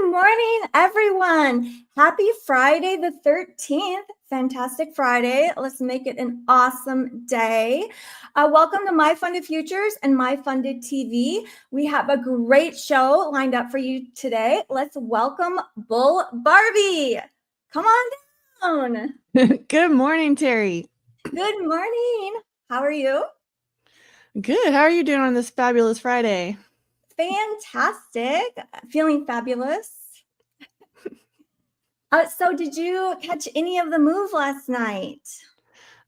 Good morning, everyone. Happy Friday the 13th. Fantastic Friday. Let's make it an awesome day. Welcome to MyFundedFutures and MyFunded TV. We have a great show lined up for you today. Let's welcome Bull Barbie. Come on down. Good morning, Terry. Good morning. How are you? Good. How are you doing on this fabulous Friday? Fantastic. Feeling fabulous. So did you catch any of the move last night?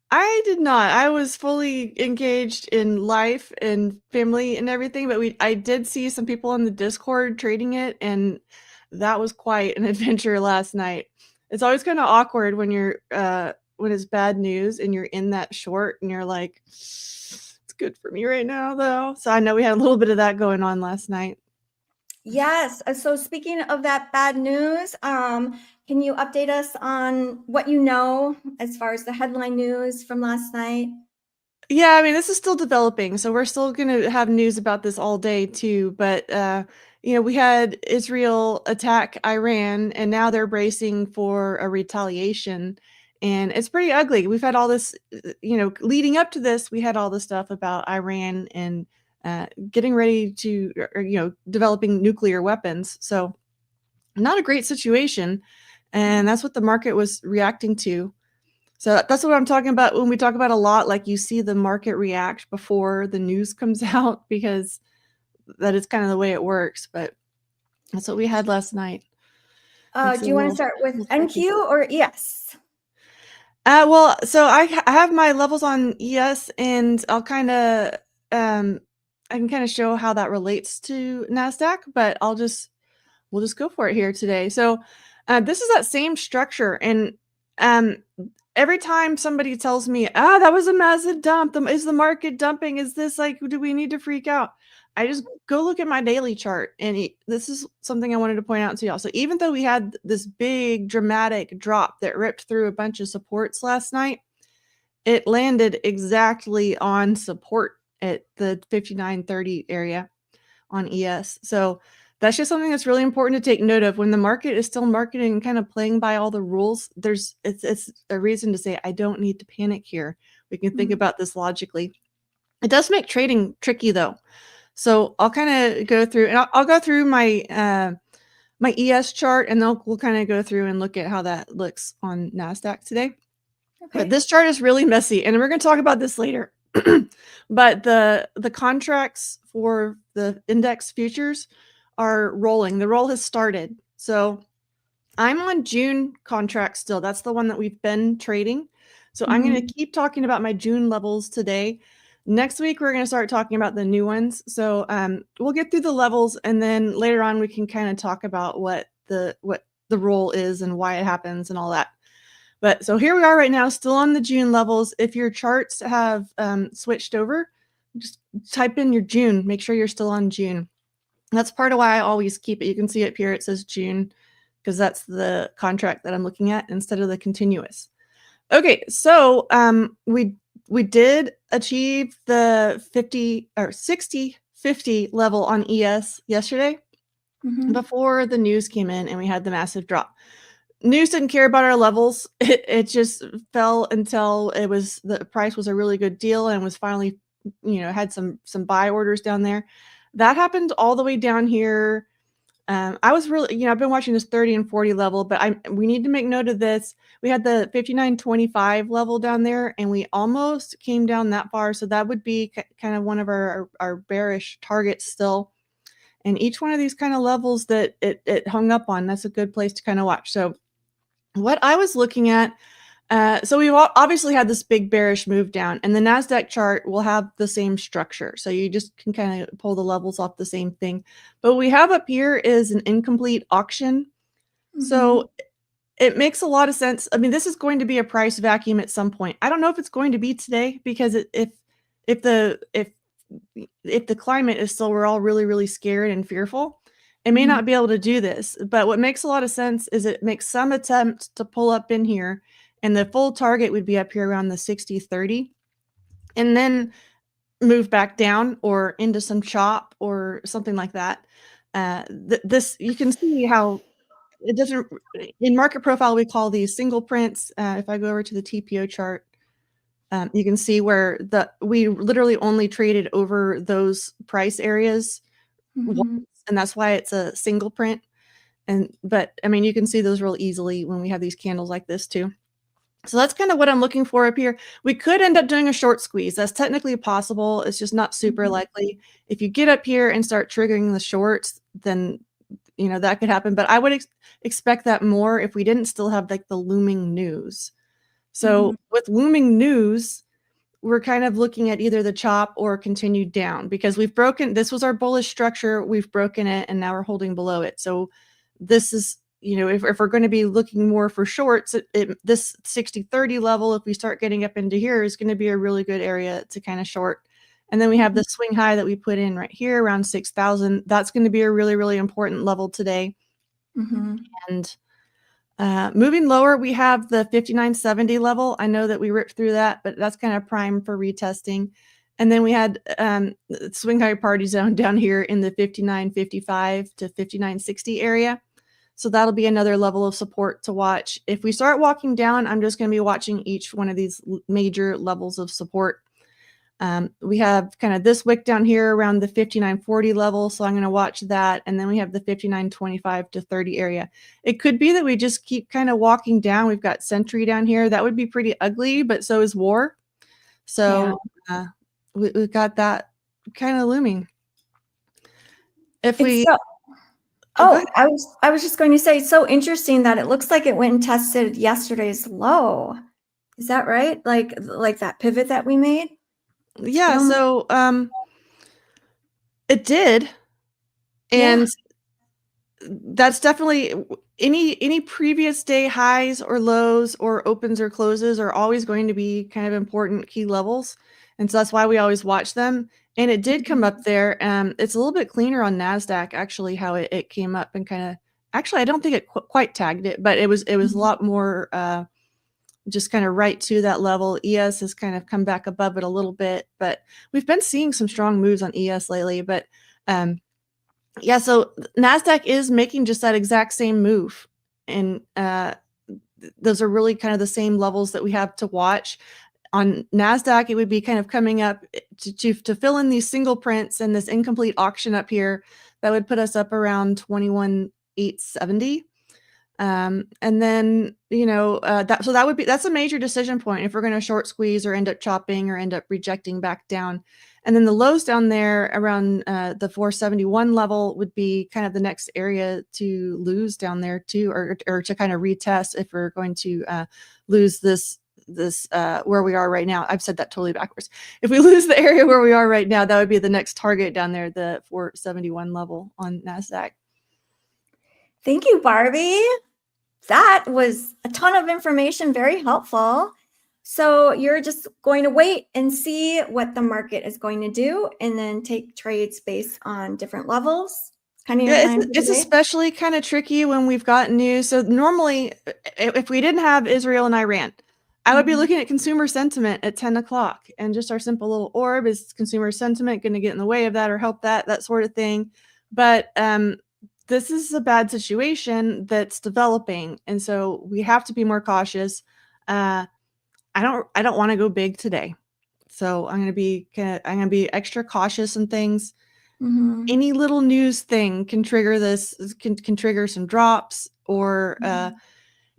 I did not. I was fully engaged in life and family and everything, but I did see some people on the Discord trading it, and that was quite an adventure last night. It's always kind of awkward when when it's bad news and you're in that short and you're like, it's good for me right now though. So I know we had a little bit of that going on last night. Yes. So speaking of that bad news, can you update us on what you know as far as the headline news from last night? Yeah, I mean, this is still developing, so we're still gonna have news about this all day too. But we had Israel attack Iran, and now they're bracing for a retaliation, and it's pretty ugly. We've had all this, leading up to this, we had all the stuff about Iran and getting ready to, developing nuclear weapons. So not a great situation, and that's what the market was reacting to. So that's what I'm talking about when we talk about a lot, like you see the market react before the news comes out, because that is kind of the way it works. But that's what we had last night. Do you want to start with NQ or ES? So I have my levels on ES, and I'll kind of I can kind of show how that relates to NASDAQ, but we'll just go for it here today. So this is that same structure, and every time somebody tells me, that was a massive dump, is the market dumping? Is this like, do we need to freak out? I just go look at my daily chart, and this is something I wanted to point out to y'all. So even though we had this big dramatic drop that ripped through a bunch of supports last night, it landed exactly on support at the 59.30 area on ES. So that's just something that's really important to take note of. When the market is still marketing and kind of playing by all the rules, it's a reason to say, I don't need to panic here. We can think about this logically. It does make trading tricky though. So I'll kind of go through, and I'll go through my my ES chart, and then we'll kind of go through and look at how that looks on NASDAQ today. Okay. But this chart is really messy, and we're going to talk about this later. But the contracts for the index futures are rolling. The roll has started. So I'm on June contract still. That's the one that we've been trading. So I'm going to keep talking about my June levels today. Next week, we're going to start talking about the new ones. So we'll get through the levels, and then later on, we can kind of talk about what the roll is and why it happens and all that. But so here we are right now, still on the June levels. If your charts have switched over, just type in your June. Make sure you're still on June. That's part of why I always keep it. You can see up here, it says June, because that's the contract that I'm looking at instead of the continuous. Okay, so we did achieve the 60-50 level on ES yesterday before the news came in and we had the massive drop. News didn't care about our levels. It just fell until the price was a really good deal and was finally, had some buy orders down there. That happened all the way down here. I was really, I've been watching this 30 and 40 level, but we need to make note of this. We had the 59.25 level down there, and we almost came down that far. So that would be kind of one of our bearish targets still. And each one of these kind of levels that it hung up on, that's a good place to kind of watch. So what I was looking at, so we've obviously had this big bearish move down, and the NASDAQ chart will have the same structure. So you just can kind of pull the levels off the same thing. But what we have up here is an incomplete auction. So it makes a lot of sense. I mean, this is going to be a price vacuum at some point. I don't know if it's going to be today, because if the climate is still, we're all really, really scared and fearful, it may not be able to do this. But what makes a lot of sense is it makes some attempt to pull up in here, and the full target would be up here around the 60-30, and then move back down or into some chop or something like that. This, you can see how it doesn't, in market profile, we call these single prints. If I go over to the TPO chart, you can see where we literally only traded over those price areas once, and that's why it's a single print. But I mean, you can see those real easily when we have these candles like this too. So that's kind of what I'm looking for up here. We could end up doing a short squeeze. That's technically possible. It's just not super likely. If you get up here and start triggering the shorts, then that could happen. But I would expect that more if we didn't still have like the looming news. So with looming news, we're kind of looking at either the chop or continued down, because this was our bullish structure. We've broken it and now we're holding below it. So this is, if we're going to be looking more for shorts, this 60-30 level, if we start getting up into here, is going to be a really good area to kind of short. And then we have the swing high that we put in right here around 6,000. That's going to be a really, really important level today. And moving lower, we have the 59.70 level. I know that we ripped through that, but that's kind of prime for retesting. And then we had swing high party zone down here in the 59.55 to 59.60 area. So that'll be another level of support to watch. If we start walking down, I'm just going to be watching each one of these major levels of support. We have kind of this wick down here around the 59.40 level, so I'm going to watch that. And then we have the 59.25 to 30 area. It could be that we just keep kind of walking down. We've got Sentry down here. That would be pretty ugly, but so is War. So we've got that kind of looming. If we... I was just going to say, it's so interesting that it looks like it went and tested yesterday's low. Is that right? Like that pivot that we made? Yeah, so it did. And that's definitely any previous day highs or lows or opens or closes are always going to be kind of important key levels. And so that's why we always watch them. And it did come up there. It's a little bit cleaner on NASDAQ, actually, how it came up and kind of, actually, I don't think it quite tagged it, but it was a lot more just kind of right to that level. ES has kind of come back above it a little bit, but we've been seeing some strong moves on ES lately. But yeah, so NASDAQ is making just that exact same move. And those are really kind of the same levels that we have to watch. On NASDAQ, it would be kind of coming up to fill in these single prints and this incomplete auction up here. That would put us up around 21,870. And then, that's a major decision point if we're going to short squeeze or end up chopping or end up rejecting back down. And then the lows down there around the 471 level would be kind of the next area to lose down there too, or to kind of retest if we're going to lose this where we are right now. I've said that totally backwards. If we lose the area where we are right now, that would be the next target down there, the 471 level on NASDAQ. Thank you, Barbie. That was a ton of information, very helpful. So you're just going to wait and see what the market is going to do and then take trades based on different levels. Kind of your plan for it's today? especially kind of tricky when we've got news. So normally, if we didn't have Israel and Iran, I would be looking at consumer sentiment at 10 o'clock and just our simple little orb. Is consumer sentiment going to get in the way of that or help that sort of thing? But this is a bad situation that's developing, and so we have to be more cautious. I don't want to go big today, so I'm going to be extra cautious on things. Any little news thing can trigger this, can trigger some drops, or a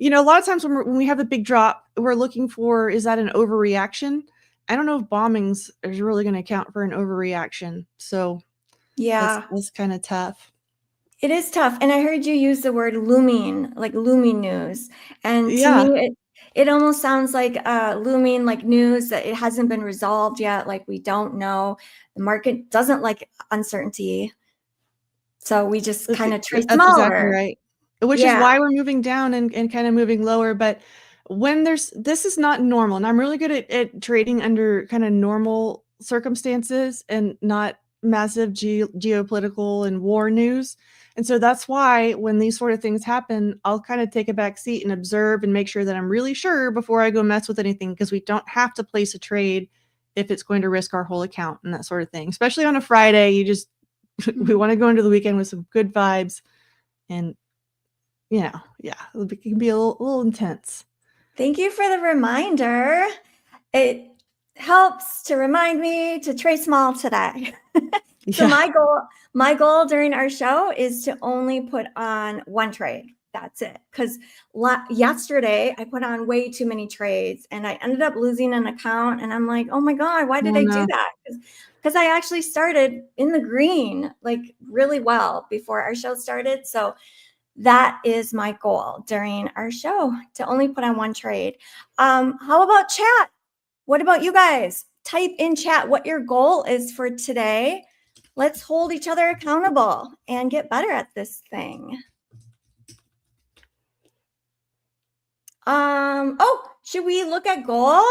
lot of times when we have a big drop, we're looking for, is that an overreaction? I don't know if bombings is really going to count for an overreaction. So yeah, that's kind of tough. It is tough. And I heard you use the word looming, like looming news. And to me, it almost sounds like looming, like news that it hasn't been resolved yet. Like we don't know. The market doesn't like uncertainty. So we just kind of trade smaller. That's exactly right. Which is why we're moving down and kind of moving lower. But when this is not normal, and I'm really good at trading under kind of normal circumstances and not massive geopolitical and war news. And so that's why when these sort of things happen, I'll kind of take a back seat and observe and make sure that I'm really sure before I go mess with anything, because we don't have to place a trade if it's going to risk our whole account and that sort of thing. Especially on a Friday, we want to go into the weekend with some good vibes and yeah, it can be a little intense. Thank you for the reminder. It helps to remind me to trade small today. So Yeah. my goal during our show is to only put on one trade. That's it. Because yesterday I put on way too many trades and I ended up losing an account. And I'm like, oh my God, why did Oh, I do no. that? Because I actually started in the green, like really well before our show started. So that is my goal during our show, to only put on one trade. How about chat? What about you guys? Type in chat what your goal is for today. Let's hold each other accountable and get better at this thing. Oh, should we look at gold?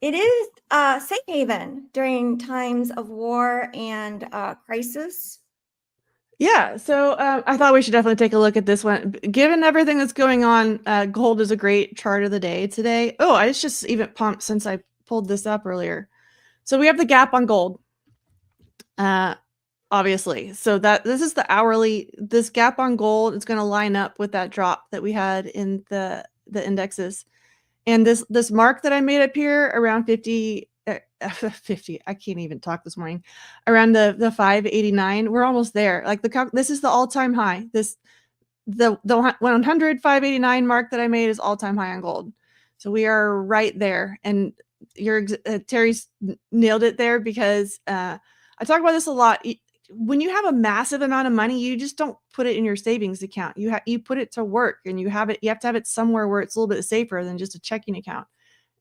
It is safe haven during times of war and crisis. Yeah, so I thought we should definitely take a look at this one. Given everything that's going on, gold is a great chart of the day today. Oh, I just even pumped since I pulled this up earlier. So we have the gap on gold, obviously. So this is the hourly. This gap on gold is going to line up with that drop that we had in the indexes. And this mark that I made up here around 50, 50, I can't even talk this morning, around the 589, we're almost there. Like this is the all-time high. The 100 589 mark that I made is all-time high on gold. So we are right there. And Terry's nailed it there, because I talk about this a lot. When you have a massive amount of money, you just don't put it in your savings account. You put it to work, and you have to have it somewhere where it's a little bit safer than just a checking account.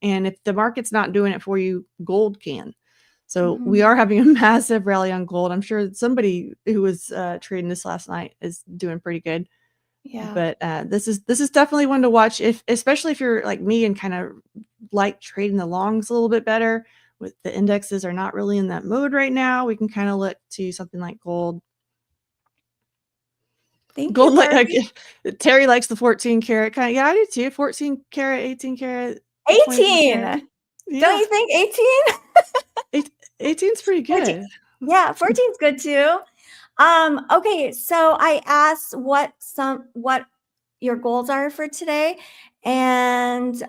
And if the market's not doing it for you, gold can. So we are having a massive rally on gold. I'm sure that somebody who was trading this last night is doing pretty good. Yeah. But this is definitely one to watch, especially if you're like me and kind of like trading the longs a little bit better. With the indexes are not really in that mode right now, we can kind of look to something like gold. Thank Gold, you, Barbie. Terry likes the 14 karat kind of. Yeah, I do too. 14 karat, 18 karat, 24 karat. 18. Don't Yeah, you think 18? 18's pretty 14. good. Yeah, 14's good too. Okay, so I asked what your goals are for today. And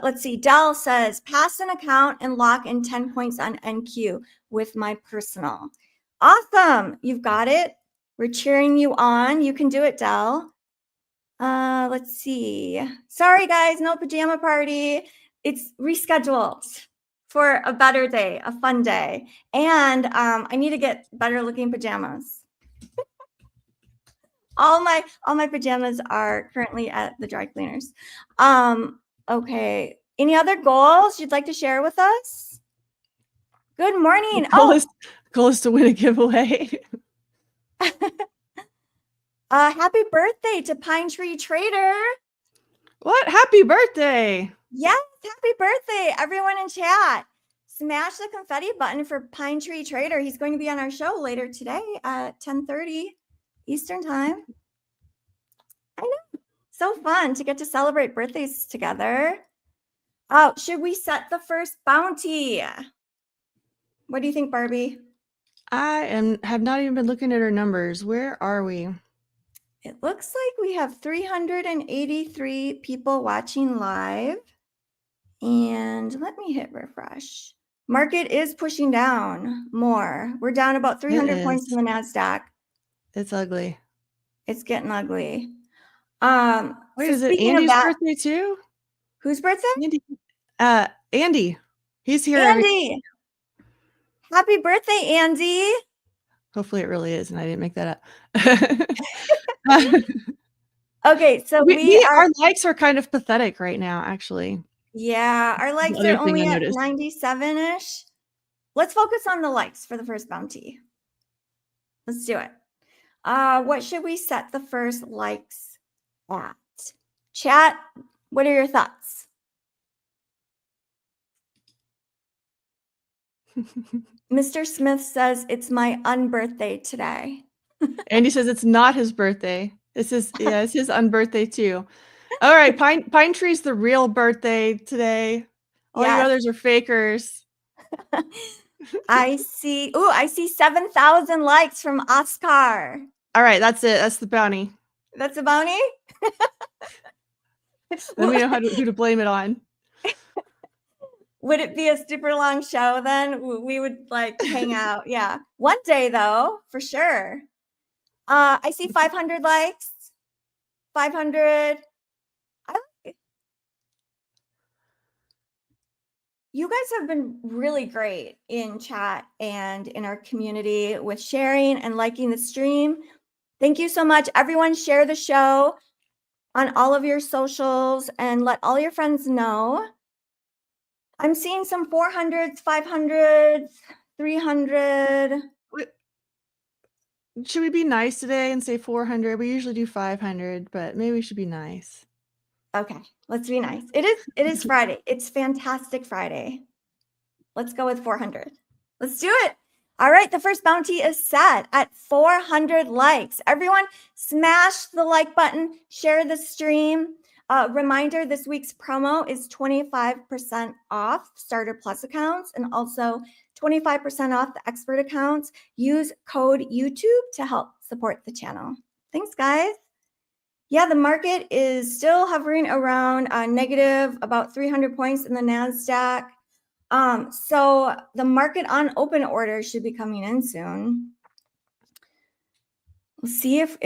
let's see, Dell says pass an account and lock in 10 points on NQ with my personal. Awesome. You've got it. We're cheering you on. You can do it, Dell. Let's see. Sorry, guys, no pajama party. It's rescheduled for a better day, a fun day. And I need to get better looking pajamas. all my pajamas are currently at the dry cleaners. Okay. Any other goals you'd like to share with us? Good morning. Goal is to win a giveaway. Happy birthday to Pine Tree Trader. What? Happy birthday. Yes, happy birthday, everyone in chat. Smash the confetti button for Pine Tree Trader. He's going to be on our show later today at 10:30 Eastern time. I know. So fun to get to celebrate birthdays together. Oh, should we set the first bounty? What do you think, Barbie? I have not even been looking at our numbers. Where are we? It looks like we have 383 people watching live. And let me hit refresh. Market is pushing down more. We're down about 300 points in the NASDAQ. It's ugly. It's getting ugly. Wait, so is it Andy's birthday too? Whose birthday? Andy. He's here. Andy. Happy birthday, Andy. Hopefully it really is, and I didn't make that up. Okay, so our likes are kind of pathetic right now, actually. Yeah, our likes are only at 97-ish. Let's focus on the likes for the first bounty. Let's do it. What should we set the first likes at? Chat, what are your thoughts? Mr. Smith says it's my unbirthday today. Andy says it's not his birthday. It's his unbirthday too. All right, Pine Tree's the real birthday today. All you others are fakers. I see 7,000 likes from Oscar. All right, that's it. That's the bounty. That's a bounty? Let me know who to blame it on. Would it be a super long show then? We would like hang out. Yeah. One day though, for sure. I see 500 likes. 500. I like it. You guys have been really great in chat and in our community with sharing and liking the stream. Thank you so much. Everyone share the show on all of your socials and let all your friends know. I'm seeing some 400s, 500s, 300. Should we be nice today and say 400? We usually do 500, but maybe we should be nice. Okay, let's be nice. It is Friday. It's Fantastic Friday. Let's go with 400. Let's do it. All right, the first bounty is set at 400 likes. Everyone smash the like button, share the stream. Reminder, this week's promo is 25% off Starter Plus accounts and also 25% off the expert accounts. Use code YouTube to help support the channel. Thanks, guys. Yeah, the market is still hovering around negative about 300 points in the NASDAQ. So the market on open order should be coming in soon. We'll see if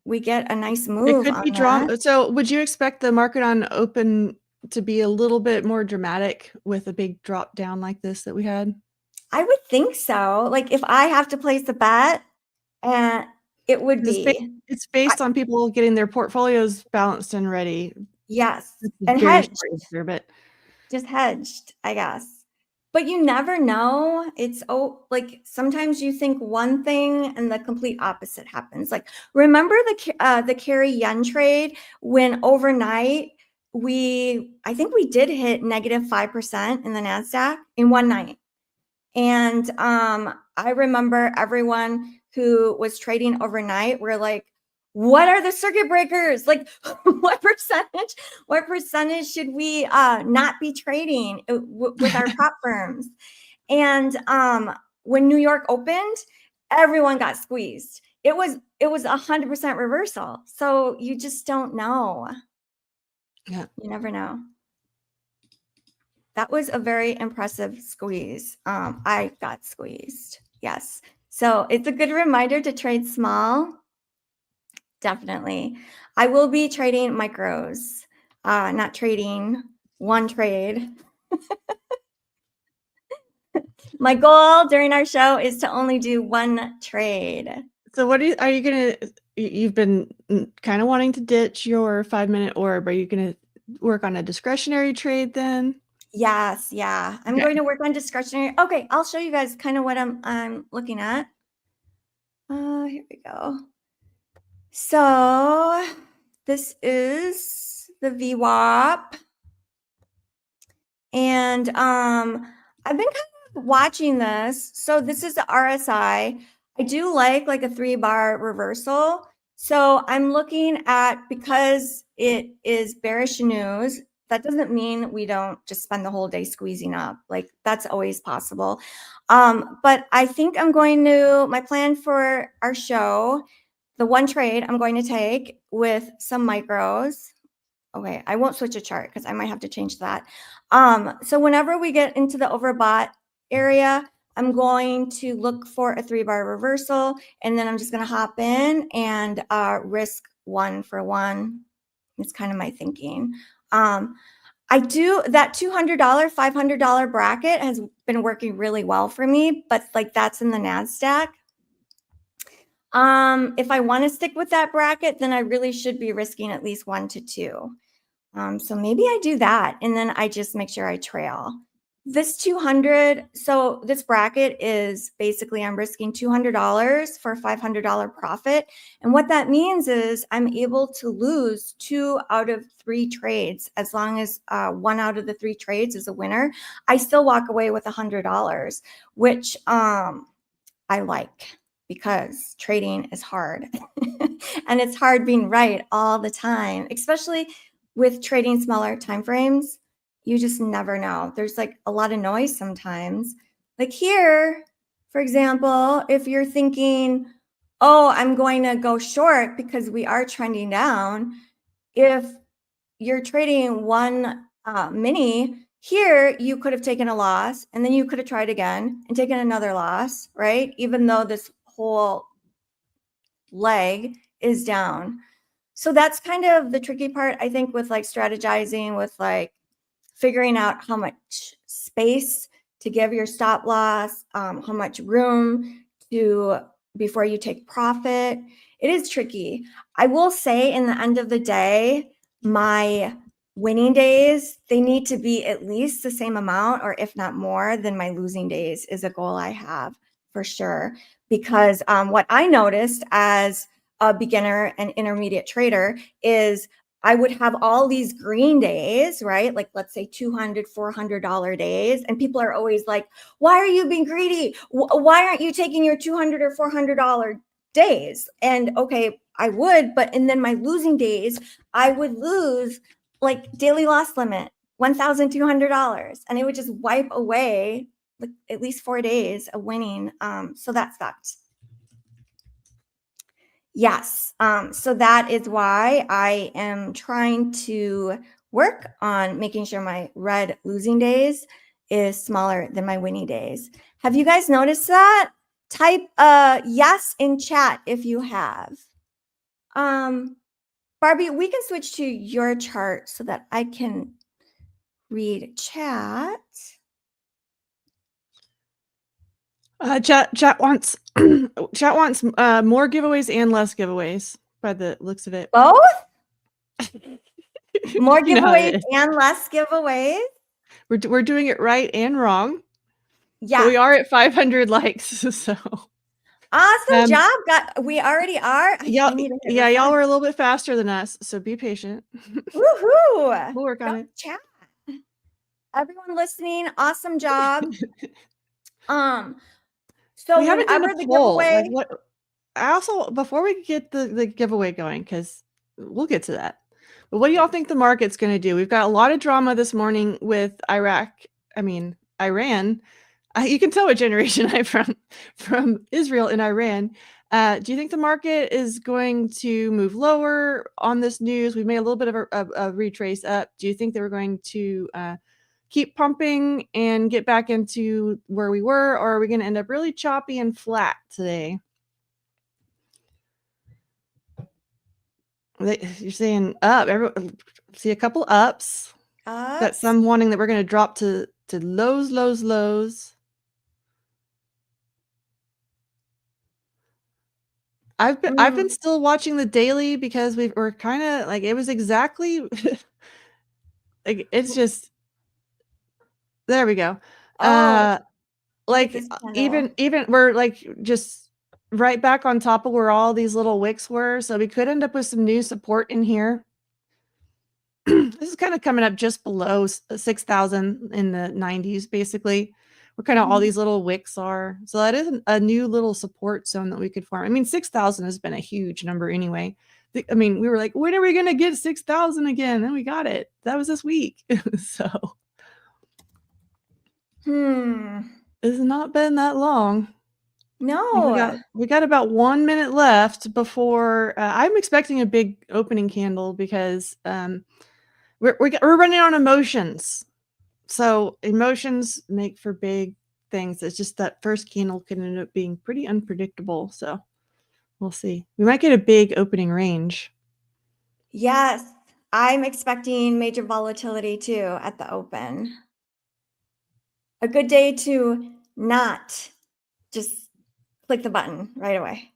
we get a nice move. It could be drama. So would you expect the market on open to be a little bit more dramatic with a big drop down like this that we had? I would think so. Like if I have to place a bet, and it would be. It's based on people getting their portfolios balanced and ready. Yes, and hedged. But just hedged, I guess. But you never know. It's like sometimes you think one thing and the complete opposite happens. Like remember the carry yen trade when overnight I think we did hit negative 5% in the NASDAQ in one night. And I remember everyone who was trading overnight were like, what are the circuit breakers? Like what percentage should we not be trading with our prop firms? And when New York opened, everyone got squeezed. It was 100% reversal. So you just don't know. Yeah. You never know. That was a very impressive squeeze. I got squeezed. Yes. So it's a good reminder to trade small. Definitely. I will be trading micros, not trading one trade. My goal during our show is to only do one trade. So what are you going to, you've been kind of wanting to ditch your 5-minute orb. Are you going to work on a discretionary trade then? Yes. Yeah. I'm going to work on discretionary. Okay. I'll show you guys kind of what I'm looking at. Here we go. So this is the VWAP. And I've been kind of watching this. So this is the RSI. I do like a 3-bar reversal. So I'm looking at, because it is bearish news, that doesn't mean we don't just spend the whole day squeezing up. Like that's always possible. But I think my plan for our show, the one trade I'm going to take with some micros. Okay, I won't switch a chart because I might have to change that. So whenever we get into the overbought area, I'm going to look for a 3-bar reversal, and then I'm just going to hop in and risk 1 for 1. It's kind of my thinking. I do that $200, $500 bracket has been working really well for me, but like that's in the NASDAQ. If I want to stick with that bracket, then I really should be risking at least 1 to 2. So maybe I do that, and then I just make sure I trail. This 200, so this bracket is basically I'm risking $200 for a $500 profit. And what that means is I'm able to lose 2 out of 3 trades. As long as 1 out of the 3 trades is a winner, I still walk away with $100, which I like, because trading is hard. And it's hard being right all the time, especially with trading smaller time frames. You just never know. There's like a lot of noise sometimes. Like here, for example, if you're thinking, oh, I'm going to go short because we are trending down. If you're trading one mini here, you could have taken a loss and then you could have tried again and taken another loss, right? Even though this whole leg is down. So that's kind of the tricky part, I think, with like strategizing, with like figuring out how much space to give your stop loss, how much room to before you take profit. It is tricky. I will say, in the end of the day, my winning days, they need to be at least the same amount, or if not more than my losing days, is a goal I have for sure. Because what I noticed as a beginner and intermediate trader is I would have all these green days, right? Like, let's say $200, $400 days. And people are always like, why are you being greedy? Why aren't you taking your $200 or $400 days? And okay, I would, but and then my losing days, I would lose like daily loss limit, $1,200. And it would just wipe away like at least 4 days of winning. So that sucked. Yes. So that is why I am trying to work on making sure my red losing days is smaller than my winning days. Have you guys noticed that? Type yes in chat if you have. Barbie, we can switch to your chart so that I can read chat. Chat wants chat wants more giveaways and less giveaways by the looks of it. Both? More You know how it giveaways is. and less giveaways? We're doing it right and wrong. Yeah. But we are at 500 likes, so awesome job. We already are. Y'all were a little bit faster than us, so be patient. Woohoo! We'll work on it. Chat. Everyone listening, awesome job. So we haven't done a poll. Giveaway, like what? I also, before we get the giveaway going, because we'll get to that. But what do y'all think the market's going to do? We've got a lot of drama this morning with Iran. You can tell what generation I'm from Israel and Iran. Do you think the market is going to move lower on this news? We made a little bit of a retrace up. Do you think they were going to keep pumping and get back into where we were, or are we going to end up really choppy and flat today? You're saying up. See a couple ups. Got some wanting that we're going to drop to lows. I've been still watching the daily because we're kind of like, it was exactly like, it's just, there we go. Like even we're like just right back on top of where all these little wicks were. So we could end up with some new support in here. This is kind of coming up just below 6,000 in the 90s, basically. Where kind of all these little wicks are. So that is a new little support zone that we could form. I mean, 6,000 has been a huge number anyway. I mean, we were like, when are we going to get 6,000 again? And we got it. That was this week. So. It's not been that long. No. We got about 1 minute left before I'm expecting a big opening candle because we're running on emotions. So emotions make for big things. It's just that first candle can end up being pretty unpredictable. So we'll see. We might get a big opening range. Yes, I'm expecting major volatility too at the open. A good day to not just click the button right away.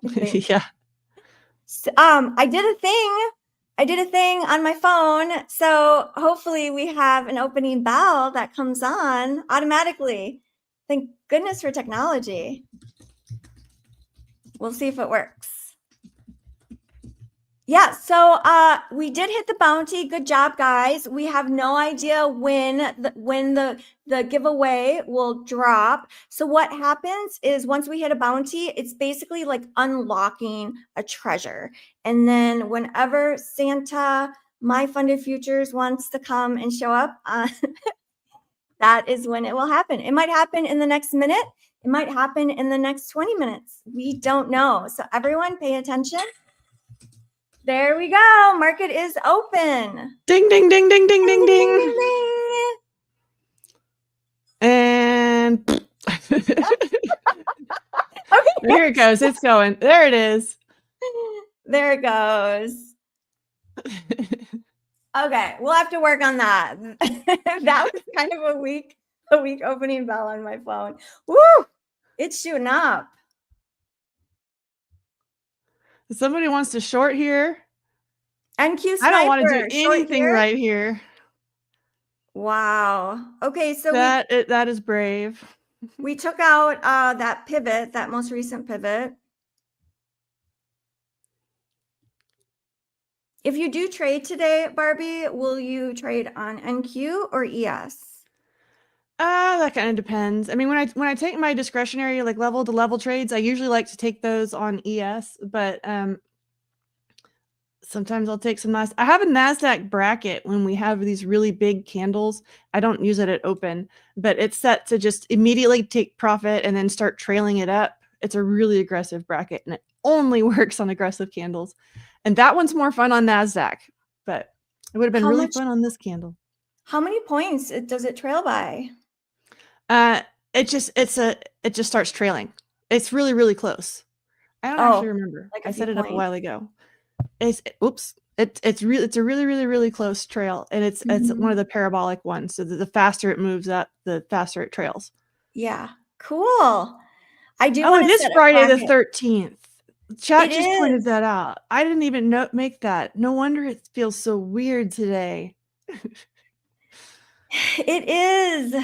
Yeah. So, I did a thing on my phone. So hopefully we have an opening bell that comes on automatically. Thank goodness for technology. We'll see if it works. Yeah, so we did hit the bounty. Good job, guys. We have no idea when the giveaway will drop. So what happens is once we hit a bounty, it's basically like unlocking a treasure. And then whenever Santa, MyFundedFutures wants to come and show up, that is when it will happen. It might happen in the next minute. It might happen in the next 20 minutes. We don't know. So everyone pay attention. There we go. Market is open. Ding, ding, ding, ding, ding, ding, ding. Ding. And Okay. here it goes. It's going. There it is. There it goes. Okay, we'll have to work on that. That was kind of a weak opening bell on my phone. Woo! It's shooting up. Somebody wants to short here. NQ Sniper. I don't want to do anything right here. Wow. Okay, so that is brave. We took out that pivot, that most recent pivot. If you do trade today, Barbie, will you trade on NQ or ES? That kind of depends. I mean, when I take my discretionary like level to level trades, I usually like to take those on ES, but sometimes I'll take some nice. I have a NASDAQ bracket when we have these really big candles. I don't use it at open, but it's set to just immediately take profit and then start trailing it up. It's a really aggressive bracket and it only works on aggressive candles. And that one's more fun on NASDAQ, but it would have been really fun on this candle. How many points does it trail by? It just starts trailing. It's really, really close. I don't actually remember. Like I set it up a while ago. It's a really close trail, and it's one of the parabolic ones. So the faster it moves up, the faster it trails. Yeah, cool. I do. Oh, it is Friday the 13th. Chat just pointed that out. I didn't even make that. No wonder it feels so weird today. It is.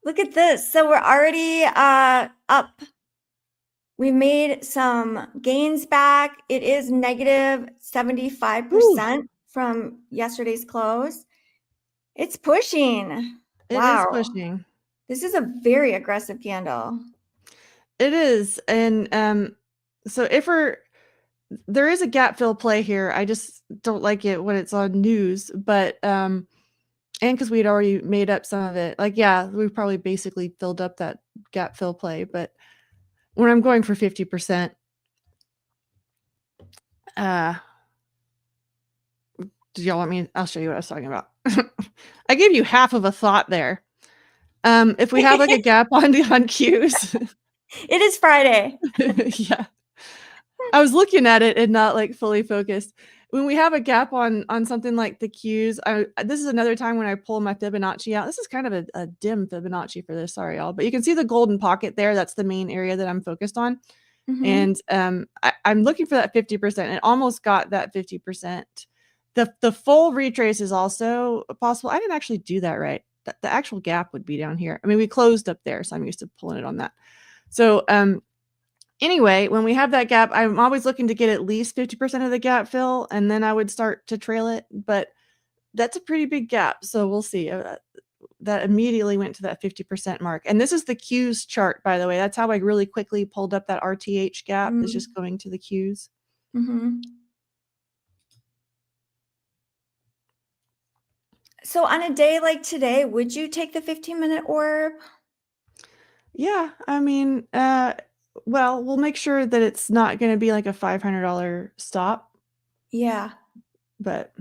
Look at this. So we're already up. We made some gains back. It is negative 75% from yesterday's close. It's pushing. Wow. It is pushing. This is a very aggressive candle. It is. And so there is a gap fill play here. I just don't like it when it's on news, but and because we'd already made up some of it. Like, yeah, we probably basically filled up that gap fill play, but when I'm going for 50%, do y'all want me? I'll show you what I was talking about. I gave you half of a thought there. If we have like a gap on Qs. It is Friday. Yeah. I was looking at it and not like fully focused. When we have a gap on something like the Qs, this is another time when I pull my Fibonacci out. This is kind of a dim Fibonacci for this. Sorry, y'all. But you can see the golden pocket there. That's the main area that I'm focused on. And I'm looking for that 50%. It almost got that 50%. The full retrace is also possible. I didn't actually do that right. The actual gap would be down here. I mean, we closed up there, so I'm used to pulling it on that. So anyway, when we have that gap, I'm always looking to get at least 50% of the gap fill, and then I would start to trail it. But that's a pretty big gap, so we'll see. That immediately went to that 50% mark. And this is the Qs chart, by the way. That's how I really quickly pulled up that RTH gap. Is just going to the Qs. So on a day like today, would you take the 15-minute orb? Yeah, I mean, well, we'll make sure that it's not going to be like a $500 stop. Yeah. But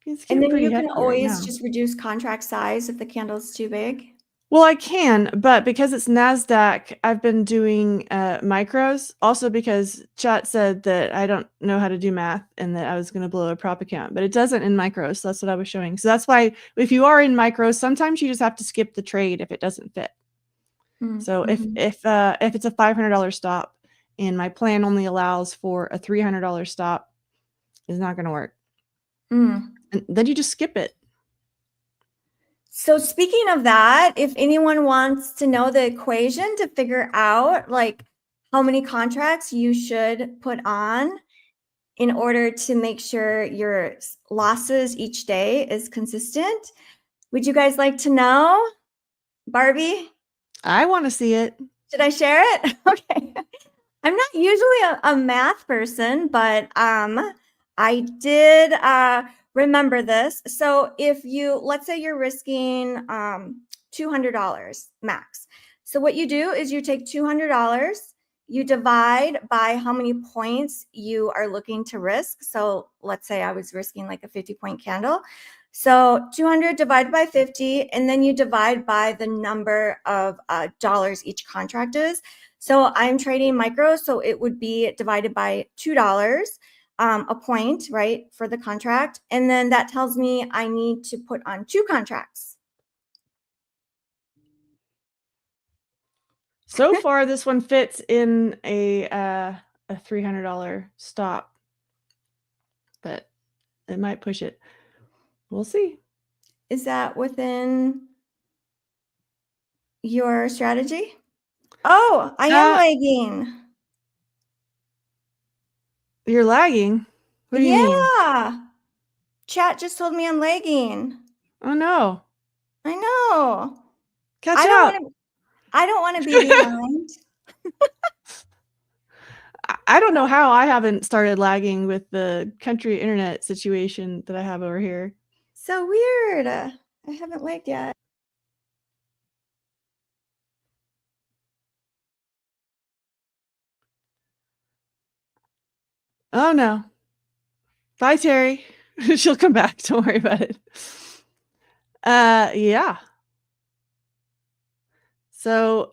and then you can always just reduce contract size if the candle's too big. Well, I can, but because it's NASDAQ, I've been doing micros. Also because chat said that I don't know how to do math and that I was going to blow a prop account, but it doesn't in micros. So that's what I was showing. So that's why if you are in micros, sometimes you just have to skip the trade if it doesn't fit. So if it's a $500 stop and my plan only allows for a $300 stop, it's not going to work. And then you just skip it. So speaking of that, if anyone wants to know the equation to figure out like how many contracts you should put on in order to make sure your losses each day is consistent, would you guys like to know? Barbie? I want to see it. Should I share it? Okay. I'm not usually a math person, but I did remember this. So if you, let's say you're risking $200 max. So what you do is you take $200, you divide by how many points you are looking to risk. So let's say I was risking like a 50-point candle. So 200 divided by 50, and then you divide by the number of dollars each contract is. So I'm trading micro, so it would be divided by $2 a point, right, for the contract. And then that tells me I need to put on 2 contracts. So far, this one fits in a $300 stop, but it might push it. We'll see. Is that within your strategy? Oh, I am lagging. You're lagging? What do you mean? Yeah. Chat just told me I'm lagging. Oh no. I know. Catch up. I don't want to be behind. I don't know how I haven't started lagging with the country internet situation that I have over here. So weird. I haven't lagged yet. Oh no. Bye, Terry. She'll come back. Don't worry about it. Yeah. So,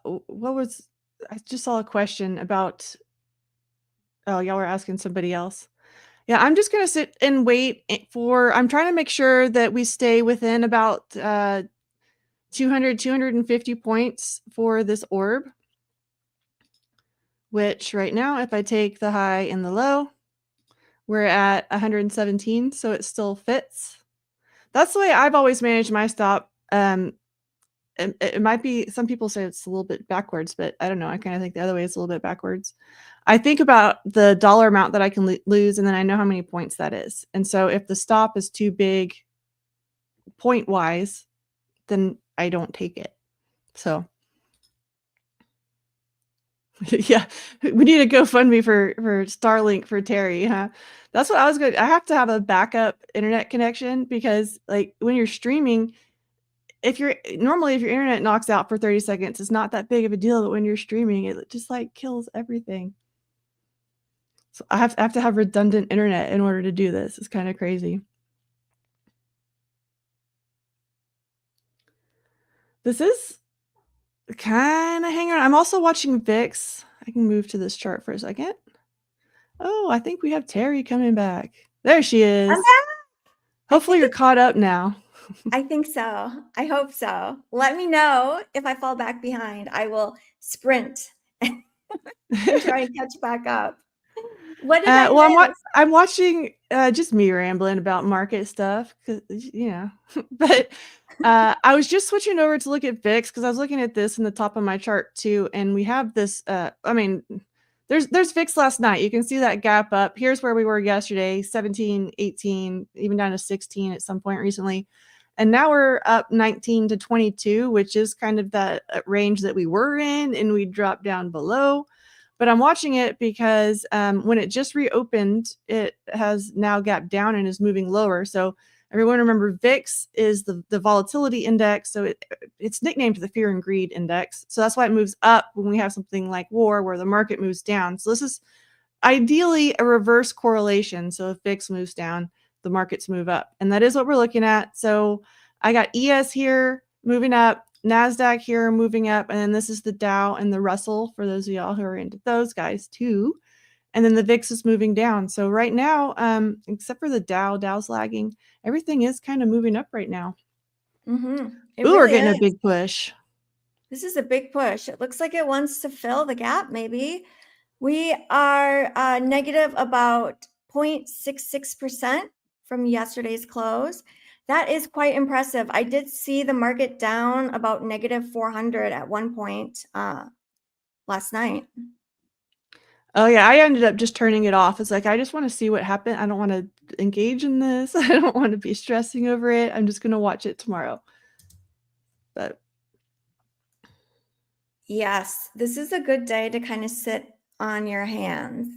what was, I just saw a question about, oh, y'all were asking somebody else. Yeah, I'm just going to sit and wait for, I'm trying to make sure that we stay within about 200, 250 points for this orb, which right now, if I take the high and the low, we're at 117, so it still fits. That's the way I've always managed my stop. It might be, some people say it's a little bit backwards, but I don't know. I kind of think the other way is a little bit backwards. I think about the dollar amount that I can lose, and then I know how many points that is. And so if the stop is too big point wise, then I don't take it. So yeah, we need a GoFundMe for Starlink for Terry, huh? That's what I was going to, I have to have a backup internet connection because like when you're streaming, if your internet knocks out for 30 seconds, it's not that big of a deal, but when you're streaming, it just like kills everything. So I have to have redundant internet in order to do this. It's kind of crazy. This is kind of hanging around. I'm also watching VIX. I can move to this chart for a second. Oh, I think we have Terry coming back. There she is. I'm back. Hopefully you're caught up now. I think so. I hope so. Let me know if I fall back behind. I will sprint and try and catch back up. What did I miss? I'm watching just me rambling about market stuff, because you know. But I was just switching over to look at VIX because I was looking at this in the top of my chart too, and we have this. I mean, there's VIX last night. You can see that gap up. Here's where we were yesterday: 17, 18, even down to 16 at some point recently. And now we're up 19 to 22, which is kind of that range that we were in, and we dropped down below. But I'm watching it because when it just reopened, it has now gapped down and is moving lower. So everyone remember VIX is the volatility index. So it's nicknamed the fear and greed index. So that's why it moves up when we have something like war where the market moves down. So this is ideally a reverse correlation. So if VIX moves down, the markets move up. And that is what we're looking at. So I got ES here moving up, NASDAQ here moving up, and then this is the Dow and the Russell for those of y'all who are into those guys too. And then the VIX is moving down. So right now, except for the Dow's lagging, everything is kind of moving up right now. Ooh, we're getting a big push. This is a big push. It looks like it wants to fill the gap, maybe. We are negative about 0.66% from yesterday's close. That is quite impressive. I did see the market down about negative 400 at one point last night. Oh yeah, I ended up just turning it off. It's like, I just want to see what happened. I don't want to engage in this. I don't want to be stressing over it. I'm just going to watch it tomorrow. But yes, this is a good day to kind of sit on your hands.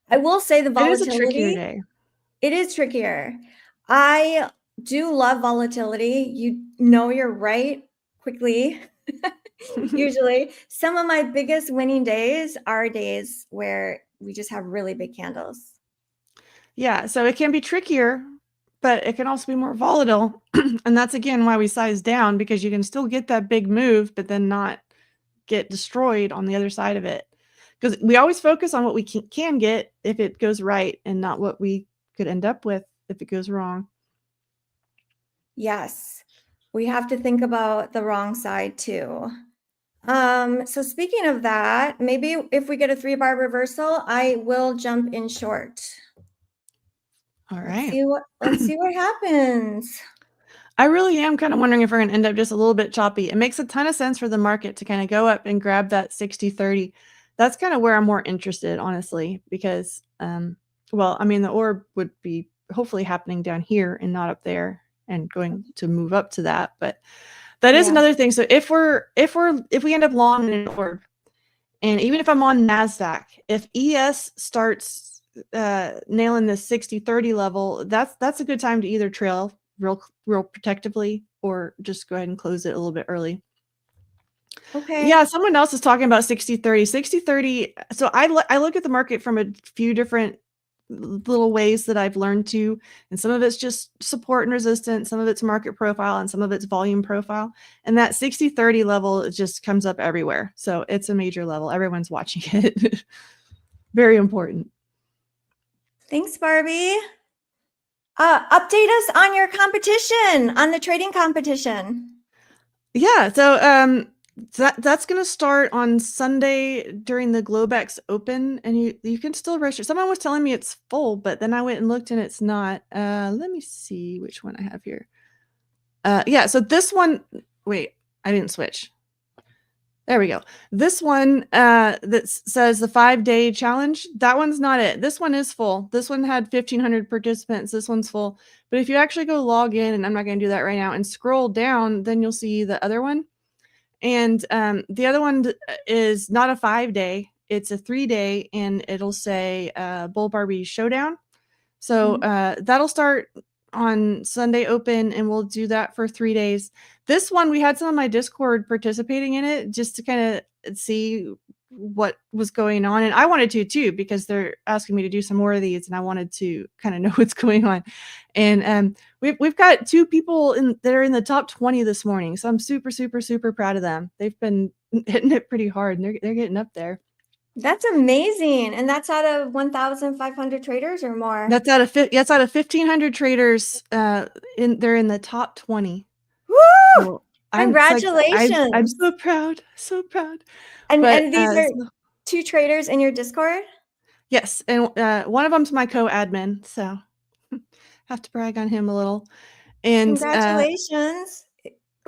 I will say the volatility. It is a trickier day. It is trickier. I do love volatility. You know you're right quickly. Usually, some of my biggest winning days are days where we just have really big candles. Yeah, so it can be trickier, but it can also be more volatile. And that's again why we size down, because you can still get that big move, but then not get destroyed on the other side of it. Because we always focus on what we can get if it goes right, and not what we could end up with if it goes wrong. Yes, we have to think about the wrong side too. So speaking of that, maybe if we get a 3-bar reversal, I will jump in short. All Let's right. see what happens. I really am kind of wondering if we're going to end up just a little bit choppy. It makes a ton of sense for the market to kind of go up and grab that 60-30. That's kind of where I'm more interested, honestly, because, well, I mean, the orb would be hopefully happening down here and not up there, and going to move up to that. But that is Yeah. another thing. So if we end up long in an orb, and even if I'm on NASDAQ, if ES starts nailing the 60-30 level, that's a good time to either trail real protectively, or just go ahead and close it a little bit early. Okay. Yeah, someone else is talking about 60-30. 60-30. So I look at the market from a few different little ways that I've learned to, and some of it's just support and resistance, some of it's market profile, and some of it's volume profile. And that 60-30 level, it just comes up everywhere. So it's a major level. Everyone's watching it. Very important. Thanks, Barbie. Update us on your competition, on the trading competition. Yeah, so that's going to start on Sunday during the Globex Open, and you can still register. Someone was telling me it's full, but then I went and looked and it's not. Let me see which one I have here. Yeah, so this one, wait, I didn't switch. There we go. This one that says the 5-day challenge, that one's not it. This one is full. This one had 1,500 participants. This one's full. But if you actually go log in, and I'm not going to do that right now, and scroll down, then you'll see the other one. And the other one is not a 5-day. It's a 3-day, and it'll say Bull Barbie Showdown. So that'll start on Sunday Open, and we'll do that for 3 days. This one, we had some of my Discord participating in it just to kind of see what was going on. And I wanted to too, because they're asking me to do some more of these, and I wanted to kind of know what's going on. And we've got 2 people that are in the top 20 this morning. So I'm super, super, super proud of them. They've been hitting it pretty hard, and they're getting up there. That's amazing. And that's out of 1,500 traders or more? That's out of 1,500 traders. They're in the top 20. Woo! So Congratulations. I'm so proud. So proud. And But, these are 2 traders in your Discord? yes. And one of them's my co-admin. So have to brag on him a little. And Congratulations.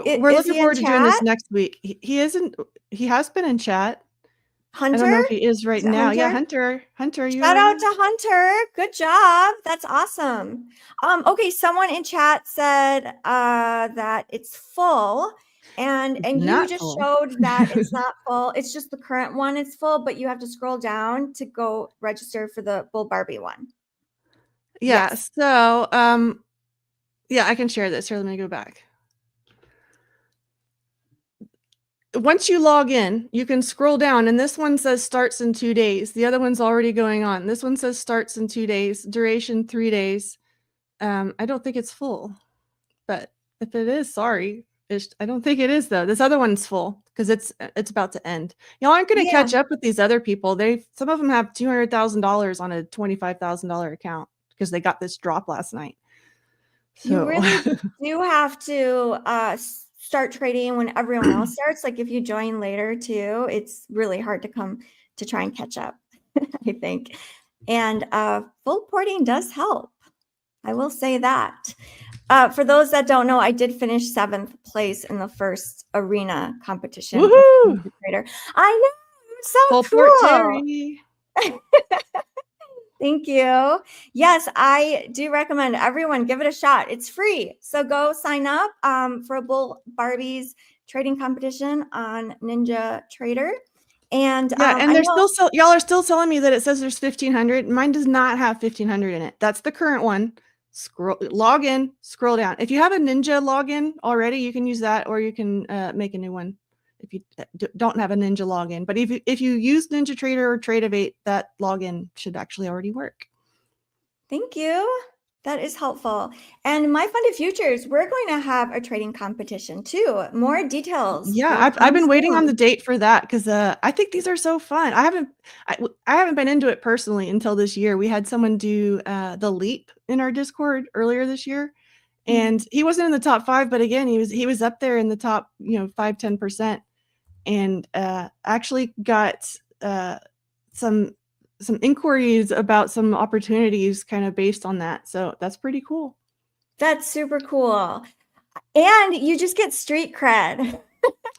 we're looking forward to doing this chat? next week. He has been in chat. Hunter? I don't know if he is right Is it now. Hunter? Yeah, Hunter. Hunter, you Shout out to Hunter. Good job. That's awesome. Okay, someone in chat said that it's full, and you just full. showed that it's not full. It's just the current one is full, but you have to scroll down to go register for the Bull Barbie one. Yeah. Yes. So yeah, I can share this. Here, let me go back. Once you log in, you can scroll down, and this one says starts in 2 days. The other one's already going on. This one says starts in 2 days, duration 3 days. I don't think it's full, but if it is, sorry. I don't think it is though. This other one's full because it's about to end. Y'all aren't going to catch up with these other people. Some of them have $200,000 on a $25,000 account because they got this drop last night. So You really do have to start trading when everyone else starts. Like if you join later too, it's really hard to try and catch up, I think. And full porting does help. I will say that. For those that don't know, I did finish 7th place in the first arena competition. woohoo! Trader. I know, so Full cool. port Terry. Thank you. Yes, I do recommend everyone give it a shot. It's free. So go sign up for a Bull Barbie's trading competition on Ninja Trader. And yeah, and they're y'all are still telling me that it says there's 1,500. Mine does not have 1,500 in it. That's the current one. Log in, scroll down. If you have a Ninja login already, you can use that, or you can make a new one. if you don't have a Ninja login. But if you use NinjaTrader or Tradeovate, that login should actually already work. Thank you. That is helpful. And MyFundedFutures, we're going to have a trading competition too. More details. Yeah, I've been waiting on the date for that because I think these are so fun. I haven't been into it personally until this year. We had someone do the leap in our Discord earlier this year, and he wasn't in the top 5, but again, he was up there in the top 5-10%, and actually got some inquiries about some opportunities kind of based on that. So that's pretty cool. That's super cool. And you just get street cred.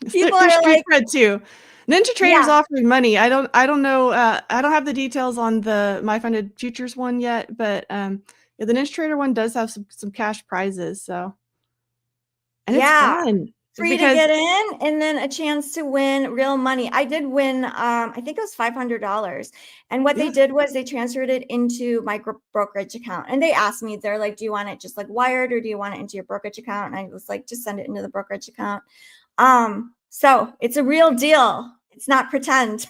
People are street cred too. NinjaTrader's offering money. I don't know. I don't have the details on the MyFundedFutures one yet, but the NinjaTrader one does have some cash prizes. So, and it's fun. Free to get in, and then a chance to win real money. I did win, I think it was $500. And what they did was they transferred it into my brokerage account. And they asked me, they're like, do you want it just like wired, or do you want it into your brokerage account? And I was like, just send it into the brokerage account. So it's a real deal. It's not pretend.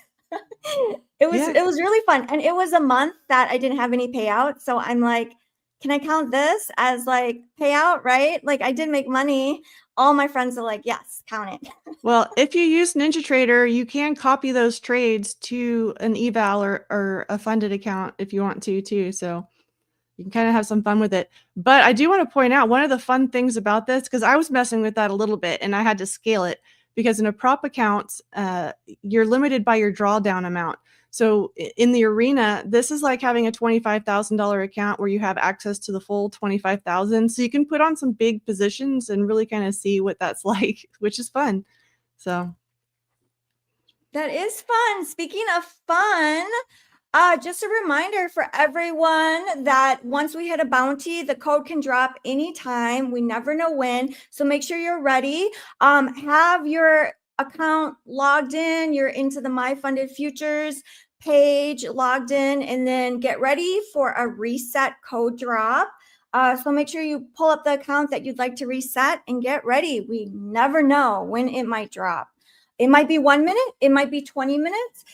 It was really fun. And it was a month that I didn't have any payout. So I'm like, can I count this as like payout, right? Like I did make money. All my friends are like, yes, count it. Well, if you use NinjaTrader, you can copy those trades to an eval or a funded account if you want to too. So you can kind of have some fun with it. But I do want to point out one of the fun things about this, because I was messing with that a little bit and I had to scale it, because in a prop account, you're limited by your drawdown amount. So in the arena, this is like having a $25,000 account where you have access to the full 25,000. So you can put on some big positions and really kind of see what that's like, which is fun. So that is fun. Speaking of fun, just a reminder for everyone that once we hit a bounty, the code can drop anytime. We never know when. So make sure you're ready. Have your account logged in. You're into the MyFundedFutures page, logged in, and then get ready for a reset code drop. So make sure you pull up the account that you'd like to reset and get ready. We never know when it might drop. It might be 1 minute. It might be 20 minutes.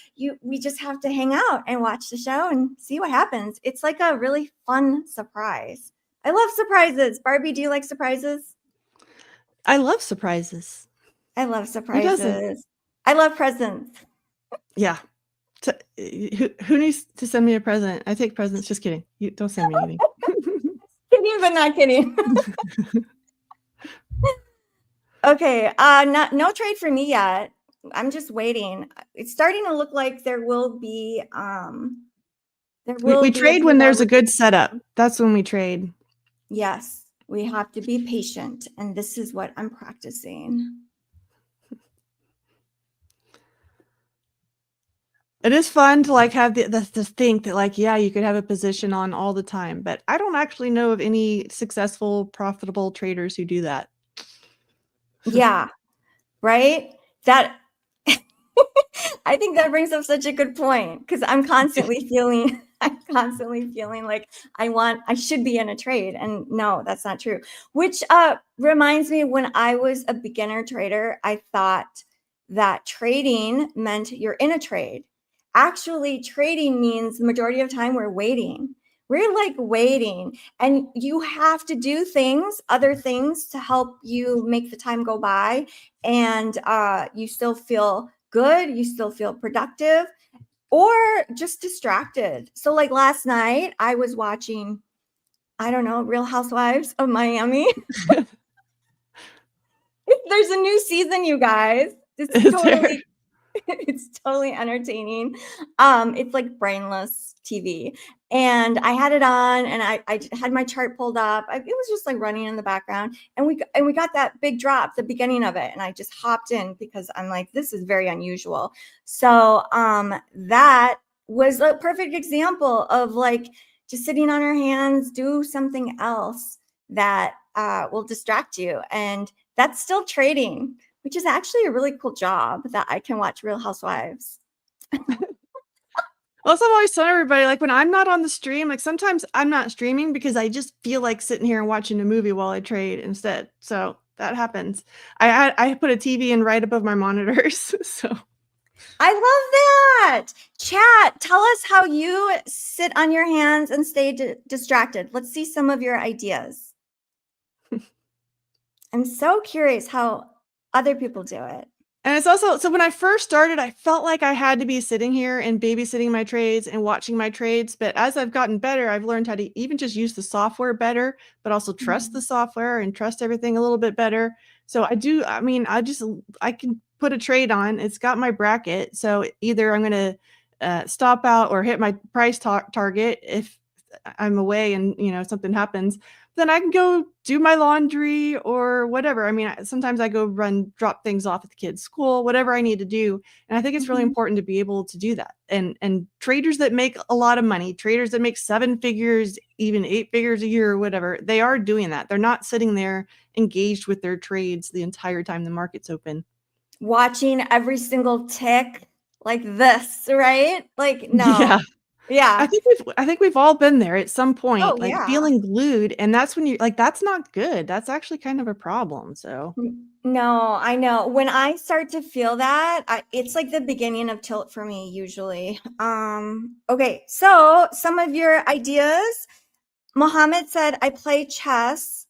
We just have to hang out and watch the show and see what happens. It's like a really fun surprise. I love surprises. Barbie, do you like surprises? I love surprises. I love surprises. I love presents. Yeah. Who needs to send me a present? I take presents. Just kidding. You don't send me anything. Kidding, but not kidding. Okay. No trade for me yet. I'm just waiting. It's starting to look like there will be. We trade when there's a good setup. That's when we trade. Yes, we have to be patient, and this is what I'm practicing. It is fun to like have the think that like, yeah, you could have a position on all the time, but I don't actually know of any successful, profitable traders who do that. Yeah, right? That I think that brings up such a good point, because I'm constantly feeling like I should be in a trade, and no, that's not true. Which reminds me, when I was a beginner trader, I thought that trading meant you're in a trade. Actually, trading means the majority of time we're waiting. We're like waiting, and you have to do other things to help you make the time go by, and you still feel good, you still feel productive, or just distracted. So like last night, I was watching, I don't know, Real Housewives of Miami. There's a new season, you guys. It's totally entertaining. It's like brainless TV. And I had it on, and I had my chart pulled up. It was just like running in the background. And we got that big drop, the beginning of it. And I just hopped in because I'm like, this is very unusual. So that was a perfect example of like just sitting on our hands, do something else that will distract you. And that's still trading, which is actually a really cool job that I can watch Real Housewives. Also, I'm always telling everybody, like when I'm not on the stream, like sometimes I'm not streaming because I just feel like sitting here and watching a movie while I trade instead. So that happens. I put a TV in right above my monitors, so. I love that. Chat, tell us how you sit on your hands and stay distracted. Let's see some of your ideas. I'm so curious how other people do it. And it's also, so when I first started, I felt like I had to be sitting here and babysitting my trades and watching my trades. But as I've gotten better, I've learned how to even just use the software better, but also trust the software and trust everything a little bit better. So I can put a trade on. It's got my bracket. So either I'm going to stop out or hit my price target if I'm away and, something happens. Then I can go do my laundry or whatever. I mean, sometimes I go drop things off at the kids' school, whatever I need to do. And I think it's really important to be able to do that. And traders that make a lot of money, traders that make 7 figures, even 8 figures a year or whatever, they are doing that. They're not sitting there engaged with their trades the entire time the market's open. Watching every single tick like this, right? Like, no. Yeah. Yeah. I think we've all been there at some point, Oh, like yeah. feeling glued, and that's when that's not good. That's actually kind of a problem. So No, I know. When I start to feel that, it's like the beginning of tilt for me usually. Okay, so some of your ideas. Mohammed said, I play chess.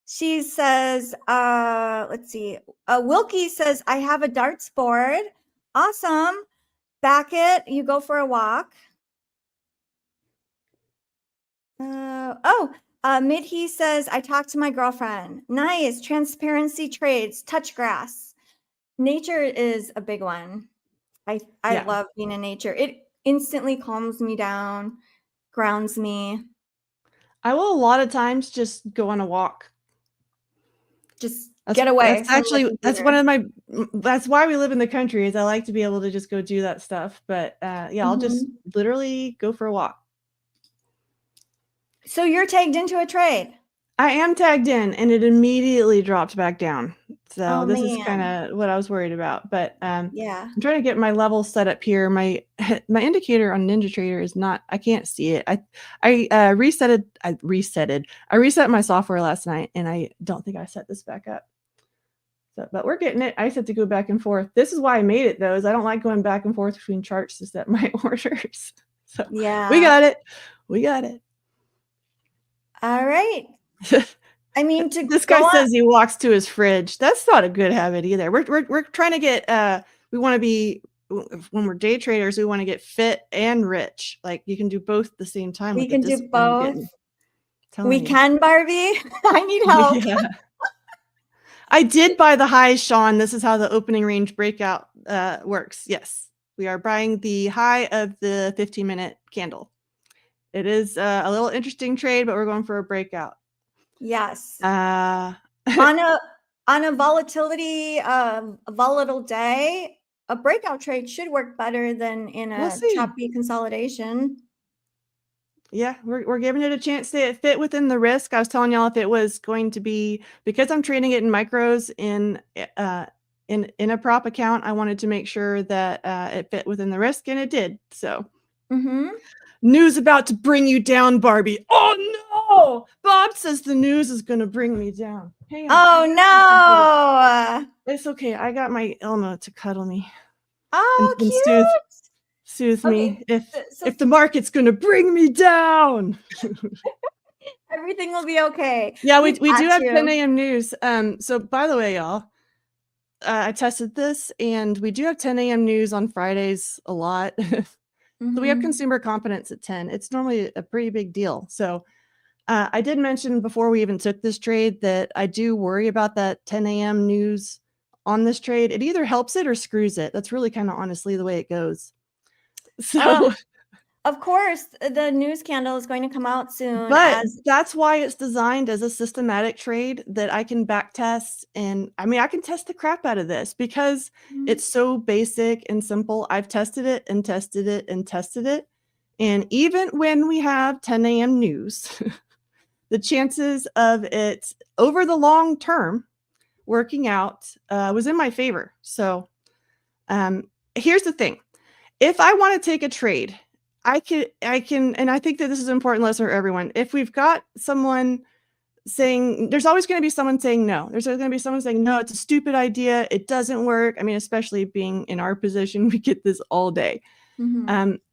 She says, let's see. Wilkie says, I have a darts board. Awesome. Back it. You go for a walk. Midhi says, I talked to my girlfriend. Nice. Transparency trades, touch grass. Nature is a big one. I Yeah. love being in nature. It instantly calms me down, grounds me. I will a lot of times just go on a walk. Just get away. That's why we live in the country, is I like to be able to just go do that stuff. But I'll just literally go for a walk. So you're tagged into a trade. I am tagged in, and it immediately dropped back down. So this is man. kind of what I was worried about. But Yeah. I'm trying to get my level set up here. My indicator on NinjaTrader is not. I can't see it. I reset my software last night, and I don't think I set this back up. So, but we're getting it. I said to go back and forth. This is why I made it, though, is I don't like going back and forth between charts to set my orders. So Yeah. we got it. We got it. All right. I mean, this guy says he walks to his fridge. That's not a good habit either. We're trying to get we want to be, when we're day traders, we want to get fit and rich. Like, you can do both at the same time. We can do both. We can, Barbie. I need help. Yeah. I did buy the highs, Sean. This is how the opening range breakout works. Yes, we are buying the high of the 15-minute candle. It is a little interesting trade, but we're going for a breakout. Yes. On a volatile day, a breakout trade should work better than in a choppy consolidation. Yeah, we're giving it a chance to fit within the risk. I was telling y'all, if it was going to be, because I'm trading it in micros in a prop account, I wanted to make sure that it fit within the risk, and it did. So news about to bring you down, Barbie. Oh no! Bob says the news is going to bring me down. Hang on. Oh no! It's okay. I got my Elmo to cuddle me. Oh, cute. Soothe me if the market's going to bring me down. Everything will be okay. Yeah, we do have 10 a.m. news. So by the way, y'all, I tested this, and we do have 10 a.m. news on Fridays a lot. So we have consumer confidence at 10. It's normally a pretty big deal. So I did mention before we even took this trade that I do worry about that 10 a.m. news on this trade. It either helps it or screws it. That's really kind of honestly the way it goes. So of course, the news candle is going to come out soon. But that's why it's designed as a systematic trade that I can back test. And I mean, I can test the crap out of this because it's so basic and simple. I've tested it and tested it and tested it. And even when we have 10 a.m. news, the chances of it over the long term working out was in my favor. So here's the thing. If I want to take a trade, I can, and I think that this is an important lesson for everyone. If we've got someone saying, there's always going to be someone saying no. There's always going to be someone saying, no, it's a stupid idea. It doesn't work. I mean, especially being in our position, we get this all day.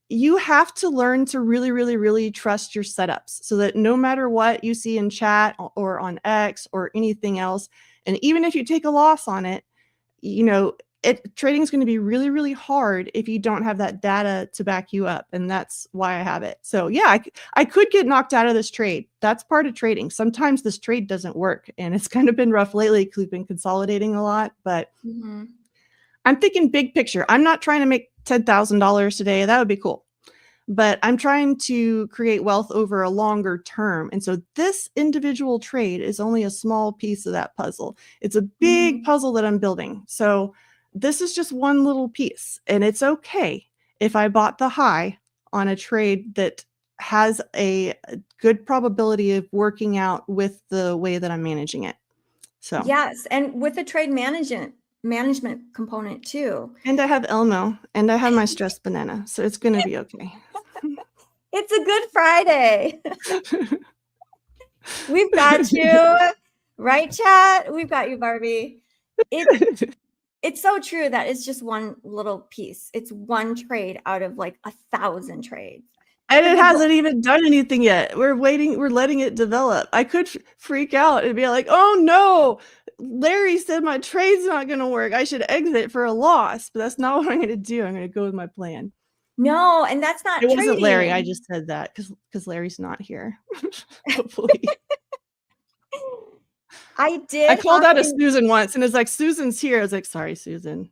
You have to learn to really, really, really trust your setups so that no matter what you see in chat or on X or anything else, and even if you take a loss on it, you know, trading is going to be really, really hard if you don't have that data to back you up. And that's why I have it. So yeah, I could get knocked out of this trade. That's part of trading. Sometimes this trade doesn't work, and it's kind of been rough lately because we've been consolidating a lot, but I'm thinking big picture. I'm not trying to make $10,000 today. That would be cool. But I'm trying to create wealth over a longer term. And so this individual trade is only a small piece of that puzzle. It's a big puzzle that I'm building. So this is just one little piece. And it's okay if I bought the high on a trade that has a good probability of working out with the way that I'm managing it. So yes, and with the trade management component too. And I have Elmo, and I have my stressed banana, so it's going to be okay. It's a good Friday. We've got you, right, chat? We've got you, Barbie. It's so true that it's just one little piece. It's one trade out of like 1,000 trades. And it hasn't even done anything yet. We're waiting. We're letting it develop. I could freak out and be like, oh no, Larry said my trade's not going to work. I should exit for a loss, but that's not what I'm going to do. I'm going to go with my plan. No, and that's not It trading. wasn't Larry. I just said that because Larry's not here. Hopefully. I called out a Susan once, and it's like, Susan's here. I was like, sorry, Susan.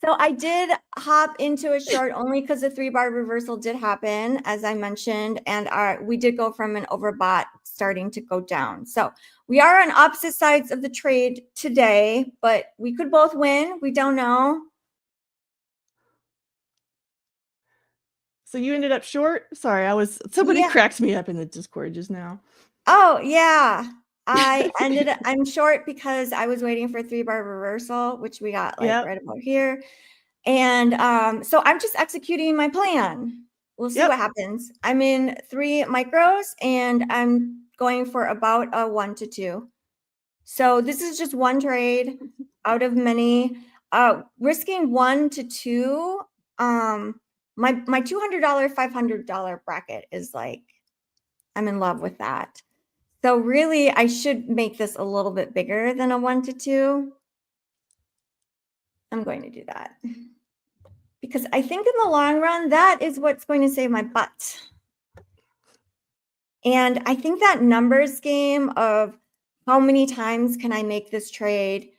So I did hop into a short only because the 3-bar reversal did happen, as I mentioned, and we did go from an overbought starting to go down. So we are on opposite sides of the trade today, but we could both win. We don't know. So you ended up short? Sorry, somebody cracked me up in the Discord just now. Oh, yeah. I'm short because I was waiting for 3-bar reversal, which we got like right about here. And so I'm just executing my plan. We'll see what happens. I'm in 3 micros and I'm going for about a 1 to 2. So this is just one trade out of many. Risking 1 to 2. My $200, $500 bracket is like, I'm in love with that. So really, I should make this a little bit bigger than a 1 to 2. I'm going to do that because I think in the long run, that is what's going to save my butt. And I think that numbers game of how many times can I make this trade,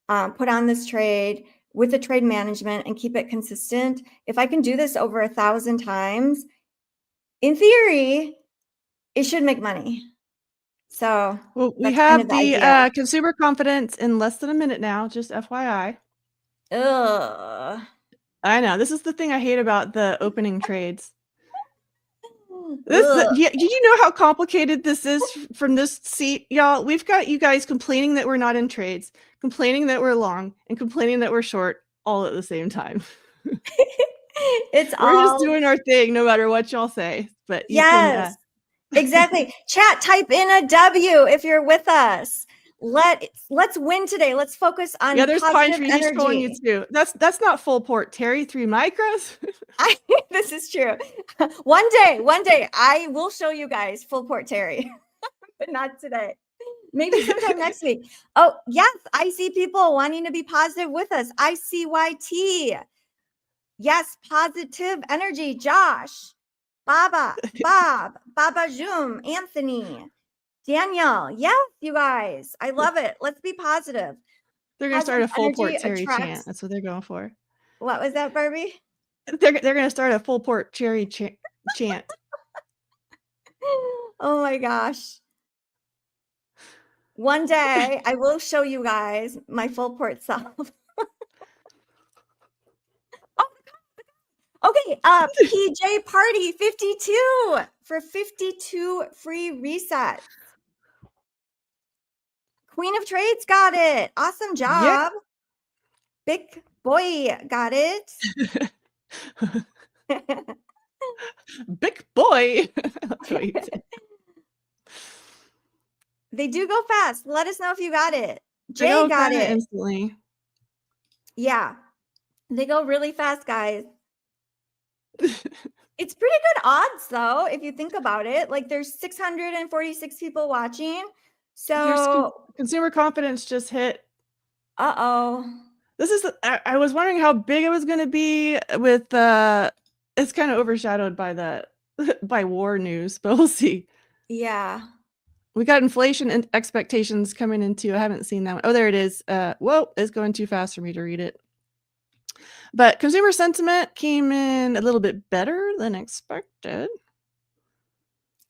put on this trade with the trade management and keep it consistent. If I can do this over 1,000 times, in theory, it should make money. So we have the consumer confidence in less than a minute now, just FYI. Ugh. I know. This is the thing I hate about the opening trades. Do you know how complicated this is from this seat, y'all? We've got you guys complaining that we're not in trades, complaining that we're long, and complaining that we're short all at the same time. We're just doing our thing no matter what y'all say. But yes, exactly. Chat, type in a W if you're with us. Let's win today. Let's focus on there's Pine Tree. Energy. He's trolling you too. That's not full port, Terry. 3 micros. This is true. One day I will show you guys full port Terry, but not today. Maybe sometime next week. Oh yes, I see people wanting to be positive with us. ICYT. Yes, positive energy. Josh, Baba, Bob, Baba Zoom, Anthony. Daniel, yes, you guys. I love it. Let's be positive. They're going to start a full port Terry chant. That's what they're going for. What was that, Barbie? They're going to start a full port Cherry chant. Oh my gosh. One day I will show you guys my full port self. Okay, PJ Party 52 for 52 free resets. Queen of Trades got it. Awesome job. Yeah. Big boy got it. Big boy. do go fast. Let us know if you got it. They Jay go got kind of it. instantly. Yeah. They go really fast, guys. It's pretty good odds, though, if you think about it. Like, there's 646 people watching. So, Consumer confidence just hit. uh-oh. This is, I was wondering how big it was going to be with, it's kind of overshadowed by the, by war news, but we'll see. Yeah. We got inflation and expectations coming in too. I haven't seen that one. Oh, there it is. Whoa, it's going too fast for me to read it. But consumer sentiment came in a little bit better than expected.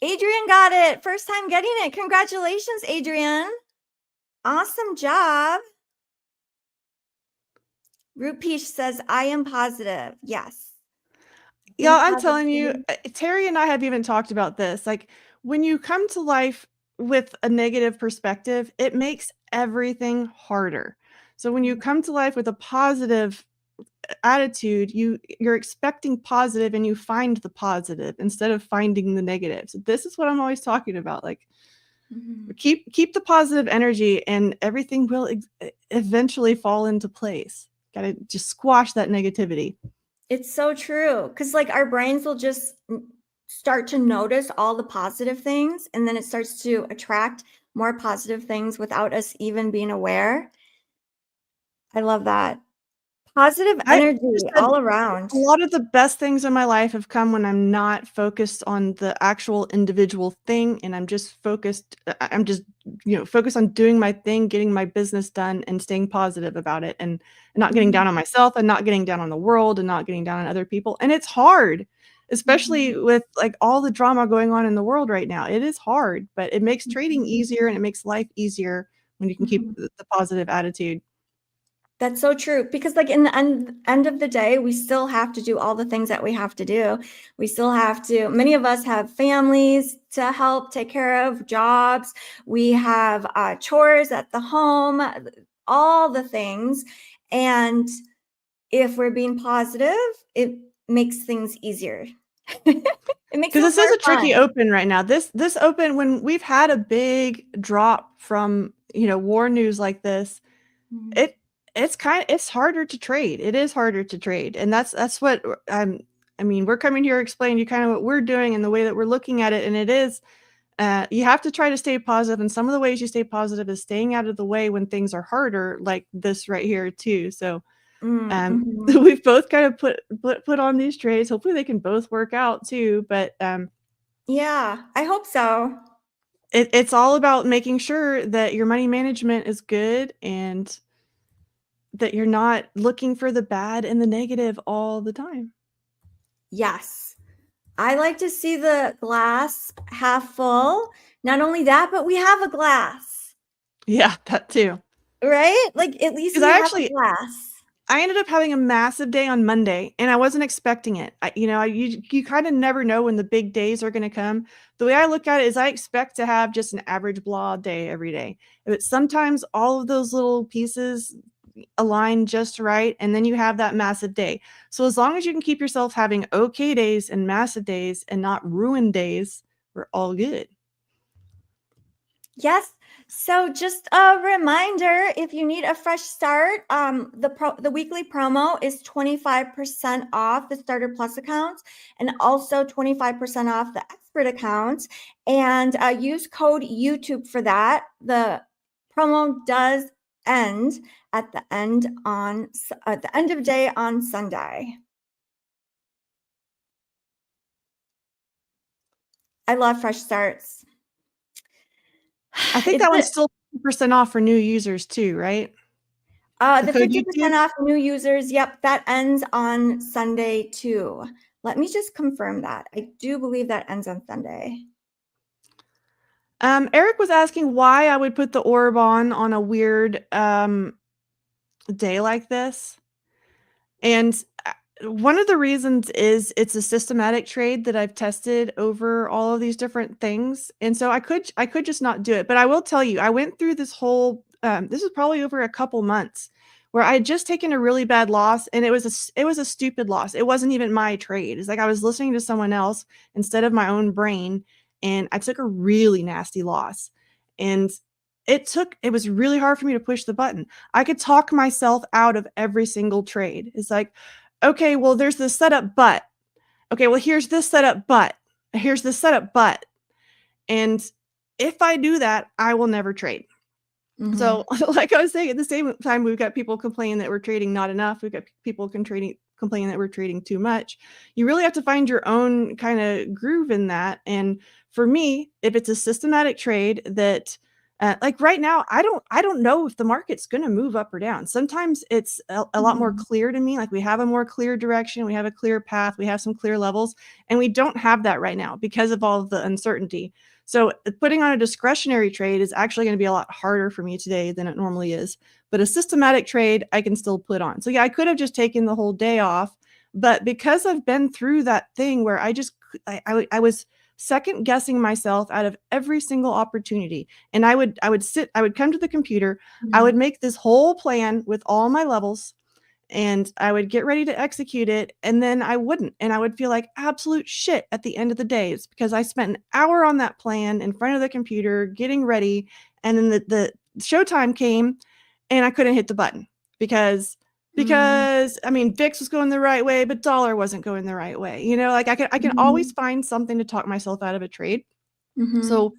Adrian got it. First time getting it. Congratulations, Adrian. Awesome job. Rupesh says, I am positive. Yes. Yeah, I'm telling you, Terry and I have even talked about this. Like, when you come to life with a negative perspective, it makes everything harder. So when you come to life with a positive attitude, you're expecting positive and you find the positive instead of finding the negative. So this is what I'm always talking about. Like, keep the positive energy and everything will eventually fall into place. Gotta just squash that negativity. It's so true. Because like our brains will just start to notice all the positive things, and then it starts to attract more positive things without us even being aware. I love that. Positive energy all around. A lot of the best things in my life have come when I'm not focused on the actual individual thing, and I'm just focused, focused on doing my thing, getting my business done, and staying positive about it, and not getting down on myself, and not getting down on the world, and not getting down on other people. And it's hard, especially with like all the drama going on in the world right now. It is hard, but it makes trading easier, and it makes life easier when you can keep the positive attitude. That's so true, because like in the end of the day, we still have to do all the things that we have to do. We still have to, many of us have families to help take care of, jobs. We have chores at the home, all the things. And if we're being positive, it makes things easier. It makes it Because this is a tricky fun. open right now. This open, when we've had a big drop from, war news like this, it's harder to trade. It is harder to trade. And that's what we're coming here to explain to you kind of what we're doing and the way that we're looking at it. And it is, you have to try to stay positive. And some of the ways you stay positive is staying out of the way when things are harder, like this right here too. So we've both kind of put on these trades. Hopefully they can both work out too. But yeah, I hope so. It's all about making sure that your money management is good and that you're not looking for the bad and the negative all the time. Yes. I like to see the glass half full. Not only that, but we have a glass. Yeah, that too. Right? Like at least we have a glass. I ended up having a massive day on Monday and I wasn't expecting it. You kind of never know when the big days are going to come. The way I look at it is I expect to have just an average blah day every day. But sometimes all of those little pieces align just right, and then you have that massive day. So as long as you can keep yourself having okay days and massive days and not ruined days, we're all good. Yes. So just a reminder, if you need a fresh start, the weekly promo is 25% off the Starter Plus accounts and also 25% off the Expert accounts. And use code YouTube for that. The promo does end at the end of day on Sunday. I love fresh starts. I think that one's still 50% off for new users too, right? The 50% off new users. Yep, that ends on Sunday too. Let me just confirm that. I do believe that ends on Sunday. Eric was asking why I would put the orb on a weird day like this. And one of the reasons is it's a systematic trade that I've tested over all of these different things. And so I could just not do it. But I will tell you, I went through this whole, this is probably over a couple months where I had just taken a really bad loss, and it was a stupid loss. It wasn't even my trade. It's like I was listening to someone else instead of my own brain, and I took a really nasty loss. And it was really hard for me to push the button. I could talk myself out of every single trade. It's like, okay, well, there's this setup, but okay, well, here's this setup, but here's this setup, but, and if I do that, I will never trade. So, like I was saying, at the same time, we've got people complaining that we're trading not enough. We've got people complaining that we're trading too much. You really have to find your own kind of groove in that. And for me, if it's a systematic trade that, like right now, I don't know if the market's going to move up or down. Sometimes it's a lot more clear to me. Like we have a more clear direction, we have a clear path, we have some clear levels, and we don't have that right now because of all of the uncertainty. So putting on a discretionary trade is actually going to be a lot harder for me today than it normally is. But a systematic trade, I can still put on. So yeah, I could have just taken the whole day off, but because I've been through that thing where I was second guessing myself out of every single opportunity, and I would come to the computer, I would make this whole plan with all my levels, and I would get ready to execute it, and then I wouldn't, and I would feel like absolute shit at the end of the day. It's because I spent an hour on that plan in front of the computer getting ready, and then the showtime came and I couldn't hit the button because I mean, VIX was going the right way, but dollar wasn't going the right way. You know, like I can always find something to talk myself out of a trade. So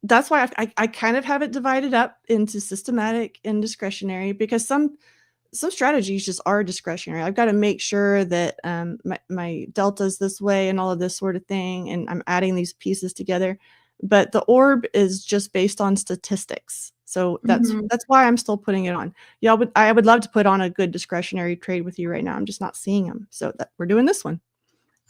that's why I kind of have it divided up into systematic and discretionary, because some strategies just are discretionary. I've got to make sure that my delta's this way and all of this sort of thing, and I'm adding these pieces together. But the orb is just based on statistics. So that's why I'm still putting it on. Yeah, I would love to put on a good discretionary trade with you right now. I'm just not seeing them. So we're doing this one.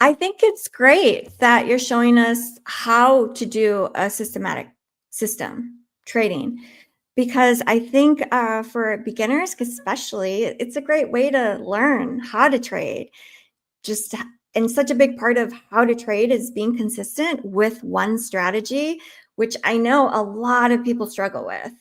I think it's great that you're showing us how to do a systematic system trading, because I think for beginners especially, it's a great way to learn how to trade. And such a big part of how to trade is being consistent with one strategy, which I know a lot of people struggle with.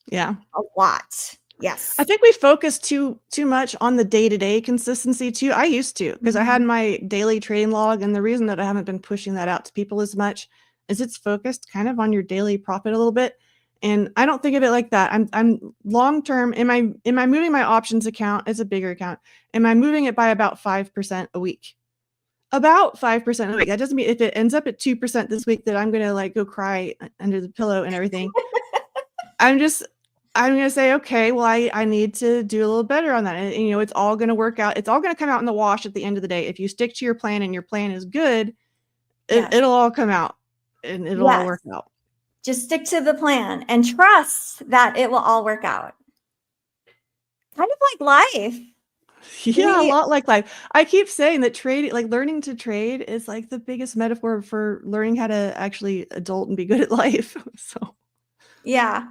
Yeah. A lot. Yes. I think we focus too much on the day-to-day consistency too. I used to, because I had my daily trading log, and the reason that I haven't been pushing that out to people as much is it's focused kind of on your daily profit a little bit. And I don't think of it like that. I'm long term. Am I moving my options account? It's a bigger account. Am I moving it by about 5% a week? About 5% a week. That doesn't mean if it ends up at 2% this week that I'm gonna like go cry under the pillow and everything. I'm going to say, okay, well, I need to do a little better on that. And, you know, it's all going to work out. It's all going to come out in the wash at the end of the day. If you stick to your plan and your plan is good, it'll all come out and it'll all work out. Just stick to the plan and trust that it will all work out. Kind of like life. Yeah, a lot like life. I keep saying that learning to trade is like the biggest metaphor for learning how to actually adult and be good at life. So, yeah.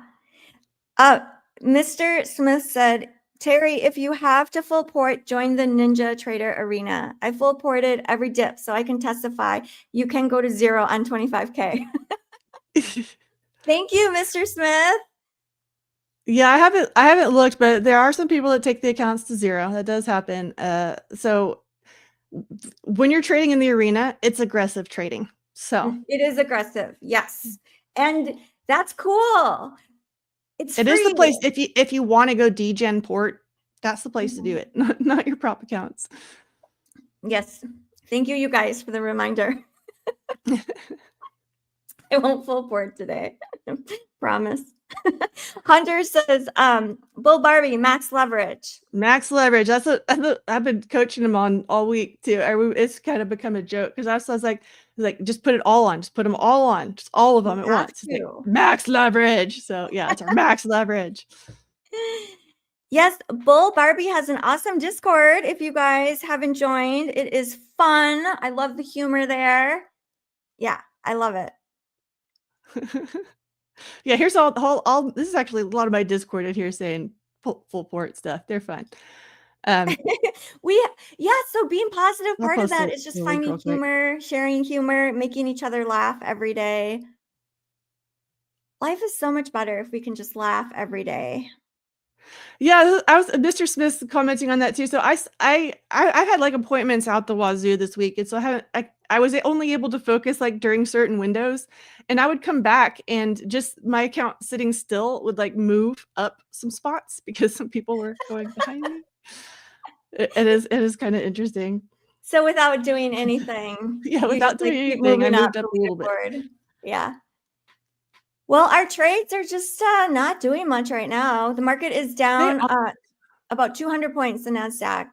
Mr. Smith said, Terry, if you have to full port, join the Ninja Trader Arena. I full ported every dip, so I can testify you can go to zero on 25K. Thank you, Mr. Smith. Yeah, I haven't looked, but there are some people that take the accounts to zero. That does happen. So when you're trading in the arena, it's aggressive trading. So it is aggressive. Yes. And that's cool. It is the place. If you want to go degen port, that's the place to do it, not your prop accounts. Yes. Thank you, you guys, for the reminder. I won't full port today. Promise. Hunter says, Bull Barbie, max leverage. Max leverage. That's what I've been coaching him on all week too. It's kind of become a joke because I was like, just put it all on. Just put them all on. Just all of them at once. Like, max leverage. So yeah, it's our max leverage. Yes, Bull Barbie has an awesome Discord. If you guys haven't joined, it is fun. I love the humor there. Yeah, I love it. Yeah, here's all this is actually a lot of my Discord in here saying full port stuff. They're fun. So being positive, part of that is just finding humor, sharing humor, making each other laugh every day. Life is so much better if we can just laugh every day. Yeah, I was Mr. Smith's commenting on that too. So I've had like appointments out the wazoo this week, and so I was only able to focus like during certain windows, and I would come back and just my account sitting still would like move up some spots because some people were going behind me. It is kind of interesting. So without doing anything, Yeah, you without just like doing keep anything, I moving up, moved up a moving little bit. forward. Yeah. Well, our trades are just not doing much right now. The market is They down are, about 200 points, the NASDAQ,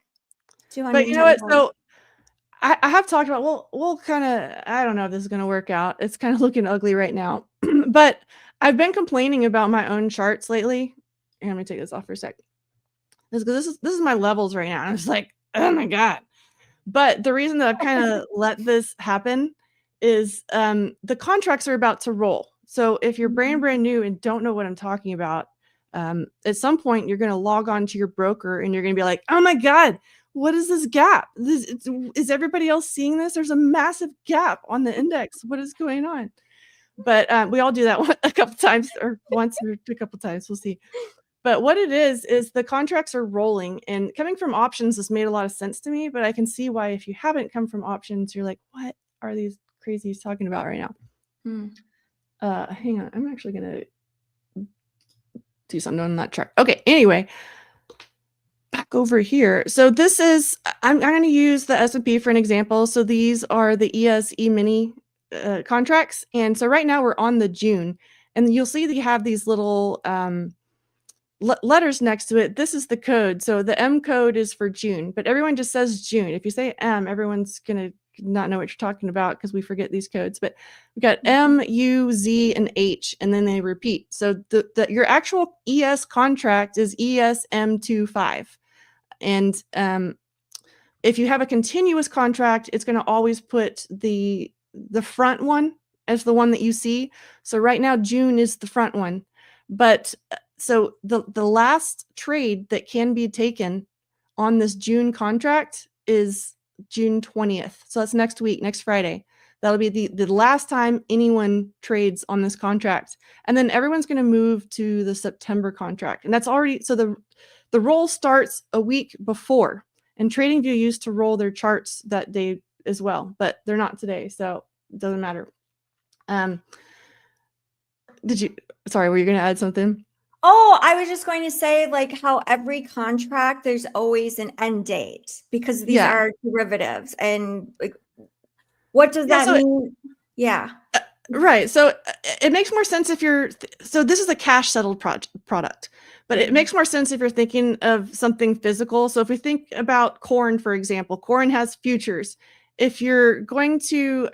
but you know 210 what? points. So I have talked about we'll kind of I don't know if this is going to work out. It's kind of looking ugly right now, but I've been complaining about my own charts lately. And let me take this off for a sec. This is my levels right now. And I'm just like, oh my god. But the reason that I've kind of let this happen is the contracts are about to roll. So if you're brand new and don't know what I'm talking about, at some point you're going to log on to your broker and you're going to be like, oh my god, what is this gap? Is everybody else seeing this? There's a massive gap on the index. What is going on? But we all do that a couple times, or once or a couple times. We'll see. But what it is the contracts are rolling, and coming from options has made a lot of sense to me, but I can see why if you haven't come from options, you're like, what are these crazies talking about right now? Hmm. Hang on. I'm actually going to do something on that chart. Okay. Anyway, back over here. So this is, I'm going to use the S&P for an example. So these are the ES E-mini contracts. And so right now we're on the June, and you'll see that you have these little letters next to it. This is the code. So the M code is for June, but everyone just says June. If you say M, everyone's going to not know what you're talking about because we forget these codes. But we got M, U, Z, and H, and then they repeat. So your actual ES contract is ESM25. And if you have a continuous contract, it's going to always put the front one as the one that you see. So right now, June is the front one. But so the last trade that can be taken on this June contract is June 20th. So that's next week, next Friday. That'll be the last time anyone trades on this contract. And then everyone's going to move to the September contract. And that's already, so the roll starts a week before. And TradingView used to roll their charts that day as well, but they're not today, so it doesn't matter. Sorry, were you going to add something? Oh, I was just going to say, like, how every contract, there's always an end date because these are derivatives. And like, what does that mean? Yeah. Right. So it makes more sense if you're, so this is a cash settled product, but it makes more sense if you're thinking of something physical. So if we think about corn, for example, corn has futures. If you're going to,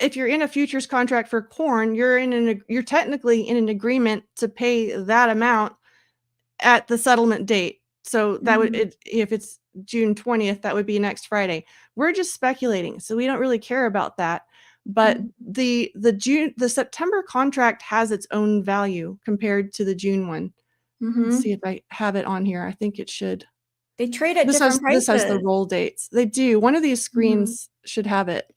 if you're in a futures contract for corn, you're technically in an agreement to pay that amount at the settlement date. So that would, if it's June 20th, that would be next Friday. We're just speculating, so we don't really care about that. But the September contract has its own value compared to the June one. Let's see if I have it on here. I think it should. They trade at different prices. This has the roll dates. They do. One of these screens should have it.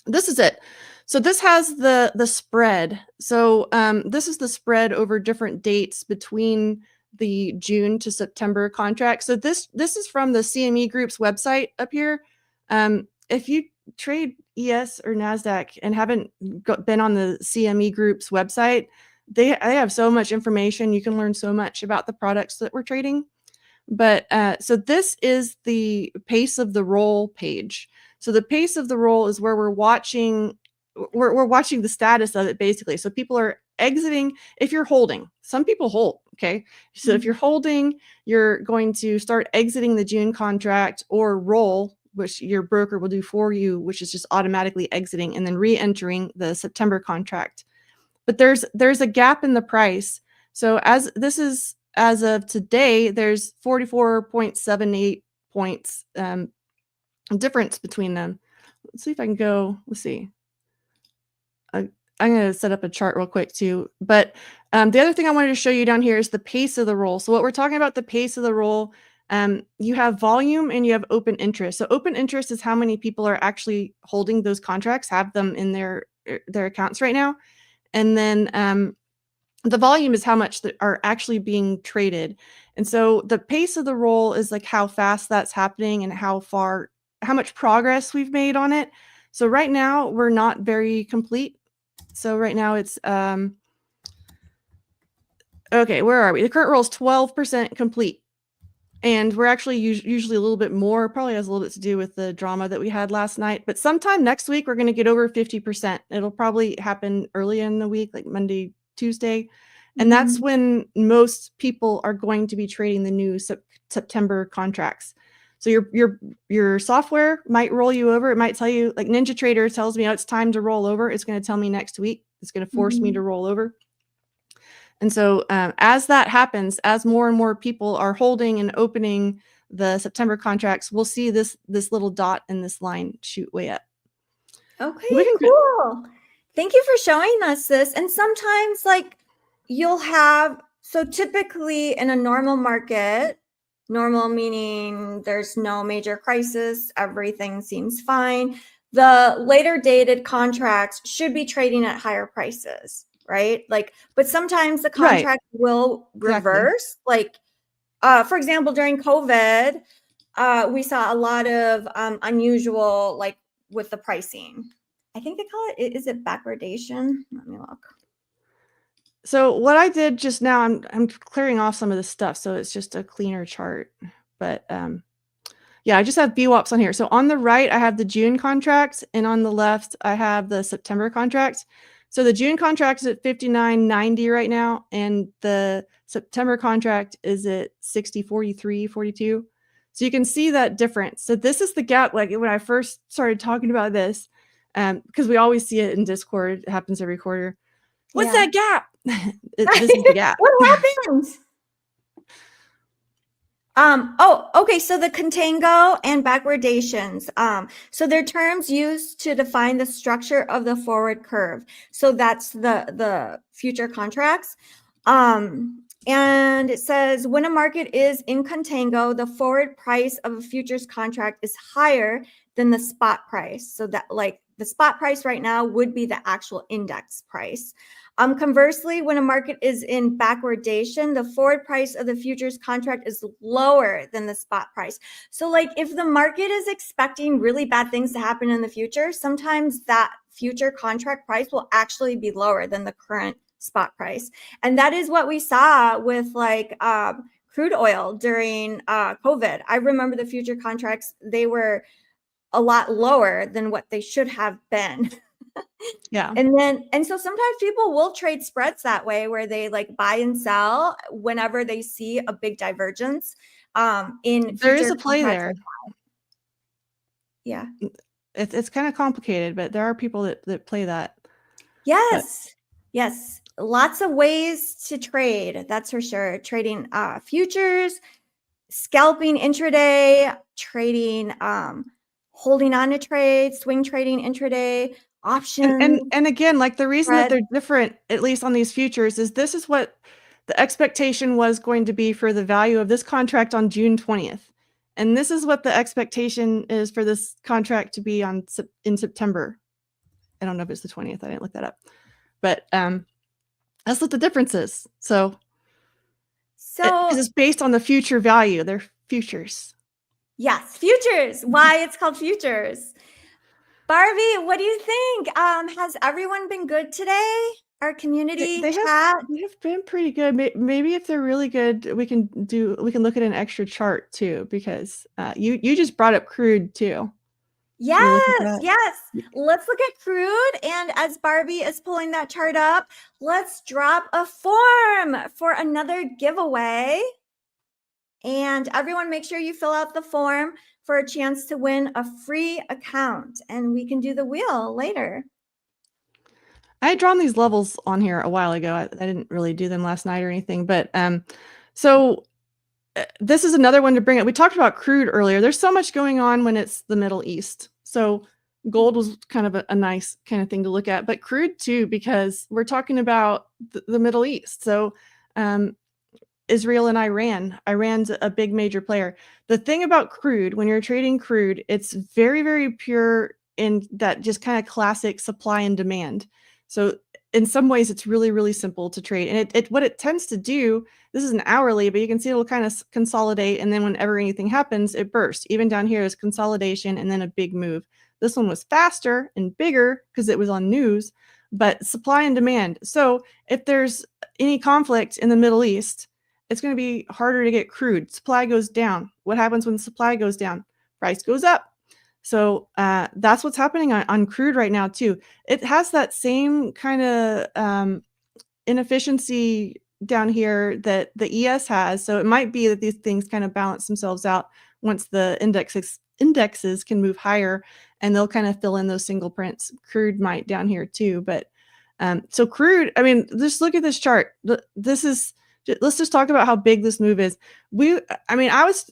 This is it. So this has the spread. So this is the spread over different dates between the June to September contract. So this is from the CME Group's website up here. If you trade ES or NASDAQ and haven't been on the CME Group's website, they have so much information. You can learn so much about the products that we're trading. But so this is the pace of the roll page. So the pace of the roll is where we're watching the status of it, basically. So people are exiting. If you're holding, some people hold. Okay. So if you're holding, you're going to start exiting the June contract or roll, which your broker will do for you, which is just automatically exiting and then re-entering the September contract. But there's a gap in the price. So as of today, there's 44.78 points difference between them. Let's see if I can go. Let's see. I'm going to set up a chart real quick too. But the other thing I wanted to show you down here is the pace of the roll. So what we're talking about, the pace of the roll, you have volume and you have open interest. So open interest is how many people are actually holding those contracts, have them in their accounts right now. And then The volume is how much that are actually being traded. And so the pace of the roll is like how fast that's happening and how much progress we've made on it. So right now we're not very complete. So right now it's okay, where are we? The current roll is 12% complete. And we're actually usually a little bit more, probably has a little bit to do with the drama that we had last night. But sometime next week, we're going to get over 50%. It'll probably happen early in the week, like Monday, Tuesday. And that's when most people are going to be trading the new September contracts. So your software might roll you over. It might tell you, like NinjaTrader tells me, oh, it's time to roll over. It's going to tell me next week. It's going to force me to roll over. And so as that happens, as more and more people are holding and opening the September contracts, we'll see this little dot in this line shoot way up. Okay, cool. Thank you for showing us this. And sometimes like you'll have, so typically in a normal market, normal meaning there's no major crisis, everything seems fine. The later dated contracts should be trading at higher prices, right? Like, but sometimes the contract will reverse. Like, for example, during COVID, we saw a lot of unusual, like with the pricing. I think they call it, is it backwardation? Let me look. So what I did just now, I'm clearing off some of this stuff, so it's just a cleaner chart. But yeah, I just have VWAPs on here. So on the right, I have the June contracts, and on the left, I have the September contracts. So the June contract is at 59.90 right now, and the September contract is at 60.43, 42. So you can see that difference. So this is the gap. Like when I first started talking about this, because we always see it in Discord, it happens every quarter. What's that gap? This is the gap. What happens? Oh, okay. So the contango and backwardations. So they're terms used to define the structure of the forward curve. So that's the future contracts. And it says when a market is in contango, the forward price of a futures contract is higher than the spot price. So that like the spot price right now would be the actual index price. Conversely, when a market is in backwardation, the forward price of the futures contract is lower than the spot price. So like if the market is expecting really bad things to happen in the future, sometimes that future contract price will actually be lower than the current spot price. And that is what we saw with like crude oil during COVID. I remember the future contracts, they were a lot lower than what they should have been. Yeah. And so sometimes people will trade spreads that way where they like buy and sell whenever they see a big divergence in there is a play there. Yeah. It's kind of complicated, but there are people that play that. Yes. Yes. Lots of ways to trade. That's for sure. Trading futures, scalping intraday, trading holding on to trade, swing trading intraday, options. And again, like the reason that they're different, at least on these futures, is this is what the expectation was going to be for the value of this contract on June 20th. And this is what the expectation is for this contract to be in September. I don't know if it's the 20th. I didn't look that up. But that's what the difference is. So it's based on the future value. They're futures. Yes, futures. Why it's called futures. Barbie, what do you think? Has everyone been good today? Our community chat? They have been pretty good. Maybe if they're really good, we can look at an extra chart too, because you just brought up crude too. Yes, yes. Let's look at crude. And as Barbie is pulling that chart up, let's drop a form for another giveaway. And everyone, make sure you fill out the form for a chance to win a free account. And we can do the wheel later. I had drawn these levels on here a while ago. I didn't really do them last night or anything. But so this is another one to bring up. We talked about crude earlier. There's so much going on when it's the Middle East. So gold was kind of a nice kind of thing to look at. But crude too, because we're talking about the Middle East. So Israel and Iran. Iran's a big major player. The thing about crude, when you're trading crude, it's very, very pure in that just kind of classic supply and demand. So in some ways it's really, really simple to trade. And it what it tends to do, this is an hourly, but you can see it'll kind of consolidate, and then whenever anything happens, it bursts. Even down here is consolidation and then a big move. This one was faster and bigger because it was on news, but supply and demand. So if there's any conflict in the Middle East, it's going to be harder to get crude. Supply goes down. What happens when supply goes down? Price goes up. So that's what's happening on crude right now too. It has that same kind of inefficiency down here that the ES has. So it might be that these things kind of balance themselves out once the indexes can move higher, and they'll kind of fill in those single prints. Crude might down here too, but so crude, I mean, just look at this chart. This is, let's just talk about how big this move is. I was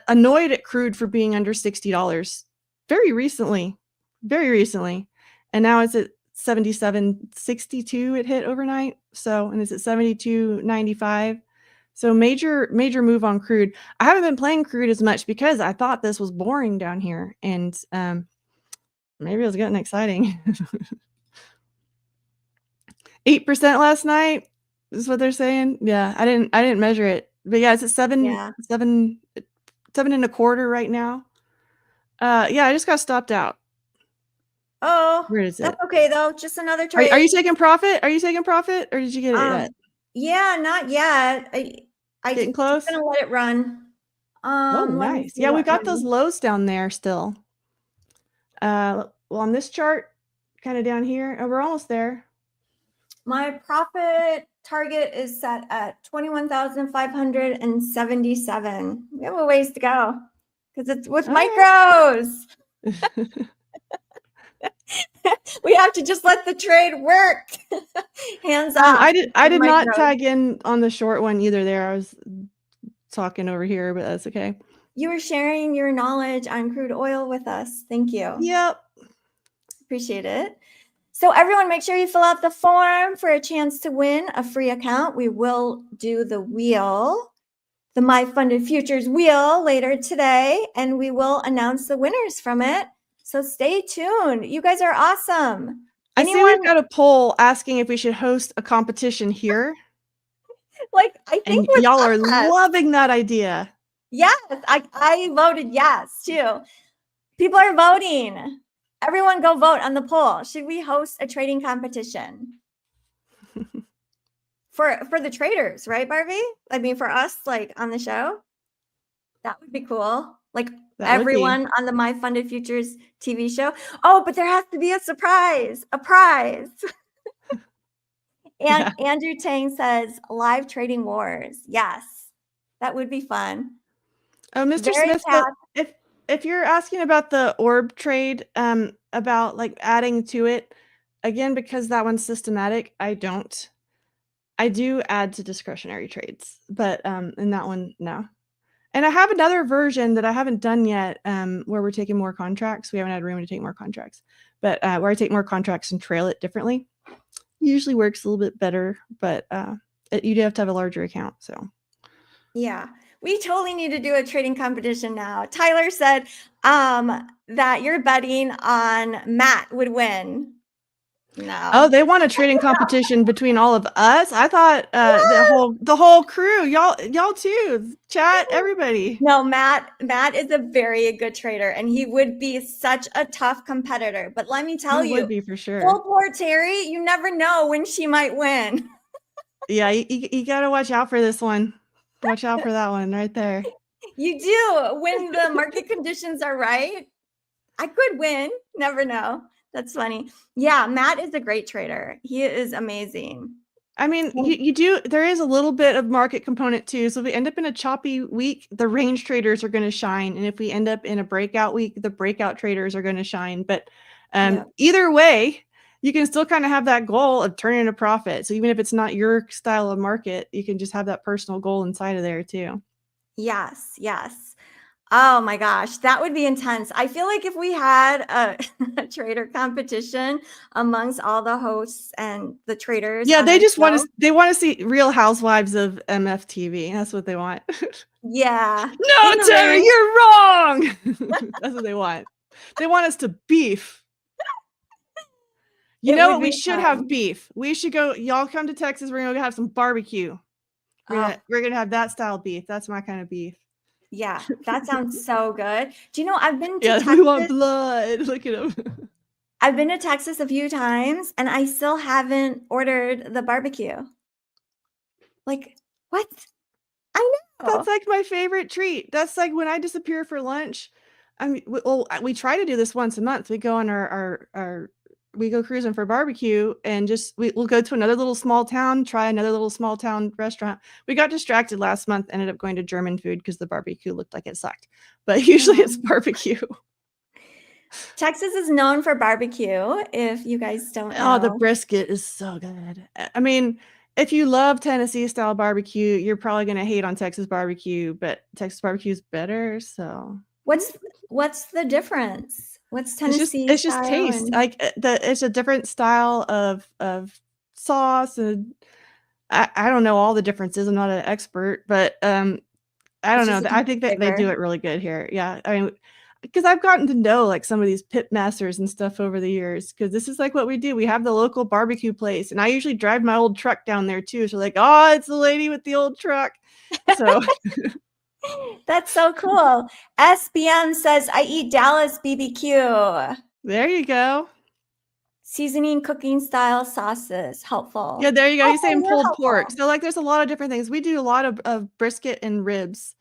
annoyed at crude for being under $60 very recently, and now it's at 77.62. It hit overnight. So, and it's at 72.95. So major move on crude. I haven't been playing crude as much because I thought this was boring down here, and maybe it was getting exciting. 8% last night is what they're saying. Yeah, I didn't measure it, but yeah, it's at 7.25 right now. Yeah, I just got stopped out. Oh, where is that's it? okay though. Just another trade. Are you taking profit? Are you taking profit, or did you get it yet? Yeah, not yet. I Getting just close? gonna let it run. Oh, Let me nice. see Yeah, we what got those lows down there still. Well, on this chart, kind of down here, we're almost there. my profit target is set at 21,577. We have a ways to go because it's with micros. We have to just let the trade work. Hands off. I did not tag in on the short one either there. I was talking over here, but that's okay. You were sharing your knowledge on crude oil with us. Thank you. Yep. Appreciate it. So everyone, make sure you fill out the form for a chance to win a free account. We will do the wheel, the MyFundedFutures wheel later today, and we will announce the winners from it. So stay tuned. You guys are awesome. I see we've got a poll asking if we should host a competition here. Like, I think y'all are loving that idea. Yes, I voted yes too. People are voting. Everyone go vote on the poll. Should we host a trading competition? for the traders, right, Barbie? I mean, for us, like on the show, that would be cool. Like everyone on the MyFundedFutures TV show. Oh, but there has to be a surprise, a prize. And yeah. Andrew Tang says live trading wars. Yes, that would be fun. Oh, Mr. Smith, if you're asking about the orb trade, about like adding to it, again, because that one's systematic, I don't. I do add to discretionary trades, but in that one, no. And I have another version that I haven't done yet, where we're taking more contracts. We haven't had room to take more contracts, but where I take more contracts and trail it differently. Usually works a little bit better, but you do have to have a larger account. So yeah, we totally need to do a trading competition now. Tyler said that you're betting on Matt would win. No. Oh, they want a trading competition between all of us. I thought the whole crew, y'all too, chat, everybody. No, Matt is a very good trader, and he would be such a tough competitor. But let me tell you, would be for sure. Full Port Terry, you never know when she might win. Yeah, you gotta watch out for this one. Watch out for that one right there. You do. When the market conditions are right, I could win. Never know. That's funny. Yeah, Matt is a great trader. He is amazing. I mean, you do. There is a little bit of market component too. So if we end up in a choppy week, the range traders are going to shine, and if we end up in a breakout week, the breakout traders are going to shine. But either way, you can still kind of have that goal of turning a profit. So even if it's not your style of market, you can just have that personal goal inside of there too. Yes, yes. Oh my gosh, that would be intense. I feel like if we had a trader competition amongst all the hosts and the traders. Yeah, they just want to see Real Housewives of MFTV. That's what they want. Yeah. No, Terry, you're wrong. That's what they want. They want us to beef. You It know would what? We be should have fun. beef. We should go. Y'all come to Texas. We're gonna have some barbecue. Oh, We're gonna have that style beef. That's my kind of beef. yeah, that sounds so good. Do you know I've been to Yeah, we want Texas? blood. Look at him. I've been to Texas a few times and I still haven't ordered the barbecue. Like, what? I know. That's like my favorite treat. That's like when I disappear for lunch. I mean, we try to do this once a month. We go on our we go cruising for barbecue and just we'll go to another little small town, try another little small town restaurant. We got distracted last month, ended up going to German food because the barbecue looked like it sucked. But usually it's barbecue. Texas is known for barbecue, if you guys don't Oh, the know. brisket is so good. I mean, if you love Tennessee style barbecue, you're probably gonna hate on Texas barbecue, but Texas barbecue is better. So What's the difference? What's it's just Tennessee it's just style taste. and Like it's a different style of sauce, and I don't know all the differences. I'm not an expert, but I it's don't know. just a I different think that they flavor? do it really good here. Yeah, I mean, because I've gotten to know like some of these pit masters and stuff over the years. Because this is like what we do. We have the local barbecue place, and I usually drive my old truck down there too. So like, oh, it's the lady with the old truck. So That's so cool. SBM says, I eat Dallas BBQ. there you go. Seasoning, cooking style sauces. Helpful. Yeah, there you go. Oh, He's saying you're pulled pork. helpful. So like, there's a lot of different things. We do a lot of brisket and ribs.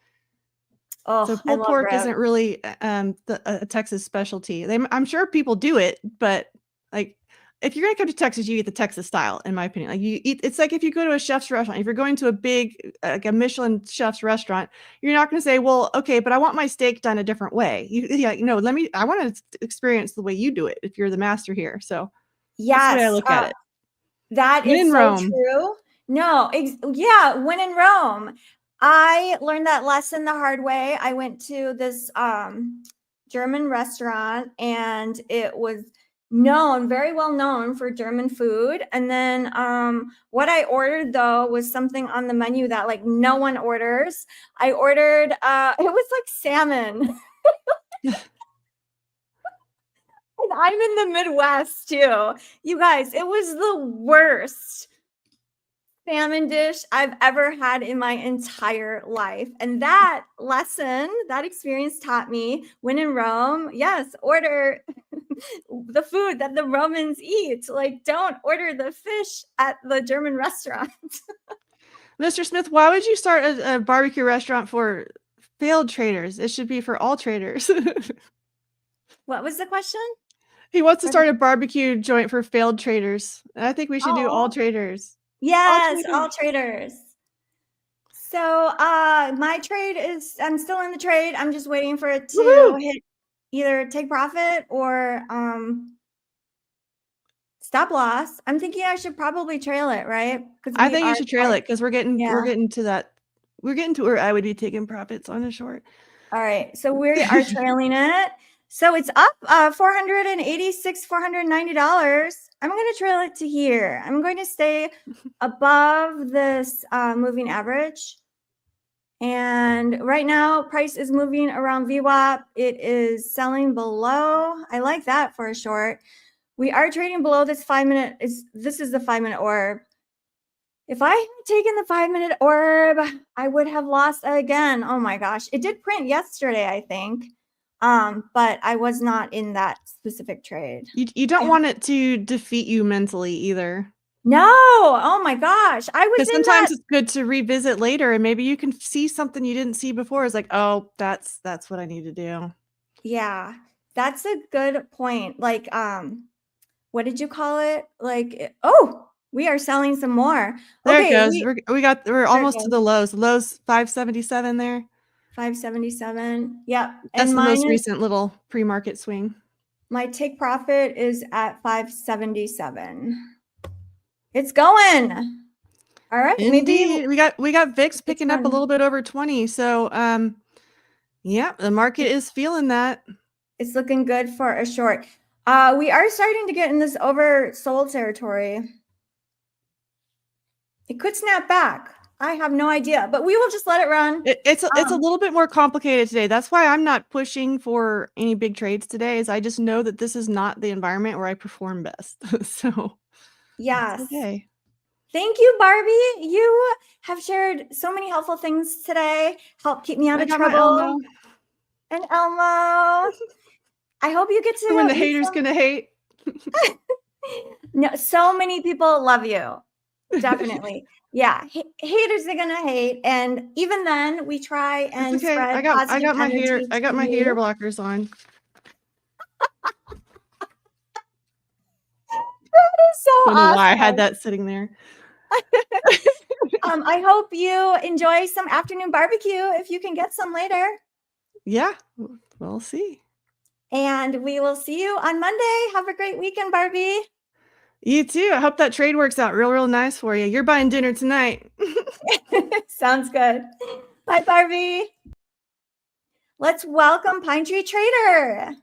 So Oh, I pulled love pork ribs. isn't really a Texas specialty. I'm sure people do it, but like if you're gonna come to Texas, you eat the Texas style, in my opinion. Like you eat, it's like if you go to a chef's restaurant. If you're going to a big like a Michelin chef's restaurant, you're not gonna say, "Well, okay, but I want my steak done a different way." I want to experience the way you do it. If you're the master here, so that's the way I Yes, look at it. that When is in so Rome. true. No, yeah, when in Rome. I learned that lesson the hard way. I went to this German restaurant and it was known, very well known for German food. And then what I ordered though was something on the menu that like no one orders. I ordered it was like salmon. And I'm in the Midwest too. You guys, it was the worst salmon dish I've ever had in my entire life. And that lesson, that experience taught me when in Rome, yes, order the food that the Romans eat. Like, don't order the fish at the German restaurant. Mr. Smith, why would you start a barbecue restaurant for failed traders? It should be for all traders. What was the question? He wants to For the, start a barbecue joint for failed traders. I think we should do all oh, traders. All yes, all traders. traders. So my trade is I'm still in the trade. I'm just waiting for it to Woohoo! hit either take profit or stop loss. I'm thinking I should probably trail it, right? Because I we think you are should trail short. it because we're Yeah. getting to that. We're getting to where I would be taking profits on a short. All right. So we are trailing it. So it's up $486, $490. I'm going to trail it to here. I'm going to stay above this moving average. And right now, price is moving around VWAP. It is selling below. I like that for a short. We are trading below this 5-minute. This is the 5-minute orb. If I had taken the 5-minute orb, I would have lost again. Oh my gosh. It did print yesterday, I think. But I was not in that specific trade. You don't want it to defeat you mentally either. No. Oh my gosh. I was Because in that. sometimes it's good to revisit later and maybe you can see something you didn't see before. It's like, oh, that's what I need to do. Yeah, that's a good point. Like, what did you call it? Like, oh, we are selling some more. There it Okay, goes. We're there it almost to goes. the lows. The lows 577 there. 577. Yep. That's And the most recent little pre-market swing. my take profit is at 577. It's going. All right. Maybe Indeed. We got VIX picking up a running. little bit over 20. So yeah, the market is feeling that. It's looking good for a short. We are starting to get in this oversold territory. It could snap back. I have no idea, but we will just let it run. It's a little bit more complicated today. That's why I'm not pushing for any big trades today, is I just know that this is not the environment where I perform best. So Yes. it's okay. Thank you, Barbie. You have shared so many helpful things today. Help keep me out of trouble. Elmo. And Elmo. I hope you get to When the meet haters gonna hate. No, so many people love you. Definitely. Yeah. Haters are gonna hate. And even then we try and Okay. spread I got my hater energy blockers on. So Don't know awesome. why I had that sitting there. I hope you enjoy some afternoon barbecue if you can get some later. Yeah, we'll see. And we will see you on Monday. Have a great weekend, Barbie. You too. I hope that trade works out real nice for you. You're buying dinner tonight. Sounds good. Bye, Barbie. Let's welcome Pine Tree Trader.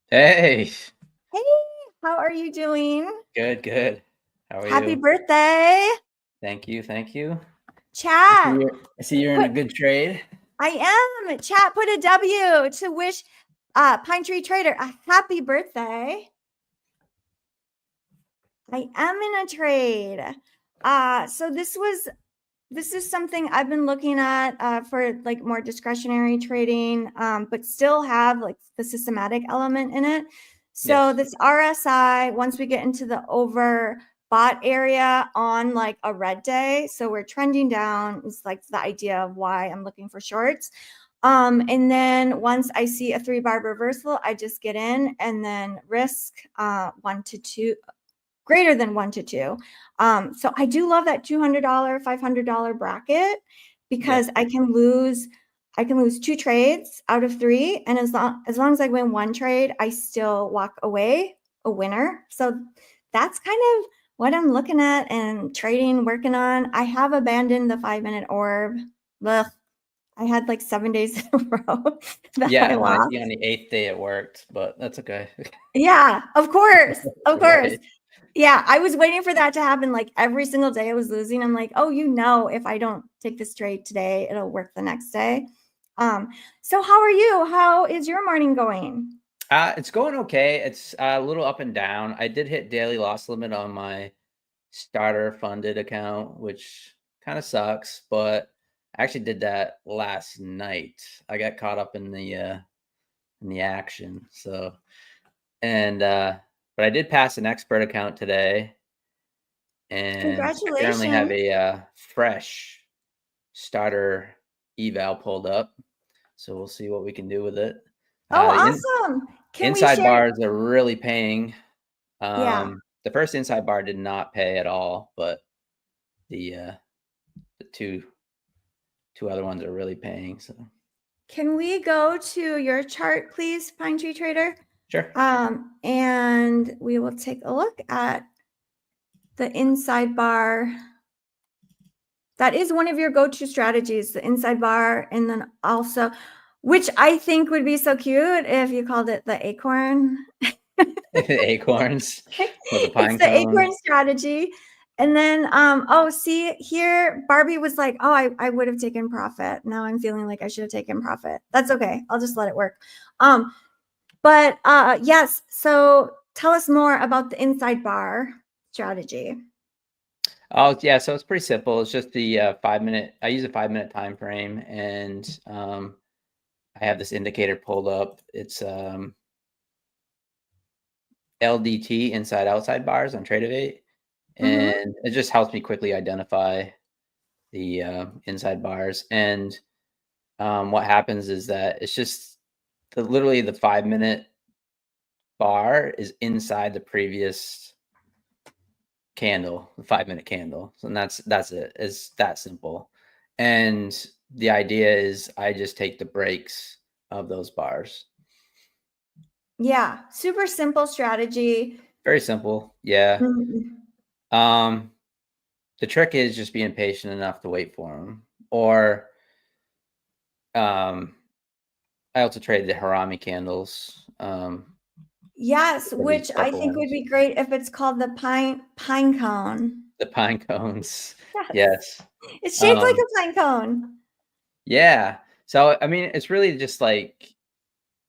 Hey. Hey, how are you doing? Good. How are you? Happy birthday. Thank you. Chat. I see you're in a good trade. I am. Chat, put a W to wish Pine Tree Trader a happy birthday. I am in a trade. So this is something I've been looking at for like more discretionary trading, but still have like the systematic element in it. So Yes. this RSI, once we get into the overbought area on like a red day, so we're trending down, is like the idea of why I'm looking for shorts. And then once I see a 3-bar reversal, I just get in and then risk 1 to 2, greater than 1 to 2. So I do love that $200, $500 bracket because I can lose 2 trades out of 3, and as long as I win 1 trade, I still walk away a winner. So that's kind of what I'm looking at and trading, working on. I have abandoned the 5-minute orb. Ugh. I had like 7 days in a row that I lost. I see on the 8th day it worked, but that's okay. Yeah, of course. Right. Yeah, I was waiting for that to happen. Like every single day I was losing. I'm like, oh, if I don't take this trade today, it'll work the next day. So how are you? How is your morning going? It's going okay. It's a little up and down. I did hit daily loss limit on my starter funded account, which kind of sucks, but I actually did that last night. I got caught up in the action. So, and but I did pass an expert account today, and I currently have a fresh starter eval pulled up. So we'll see what we can do with it. Oh, awesome. Inside bars are really paying. Yeah. The first inside bar did not pay at all, but the two other ones are really paying. So can we go to your chart, please, Pine Tree Trader? Sure. And we will take a look at the inside bar. That is one of your go-to strategies, the inside bar, and then also, which I think would be so cute if you called it the acorn. Acorns with the pine It's the cone. acorn strategy. And then, see here, Barbie was like, oh, I would have taken profit. Now I'm feeling like I should have taken profit. That's okay. I'll just let it work. But yes, so tell us more about the inside bar strategy. Oh yeah, so it's pretty simple. It's just the 5-minute. I use a 5-minute time frame, and I have this indicator pulled up. It's LDT, inside outside bars on Tradeovate, and it just helps me quickly identify the inside bars. And what happens is that it's just literally the 5-minute bar is inside the previous candle, the 5-minute candle. So that's it. It's that simple. And the idea is I just take the breaks of those bars. Yeah, super simple strategy. Very simple. Yeah. The trick is just being patient enough to wait for them. Or I also trade the Harami candles. Yes, which I think would be great if it's called the pine cone. The pine cones. Yes. Yes. It's shaped like a pine cone. Yeah. So, I mean, it's really just like,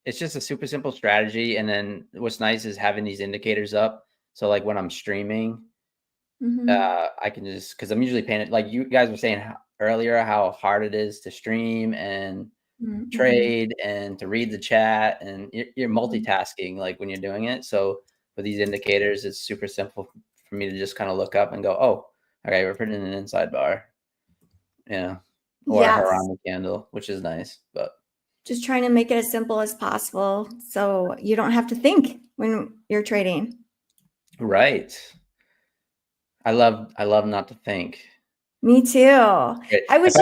it's just a super simple strategy. And then what's nice is having these indicators up. So like when I'm streaming, I can just, because I'm usually paying it, like you guys were saying earlier, how hard it is to stream and trade and to read the chat, and you're multitasking like when you're doing it. So with these indicators, it's super simple for me to just kind of look up and go, oh, okay, we're putting in an inside bar, or a Yes. Harami candle, which is nice. But Just trying to make it as simple as possible so you don't have to think when you're trading. right. I love not to think. Me too. Okay. I was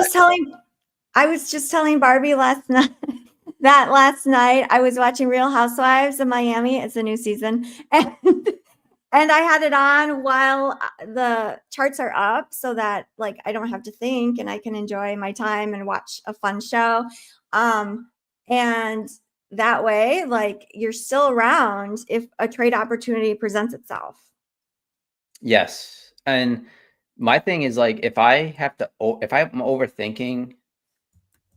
just telling Barbie last night that last night I was watching Real Housewives of Miami. It's a new season. And I had it on while the charts are up so that like I don't have to think and I can enjoy my time and watch a fun show. And that way, like you're still around if a trade opportunity presents itself. Yes. And my thing is like, if I'm overthinking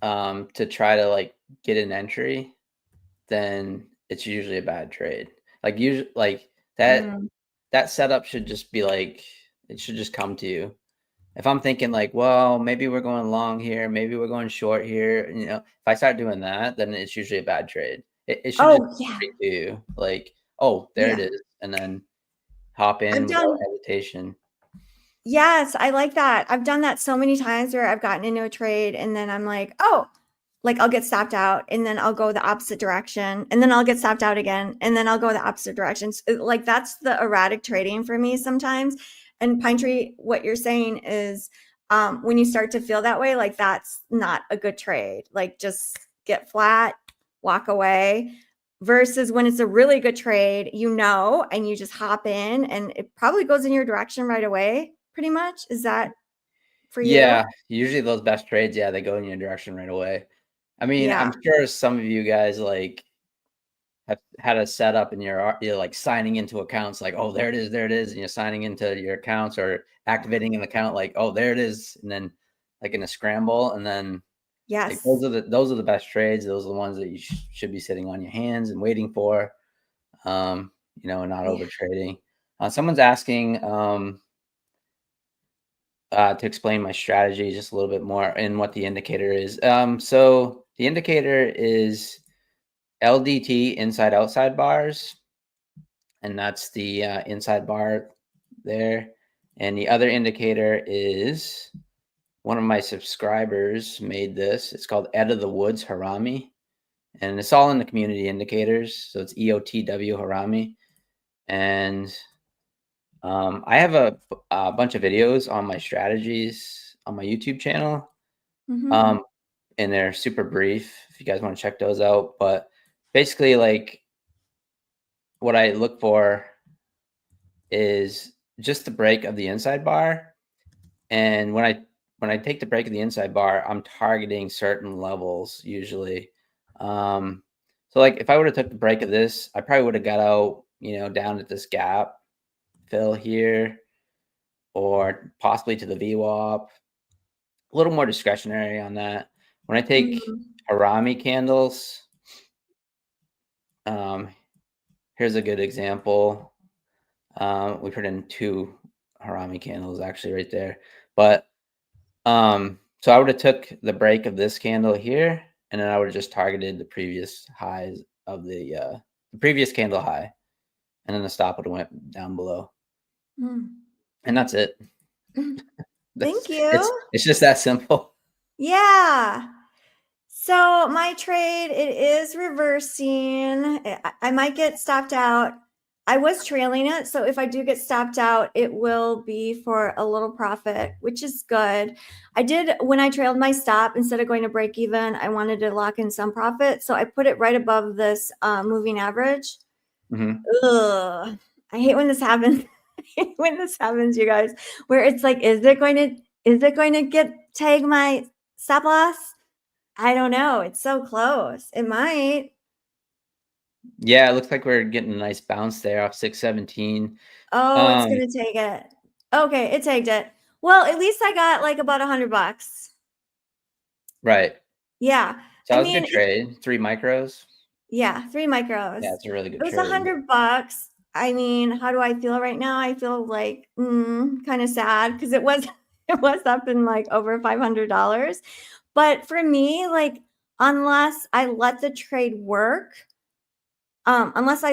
to try to like get an entry, then it's usually a bad trade. Like usually like that setup should just be like, it should just come to you. If I'm thinking like, well, maybe we're going long here, maybe we're going short here, if I start doing that, then it's usually a bad trade. It should just come to you. Like, oh, there it is. And then hop in without hesitation. Yes, I like that. I've done that so many times where I've gotten into a trade and then I'm like, oh, like I'll get stopped out and then I'll go the opposite direction and then I'll get stopped out again and then I'll go the opposite direction. So, like that's the erratic trading for me sometimes. And Pine Tree, what you're saying is when you start to feel that way, like that's not a good trade. Like just get flat, walk away. Versus when it's a really good trade, and you just hop in and it probably goes in your direction right away, pretty much. Is that for you? Yeah, usually those best trades, they go in your direction right away. I mean, I'm sure some of you guys like have had a setup and you're like signing into accounts like, oh, there it is, and you're signing into your accounts or activating an account like, oh, there it is, and then like in a scramble, and then like those are the best trades. Those are the ones that you should be sitting on your hands and waiting for, and not over trading. Someone's asking to explain my strategy just a little bit more and what the indicator is. So the indicator is LDT inside outside bars, and that's the inside bar there. And the other indicator is one of my subscribers made this. It's called Ed of the Woods Harami, and it's all in the community indicators. So it's EOTW Harami. And I have a bunch of videos on my strategies on my YouTube channel. And they're super brief if you guys want to check those out. But basically, like what I look for is just the break of the inside bar. And when I take the break of the inside bar, I'm targeting certain levels usually. So like if I would have took the break of this, I probably would have got out, down at this gap fill here, or possibly to the VWAP. A little more discretionary on that. When I take Harami candles, here's a good example. We put in 2 Harami candles actually right there. But so I would have took the break of this candle here, and then I would have just targeted the previous highs of the previous candle high, and then the stop would have went down below. And that's it. Thank you. It's just that simple. Yeah. So my trade, it is reversing. I might get stopped out. I was trailing it. So if I do get stopped out, it will be for a little profit, which is good. I did, when I trailed my stop, instead of going to break even, I wanted to lock in some profit. So I put it right above this moving average. Ugh. I hate when this happens. When this happens, you guys, where it's like, is it going to tag my stop loss? I don't know. It's so close. It might. Yeah, it looks like we're getting a nice bounce there off 617. Oh, it's going to take it. Okay, it tagged it. Well, at least I got like about $100. Right. Yeah. So I that was a mean, good trade. 3 micros. yeah, 3 micros. Yeah, it's a really good It was trade. $100. I mean, how do I feel right now? I feel like kind of sad because it was it was up in like over $500. But for me, like unless I let the trade work, unless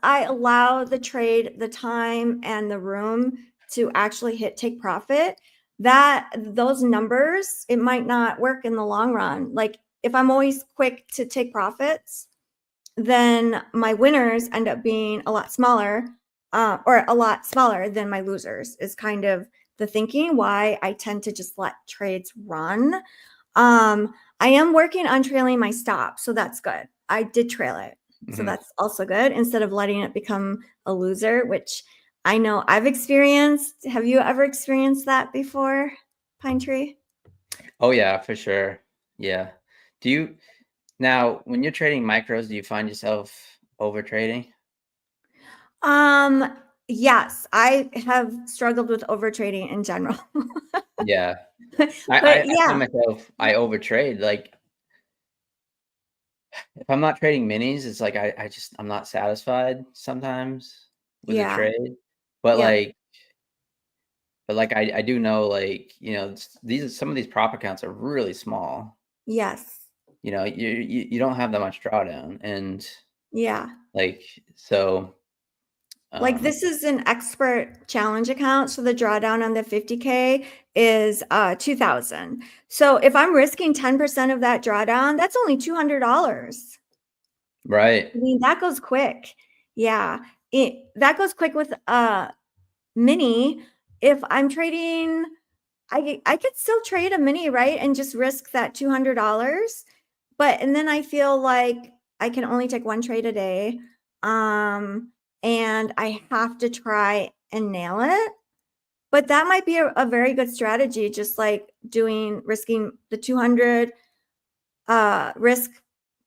I allow the trade the time and the room to actually take profit, that those numbers, it might not work in the long run. Like if I'm always quick to take profits, then my winners end up being a lot smaller, or a lot smaller than my losers, is kind of the thinking why I tend to just let trades run. I am working on trailing my stop, so that's good. I did trail it. So that's also good instead of letting it become a loser, which I know I've experienced. Have you ever experienced that before, Pine Tree? Oh yeah, for sure. Yeah. Do you now when you're trading micros, do you find yourself over trading? Yes, I have struggled with over trading in general. Yeah. I But find yeah, myself I overtrade. Like if I'm not trading minis, it's like I'm not satisfied sometimes with the yeah, trade. But yep, like I do know like, these are some of these prop accounts are really small. yes, You don't have that much drawdown and yeah. like so Like this is an expert challenge account. So the drawdown on the 50K is 2,000. So if I'm risking 10% of that drawdown, that's only $200. right. I mean, that goes quick. Yeah. That goes quick with mini. If I'm trading, I could still trade a mini, right? And just risk that $200. And then I feel like I can only take one trade a day. And I have to try and nail it. But that might be a very good strategy, just like risking the 200 risk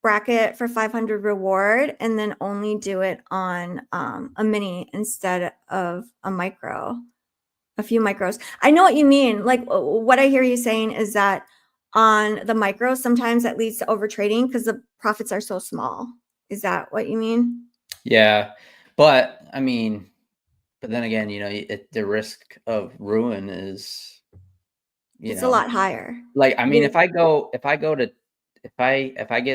bracket for 500 reward, and then only do it on a mini instead of a few micros. I know what you mean. Like what I hear you saying is that on the micro, sometimes that leads to over trading because the profits are so small. Is that what you mean? Yeah. But I mean, but then again, the risk of ruin is, you It's a know, lot higher. like I mean, Yeah. if I get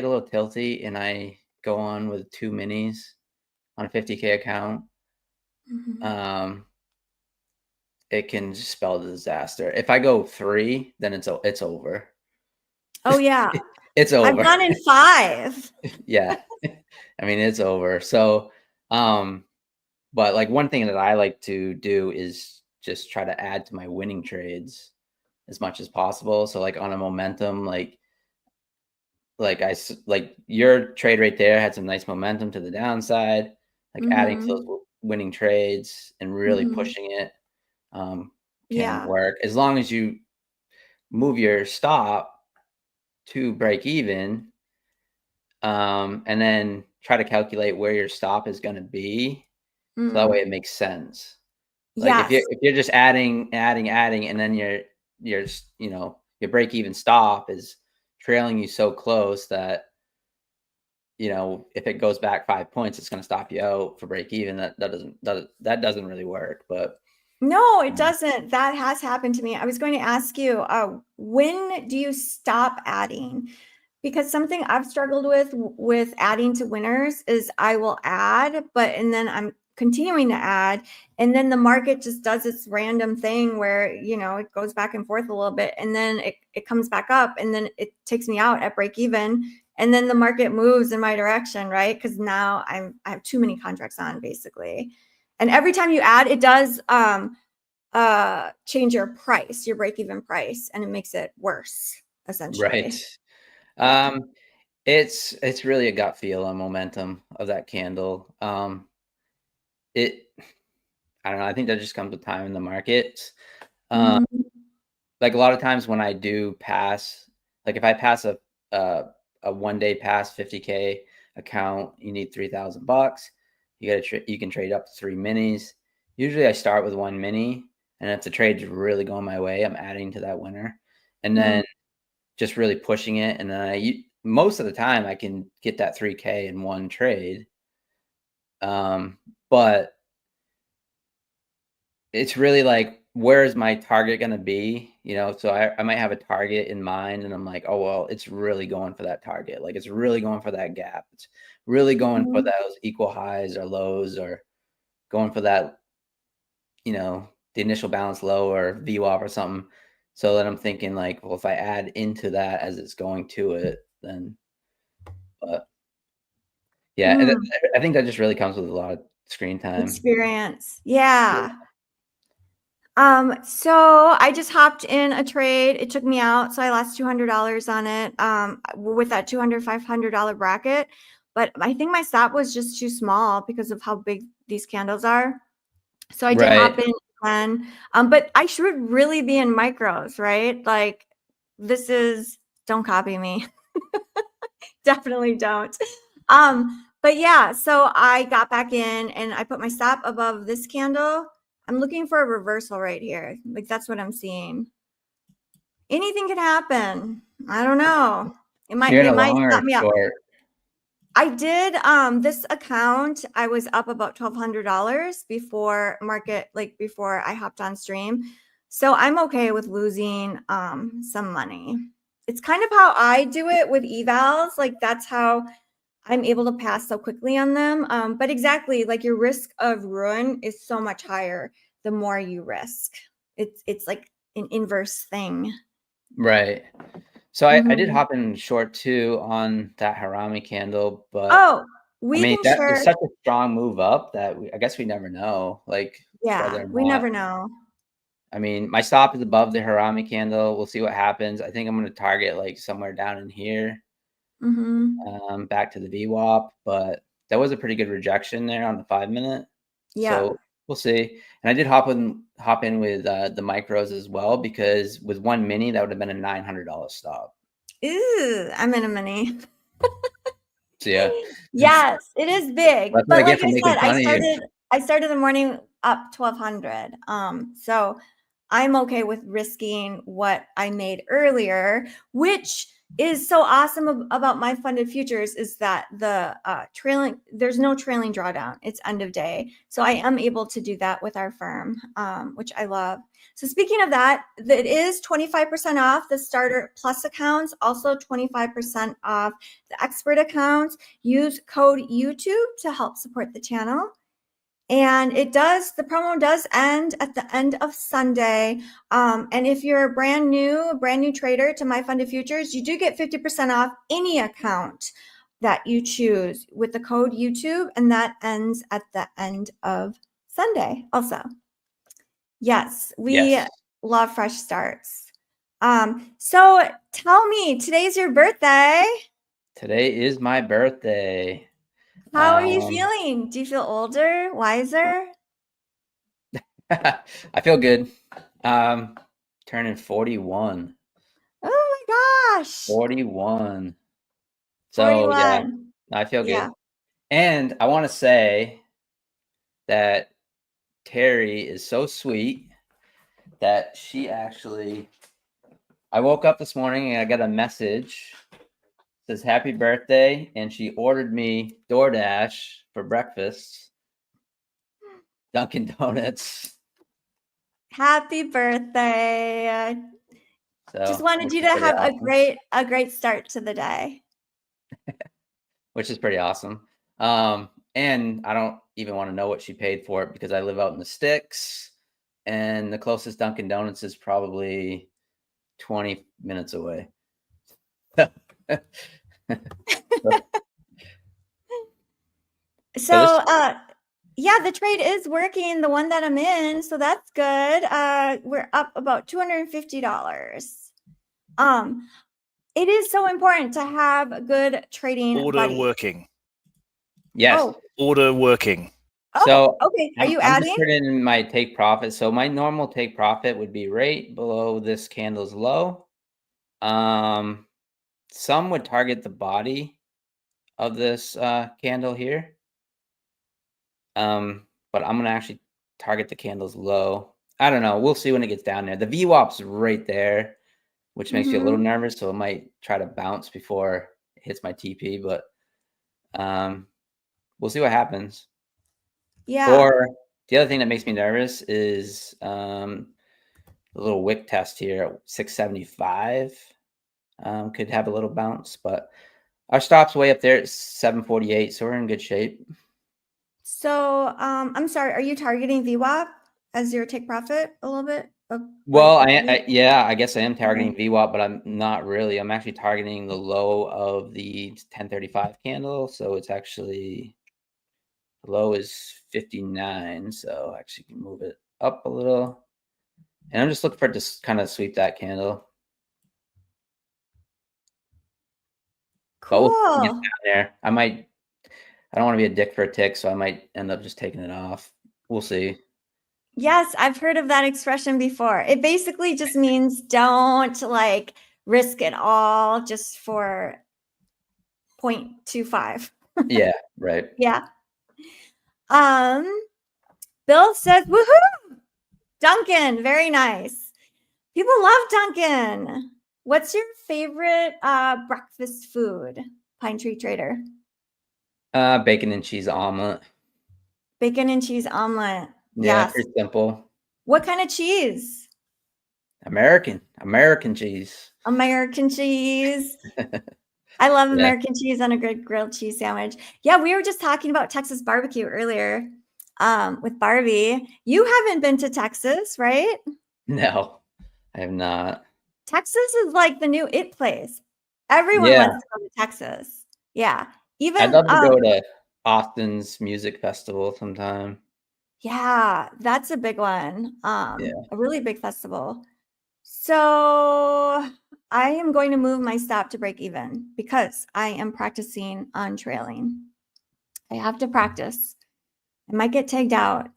a little tilty and I go on with 2 minis on a 50K account, Mhm. um, it can just spell disaster. If I go 3, then it's over. Oh yeah, It's I've over. gone in 5. Yeah. I mean, it's over. So, but like one thing that I like to do is just try to add to my winning trades as much as possible. So like on a momentum, like your trade right there had some nice momentum to the downside, like adding to those Mhm. winning trades and really Mhm. pushing it can Yeah. work as long as you move your stop to break even, and then try to calculate where your stop is going to be. So that way Mm. it makes sense. Like if Yes. you're just adding, and then your break even stop is trailing you so close that if it goes back 5 points, it's going to stop you out for break even. That doesn't really work. But No, it um, doesn't. That has happened to me. I was going to ask you, when do you stop adding? Because something I've struggled with adding to winners is I will add, and then I'm continuing to add, and then the market just does this random thing where it goes back and forth a little bit, and then it comes back up, and then it takes me out at break even, and then the market moves in my direction, right? Because now I have too many contracts on basically, and every time you add, it does change your price, your break even price, and it makes it worse right. essentially. Yeah. Um, it's really a gut feel on momentum of that candle. It I don't know. I think that just comes with time in the market. Um, Mhm. like a lot of times when I do pass, like if I pass a 1 day pass 50K account, you need $3,000. You can trade up to 3 minis. usually I start with one mini, and if the trade's really going my way, I'm adding to that winner, and then just really pushing it. And then most of the time I can get that 3K in one trade. But it's really like, where is my target going to be? So I might have a target in mind, and I'm like, oh, well, it's really going for that target. Like, it's really going for that gap. It's really going for those equal highs or lows, or going for that, the initial balance low or VWAP or something. So then I'm thinking like, well, if I add into that as it's going to it, then, but yeah. And I think that just really comes with a lot of screen time. Experience. Yeah. So I just hopped in a trade. It took me out. So I lost $200 on it, with that $200, $500 bracket. But I think my stop was just too small because of how big these candles are. So I did hop in again. But I should really be in micros, right? Like, don't copy me. Definitely don't. But yeah, so I got back in and I put my stop above this candle. I'm looking for a reversal right here. Like, that's what I'm seeing. Anything could happen. I don't know. It might stop me up. Short? I did this account. I was up about $1,200 before market, like before I hopped on stream. So I'm okay with losing some money. It's kind of how I do it with evals. Like, that's how I'm able to pass so quickly on them. But exactly, like, your risk of ruin is so much higher the more you risk. It's like an inverse thing. Right. So I did hop in short too on that Harami candle, but that it's such a strong move up that I guess we never know, like, whether or we not. never know. My stop is above the Harami candle. We'll see what happens. I think I'm going to target like somewhere down in here, back to the VWAP, but that was a pretty good rejection there on the 5-minute. Yeah. So we'll see. And I did hop in with the micros as well, because with one mini, that would have been a $900 stop. Ooh, I'm in a mini. So yeah. Yes, it is big. That's But what I like get for I making said, fun of you. I started the morning up 1,200. So I'm okay with risking what I made earlier, which is so awesome about MyFundedFutures, is that the there's no trailing drawdown. It's end of day. So I am able to do that with our firm, which I love. So speaking of that, it is 25% off the starter plus accounts, also 25% off the expert accounts. Use code YouTube to help support the channel. And the promo does end at the end of Sunday. And if you're a brand new trader to MyFundedFutures, you do get 50% off any account that you choose with the code YouTube. And that ends at the end of Sunday also. Yes, we love fresh starts. So tell me, today's your birthday. Today is my birthday. How are you feeling? Do you feel older, wiser? I feel good. Turning 41. Oh my gosh. 41. So 41. yeah, I feel good. And I want to say that Terry is so sweet that I woke up this morning and I got a message that says happy birthday, and she ordered me DoorDash for breakfast, Dunkin' Donuts. Happy birthday. So just wanted you to have awesome. a great start to the day. Which is pretty awesome. And I don't even want to know what she paid for it, because I live out in the sticks, and the closest Dunkin' Donuts is probably 20 minutes away. So yeah, the trade is working, the one that I'm in, so that's good. We're up about $250. It is so important to have a good trading order working. Yes. Oh. Order working. So okay, are you adding? I'm just putting in my take profit. So my normal take profit would be right below this candle's low. Some would target the body of this candle here. But I'm gonna actually target the candles low. I don't know. We'll see when it gets down there. The VWAP's right there, which makes you a little nervous. So it might try to bounce before it hits my TP, but we'll see what happens. Yeah. Or the other thing that makes me nervous is the little wick test here at 675 could have a little bounce, but our stop's way up there at 748, so we're in good shape. So I'm sorry, are you targeting VWAP as your take profit a little bit? Well, yeah, I guess I am targeting VWAP, but I'm not really. I'm actually targeting the low of the 1035 candle, so it's actually the low is 59, so I actually can move it up a little. And I'm just looking for it to kind of sweep that candle. Cool. Down there. I don't want to be a dick for a tick, so I might end up just taking it off. We'll see. Yes, I've heard of that expression before. It basically just means don't like risk it all just for 0.25. Yeah, right. Yeah. Bill says, woohoo! Duncan, very nice. People love Duncan. What's your favorite breakfast food, Pine Tree Trader? Bacon and cheese omelet. Bacon and cheese omelet. Yeah, Yes. pretty simple. What kind of cheese? American cheese. American cheese. I love American cheese on a good grilled cheese sandwich. Yeah, we were just talking about Texas barbecue earlier with Barbie. You haven't been to Texas, right? No, I have not. Texas is like the new it place. Everyone wants to go to Texas. Yeah. Even I'd love to go to Austin's music festival sometime. Yeah, that's a big one. A really big festival. So I am going to move my stop to break even because I am practicing on trailing. I have to practice. I might get tagged out.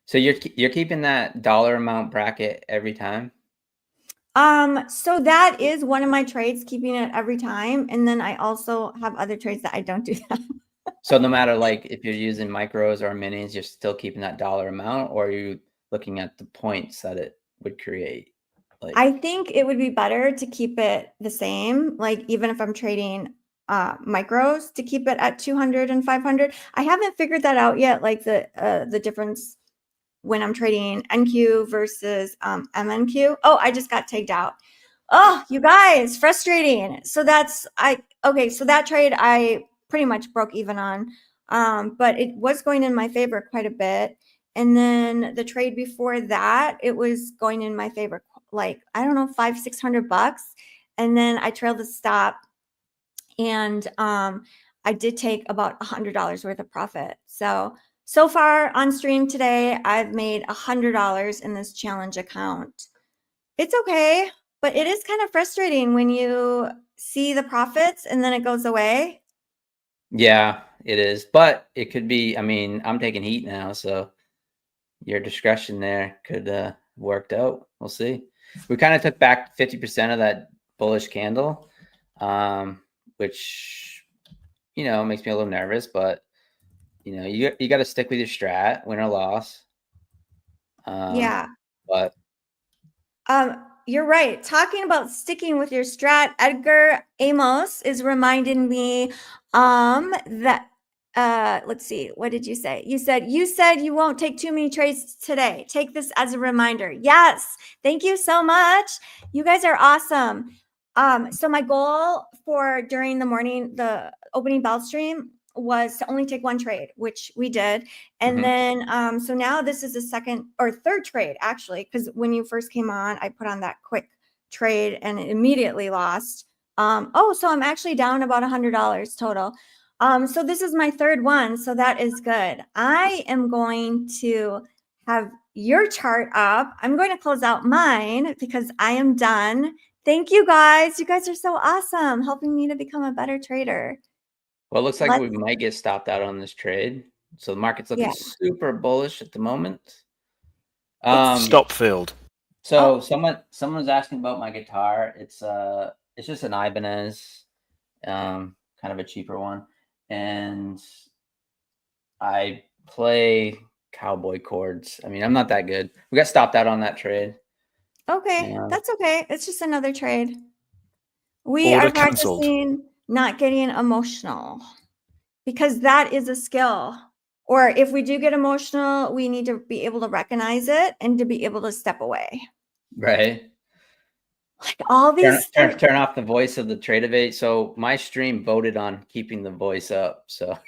So you're keeping that dollar amount bracket every time? So that is one of my trades, keeping it every time. And then I also have other trades that I don't do that. So no matter like if you're using micros or minis, you're still keeping that dollar amount, or are you looking at the points that it would create? Like, I think it would be better to keep it the same. Like even if I'm trading micros, to keep it at 200 and 500. I haven't figured that out yet. Like the difference when I'm trading NQ versus MNQ. Oh, I just got tagged out. Oh, you guys, frustrating. So so that trade I pretty much broke even on. But it was going in my favor quite a bit. And then the trade before that, it was going in my favor, like, I don't know, $500-600. And then I trailed the stop and I did take about $100 worth of profit. So far on stream today, I've made $100 in this challenge account. It's okay, but it is kind of frustrating when you see the profits and then it goes away. yeah, it is, but it could be, I mean, I'm taking heat now, so your discretion there could worked out. We'll see. We kind of took back 50% of that bullish candle, which, makes me a little nervous, but you got to stick with your strat, win or loss. Yeah. But you're right. Talking about sticking with your strat, Edgar Amos is reminding me that let's see, what did you say? You said you won't take too many trades today. Take this as a reminder. Yes, thank you so much. You guys are awesome. So my goal for during the morning, the opening bell stream, was to only take one trade, which we did. And then, so now this is the second or third trade, actually, because when you first came on, I put on that quick trade and immediately lost. So I'm actually down about $100 total. So this is my third one. So that is good. I am going to have your chart up. I'm going to close out mine because I am done. Thank you guys. You guys are so awesome, helping me to become a better trader. Well, it looks like we might get stopped out on this trade. So the market's looking super bullish at the moment. Stop filled. So someone was asking about my guitar. It's just an Ibanez, kind of a cheaper one, and I play cowboy chords. I mean, I'm not that good. We got stopped out on that trade. Okay, Yeah. that's okay. It's just another trade. We Order are cancelled. practicing not getting emotional because that is a skill. Or if we do get emotional, we need to be able to recognize it and to be able to step away. Right. Like all these Turn off the voice of the trade evade. So my stream voted on keeping the voice up. So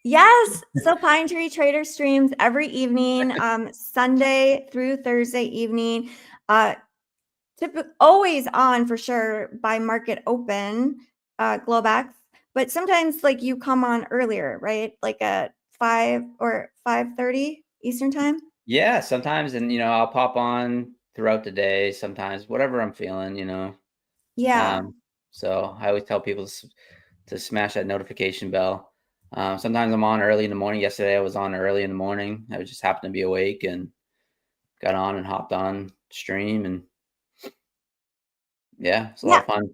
yes. So Pine Tree Trader streams every evening, Sunday through Thursday evening. Always on for sure by market open, Globex. But sometimes like you come on earlier, right? Like at 5 or 5:30 Eastern time. yeah, sometimes, and I'll pop on throughout the day. Sometimes, whatever I'm feeling, Yeah. So I always tell people to smash that notification bell. Sometimes I'm on early in the morning. Yesterday I was on early in the morning. I just happened to be awake and got on and hopped on stream, and yeah, it's a lot of fun.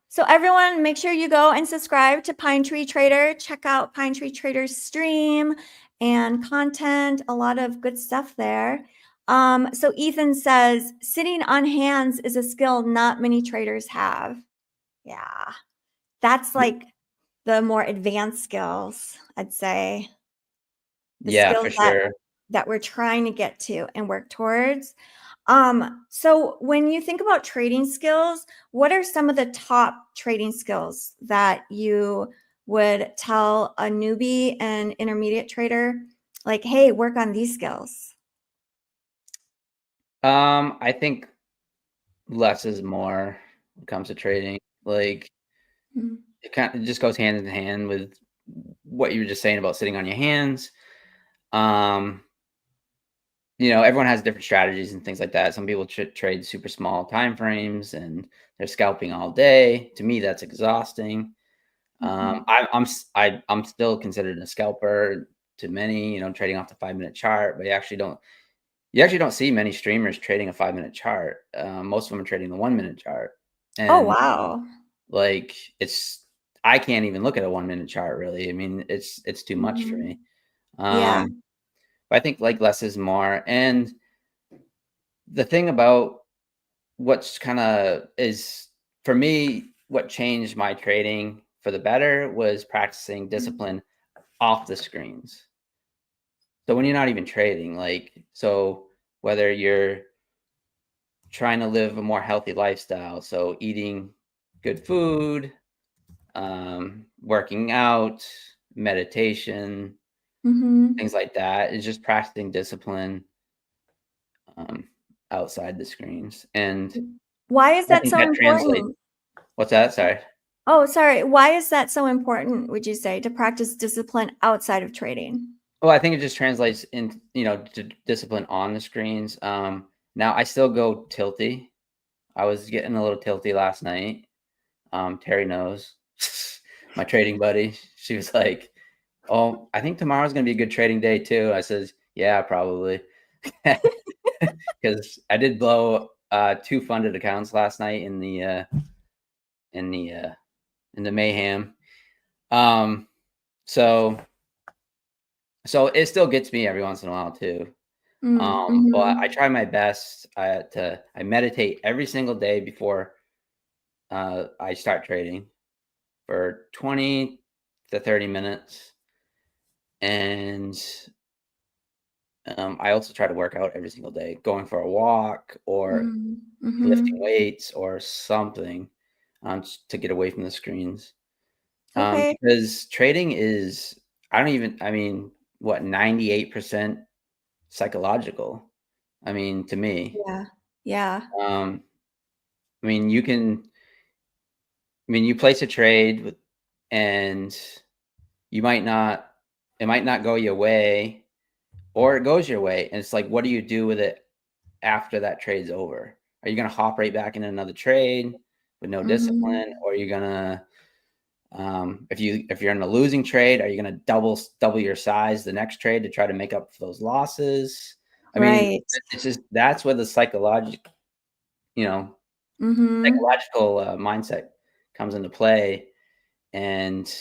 So everyone, make sure you go and subscribe to Pine Tree Trader. Check out Pine Tree Trader's stream and content. A lot of good stuff there. So Ethan says, sitting on hands is a skill not many traders have. Yeah, that's like the more advanced skills, I'd say. The Yeah, skills for sure. that we're trying to get to and work towards. So when you think about trading skills, what are some of the top trading skills that you would tell a newbie and intermediate trader, like, hey, work on these skills? I think less is more when it comes to trading. Like it just goes hand in hand with what you were just saying about sitting on your hands. Everyone has different strategies and things like that. Some people trade super small time frames and they're scalping all day. To me, that's exhausting. I'm still considered a scalper to many, trading off the 5-minute chart, but you actually don't see many streamers trading a 5-minute chart. Most of them are trading the 1-minute chart. And oh, wow. Like I can't even look at a 1-minute chart really. I mean, it's too much for me. Yeah. But I think like less is more. And the thing about what's kind of is for me, what changed my trading for the better was practicing discipline off the screens. So when you're not even trading, so whether you're trying to live a more healthy lifestyle, so eating good food, working out, meditation, things like that, is just practicing discipline outside the screens. And why is I that think so that translates. important? What's that? Sorry. Oh, sorry. Why is that so important, would you say, to practice discipline outside of trading? Well, I think it just translates in, to discipline on the screens. Now I still go tilty. I was getting a little tilty last night. Terry knows, my trading buddy. She was like, "Oh, I think tomorrow's gonna be a good trading day too." I says, "Yeah, probably," because I did blow 2 funded accounts last night in the mayhem. So it still gets me every once in a while too. But I try my best I meditate every single day before I start trading for 20 to 30 minutes. And I also try to work out every single day, going for a walk or lifting weights or something to get away from the screens. Okay. Because trading is, 98% psychological. I mean, to me. Yeah. Yeah. You place a trade and it might not go your way, or it goes your way. And it's like, what do you do with it after that trade's over? Are you going to hop right back in another trade with no discipline? Or are you going to, if you're in a losing trade, are you going to double your size the next trade to try to make up for those losses? I mean, it's just, that's where the psychological mindset comes into play. And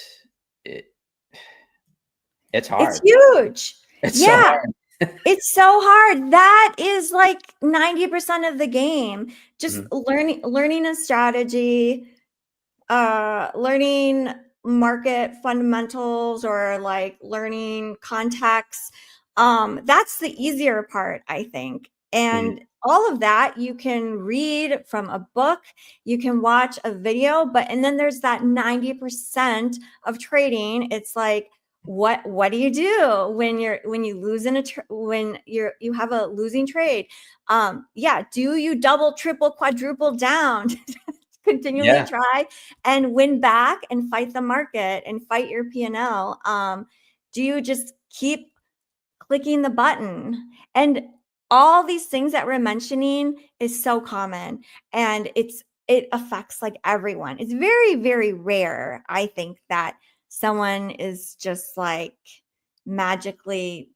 it's hard. It's huge. It's so hard. It's so hard. That is like 90% of the game. Just learning a strategy, learning market fundamentals, or like learning context. That's the easier part, I think. And all of that you can read from a book, you can watch a video, and then there's that 90% of trading. It's like, what do you do when you lose when you have a losing trade? Yeah, do you double, triple, quadruple down? Continually try and win back and fight the market and fight your P&L? Do you just keep clicking the button? And all these things that we're mentioning is so common, and it affects like everyone. It's very, very rare, I think, that someone is just like magically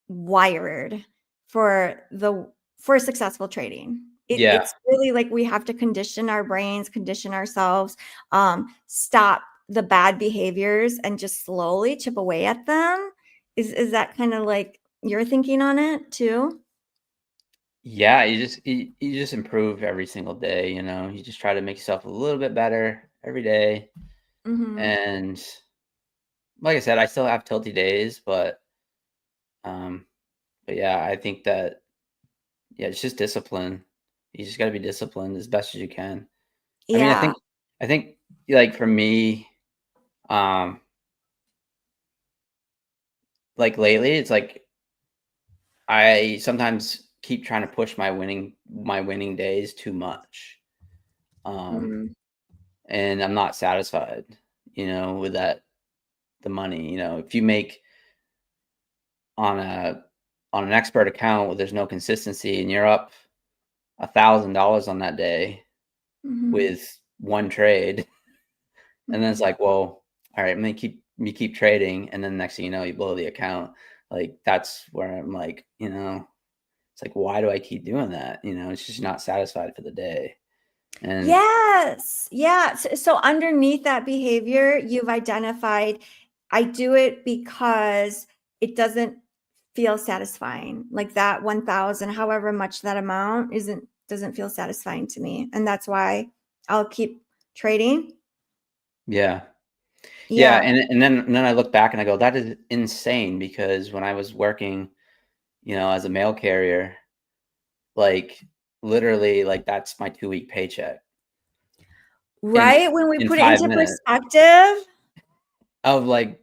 wired for successful trading. It's really like we have to condition our brains, condition ourselves, stop the bad behaviors, and just slowly chip away at them. Is that kind of like your thinking on it too? Yeah, you just improve every single day, you just try to make yourself a little bit better every day. And like I said, I still have tilty days, but yeah, I think that, yeah, it's just discipline. You just got to be disciplined as best as you can. I mean, Yeah. I think like for me, like lately, it's like I sometimes keep trying to push my winning days too much. Mhm. And I'm not satisfied, with the money. If you make on an expert account where there's no consistency and you're up $1,000 on that day Mhm. with one trade, and then it's like, well, all right, I'm gonna keep trading, and then next thing you know, you blow the account. Like that's where I'm like, it's like, why do I keep doing that? It's just not satisfied for the day. And Yes. Yeah. So underneath that behavior, you've identified, I do it because it doesn't feel satisfying. Like that 1,000, however much that amount doesn't feel satisfying to me. And that's why I'll keep trading. yeah. Yeah, Yeah. and then I look back and I go, that is insane, because when I was working, as a mail carrier, like literally, like that's my 2-week paycheck in Right. When we in put it 5 into minutes perspective. of like,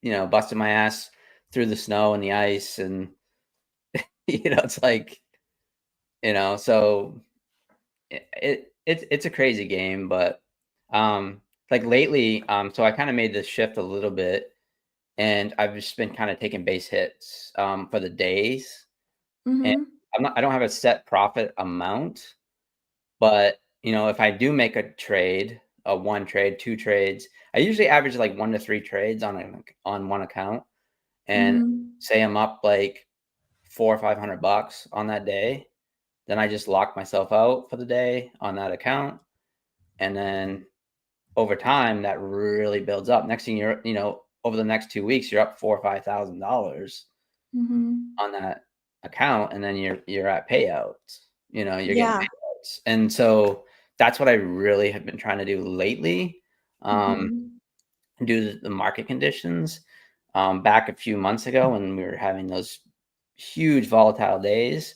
busting my ass through the snow and the ice, and it's like, so it's a crazy game. But like lately, so I kind of made this shift a little bit, and I've just been kind of taking base hits for the days. And Mm-hmm. I don't have a set profit amount, but if I do make a trade, a one trade, two trades, I usually average like 1 to 3 trades on one account, and Mm-hmm. say I'm up like $400 or $500 on that day, then I just lock myself out for the day on that account, and then over time that really builds up. Next thing over the next 2 weeks, you're up $4,000 or $5,000 Mm-hmm. on that account, and then you're at payouts. You're getting Yeah. payouts, and so that's what I really have been trying to do lately, Mm-hmm. due to the market conditions. Back a few months ago when we were having those huge volatile days,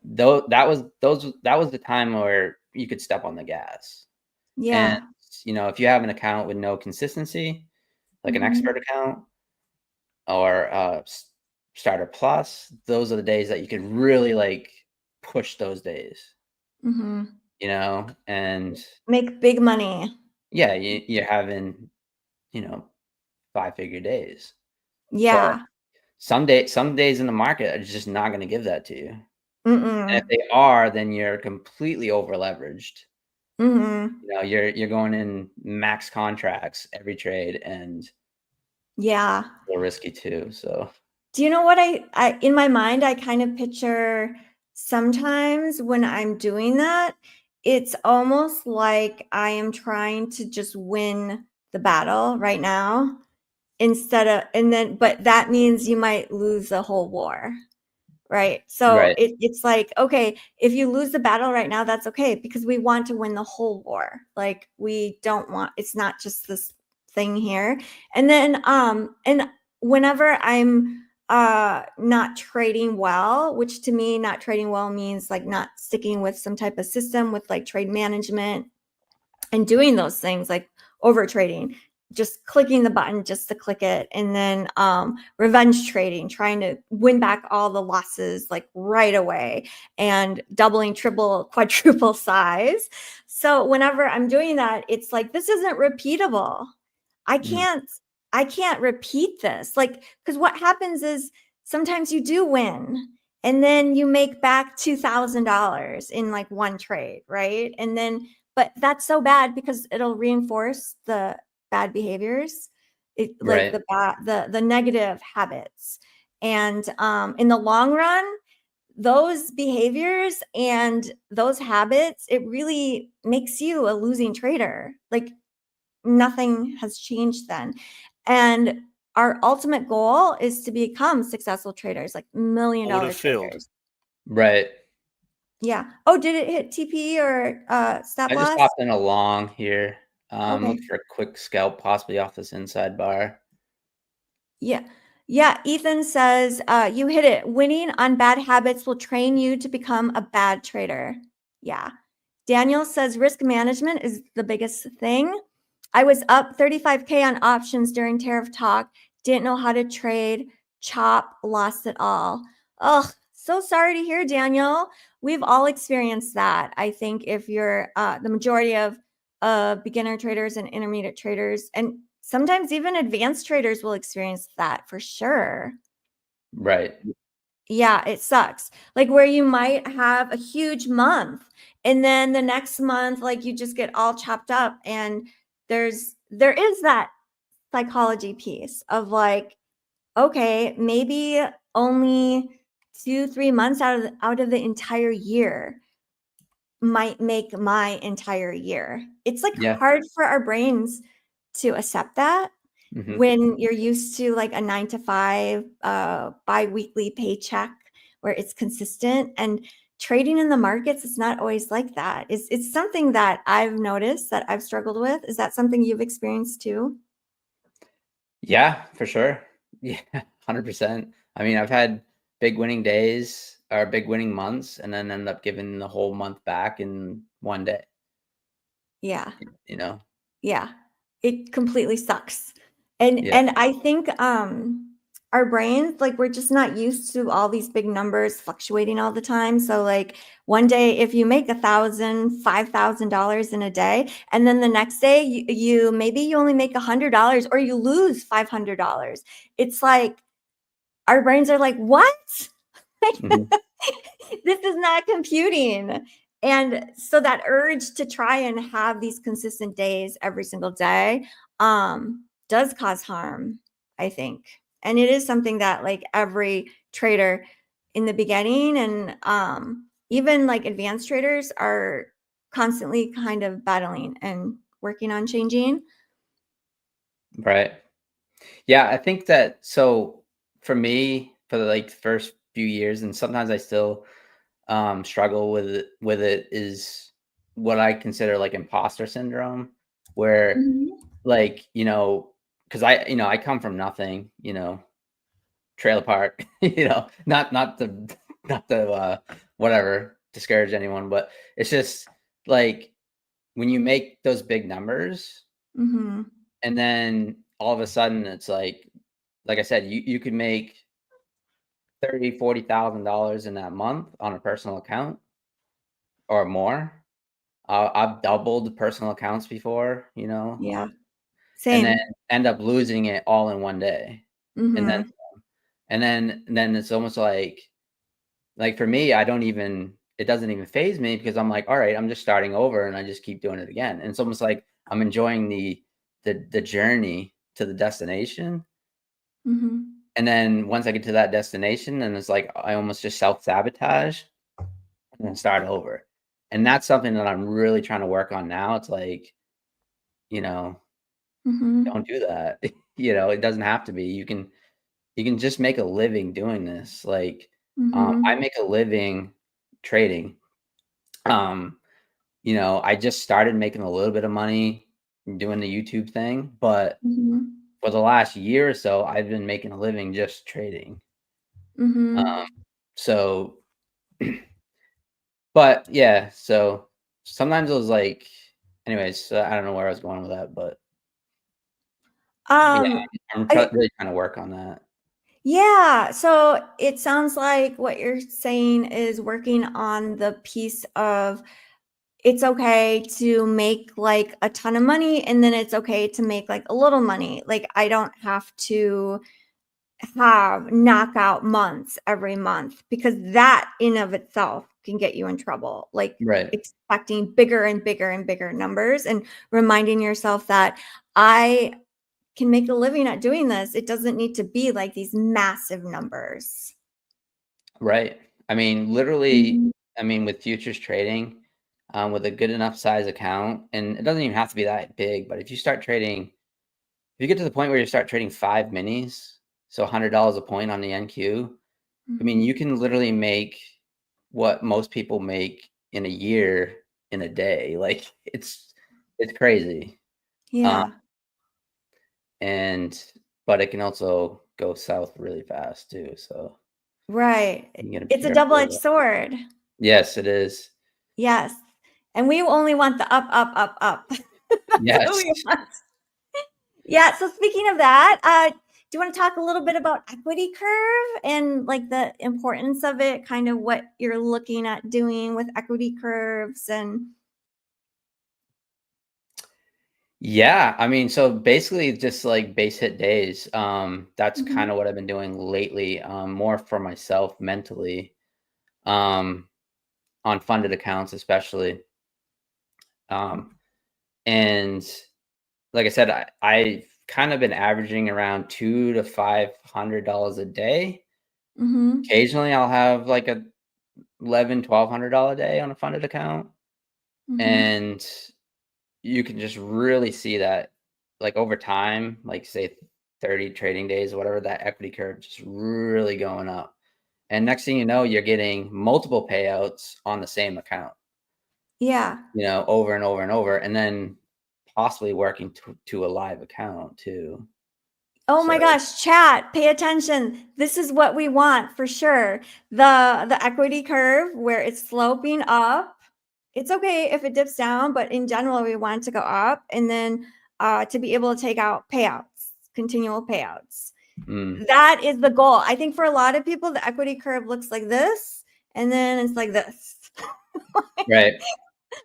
though that was the time where you could step on the gas. And Yeah. if you have an account with no consistency, like an Mm-hmm. expert account or starter plus, those are the days that you could really like push those days, Mm-hmm. and Make big money. yeah, you're having, you know 5-figure days. But Yeah. some days in the market are just not going to give that to you, and if Mm-mm. they are, then you're completely over leveraged. Mm-hmm. You're going in max contracts every trade, and Yeah. a little risky too. So Do you know what I in my mind, I kind of picture sometimes when I'm doing that, it's almost like I am trying to just win the battle right now. but that means you might lose the whole war. Right. So Right. it's like, okay, if you lose the battle right now, that's okay, because we want to win the whole war. Like, we don't want, it's not just this thing here. And then, and whenever I'm not trading well, which to me, not trading well means like not sticking with some type of system with like trade management and doing those things like over trading, just clicking the button just to click it, and then revenge trading, trying to win back all the losses like right away, and doubling, triple, quadruple size. So whenever I'm doing that, it's like, this isn't repeatable. I can't repeat this. Like, because what happens is sometimes you do win and then you make back $2,000 in like one trade, right? And then, but that's so bad because it'll reinforce the bad behaviors, like the negative habits. And in the long run, those behaviors and those habits, it really makes you a losing trader. Like, nothing has changed then. And our ultimate goal is to become successful traders, like $1 million Order filled. traders. Right. Yeah. Oh, did it hit TP or stop I loss? just hopped in a long here. Okay. Looking for a quick scalp, possibly off this inside bar. Yeah. Yeah. Ethan says, you hit it. Winning on bad habits will train you to become a bad trader. Yeah. Daniel says risk management is the biggest thing. I was up 35K on options during tariff talk. Didn't know how to trade. Chop, lost it all. Oh, so sorry to hear, Daniel. We've all experienced that. I think if you're the majority of beginner traders and intermediate traders, and sometimes even advanced traders will experience that for sure. Right. Yeah, it sucks. Like, where you might have a huge month and then the next month, like, you just get all chopped up. And there is that psychology piece of like, okay, maybe only 2-3 months out of the entire year might make my entire year. It's like hard for our brains to accept that when you're used to like a 9 to 5 bi-weekly paycheck where it's consistent. And trading in the markets is not always like that. It's something that I've noticed that I've struggled with. Is that something you've experienced too? Yeah, for sure. Yeah, 100%. I mean, I've had big winning days or big winning months and then end up giving the whole month back in one day, Yeah. you know? Yeah. It completely sucks. And Yeah. I think our brains, like, we're just not used to all these big numbers fluctuating all the time. So like one day, if you make $1,000, $5,000 in a day, and then the next day you maybe you only make $100 or you lose $500, it's like our brains are like, what? This is not computing. And so that urge to try and have these consistent days every single day does cause harm, I think. And it is something that like every trader in the beginning and even like advanced traders are constantly kind of battling and working on changing. Right. Yeah, I think that, so for me, for the like first few years, and sometimes I still struggle with it, is what I consider like imposter syndrome, where like, because I come from nothing, trailer park, not the whatever, discourage anyone, but it's just like when you make those big numbers and then all of a sudden it's like I said, you could make $30,000-$40,000 in that month on a personal account or more. I've doubled personal accounts before, Yeah. and then Same. end up losing it all in one day, and then it's almost like for me, it doesn't even phase me, because I'm like, all right, I'm just starting over and I just keep doing it again. And it's almost like I'm enjoying the journey to the destination. And then once I get to that destination, and it's like I almost just self-sabotage and then start over. And that's something that I'm really trying to work on now. It's like, don't do that. it doesn't have to be. You can just make a living doing this. Like, Mm-hmm. I make a living trading. I just started making a little bit of money doing the YouTube thing, but Mm-hmm. for the last year or so, I've been making a living just trading. Mm-hmm. So, but yeah, so sometimes it was like, anyways, I don't know where I was going with that, but yeah, I'm I, really trying to work on that. yeah. So it sounds like what you're saying is working on the piece of it's okay to make like a ton of money, and then it's okay to make like a little money. Like I don't have to have knockout months every month, because that in of itself can get you in trouble. Like Right. expecting bigger and bigger and bigger numbers, and reminding yourself that I can make a living at doing this. It doesn't need to be like these massive numbers. Right. I mean, literally, Mhm. with futures trading, with a good enough size account, and it doesn't even have to be that big, but if you start trading, if you get to the point where you start trading 5 minis, so $100 a point on the NQ, I mean, Mhm. you can literally make what most people make in a year in a day. Like it's crazy. Um, Yeah, and but it can also go south really fast too. So right. you gotta be It's a careful of double-edged that. sword. Yes, it is. Yes. And we only want the up, up, up, up. That's what Yes. we want. Yeah. So speaking of that, do you want to talk a little bit about equity curve and like the importance of it, kind of what you're looking at doing with equity curves and Yeah, so basically just like base hit days. That's kind Mhm. of what I've been doing lately, more for myself mentally, um, on funded accounts especially. Um, and like I said, I've kind of been averaging around $200 to $500 a day. Mhm. Occasionally I'll have like a $1,100 to $1,200 day on a funded account. Mhm. And you can just really see that, like, over time, like, say, 30 trading days or whatever, that equity curve just really going up. And next thing you know, you're getting multiple payouts on the same account, Yeah. over and over and over, and then possibly working to a live account too. Oh So, my gosh, chat, pay attention. This is what we want for sure. The equity curve where it's sloping up. It's okay if it dips down, but in general, we want it to go up, and then to be able to take out payouts, continual payouts. mm, That is the goal. I think for a lot of people, the equity curve looks like this, and then it's like this. right.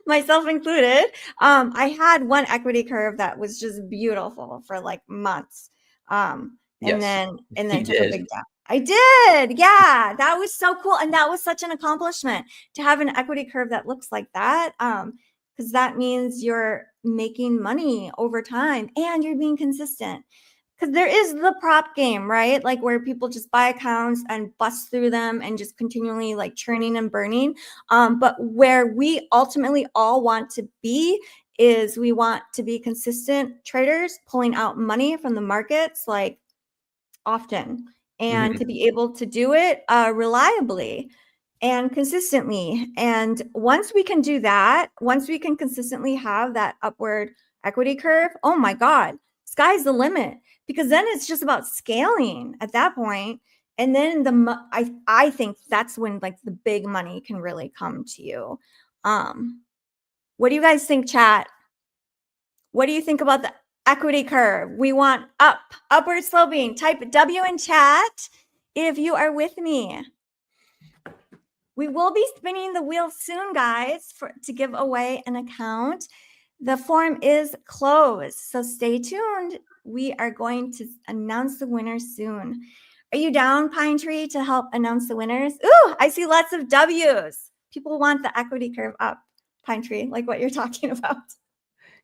Myself included. I had one equity curve that was just beautiful for like months. And Yes, then you took a did. big down. I did. Yeah, that was so cool. And that was such an accomplishment to have an equity curve that looks like that. Because that means you're making money over time and you're being consistent. Because there is the prop game, right? Like where people just buy accounts and bust through them and just continually like churning and burning. But where we ultimately all want to be is we want to be consistent traders pulling out money from the markets like often, and Mhm. to be able to do it reliably and consistently. And once we can do that, once we can consistently have that upward equity curve, oh my God, sky's the limit, because then it's just about scaling at that point. And then I think that's when like the big money can really come to you. What do you guys think, chat? What do you think about the equity curve? We want upward sloping. Type W in chat if you are with me. We will be spinning the wheel soon, guys, to give away an account. The form is closed, so stay tuned. We are going to announce the winners soon. Are you down, Pine Tree, to help announce the winners? Ooh, I see lots of W's. People want the equity curve up, Pine Tree, like what you're talking about.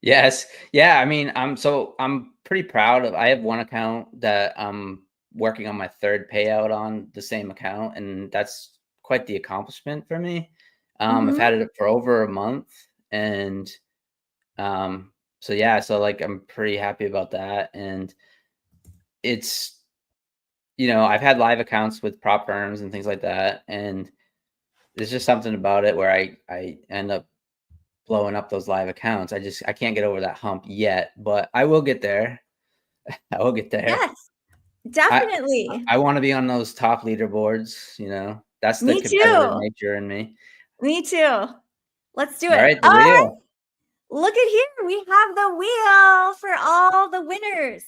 Yes. Yeah, I'm pretty proud of. I have one account that I'm working on my third payout on the same account, and that's quite the accomplishment for me. I've Mm-hmm. had it for over a month, and so yeah, so like I'm pretty happy about that. And it's, you know, I've had live accounts with prop firms and things like that, and there's just something about it where I end up blowing up those live accounts. I can't get over that hump yet, but I will get there. I will get there. Yes, definitely. I want to be on those top leaderboards, you know. That's the Me competitive too. nature in me. Me too. Let's do it. All right, the All right. wheel. Look at here. We have the wheel for all the winners.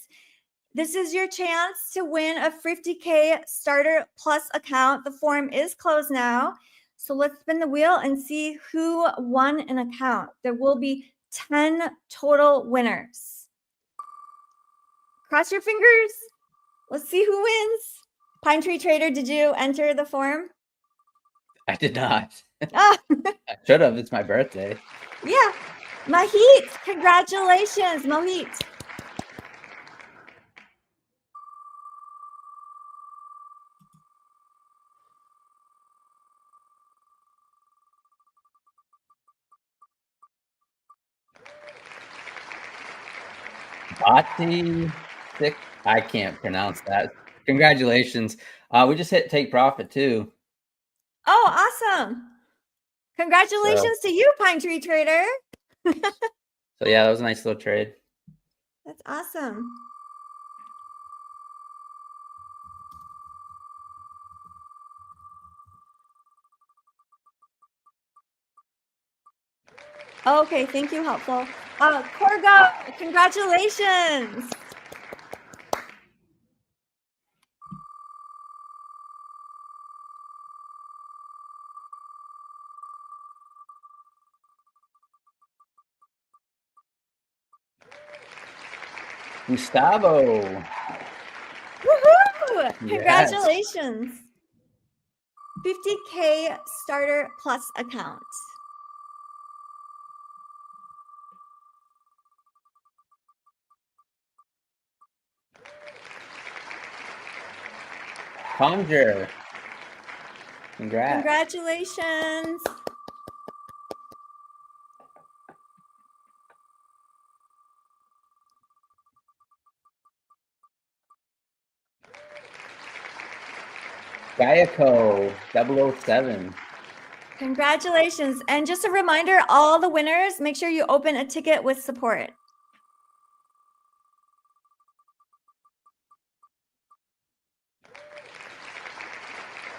This is your chance to win a 50K starter plus account. The form is closed now. So let's spin the wheel and see who won an account. There will be 10 total winners. Cross your fingers. Let's see who wins. Pine Tree Trader, did you enter the form? I did not. Ah, I should have. It's my birthday. yeah. Mahit, congratulations, Mohit. Bati, I can't pronounce that. Congratulations. We just hit take profit too. Oh, awesome. Congratulations to you, Pine Tree Trader. So yeah, that was a nice little trade. That's awesome. Okay, thank you, helpful. Corgo, congratulations. Gustavo. Woohoo! Congrats. Congratulations. 50K starter plus account. Conjure. Congrats. Congratulations. Gaiaco 007. Congratulations. And just a reminder, all the winners, make sure you open a ticket with support.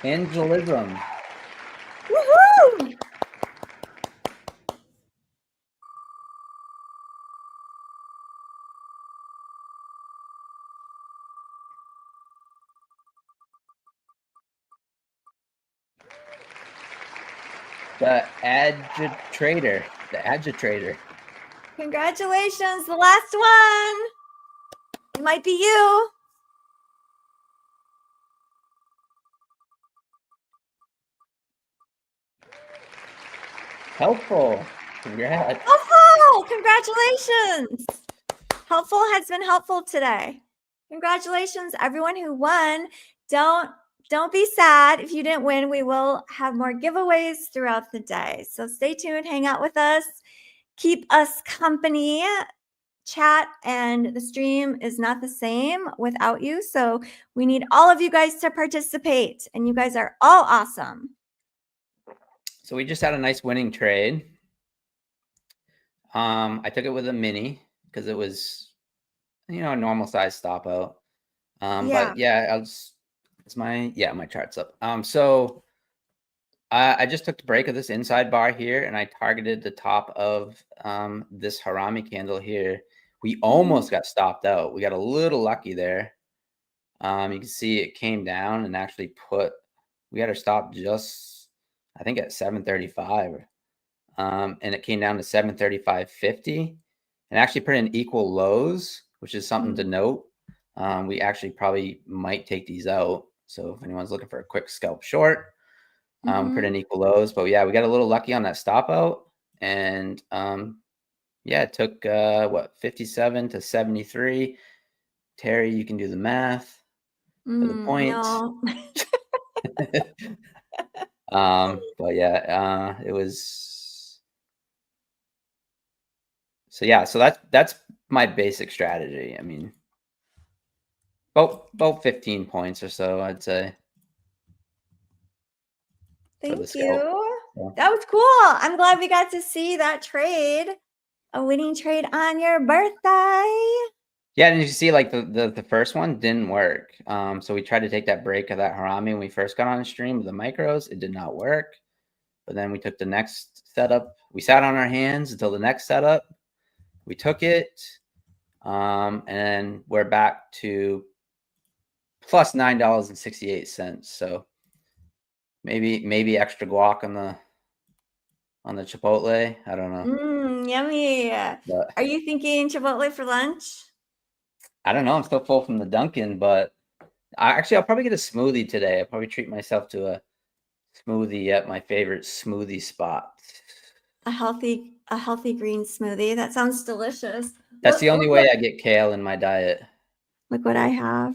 Angelism. Woohoo! The agitator. The agitator. Congratulations, the last one. It might be you. Helpful. Congrats. Helpful, congratulations. Helpful has been helpful today. Congratulations, everyone who won. Don't be sad if you didn't win. We will have more giveaways throughout the day. So stay tuned, hang out with us, keep us company. Chat and the stream is not the same without you. So we need all of you guys to participate, and you guys are all awesome. So we just had a nice winning trade. I took it with a mini because it was, you know, a normal size stop out. But yeah, my chart's up. So I just took the break of this inside bar here, and I targeted the top of this harami candle here. We almost got stopped out. We got a little lucky there. You can see it came down and actually we had our stop just, I think, at 735. And it came down to 735.50 and actually put in equal lows, which is something to note. We actually probably might take these out. So if anyone's looking for a quick scalp short, put in equal lows. But yeah, we got a little lucky on that stop out. And yeah, it took 57 to 73. Terry, you can do the math for the point. No. But yeah, it was. So yeah, so that's my basic strategy. I mean, About 15 points or so, I'd say. Thank scalp. you. Yeah. That was cool. I'm glad we got to see that trade, a winning trade on your birthday. Yeah, and you see, like the first one didn't work. So we tried to take that break of that harami when we first got on the stream with the micros. It did not work. But then we took the next setup. We sat on our hands until the next setup. We took it, and we're back to plus $9.68. So maybe extra guac on the Chipotle. I don't know. Yummy. But Are you thinking Chipotle for lunch? I don't know. I'm still full from the Dunkin', but I'll probably get a smoothie today. I'll probably treat myself to a smoothie at my favorite smoothie spot. A healthy green smoothie. That sounds delicious. That's the only way I get kale in my diet. Look what I have.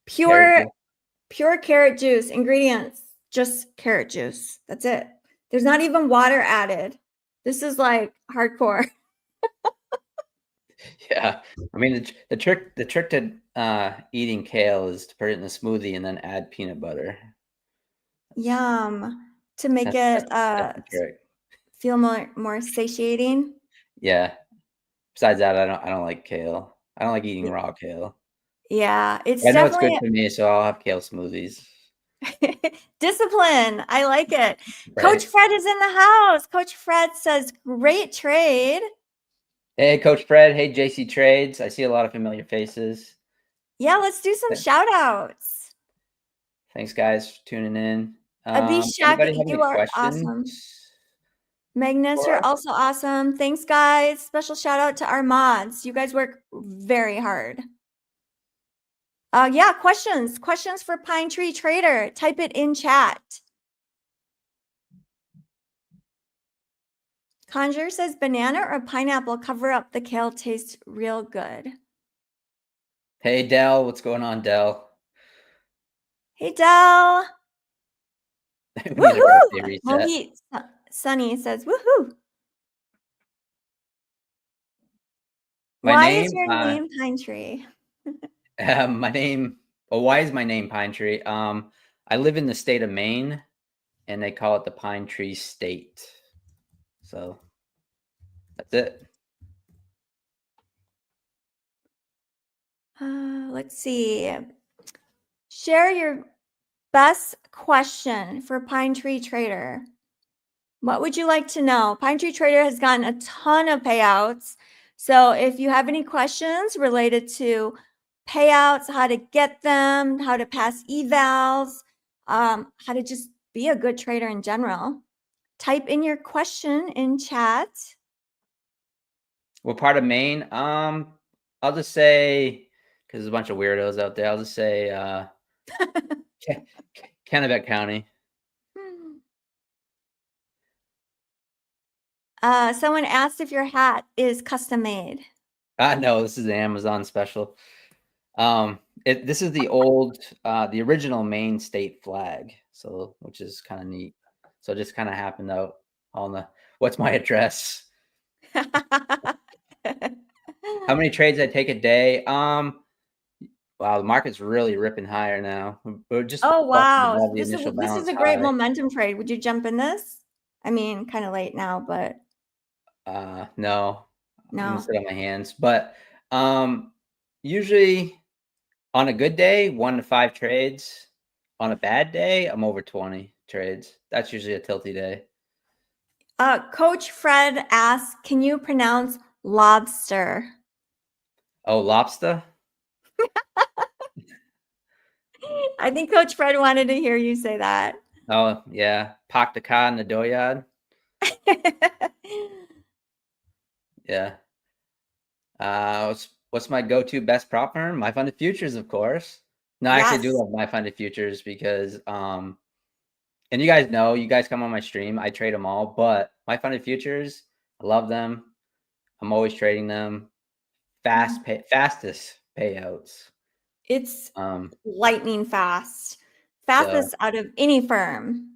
Pure carrot juice. Ingredients, just carrot juice. That's it. There's not even water added. This is like hardcore. Yeah, I mean the trick to eating kale is to put it in a smoothie and then add peanut butter. Yum. To make That's it the trick. feel more satiating. Yeah. Besides that, I don't like kale. I don't like eating raw kale. Yeah, it's I know it's definitely good for me, so I'll have kale smoothies. discipline. I like it. Right. Coach Fred is in the house. Coach Fred says, great trade. Hey, Coach Fred. Hey, JC Trades. I see a lot of familiar faces. Yeah, let's do some shout outs. Thanks, guys, for tuning in. Abhishek, Anybody have you any are questions? awesome. Magnus, you're also awesome. Thanks, guys. Special shout out to our mods. You guys work very hard. Yeah, questions for Pine Tree Trader. Type it in chat. Conjure says banana or pineapple cover up the kale tastes real good. Hey, Dell. What's going on, Dell? Hey, Dell. Woohoo! Mohit Sunny says, woohoo. Why is your name Pine Tree? Why is my name Pine Tree? I live in the state of Maine, and they call it the Pine Tree State. So that's it. Let's see. Share your best question for Pine Tree Trader. What would you like to know? Pine Tree Trader has gotten a ton of payouts. So if you have any questions related to payouts, how to get them, how to pass evals, how to just be a good trader in general, type in your question in chat. What part of Maine? I'll just say, because there's a bunch of weirdos out there, I'll just say Kennebec County. Someone asked if your hat is custom made. No, this is an Amazon special. This is the old, the original Maine state flag. So, which is kind of neat. So it just kind of happened out on the, what's my address? How many trades I take a day? Wow, the market's really ripping higher now. We're just wow. This is a great momentum trade. Would you jump in this? I mean, kind of late now, but no. I'm gonna sit on my hands. But usually on a good day, 1 to 5 trades. On a bad day, I'm over 20 trades. That's usually a tilty day. Coach Fred asks, can you pronounce lobster? Oh, lobster? I think Coach Fred wanted to hear you say that. Oh, yeah. Park the car in the dooryard. Yeah. What's my go-to best prop firm? MyFundedFutures, of course. No, I actually do love MyFundedFutures because and you guys know, you guys come on my stream, I trade them all, but MyFundedFutures, I love them. I'm always trading them. Fastest payouts. It's lightning fast. Fastest out of any firm.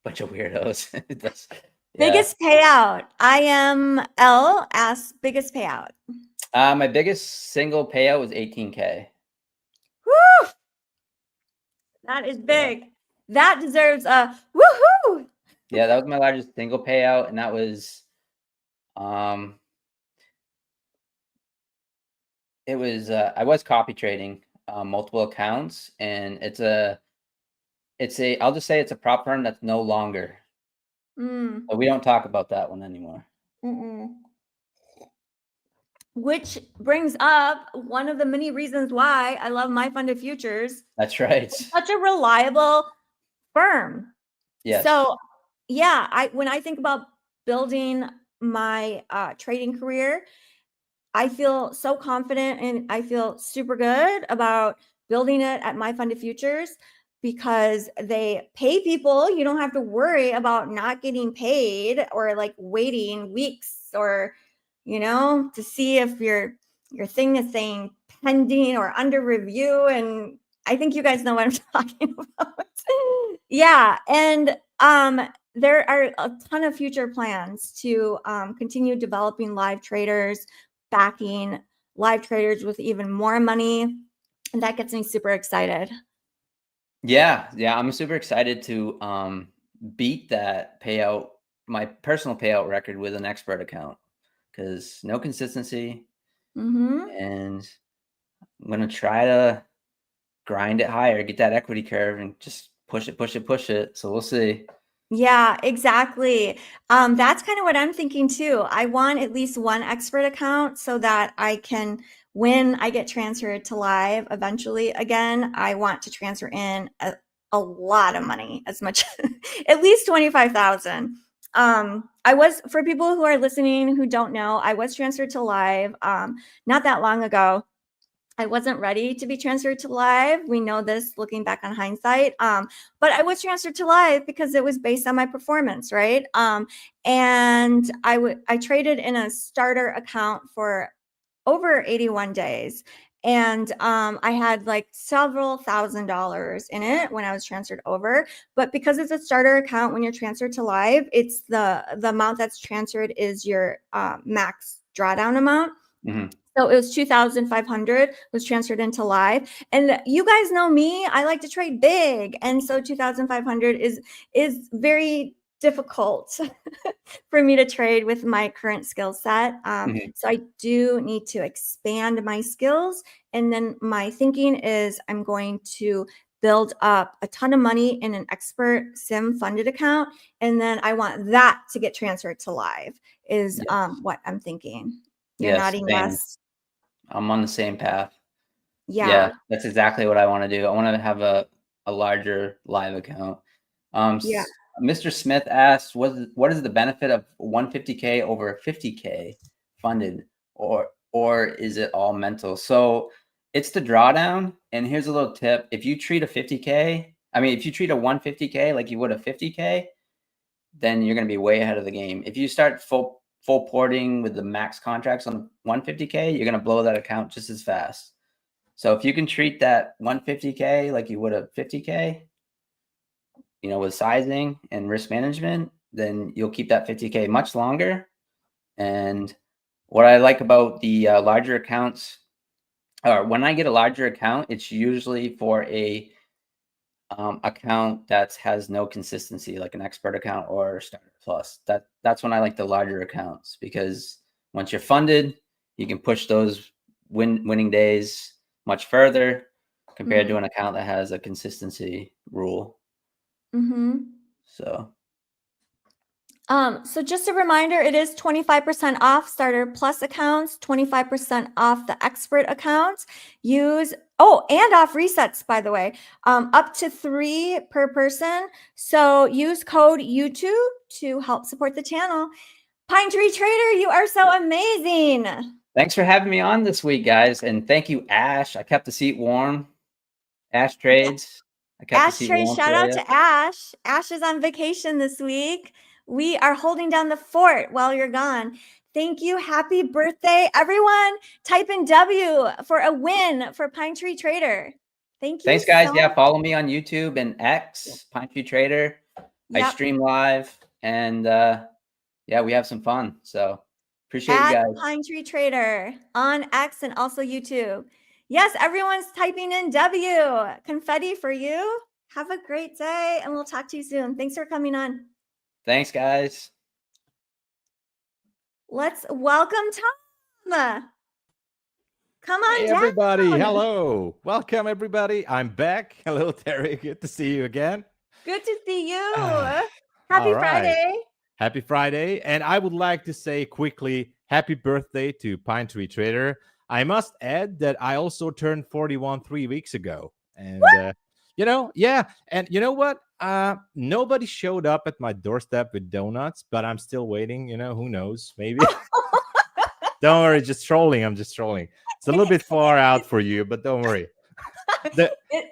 Bunch of weirdos. Biggest payout. IML asks biggest payout. My biggest single payout was 18K. Woo! That is big. That deserves a woohoo. Yeah, that was my largest single payout, and that was it was I was copy trading multiple accounts, and it's a I'll just say it's a prop firm that's no longer. But we don't talk about that one anymore. Which brings up one of the many reasons why I love MyFundedFutures. That's right. It's such a reliable firm. Yes. So yeah, when I think about building my trading career, I feel so confident and I feel super good about building it at MyFundedFutures because they pay people. You don't have to worry about not getting paid or like waiting weeks or, to see if your thing is saying pending or under review. And I think you guys know what I'm talking about. Yeah. And there are a ton of future plans to continue developing live traders, backing live traders with even more money. And that gets me super excited. Yeah, I'm super excited to beat that payout, my personal payout record with an expert account, because no consistency, and I'm gonna try to grind it higher, get that equity curve, and just push it. So we'll see. Yeah, exactly. That's kind of what I'm thinking too. I want at least one expert account so that I can, when I get transferred to live eventually again, I want to transfer in a lot of money, as much, at least 25,000. For people who are listening who don't know, I was transferred to live not that long ago. I wasn't ready to be transferred to live. We know this looking back on hindsight. But I was transferred to live because it was based on my performance, right? And I traded in a starter account for over 81 days. And I had like several $1,000s in it when I was transferred over. But because it's a starter account, when you're transferred to live, it's the amount that's transferred is your max drawdown amount. So it was 2,500 was transferred into live. And you guys know me, I like to trade big. And so 2,500 is very difficult for me to trade with my current skill set. So I do need to expand my skills. And then my thinking is I'm going to build up a ton of money in an expert sim funded account. And then I want that to get transferred to live is what I'm thinking. You're nodding yes. I'm on the same path. Yeah, that's exactly what I want to do. I want to have a larger live account. Mr. Smith asked, what is the benefit of 150K over 50K funded, or is it all mental? So it's the drawdown. And here's a little tip: if you treat a 50K, if you treat a 150K like you would a 50K, then you're going to be way ahead of the game. If you start full porting with the max contracts on 150K, you're going to blow that account just as fast. So if you can treat that 150K like you would a 50K, with sizing and risk management, then you'll keep that 50K much longer. And what I like about the larger accounts, or when I get a larger account, it's usually for a account that has no consistency, like an expert account or starter plus. That's when I like the larger accounts, because once you're funded, you can push those winning days much further compared to an account that has a consistency rule. So just a reminder, it is 25% off starter plus accounts, 25% off the expert accounts. And off resets, by the way, up to 3 per person. So use code YouTube to help support the channel. Pine Tree Trader, you are so amazing. Thanks for having me on this week, guys. And thank you, Ash. I kept the seat warm. Ash Trades. Ash Trades, shout out to Ash. Ash is on vacation this week. We are holding down the fort while you're gone. Thank you. Happy birthday. Everyone, type in W for a win for Pine Tree Trader. Thank you. Thanks, guys. Follow me on YouTube and X, Pine Tree Trader. I stream live, and we have some fun. So Appreciate you guys. Pine Tree Trader on X and also YouTube. Yes, everyone's typing in W. Confetti for you. Have a great day, and we'll talk to you soon. Thanks for coming on. Thanks, guys. Let's welcome Tom. Come on Hey, down. everybody. Hello. Welcome, everybody. I'm back. Hello, Terry. Good to see you again. Good to see you. All Happy right. Friday. Happy Friday. And I would like to say quickly, happy birthday to Pine Tree Trader. I must add that I also turned 41 3 weeks ago. And, yeah. And you know what? Nobody showed up at my doorstep with donuts, but I'm still waiting. Who knows? Maybe. Don't worry. Just trolling. I'm just trolling. It's a little bit far out for you, but don't worry.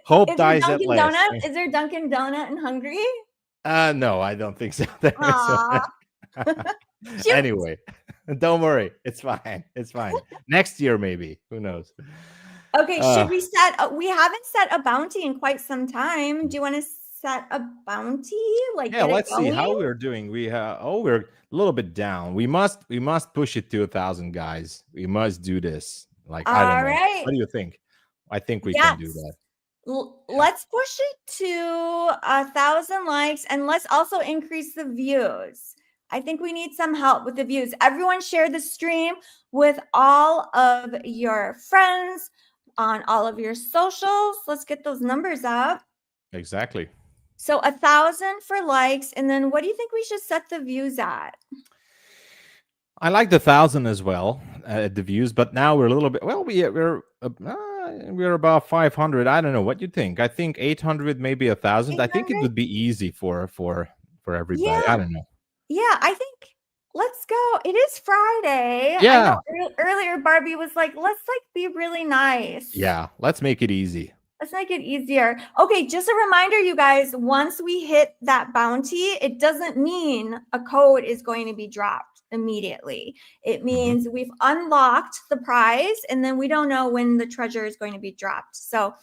Hope dies at last. Is there Dunkin' Donut in Hungary? No, I don't think so. Shoot. Anyway, don't worry. It's fine. It's fine. Next year, maybe. Who knows? Okay, should we set? We haven't set a bounty in quite some time. Do you want to set a bounty? Yeah, let's see how we're doing. We're a little bit down. We must push it to 1,000 guys. We must do this. I don't know. Right. What do you think? I think we can do that. Let's push it to 1,000 likes, and let's also increase the views. I think we need some help with the views. Everyone share the stream with all of your friends on all of your socials. Let's get those numbers up. Exactly. So 1,000 for likes, and then what do you think we should set the views at? I like the 1,000 as well, the views, but now we're a little bit. Well, we're about 500. I don't know what you think. I think 800, maybe 1,000. I think it would be easy for everybody. Yeah. I don't know. Yeah, I think let's go. It is Friday. Yeah. I know earlier Barbie was like, let's be really nice. Yeah, let's make it easy. Let's make it easier. Okay, just a reminder, you guys, once we hit that bounty, it doesn't mean a code is going to be dropped immediately. It means we've unlocked the prize, and then we don't know when the treasure is going to be dropped. So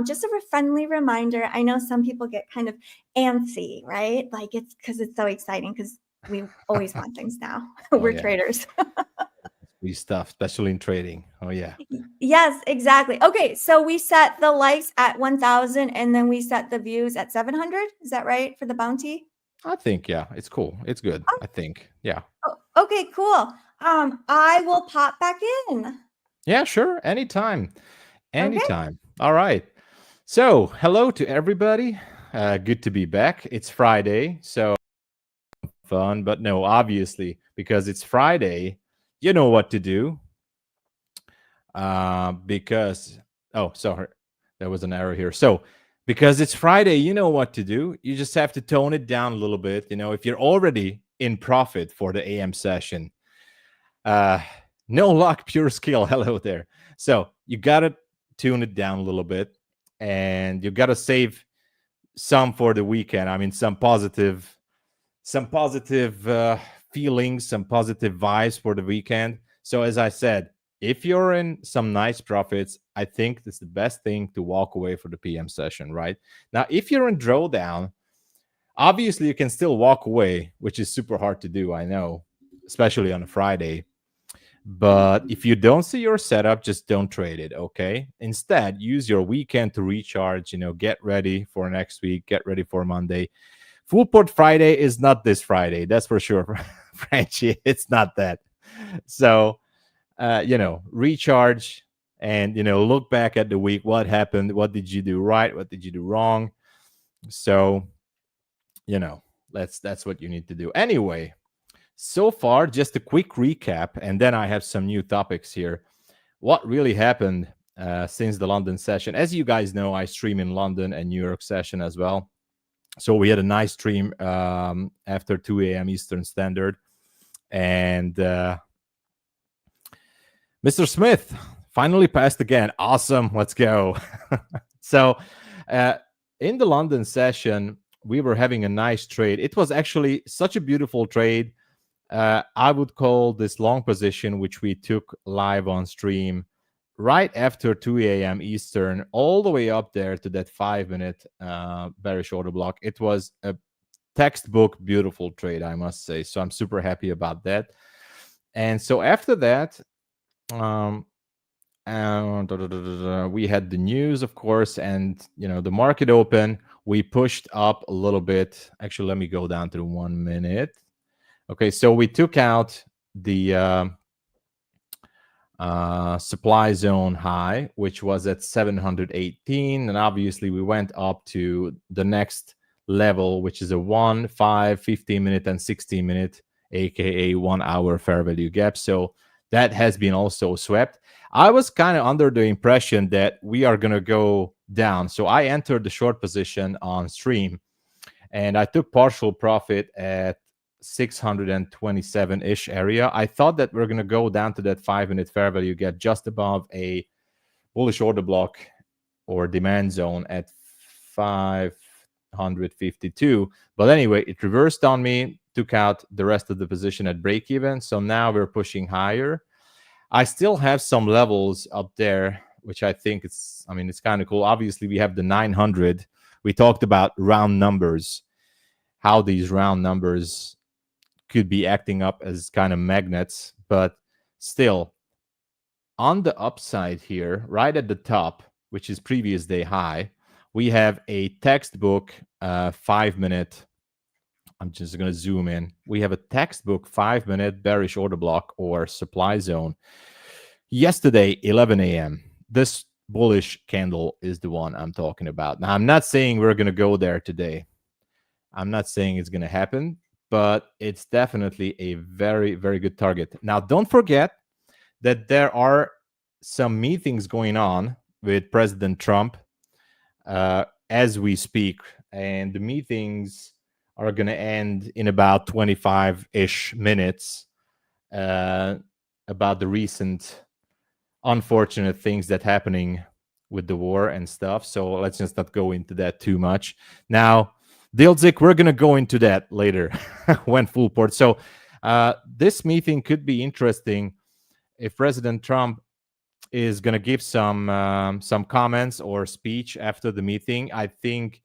just a friendly reminder. I know some people get kind of antsy, right? Like it's because it's so exciting because we always want things now. We're traders. We stuff, especially in trading. Oh, yeah. Yes, exactly. Okay, so we set the likes at 1,000, and then we set the views at 700. Is that right for the bounty? I think, yeah, it's cool. It's good, I think. Yeah. Oh, okay, cool. I will pop back in. Yeah, sure. Anytime. Anytime. Okay. All right. So, hello to everybody. Good to be back. It's Friday, so fun. But no, obviously, because it's Friday, you know what to do. Sorry, there was an error here. So, because it's Friday, you know what to do. You just have to tone it down a little bit. If you're already in profit for the AM session, no luck, pure skill. Hello there. So you got to tune it down a little bit, and you got to save some for the weekend. I mean, some positive feelings, some positive vibes for the weekend. So as I said, if you're in some nice profits, I think that's the best thing to walk away for the PM session, right? Now, if you're in drawdown, obviously you can still walk away, which is super hard to do, I know, especially on a Friday. But if you don't see your setup, just don't trade it, okay? Instead, use your weekend to recharge, get ready for next week, get ready for Monday. Full Port Friday is not this Friday, that's for sure, Frenchie. It's not that. So, recharge and, look back at the week. What happened? What did you do right? What did you do wrong? So, that's what you need to do. Anyway, so far, just a quick recap, and then I have some new topics here. What really happened since the London session? As you guys know, I stream in London and New York session as well. So we had a nice stream after 2 a.m. Eastern Standard. And Mr. Smith finally passed again. Awesome. Let's go. So in the London session, we were having a nice trade. It was actually such a beautiful trade. I would call this long position, which we took live on stream right after 2 a.m. Eastern, all the way up there to that 5-minute bearish order block. It was a textbook beautiful trade, I must say. So I'm super happy about that. And so after that, we had the news, of course, and the market open. We pushed up a little bit. Actually, let me go down to 1 minute. Okay, so we took out the supply zone high, which was at 718, and obviously we went up to the next level, which is a 1, 5, 15 minute and 16 minute, aka 1 hour fair value gap. So that has been also swept. I was kind of under the impression that we are going to go down. So I entered the short position on stream, and I took partial profit at 627-ish area. I thought that we're going to go down to that 5-minute fair value gap just above a bullish order block or demand zone at 552. But anyway, it reversed on me, took out the rest of the position at break even. So now we're pushing higher. I still have some levels up there, which I think it's kind of cool. Obviously, we have the 900. We talked about round numbers, how these round numbers could be acting up as kind of magnets, but still on the upside here, right at the top, which is previous day high, we have a textbook 5-minute. I'm just going to zoom in. We have a textbook 5-minute bearish order block or supply zone. Yesterday, 11 a.m. This bullish candle is the one I'm talking about. Now, I'm not saying we're going to go there today. I'm not saying it's going to happen, but it's definitely a very, very good target. Now, don't forget that there are some meetings going on with President Trump as we speak, and the meetings are going to end in about 25-ish minutes about the recent unfortunate things that happening with the war and stuff. So let's just not go into that too much. Now, Dilzik, we're going to go into that later when full port. So this meeting could be interesting if President Trump is going to give some comments or speech after the meeting. I think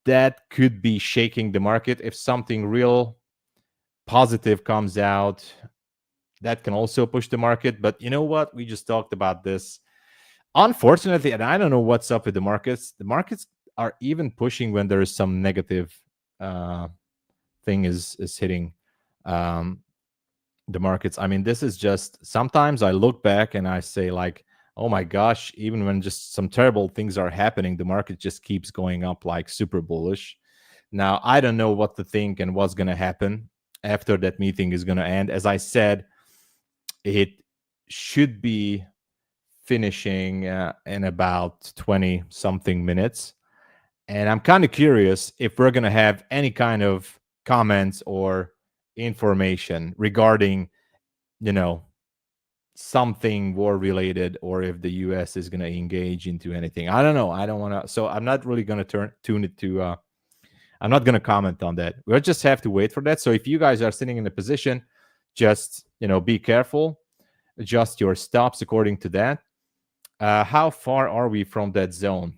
that could be shaking the market. If something real positive comes out, that can also push the market. But you know what? We just talked about this. Unfortunately, and I don't know what's up with the markets. The markets are even pushing when there is some negative thing is hitting the markets. I mean, this is just, sometimes I look back and I say like, oh my gosh, even when just some terrible things are happening, the market just keeps going up like super bullish. Now, I don't know what to think and what's going to happen after that meeting is going to end. As I said, it should be finishing in about 20 something minutes. And I'm kind of curious if we're going to have any kind of comments or information regarding, something war related, or if the US is going to engage into anything. I don't know. I don't want to. So I'm not really going to tune it to. I'm not going to comment on that. We'll just have to wait for that. So if you guys are sitting in a position, just be careful. Adjust your stops according to that. How far are we from that zone?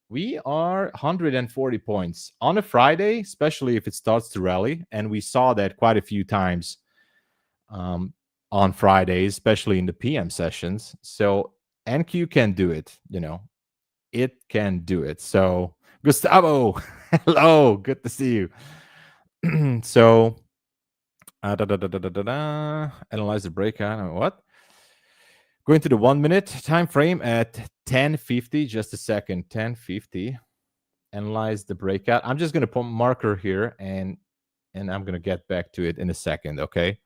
We are 140 points on a Friday, especially if it starts to rally. And we saw that quite a few times on Fridays, especially in the PM sessions. So NQ can do it, it can do it. So Gustavo, hello, good to see you. So analyze the breakout. What? Going to the 1 minute time frame at 10:50. Just a second, 10:50. Analyze the breakout. I'm just going to put marker here, and I'm going to get back to it in a second. Okay.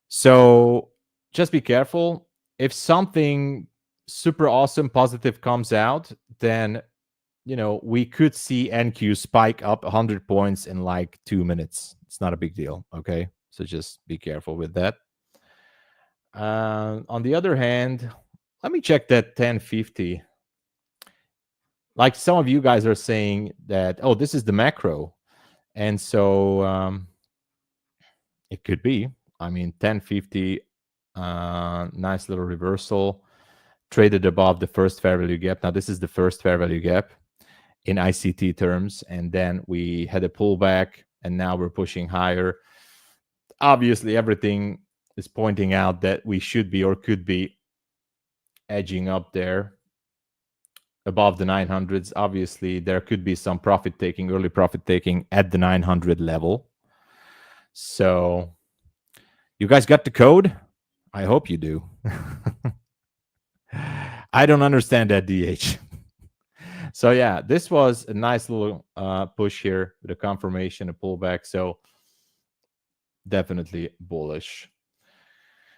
So just be careful. If something super awesome positive comes out, then we could see NQ spike up 100 points in like 2 minutes. It's not a big deal. Okay. So just be careful with that. On the other hand, let me check that 10:50. Like some of you guys are saying that, oh, this is the macro. And so it could be. I mean, 10:50, nice little reversal, traded above the first fair value gap. Now, this is the first fair value gap in ICT terms. And then we had a pullback, and now we're pushing higher. obviously everything is pointing out that we should be or could be edging up there above the 900s. Obviously, there could be some profit taking, early profit taking at the 900 level. So you guys got the code? I hope you do. I don't understand that, DH. So yeah, this was a nice little push here with a confirmation, a pullback. So definitely bullish.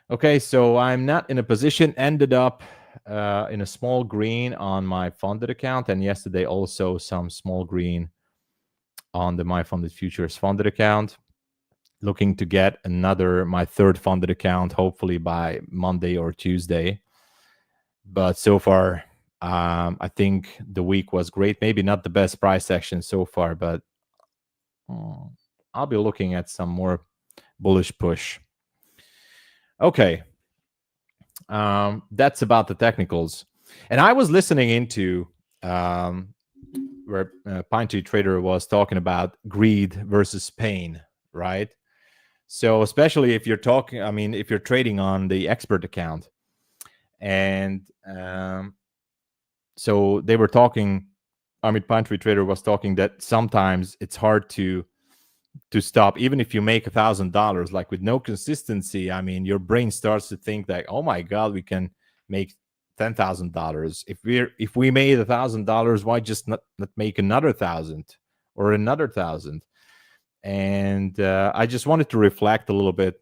Okay, so I'm not in a position, ended up in a small green on my funded account, and yesterday also some small green on the MyFundedFutures funded account. Looking to get my third funded account, hopefully by Monday or Tuesday. But so far, I think the week was great. Maybe not the best price action so far, but I'll be looking at some more bullish push. Okay. That's about the technicals. And I was listening into where Pine Tree Trader was talking about greed versus pain, right? So especially if you're talking, I mean, if you're trading on the expert account, and so they were talking, I mean, Pine Tree Trader was talking that sometimes it's hard to stop, even if you make $1,000, like with no consistency. I mean, your brain starts to think like, oh my God, we can make $10,000. If we made $1,000, why just not make another 1,000 or another 1,000? And I just wanted to reflect a little bit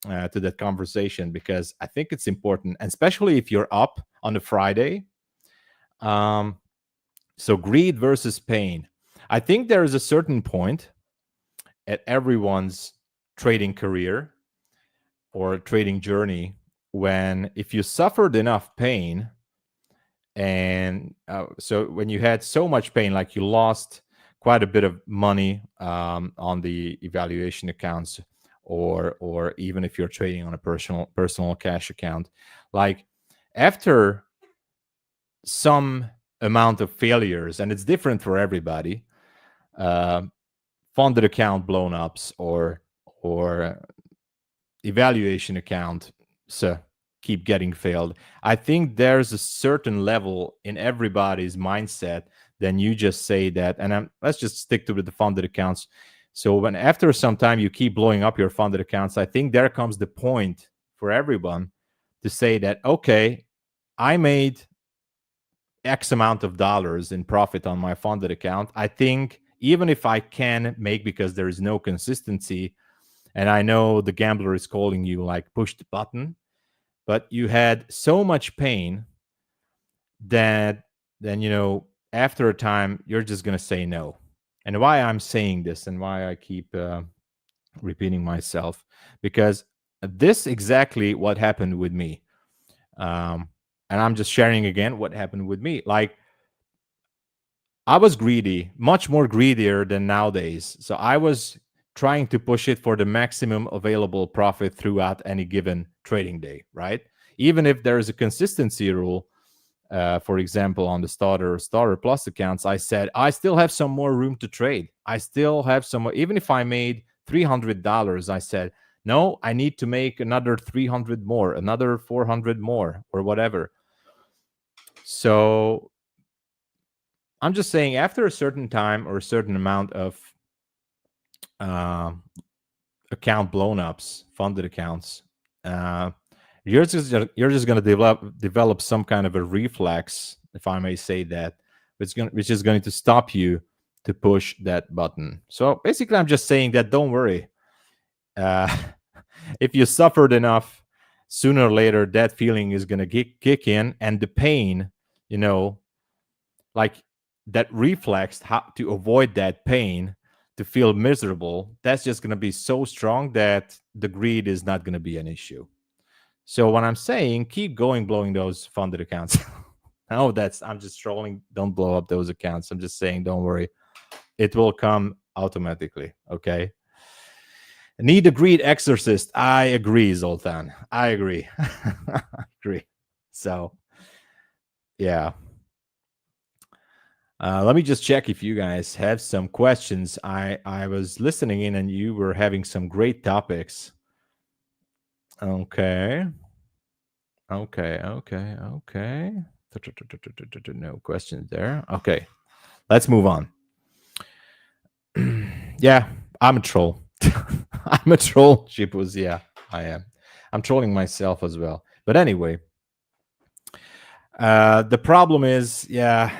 to that conversation, because I think it's important, and especially if you're up on a Friday. So greed versus pain. I think there is a certain point at everyone's trading career or trading journey when, if you suffered enough pain, and so when you had so much pain, like you lost quite a bit of money on the evaluation accounts, or even if you're trading on a personal cash account, like after some amount of failures, and it's different for everybody, funded account blown ups or evaluation account keep getting failed. I think there's a certain level in everybody's mindset. Then you just say that, and let's just stick to the funded accounts. So when after some time you keep blowing up your funded accounts, I think there comes the point for everyone to say that, okay, I made X amount of dollars in profit on my funded account. I think even if I can make, because there is no consistency, and I know the gambler is calling you like push the button, but you had so much pain that then, you know, after a time, you're just going to say no. And why I'm saying this and why I keep repeating myself, because this exactly what happened with me. And I'm just sharing again what happened with me. Like, I was greedy, much more greedier than nowadays. So I was trying to push it for the maximum available profit throughout any given trading day, right? Even if there is a consistency rule, for example, on the starter plus accounts, I said, I still have some more room to trade. I still have some more, even if I made $300, I said, no, I need to make another 300 more, another 400 more, or whatever. So I'm just saying, after a certain time or a certain amount of account blown ups, funded accounts, you're just going to develop some kind of a reflex, if I may say that, which is going to stop you to push that button. So basically, I'm just saying that don't worry. If you suffered enough, sooner or later that feeling is going to kick in, and the pain, you know, like that reflex, how to avoid that pain, to feel miserable, that's just going to be so strong that the greed is not going to be an issue. So when I'm saying keep going, blowing those funded accounts, I'm just trolling. Don't blow up those accounts. I'm just saying, don't worry. It will come automatically. Okay. Need a greed exorcist. I agree, Zoltan. I agree. I agree. So, yeah. Let me just check if you guys have some questions. I was listening in and you were having some great topics. Okay. No questions there. Okay. Let's move on. Yeah, I'm a troll. I'm a troll, Shipus. Yeah, I am. I'm trolling myself as well. But anyway, the problem is, yeah,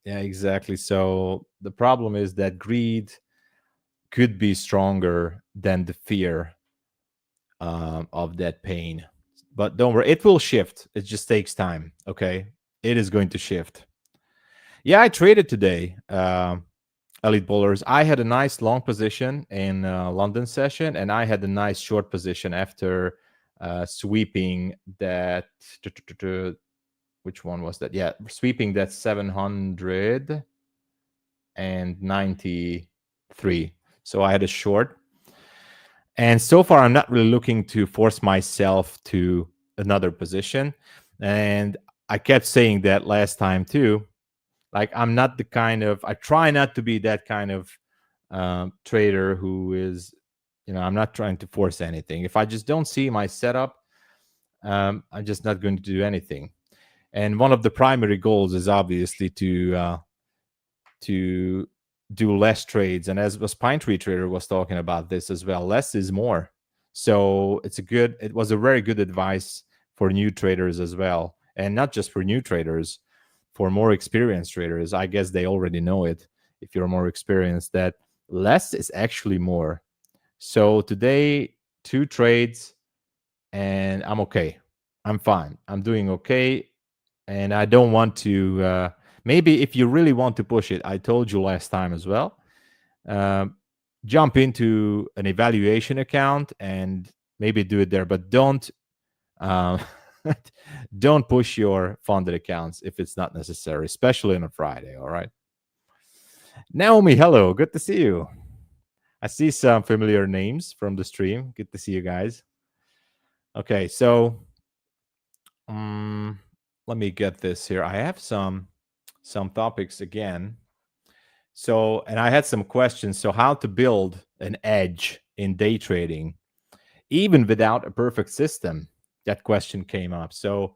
exactly. So the problem is that greed could be stronger than the fear of that pain. But don't worry, it will shift. It just takes time. Okay, it is going to shift. Yeah, I traded today. Elite bowlers. I had a nice long position in London session, and I had a nice short position after sweeping that. Which one was that? Yeah, sweeping that 793. So I had a short. And so far, I'm not really looking to force myself to another position. And I kept saying that last time too. Like, I'm not the kind of, I try not to be that kind of trader who is, I'm not trying to force anything. If I just don't see my setup, I'm just not going to do anything. And one of the primary goals is obviously to do less trades. And as was Pine Tree Trader was talking about this as well, less is more. So it was a very good advice for new traders as well. And not just for new traders, for more experienced traders. I guess they already know it. If you're more experienced, that less is actually more. So today, 2 trades, and I'm okay. I'm fine. I'm doing okay. And I don't want to, maybe if you really want to push it, I told you last time as well, jump into an evaluation account and maybe do it there, but don't don't push your funded accounts if it's not necessary, especially on a Friday. All right. Naomi, hello. Good to see you. I see some familiar names from the stream. Good to see you guys. Okay, so let me get this here. I have some topics again. So, and I had some questions. So how to build an edge in day trading, even without a perfect system? That question came up. So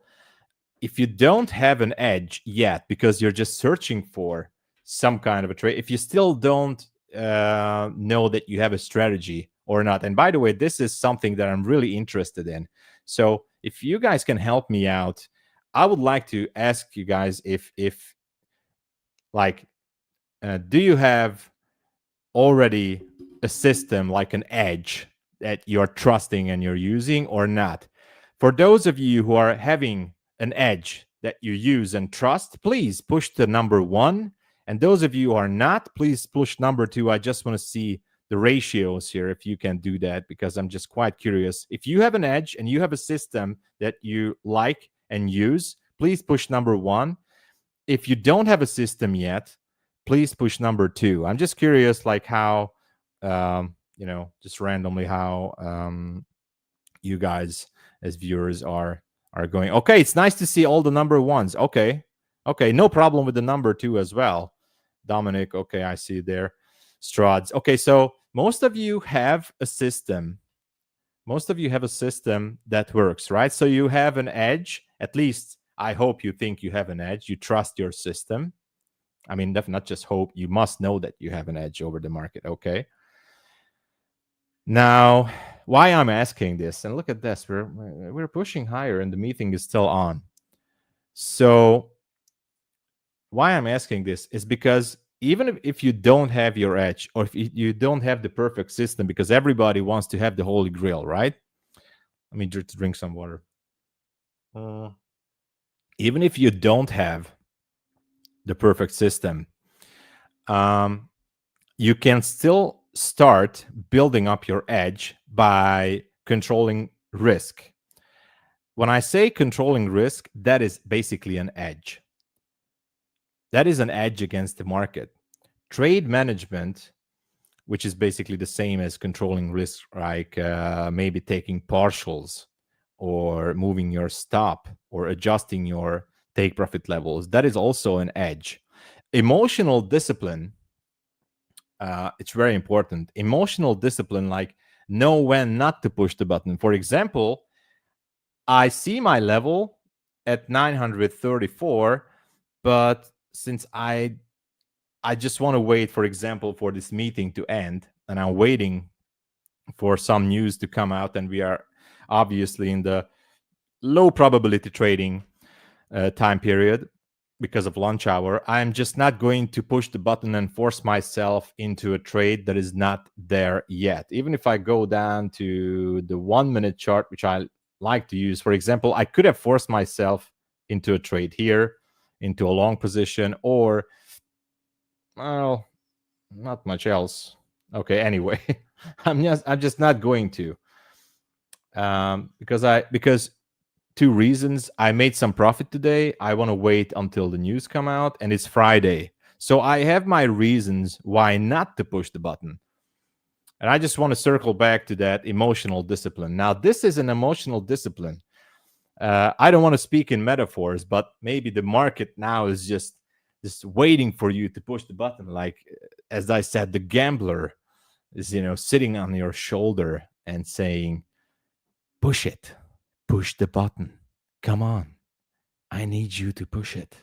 if you don't have an edge yet, because you're just searching for some kind of a trade, if you still don't know that you have a strategy or not, and by the way, this is something that I'm really interested in. So if you guys can help me out, I would like to ask you guys if do you have already a system, like an edge that you're trusting and you're using or not? For those of you who are having an edge that you use and trust, please push the number 1. And those of you who are not, please push number 2. I just want to see the ratios here, if you can do that, because I'm just quite curious. If you have an edge and you have a system that you like and use, please push number 1. If you don't have a system yet, please push number 2. I'm just curious, like how, just randomly how you guys as viewers are going. Okay, it's nice to see all the number 1s. Okay, no problem with the number 2 as well. Dominic, okay, I see there. Strads. Okay, so most of you have a system. Most of you have a system that works, right? So you have an edge. At least I hope you think you have an edge. You trust your system. I mean, not just hope. You must know that you have an edge over the market. Okay. Now, why I'm asking this, and look at this, we're pushing higher and the meeting is still on. So why I'm asking this is because even if you don't have your edge, or if you don't have the perfect system, because everybody wants to have the holy grail, right? Let me just drink some water. Even if you don't have the perfect system, you can still start building up your edge by controlling risk. When I say controlling risk, that is basically an edge. That is an edge against the market. Trade management, which is basically the same as controlling risk, like maybe taking partials or moving your stop or adjusting your take profit levels, that is also an edge. emotional discipline, it's very important. Emotional discipline, like know when not to push the button. For example, I see my level at 934, but since I just want to wait, for example, for this meeting to end, and I'm waiting for some news to come out, and we are obviously in the low probability trading time period because of lunch hour, I'm just not going to push the button and force myself into a trade that is not there yet. Even if I go down to the 1 minute chart, which I like to use, for example, I could have forced myself into a trade here, into a long position, or, well, not much else. Okay, anyway, I'm just not going to, because two reasons. I made some profit today. I want to wait until the news come out, and it's Friday. So I have my reasons why not to push the button. And I just want to circle back to that emotional discipline. Now, this is an emotional discipline. I don't want to speak in metaphors, but maybe the market now is just waiting for you to push the button. Like, as I said, the gambler is, sitting on your shoulder and saying, push it. Push the button. Come on. I need you to push it.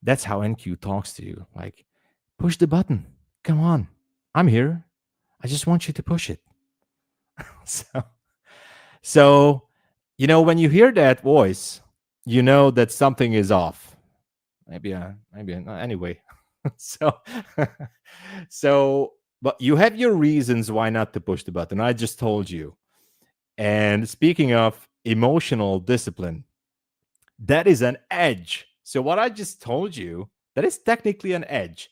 That's how NQ talks to you. Like, push the button. Come on. I'm here. I just want you to push it. So, when you hear that voice, you know that something is off. Maybe anyway. But you have your reasons why not to push the button. I just told you. And speaking of emotional discipline, that is an edge. So what I just told you, that is technically an edge.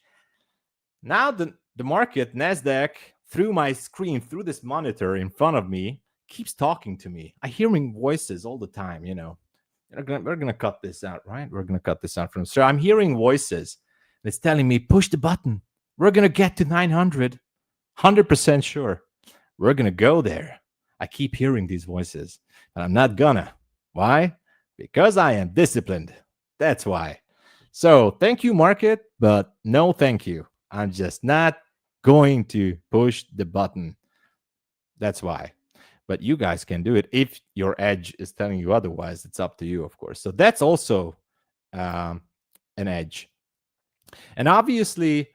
Now the market, NASDAQ, through my screen, through this monitor in front of me, keeps talking to me. I'm hearing voices all the time, We're going to cut this out, right? We're going to cut this out from. So I'm hearing voices. And it's telling me, push the button. We're going to get to 900. 100% sure. We're going to go there. I keep hearing these voices, and I'm not gonna. Why? Because I am disciplined. That's why. So thank you, market, but no thank you. I'm just not going to push the button. That's why. But you guys can do it. If your edge is telling you otherwise, it's up to you, of course. So that's also an edge. And obviously,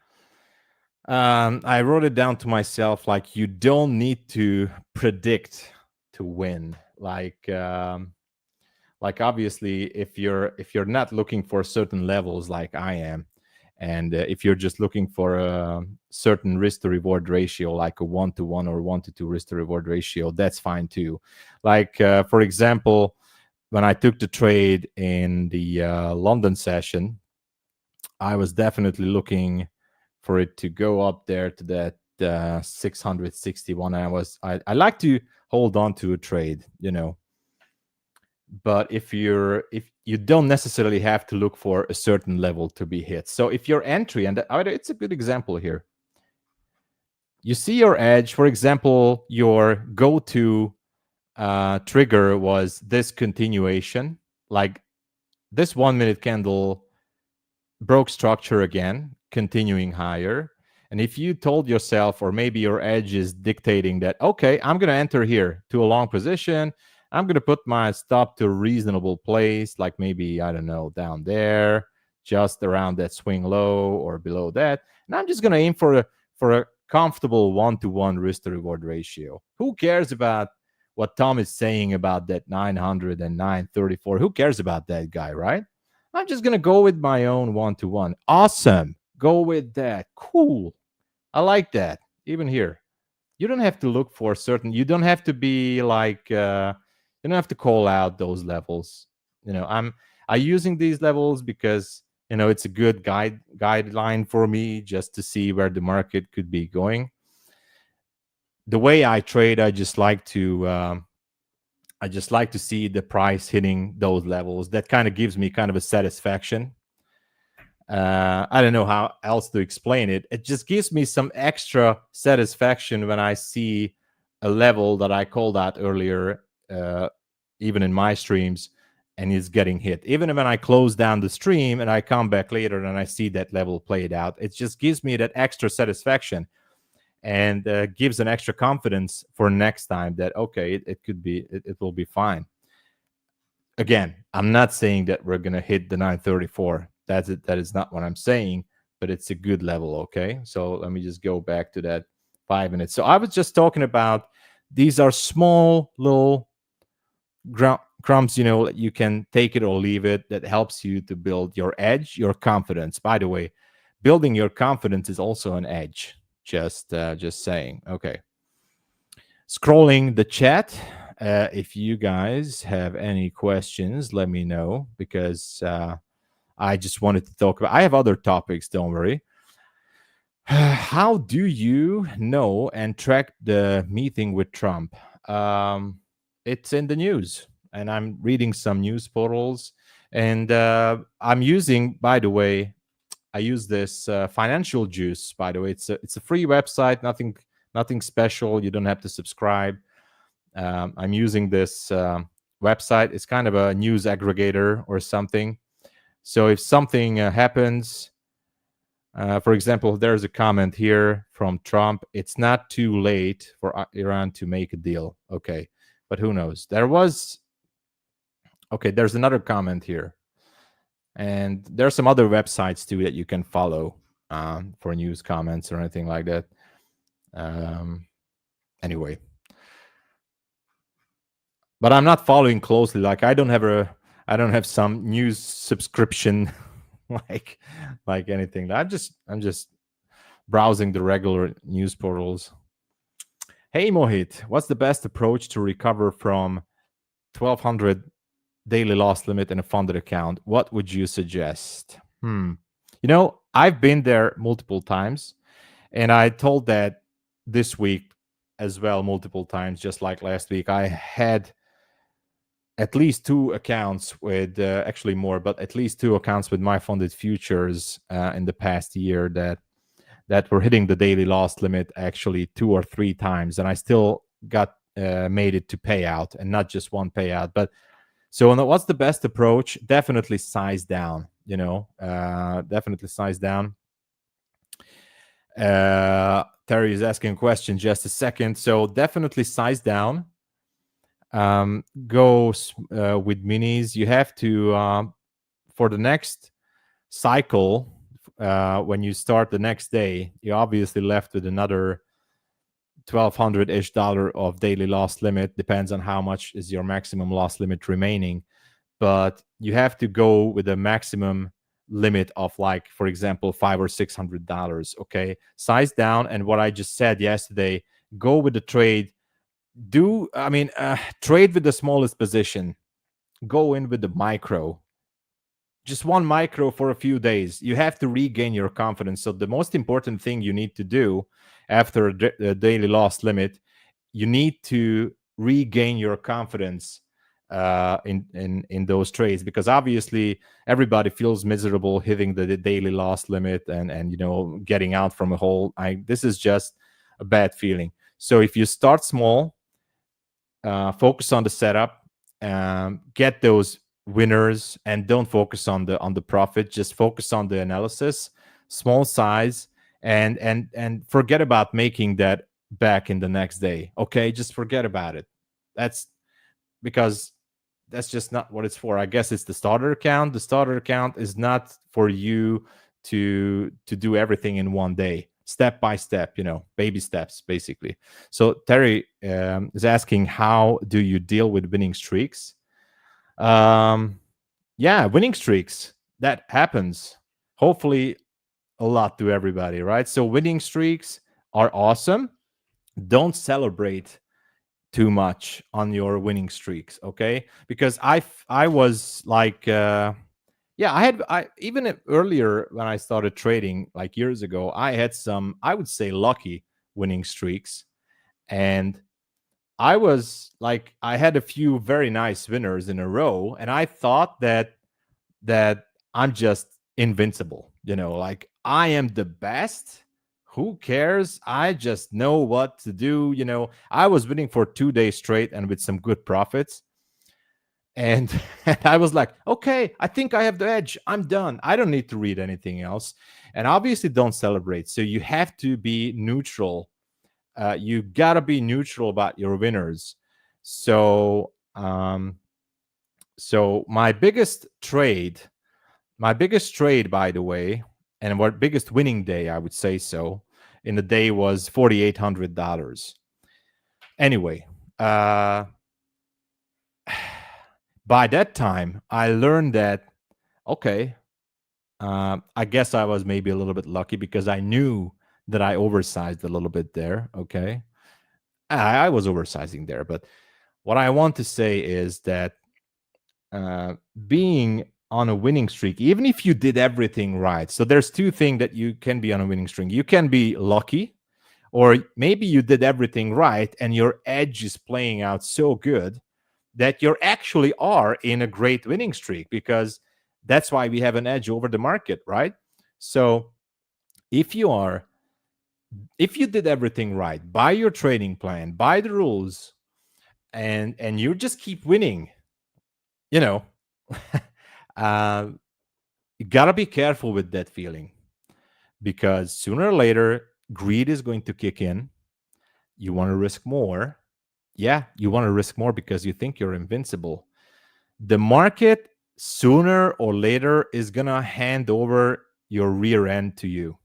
I wrote it down to myself, like, you don't need to predict to win. Like obviously, if you're not looking for certain levels like I am, and if you're just looking for a certain risk to reward ratio, like a 1-to-1 or 1-to-2 risk to reward ratio, that's fine too. Like for example, when I took the trade in the London session, I was definitely looking for it to go up there to that 661. I like to hold on to a trade, but if you don't necessarily have to look for a certain level to be hit. So if your entry, and it's a good example here, you see your edge, for example, your go-to trigger was this continuation, like this 1 minute candle broke structure again, continuing higher. And if you told yourself, or maybe your edge is dictating that, okay, I'm going to enter here to a long position. I'm going to put my stop to a reasonable place, like maybe, I don't know, down there, just around that swing low or below that. And I'm just going to aim for a comfortable 1-to-1 risk to reward ratio. Who cares about what Tom is saying about that 900 and 934? Who cares about that guy, right? I'm just going to go with my own 1-to-1. Awesome. Go with that. Cool. I like that. Even here, you don't have to look for certain. You don't have to be like, you don't have to call out those levels. I'm using these levels because, it's a good guideline for me just to see where the market could be going. The way I trade, I just like to see the price hitting those levels. That kind of gives me kind of a satisfaction. I don't know how else to explain it. It just gives me some extra satisfaction when I see a level that I called out earlier, even in my streams, and it's getting hit. Even when I close down the stream and I come back later and I see that level played out, it just gives me that extra satisfaction and gives an extra confidence for next time that, okay, it will be fine. Again, I'm not saying that we're going to hit the 934. That is not what I'm saying, but it's a good level, okay? So let me just go back to that 5 minutes. So I was just talking about these are small little crumbs, you know, you can take it or leave it, that helps you to build your edge, your confidence. By the way, building your confidence is also an edge. Just saying. Okay. Scrolling the chat. If you guys have any questions, let me know, because I just wanted to talk about. I have other topics. Don't worry. How do you know and track the meeting with Trump? It's in the news, and I'm reading some news portals, and I'm using, by the way, I use this Financial Juice. By the way, it's a free website, nothing special. You don't have to subscribe. I'm using this website. It's kind of a news aggregator or something. So if something happens, for example, there's a comment here from Trump. It's not too late for Iran to make a deal. Okay, but who knows? There's another comment here. And there's some other websites too that you can follow for news comments or anything like that. Anyway, but I'm not following closely. Like I don't have some news subscription like anything. I'm just browsing the regular news portals. Hey Mohit, what's the best approach to recover from 1,200 daily loss limit in a funded account? What would you suggest? You know, I've been there multiple times, and I told that this week as well multiple times, just like last week. I had at least 2 accounts with, actually more, but at least 2 accounts with MyFundedFutures in the past year that were hitting the daily loss limit actually 2 or 3 times, and I still got made it to payout, and not just one payout. But so what's the best approach? Definitely size down, you know, definitely size down. Terry is asking a question, just a second. So definitely size down. Go with minis. You have to, for the next cycle, when you start the next day, you're obviously left with another $1,200-ish of daily loss limit. Depends on how much is your maximum loss limit remaining, but you have to go with a maximum limit of, like, for example, $500 or $600. Okay, size down. And what I just said yesterday, go with the trade. Trade with the smallest position. Go in with the micro. Just one micro for a few days. You have to regain your confidence. So the most important thing you need to do after a daily loss limit, you need to regain your confidence in those trades, because obviously everybody feels miserable hitting the daily loss limit and you know, getting out from a hole. This is just a bad feeling. So if you start small, focus on the setup, get those winners, and don't focus on the profit. Just focus on the analysis, small size, and forget about making that back in the next day. Okay, just forget about it. That's because that's just not what it's for. I guess it's the starter account. The starter account is not for you to do everything in one day. Step by step, you know, baby steps, basically. So Terry is asking, how do you deal with winning streaks? Yeah, winning streaks, that happens. Hopefully a lot to everybody, right? So winning streaks are awesome. Don't celebrate too much on your winning streaks, okay? Because I was like, I even earlier when I started trading like years ago, I had some, I would say, lucky winning streaks, and I was like, I had a few very nice winners in a row, and I thought that I'm just invincible, you know, like I am the best. Who cares? I just know what to do. You know, I was winning for 2 days straight and with some good profits. And I was like, okay, I think I have the edge. I'm done. I don't need to read anything else. And obviously don't celebrate. So you have to be neutral. You gotta be neutral about your winners. So so my biggest trade, by the way, and what biggest winning day, I would say so, in the day was $4,800. Anyway, by that time, I learned that, okay, I guess I was maybe a little bit lucky because I knew that I oversized a little bit there. Okay. I was oversizing there. But what I want to say is that being on a winning streak, even if you did everything right. So there's two things that you can be on a winning streak. You can be lucky, or maybe you did everything right and your edge is playing out so good that you actually are in a great winning streak, because that's why we have an edge over the market, right? So if you did everything right, by your trading plan, by the rules, and you just keep winning, you know, you gotta be careful with that feeling, because sooner or later greed is going to kick in. You want to risk more. Yeah, you want to risk more because you think you're invincible. The market sooner or later is gonna hand over your rear end to you.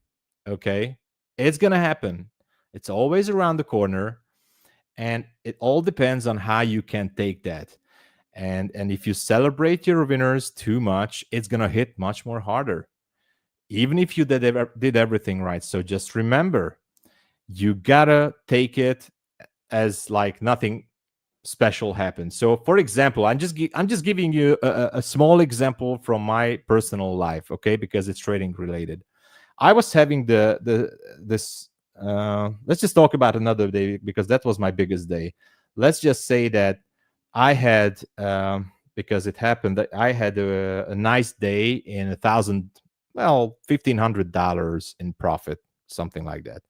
Okay, it's gonna happen. It's always around the corner, and it all depends on how you can take that. And if you celebrate your winners too much, it's gonna hit much more harder, even if you did everything right. So just remember, you gotta take it as like nothing special happens. So for example, I'm just giving you a small example from my personal life, okay, because it's trading related. I was having this let's just talk about another day, because that was my biggest day. Let's just say that I had because it happened that I had a nice day in $1,500 in profit, something like that.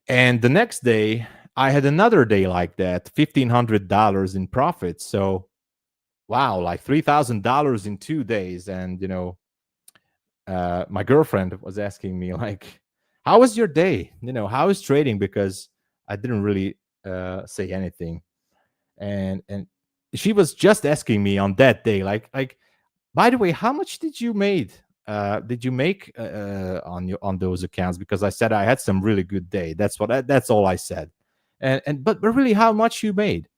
And the next day I had another day like that, $1,500 in profit. So wow, like $3,000 in 2 days. And my girlfriend was asking me like, how was your day? How is trading? Because I didn't really say anything. And she was just asking me on that day, like, by the way, how much did you make on those accounts? Because I said I had some really good day. That's all I said. But really, how much you made?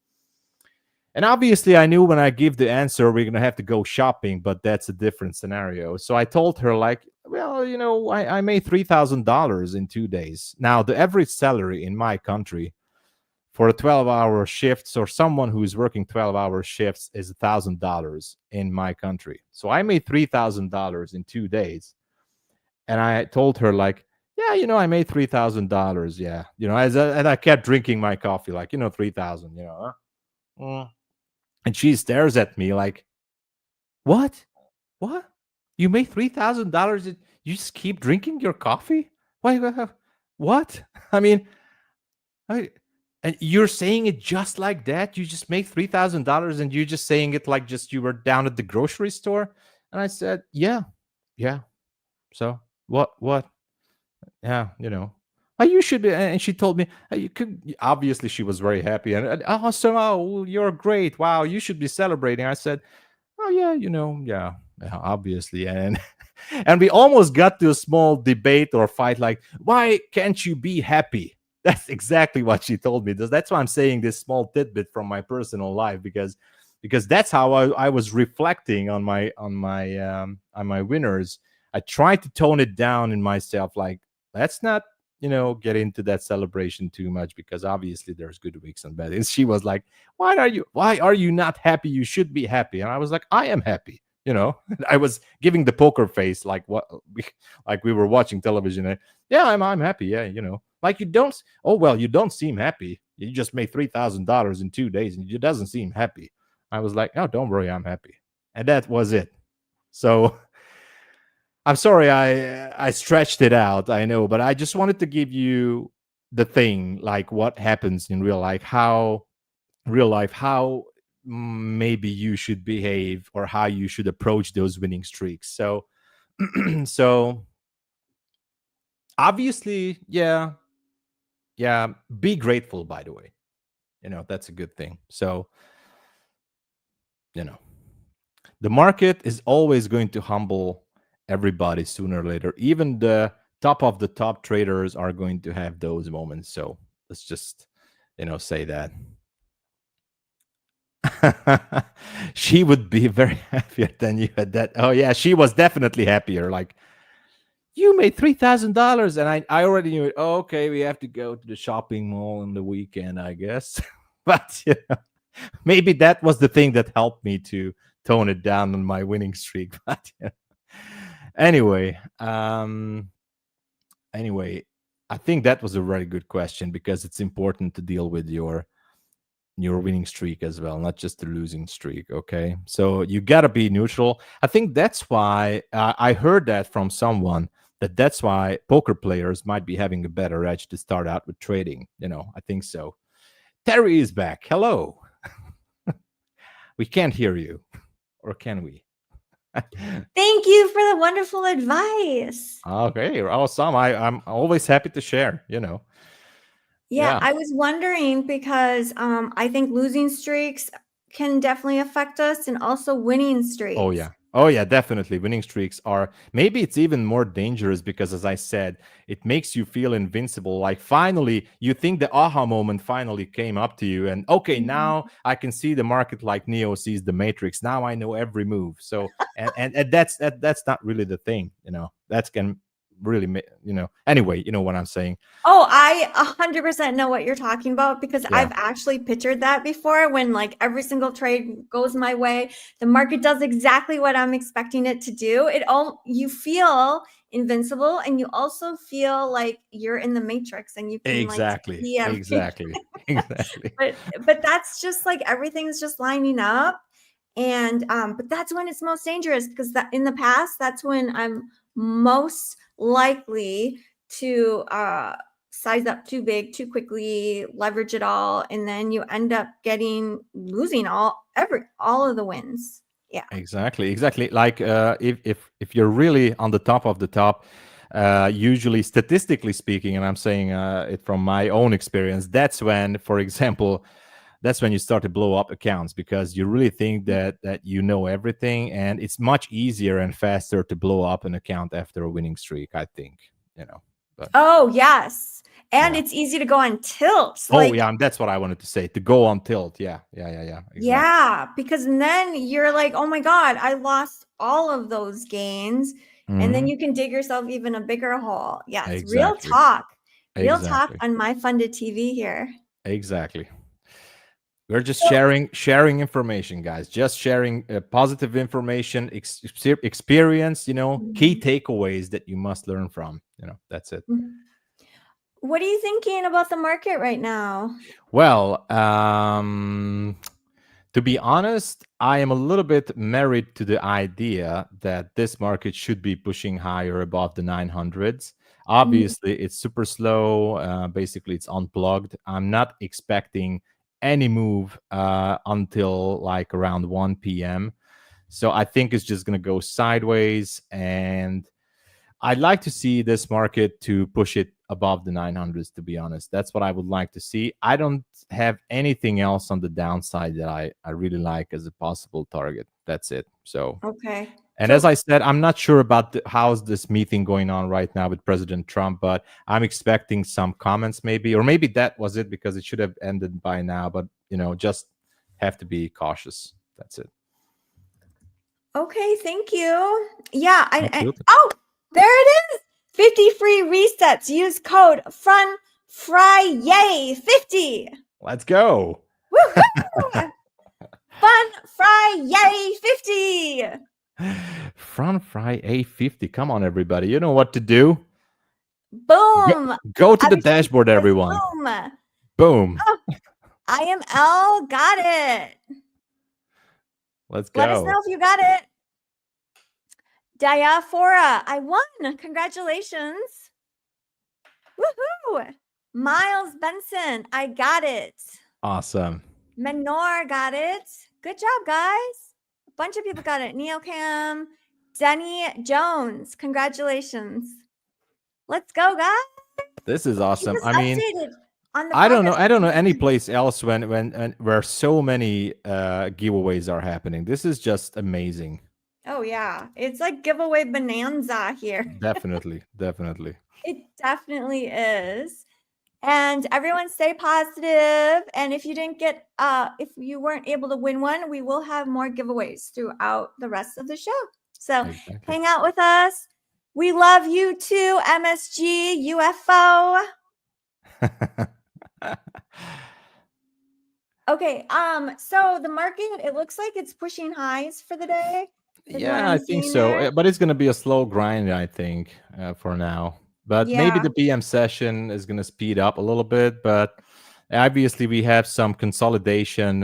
And obviously, I knew when I give the answer, we're gonna have to go shopping, but that's a different scenario. So I told her like, well, I made $3,000 in 2 days. Now, the average salary in my country for a 12-hour shifts, or someone who's working 12-hour shifts, is $1,000 in my country. So I made $3,000 in 2 days. And I told her like, yeah, I made $3,000. Yeah. And I kept drinking my coffee, like, 3,000, And she stares at me like, what? You made $3,000? You just keep drinking your coffee? Why? What? I mean, and you're saying it just like that? You just make $3,000 and you're just saying it like just you were down at the grocery store? And I said, yeah. So what? Yeah, you should be. And she told me, you could. Obviously, she was very happy. And awesome. Oh, you're great. Wow, you should be celebrating. I said, oh yeah, yeah, obviously. And and we almost got to a small debate or fight, like, why can't you be happy? That's exactly what she told me. That's why I'm saying this small tidbit from my personal life, because that's how I was reflecting on my winners. I tried to tone it down in myself, like, let's not get into that celebration too much, because obviously there's good weeks and bad. And she was like, why are you not happy? You should be happy. And I was like, I am happy. I was giving the poker face, like we were watching television. Yeah, I'm happy. Yeah, like you don't. Oh well, you don't seem happy. You just made $3,000 in 2 days, and you doesn't seem happy. I was like, oh, don't worry, I'm happy. And that was it. So I'm sorry I stretched it out, I know, but I just wanted to give you the thing, like what happens in real life, how maybe you should behave or how you should approach those winning streaks. So, so obviously, yeah, be grateful, by the way. That's a good thing. So, the market is always going to humble everybody sooner or later. Even the top of the top traders are going to have those moments. So let's just, say that. She would be very happier than you at that. Oh yeah, she was definitely happier. Like, you made $3,000, and I already knew it. Oh, okay, we have to go to the shopping mall on the weekend, I guess. But maybe that was the thing that helped me to tone it down on my winning streak. But anyway, I think that was a very good question, because it's important to deal with your winning streak as well, not just the losing streak. Okay, so you gotta be neutral. I think that's why I heard that from someone, that's why poker players might be having a better edge to start out with trading. I think so. Terry is back. Hello. We can't hear you, or can we? Thank you for the wonderful advice. Okay, awesome. I'm always happy to share. Yeah, I was wondering because I think losing streaks can definitely affect us, and also winning streaks. Oh yeah, definitely. Winning streaks are, maybe it's even more dangerous, because, as I said, it makes you feel invincible. Like, finally, you think the aha moment finally came up to you, and okay, now I can see the market like Neo sees the Matrix. Now I know every move. So, and that's not really the thing. That can really, anyway, you know what I'm saying. Oh, I 100% know what you're talking about, because Yeah. I've actually pictured that before, when like every single trade goes my way, the market does exactly what I'm expecting it to do. You feel invincible, and you also feel like you're in the Matrix, and you can Exactly. like see everything. Exactly. But that's just like everything's just lining up. And but that's when it's most dangerous, because that in the past, that's when I'm most likely to size up too big too quickly, leverage it all, and then you end up losing all of the wins. Yeah, Exactly. Like, if you're really on the top of the top, usually, statistically speaking, and I'm saying it from my own experience, that's when, for example, that's when you start to blow up accounts, because you really think that you know everything, and it's much easier and faster to blow up an account after a winning streak, I think. But, oh yes, and Yeah. it's easy to go on tilts. oh yeah, and that's what I wanted to say, to go on tilt. Yeah, exactly. Yeah, because then you're like, oh my God, I lost all of those gains. And then Mhm. you can dig yourself even a bigger hole. Yes, Exactly. real talk Exactly. on MyFunded TV here. Exactly. We're just sharing information, guys. Just sharing positive information, experience, key takeaways that you must learn from. That's it. What are you thinking about the market right now? Well, to be honest, I am a little bit married to the idea that this market should be pushing higher above the 900s. Obviously, it's super slow. Basically, it's unplugged. I'm not expecting any move until like around 1 p.m. So I think it's just going to go sideways, and I'd like to see this market to push it above the 900s, to be honest. That's what I would like to see. I don't have anything else on the downside that I really like as a possible target. That's it. So, Okay. and as I said, I'm not sure about how's this meeting going on right now with President Trump, but I'm expecting some comments maybe, or maybe that was it, because it should have ended by now. But, just have to be cautious. That's it. Okay, thank you. Yeah, Absolutely. oh, there it is. 50 free resets. Use code FUNFRYAY50. Let's go. Woohoo! FUNFRYAY50. Front fry A50. Come on, everybody. You know what to do. Boom. Go to the dashboard, everyone. Boom. Boom. Oh, IML got it. Let's go. Let us know if you got it. Diaphora, I won. Congratulations. Woohoo. Miles Benson, I got it. Awesome. Menor got it. Good job, guys. A bunch of people got it. Neocam, Denny Jones. Congratulations. Let's go, guys. This is Keep awesome. us I mean, updated on the I don't know. progress. I don't know any place else when where so many giveaways are happening. This is just amazing. Oh, yeah. It's like giveaway bonanza here. Definitely, definitely. It definitely is. And everyone stay positive. And if you didn't get, if you weren't able to win one, we will have more giveaways throughout the rest of the show. So Exactly. hang out with us. We love you too, MSG, UFO. Okay. So the market, it looks like it's pushing highs for the day. is what Yeah, I'm I think seeing so. there. But it's going to be a slow grind, I think, for now. But maybe Yeah. the PM session is going to speed up a little bit. But obviously, we have some consolidation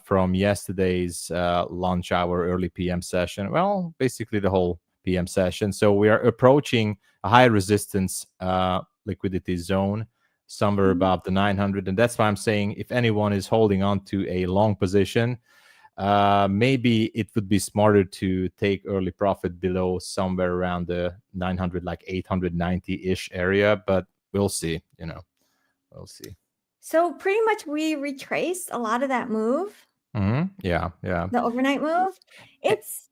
from yesterday's lunch hour early PM session. Well, basically the whole PM session. So we are approaching a high resistance liquidity zone somewhere Mhm. above the 900. And that's why I'm saying if anyone is holding on to a long position, maybe it would be smarter to take early profit below somewhere around the 900, like 890-ish area, but we'll see, we'll see. So pretty much we retraced a lot of that move, Yeah. the overnight move. It's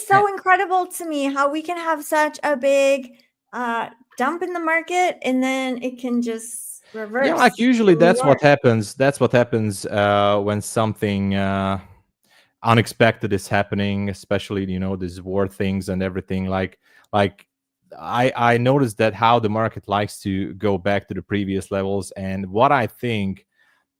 so incredible to me how we can have such a big dump in the market and then it can just reverse. Yeah, like usually to New that's what York. happens. That's what happens when something unexpected is happening, especially these war things and everything. Like I noticed that how the market likes to go back to the previous levels, and what I think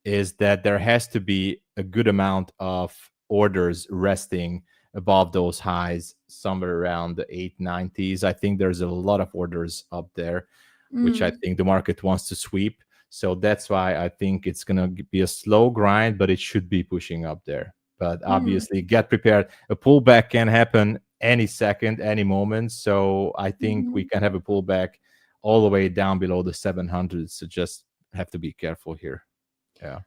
is that there has to be a good amount of orders resting above those highs somewhere around the 890s. I think there's a lot of orders up there, which I think the market wants to sweep. So that's why I think it's going to be a slow grind, but it should be pushing up there. But obviously, get prepared. A pullback can happen any second, any moment. So I think we can have a pullback all the way down below the 700s. So just have to be careful here. Yeah.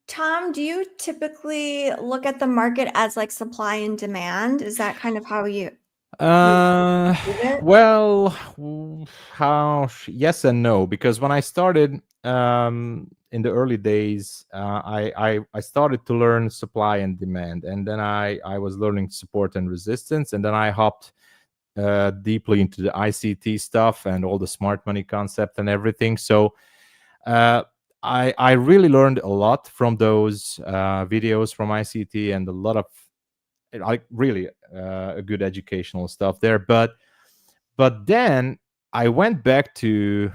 Tom, do you typically look at the market as like supply and demand? Is that kind of how you it? Well, yes and no, because when I started in the early days, I started to learn supply and demand, and then I was learning support and resistance, and then I hopped deeply into the ICT stuff and all the smart money concept and everything. So I really learned a lot from those videos from ICT and a lot of like really a good educational stuff there. But then I went back to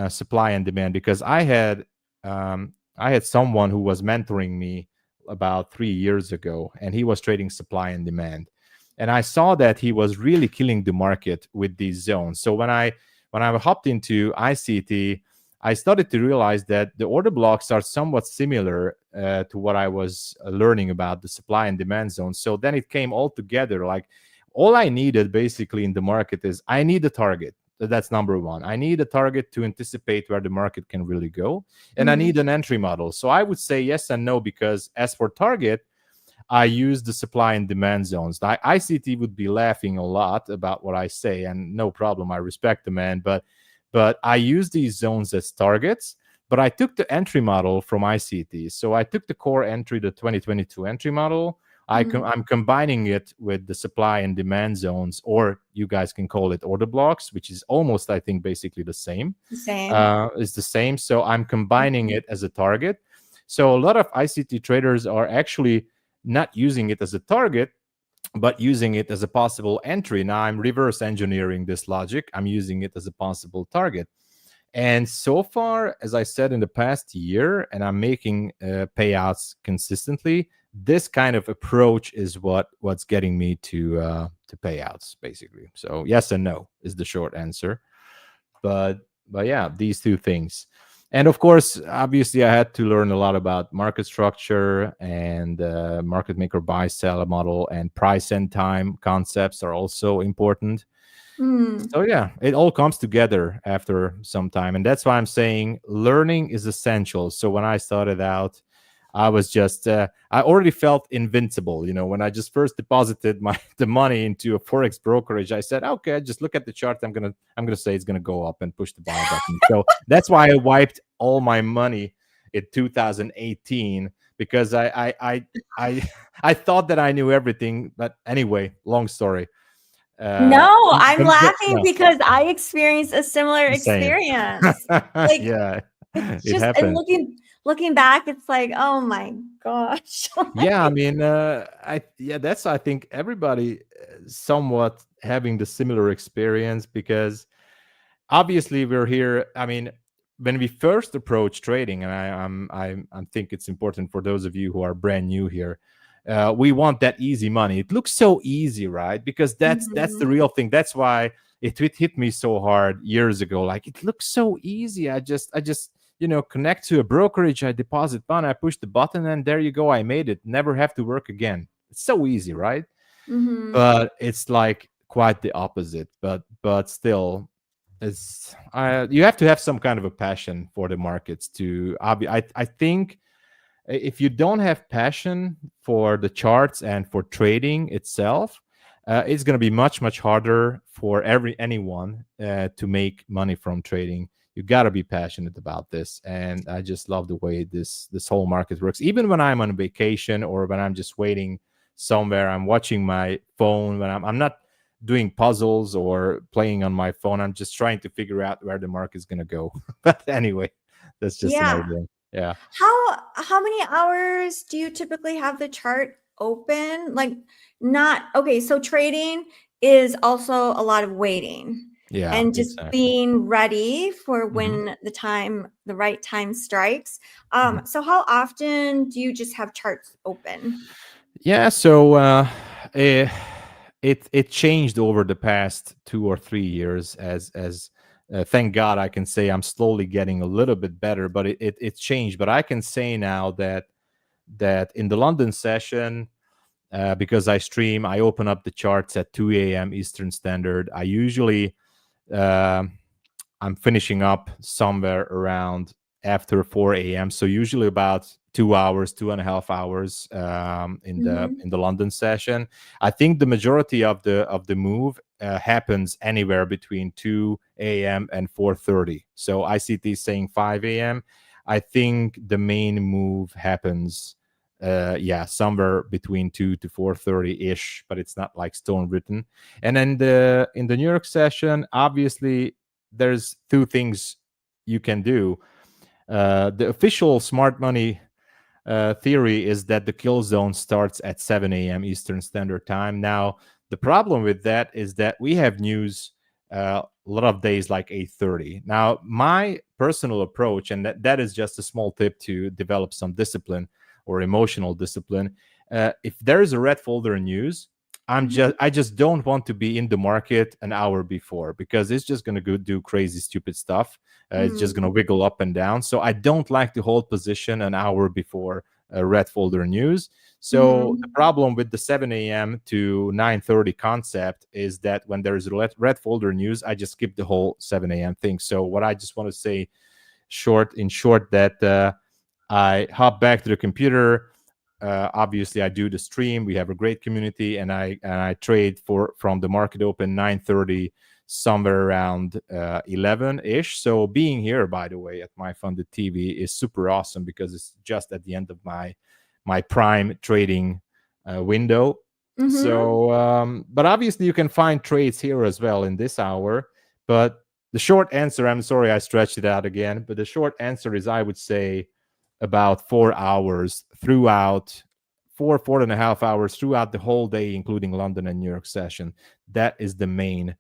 supply and demand because I had someone who was mentoring me about 3 years ago, and he was trading supply and demand, and I saw that he was really killing the market with these zones. So when I hopped into ICT, I started to realize that the order blocks are somewhat similar to what I was learning about the supply and demand zone. So then it came all together. Like all I needed basically in the market is I need a target. That's number one. I need a target to anticipate where the market can really go. And I need an entry model. So I would say yes and no, because as for target, I use the supply and demand zones. The ICT would be laughing a lot about what I say, and no problem. I respect the man, but I use these zones as targets. But I took the entry model from ICT. So I took the core entry, the 2022 entry model. I'm combining it with the supply and demand zones, or you guys can call it order blocks, which is almost, I think, basically the same. It's the same. So I'm combining it as a target. So a lot of ICT traders are actually not using it as a target, but using it as a possible entry. Now I'm reverse engineering this logic. I'm using it as a possible target. And so far, as I said, in the past year, and I'm making payouts consistently, this kind of approach is what's getting me to payouts, basically. So yes and no is the short answer. But yeah, these two things. And of course, obviously, I had to learn a lot about market structure and market maker buy sell model, and price and time concepts are also important. So yeah, it all comes together after some time. And that's why I'm saying learning is essential. So when I started out, I was just I already felt invincible. When I just first deposited the money into a forex brokerage, I said, okay, just look at the chart. I'm gonna say it's gonna go up and push the buy button. So that's why I wiped all my money in 2018, because I thought that I knew everything. But anyway, long story. No, I'm laughing no, because I experienced a similar same. experience. Like, Yeah, it's it just, and happened. looking back, it's like, oh my gosh. Yeah, I mean, that's, I think, everybody somewhat having the similar experience, because obviously we're here. I mean, when we first approach trading, and I think it's important for those of you who are brand new here, we want that easy money. It looks so easy, right? Because that's the real thing. That's why it hit me so hard years ago. Like, it looks so easy. I just connect to a brokerage, I deposit fund, I push the button, and there you go. I made it. Never have to work again. It's so easy, right? But it's like quite the opposite. But still, it's you have to have some kind of a passion for the markets to. I think if you don't have passion for the charts and for trading itself, it's going to be much harder for anyone to make money from trading. You got to be passionate about this, and I just love the way this whole market works. Even when I'm on vacation or when I'm just waiting somewhere, I'm watching my phone. When I'm not doing puzzles or playing on my phone, I'm just trying to figure out where the market is going to go. But anyway, that's just another thing. Yeah. How many hours do you typically have the chart open? Like, okay, so trading is also a lot of waiting. Yeah, and just exactly. being ready for when the right time strikes. So how often do you just have charts open? Yeah, so it changed over the past 2 or 3 years. As thank God, I can say I'm slowly getting a little bit better, but it changed. But I can say now that in the London session, because I stream, I open up the charts at 2 a.m. Eastern Standard. I usually I'm finishing up somewhere around after 4 a.m. So usually about 2 hours, 2.5 hours in the London session. I think the majority of the move happens anywhere between 2 a.m. and 4:30. So ICT saying 5 a.m. I think the main move happens somewhere between 2 to 4:30 ish, but it's not like stone written. And then in the New York session, obviously there's 2 things you can do. The official smart money theory is that the kill zone starts at 7 a.m. Eastern Standard Time. Now, the problem with that is that we have news a lot of days like 8:30. Now, my personal approach, and that is just a small tip to develop some discipline or emotional discipline. If there is a red folder in news, I just don't want to be in the market an hour before, because it's just going to go do crazy, stupid stuff. It's just going to wiggle up and down. So I don't like to hold position an hour before a red folder news. So the problem with the 7 a.m. to 9:30 concept is that when there is a red folder news, I just skip the whole 7 a.m. thing. So what I just want to say in short, that I hop back to the computer. Obviously, I do the stream. We have a great community, and I trade from the market open 9:30 somewhere around 11-ish. So being here, by the way, at MyFunded TV is super awesome, because it's just at the end of my prime trading window. So, but obviously you can find trades here as well in this hour. But the short answer, I'm sorry I stretched it out again, but the short answer is, I would say, about 4 hours throughout 4.5 hours throughout the whole day, including London and New York session. That is the main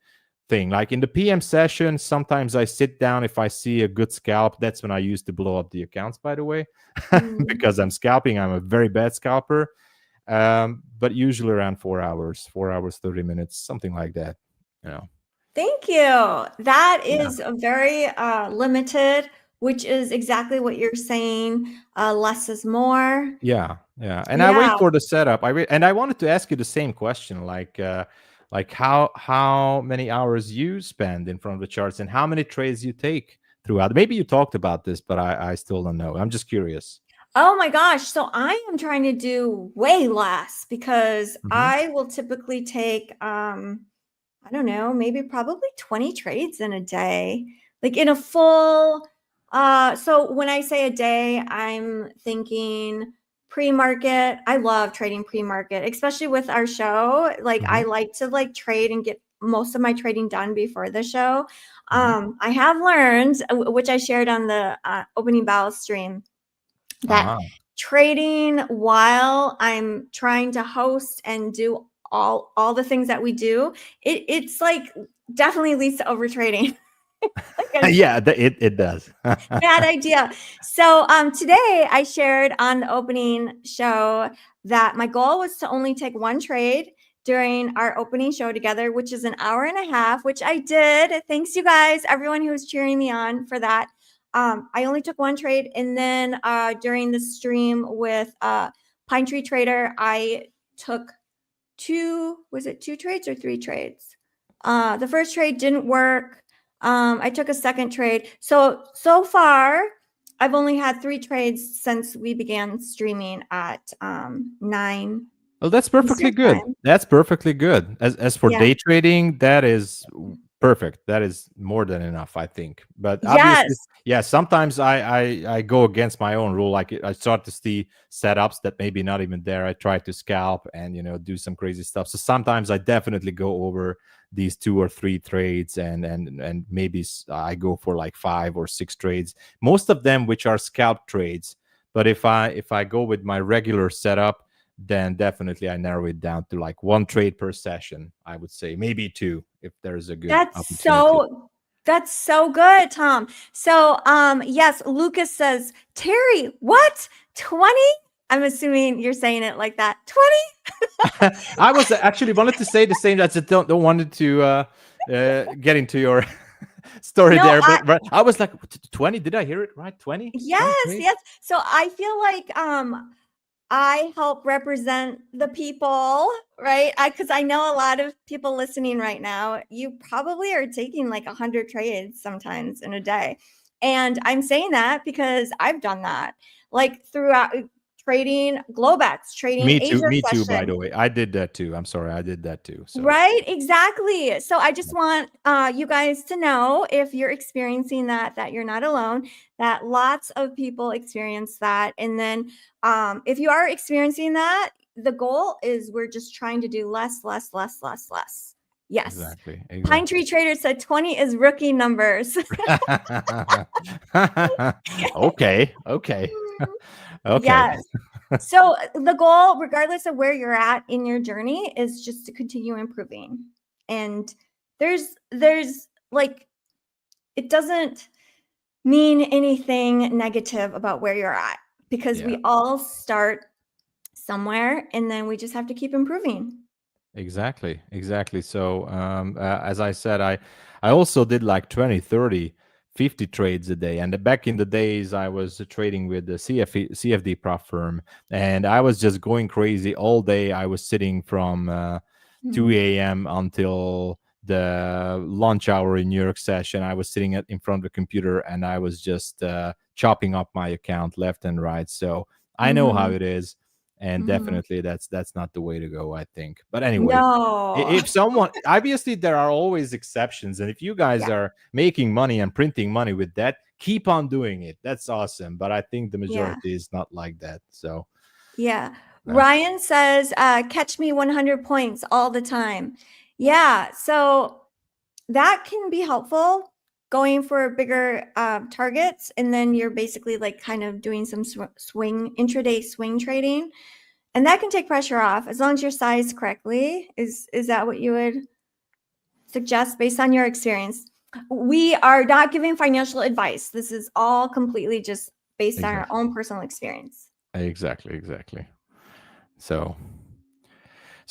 thing. Like in the PM session, sometimes I sit down if I see a good scalp. That's when I used to blow up the accounts, by the way, because I'm scalping. I'm a very bad scalper. But usually around 4 hours, 30 minutes, something like that. Thank you. That is a very limited, which is exactly what you're saying. Less is more. Yeah. And I wait for the setup. And I wanted to ask you the same question, like how many hours you spend in front of the charts and how many trades you take throughout. Maybe you talked about this, but I still don't know. I'm just curious. Oh my gosh. So I am trying to do way less because Mhm. I will typically take, I don't know, maybe probably 20 trades in a day, like in a full. So when I say a day, I'm thinking pre-market. I love trading pre-market, especially with our show. Like I like to like trade and get most of my trading done before the show. I have learned, which I shared on the opening bell stream, that trading while I'm trying to host and do all the things that we do, it's like definitely leads to over trading. Yeah, it does. Bad idea. So today I shared on the opening show that my goal was to only take one trade during our opening show together, which is an hour and a half, which I did. Thanks, you guys, everyone who was cheering me on for that. I only took one trade. And then during the stream with Pine Tree Trader, I took two trades or three trades? The first trade didn't work. I took a second trade. So far, I've only had 3 trades since we began streaming at 9. Well, that's perfectly Eastern good. time. That's perfectly good. As for Yeah. day trading, that is perfect. That is more than enough, I think. But Yes. obviously, yeah, sometimes I go against my own rule. Like I start to see setups that maybe not even there. I try to scalp and do some crazy stuff. So sometimes I definitely go over these 2 or 3 trades and maybe I go for like 5 or 6 trades. Most of them which are scalp trades. But if I go with my regular setup, then definitely I narrow it down to like 1 trade per session. I would say maybe 2 if there's a good opportunity. That's so good, Tom. So yes, Lucas says, Terry, what? 20? I'm assuming you're saying it like that. 20? I was actually wanted to say the same. That's don't wanted to get into your story there, but I was like 20. Did I hear it right? 20? Yes. So I feel like I help represent the people, right? Because I know a lot of people listening right now, you probably are taking like 100 trades sometimes in a day. And I'm saying that because I've done that, like throughout trading Globex, trading Asia Me too, by session. the way. I did that too. I'm sorry, I did that too. So. Right, exactly. So I just want you guys to know, if you're experiencing that you're not alone, that lots of people experience that. And then if you are experiencing that, the goal is we're just trying to do less. Yes. Exactly. Pine Tree Trader said 20 is rookie numbers. Okay. Yes. So the goal, regardless of where you're at in your journey, is just to continue improving. And there's like, it doesn't mean anything negative about where you're at, because we all start somewhere and then we just have to keep improving. Exactly. So as I said, I also did like 20, 30, 50 trades a day. And back in the days, I was trading with the CFD prop firm, and I was just going crazy all day. I was sitting from 2 a.m. until the lunch hour in New York session. I was sitting in front of the computer, and I was just chopping up my account left and right. So I know how it is. And definitely that's not the way to go, I think. But anyway, if someone, obviously there are always exceptions, and if you guys are making money and printing money with that, keep on doing it. That's awesome. But I think the majority is not like that. So Ryan says, catch me 100 points all the time. So that can be helpful, going for bigger targets, and then you're basically like kind of doing some intraday swing trading, and that can take pressure off as long as you're sized correctly. Is that what you would suggest based on your experience? We are not giving financial advice. This is all completely just based on our own personal experience. Exactly. So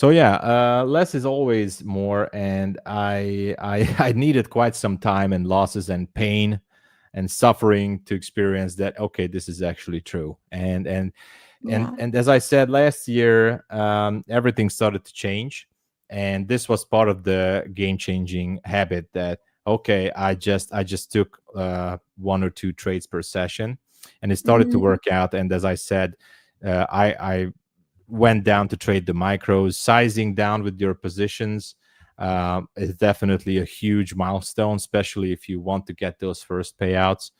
yeah, less is always more, and I needed quite some time and losses and pain and suffering to experience that. Okay, this is actually true. And as I said last year, everything started to change, and this was part of the game-changing habit. That okay, I just took 1 or 2 trades per session. and it started to Mhm. work out. And as I said, I went down to trade the micros. Sizing down with your positions is definitely a huge milestone, especially if you want to get those first payouts.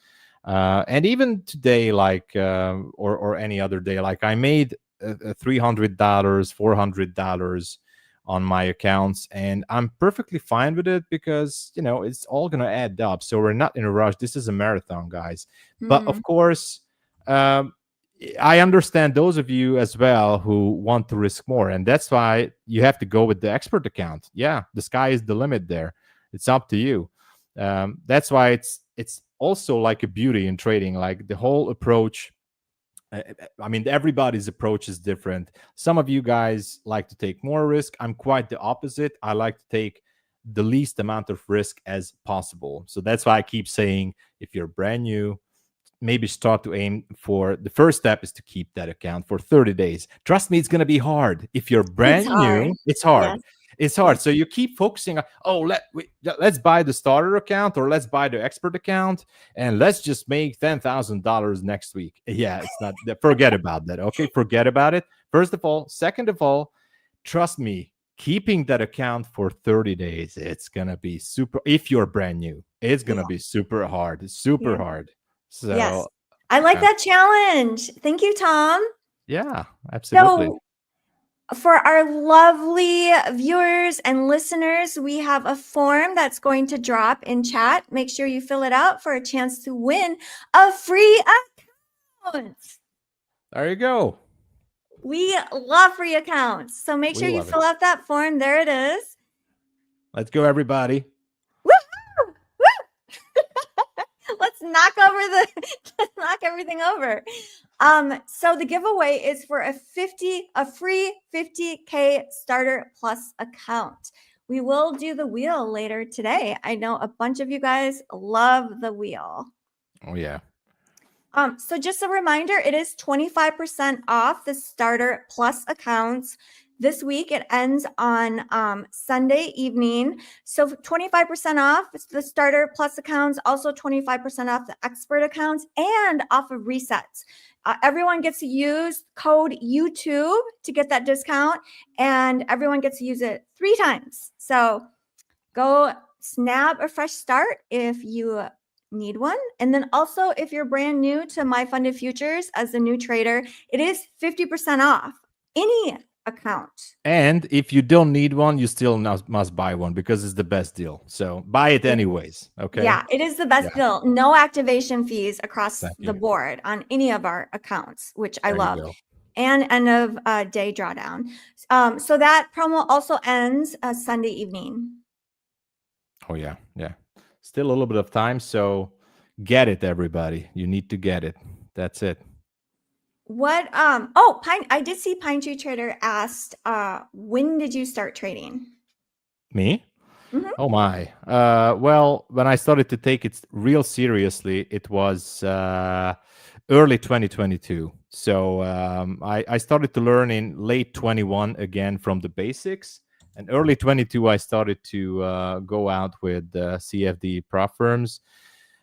And even today, like or any other day, like I made $300, $400 on my accounts, and I'm perfectly fine with it because it's all gonna add up. So we're not in a rush. This is a marathon, guys. But of Mhm. course, I understand those of you as well who want to risk more, and that's why you have to go with the expert account. Yeah, the sky is the limit there. It's up to you. That's why it's also like a beauty in trading, like the whole approach. I mean, everybody's approach is different. Some of you guys like to take more risk. I'm quite the opposite. I like to take the least amount of risk as possible. So that's why I keep saying, if you're brand new, maybe start to aim for the first step is to keep that account for 30 days. Trust me, it's going to be hard. If you're brand hard. new, it's hard. Yes. It's hard. Yes. So you keep focusing on, let's buy the starter account or let's buy the expert account and let's just make $10,000 next week. Yeah, it's not, forget about that. Okay, forget about it. First of all. Second of all, trust me, keeping that account for 30 days, it's going to be super. If you're brand new, it's going to be super hard. It's super hard. So Yes. I like that challenge. Thank you, Tom. yeah, absolutely. So for our lovely viewers and listeners, we have a form that's going to drop in chat. Make sure you fill it out for a chance to win a free account. There you go. We love free accounts. So make sure you fill out that form. There it is. Let's go, everybody. Woo-hoo! Woo! Let's knock everything over. So the giveaway is for a free 50K starter plus account. We will do the wheel later today. I know a bunch of you guys love the wheel. Oh yeah. So just a reminder, it is 25% off the starter plus accounts. This week it ends on Sunday evening. So 25% off the starter plus accounts, also 25% off the expert accounts and off of resets. Everyone gets to use code YouTube to get that discount, and everyone gets to use it 3 times. So go snap a fresh start if you need one. And then also, if you're brand new to MyFundedFutures as a new trader, it is 50% off any account. And if you don't need one, you still must buy one because it's the best deal. So buy it anyways. Okay. Yeah, it is the best deal. No activation fees across the board on any of our accounts, which I love. And end of day drawdown. So that promo also ends Sunday evening. Oh yeah, yeah. Still a little bit of time, so get it, everybody. You need to get it. That's it. What I did see Pine Tree Trader asked, when did you start trading? Me? Mm-hmm. Oh my. Well, when I started to take it real seriously, it was early 2022. So I started to learn in late 21 again from the basics. And early 22, I started to go out with CFD prop firms.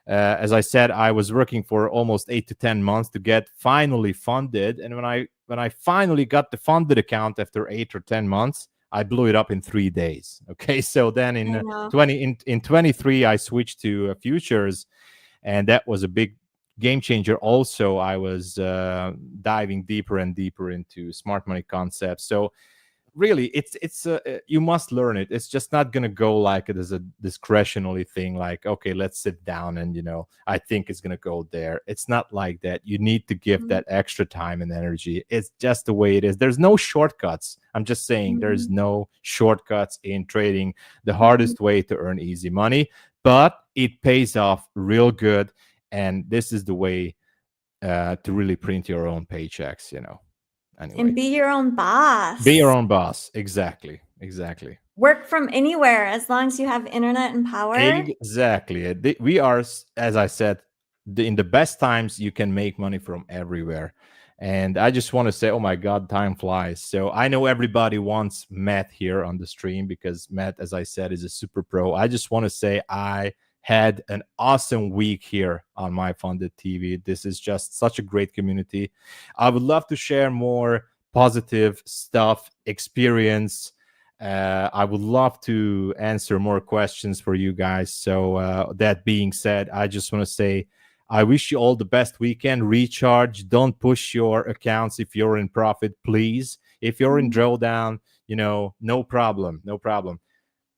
As I said, I was working for almost 8 to 10 months to get finally funded. And when I finally got the funded account after 8 or 10 months, I blew it up in 3 days. Okay, so then in 23, I switched to futures, and that was a big game changer. Also, I was diving deeper and deeper into smart money concepts. So really, it's you must learn it. It's just not gonna go like it is a discretionary thing, like, okay, let's sit down and I think it's gonna go there. It's not like that. You need to give that extra time and energy. It's just the way it is. There's no shortcuts. I'm just saying there's no shortcuts in trading. The hardest way to earn easy money, but it pays off real good, and this is the way to really print your own paychecks. Anyway. And be your own boss. Be your own boss. Exactly. Work from anywhere as long as you have internet and power. Exactly. We are, as I said, in the best times, you can make money from everywhere. And I just want to say, oh my God, time flies. So I know everybody wants Matt here on the stream because Matt, as I said, is a super pro. I just want to say I had an awesome week here on MyFunded TV. This is just such a great community. I would love to share more positive stuff, experience. I would love to answer more questions for you guys. So that being said, I just want to say I wish you all the best weekend. Recharge. Don't push your accounts if you're in profit, please. If you're in drawdown, no problem. No problem.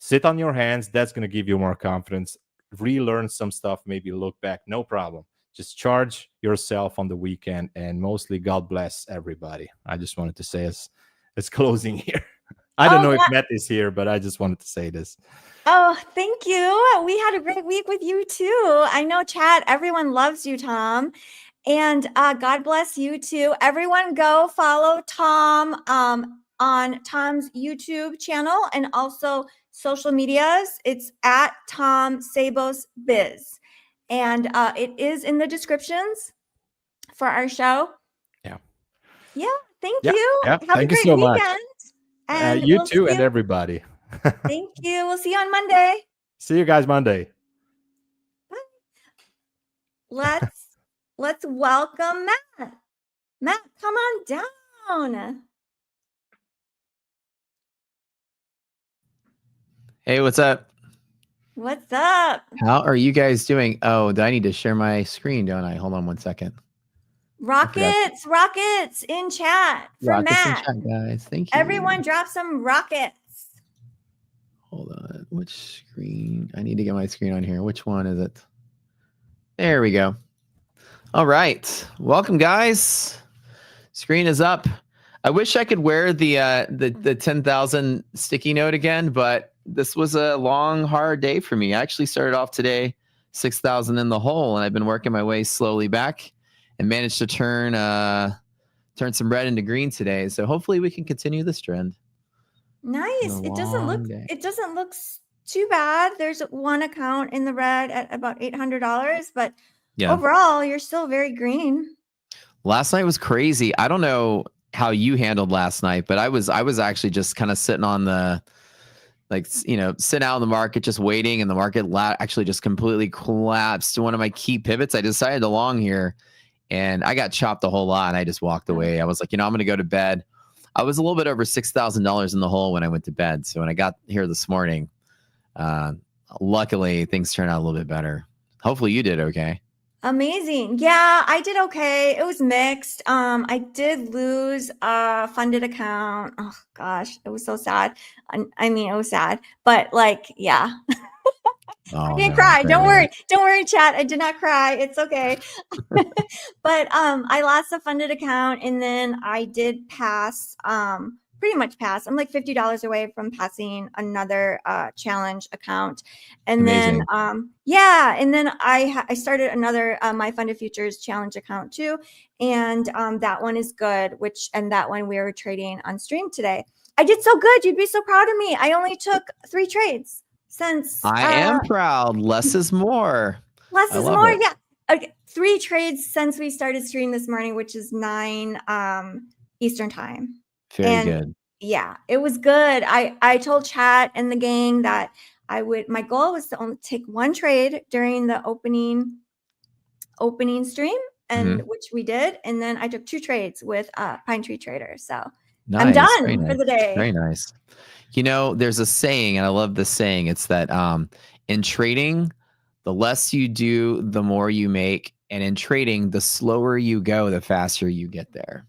Sit on your hands. That's going to give you more confidence. Relearn some stuff, maybe look back. No problem. Just charge yourself on the weekend, and mostly God bless everybody. I just wanted to say as closing here. I don't know if Matt is here, but I just wanted to say this. Oh, thank you. We had a great week with you too. I know, chat, everyone loves you, Tom. And God bless you too. Everyone go follow Tom on Tom's YouTube channel and also social medias. It's at Tom Sabos Biz. And it is in the descriptions for our show. Yeah. Yeah. Thank you. Yeah. Have Thank a you great so much. weekend. And You we'll too, see and you. everybody. Thank you. We'll see you on Monday. See you guys Monday. Let's welcome Matt. Matt, come on down. Hey, what's up? What's up? How are you guys doing? Oh, do I need to share my screen, don't I? Hold on one second. Rockets in chat for Rockets Matt. in chat, guys. Thank you. Everyone drop some rockets. Hold on. Which screen? I need to get my screen on here. Which one is it? There we go. All right. Welcome, guys. Screen is up. I wish I could wear the 10,000 sticky note again, but this was a long, hard day for me. I actually started off today 6,000 in the hole, and I've been working my way slowly back and managed to turn some red into green today. So hopefully we can continue this trend. Nice. It doesn't look too bad. There's one account in the red at about $800, but overall you're still very green. Last night was crazy. I don't know how you handled last night, but I was actually just kind of sitting on the sitting out in the market, just waiting, and the market actually just completely collapsed to one of my key pivots. I decided to long here, and I got chopped a whole lot, and I just walked away. I was like, I'm going to go to bed. I was a little bit over $6,000 in the hole when I went to bed. So when I got here this morning, luckily things turned out a little bit better. Hopefully you did okay. Amazing. Yeah, I did okay. It was mixed. I did lose a funded account. Oh gosh, it was so sad. I mean, it was sad, but yeah. I didn't cry. Don't worry, chat. I did not cry. It's okay. But I lost a funded account, and then I did pass. Pretty much pass. I'm like $50 away from passing another challenge account, and Amazing. then and then I started another MyFundedFutures challenge account too, and that one is good. And that one we were trading on stream today. I did so good. You'd be so proud of me. I only took 3 trades. Since I am proud. Less is more. Less is more. Yeah. Okay. 3 trades since we started stream this morning, which is 9 Eastern time. Very good. Yeah, it was good. I told chat and the gang that my goal was to only take 1 trade during the opening stream, and which we did. And then I took 2 trades with Pine Tree Trader. So nice. I'm done for the day. Very nice. There's a saying, and I love this saying. It's that in trading, the less you do, the more you make. And in trading, the slower you go, the faster you get there.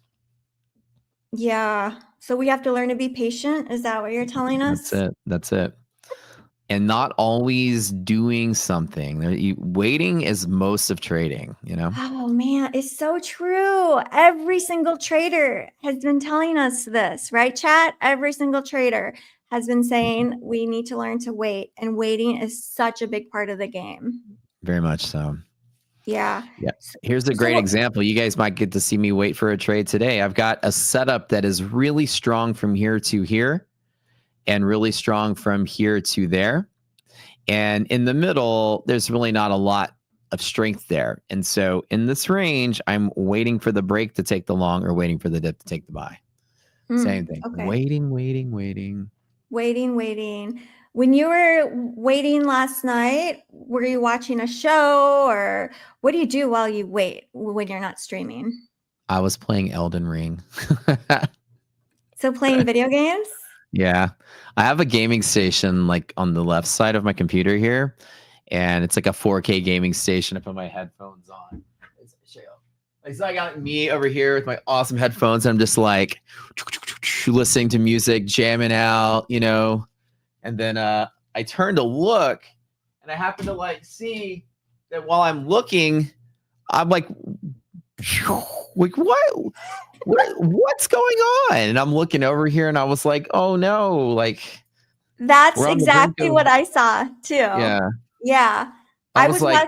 Yeah. So we have to learn to be patient. Is that what you're telling us? That's it. And not always doing something. Waiting is most of trading, Oh, man. It's so true. Every single trader has been telling us this, right, chat? Every single trader has been saying we need to learn to wait. And waiting is such a big part of the game. Very much so. Yeah. Here's a great example. You guys might get to see me wait for a trade today. I've got a setup that is really strong from here to here and really strong from here to there. And in the middle, there's really not a lot of strength there. And so in this range, I'm waiting for the break to take the long or waiting for the dip to take the buy. Same thing. Okay. Waiting. Waiting. when you were waiting last night, were you watching a show, or what do you do while you wait when you're not streaming? I was playing Elden Ring. So playing video games? Yeah. I have a gaming station like on the left side of my computer here, and it's like a 4K gaming station. I put my headphones on. So I got me over here with my awesome headphones, and I'm just like listening to music, jamming out, you know. And then I turn to look, and I happen to like see that while I'm looking, I'm like what's going on? And I'm looking over here, and I was like, oh no, like That's we're on the exactly brink of- what I saw too. Yeah. Yeah. I was like,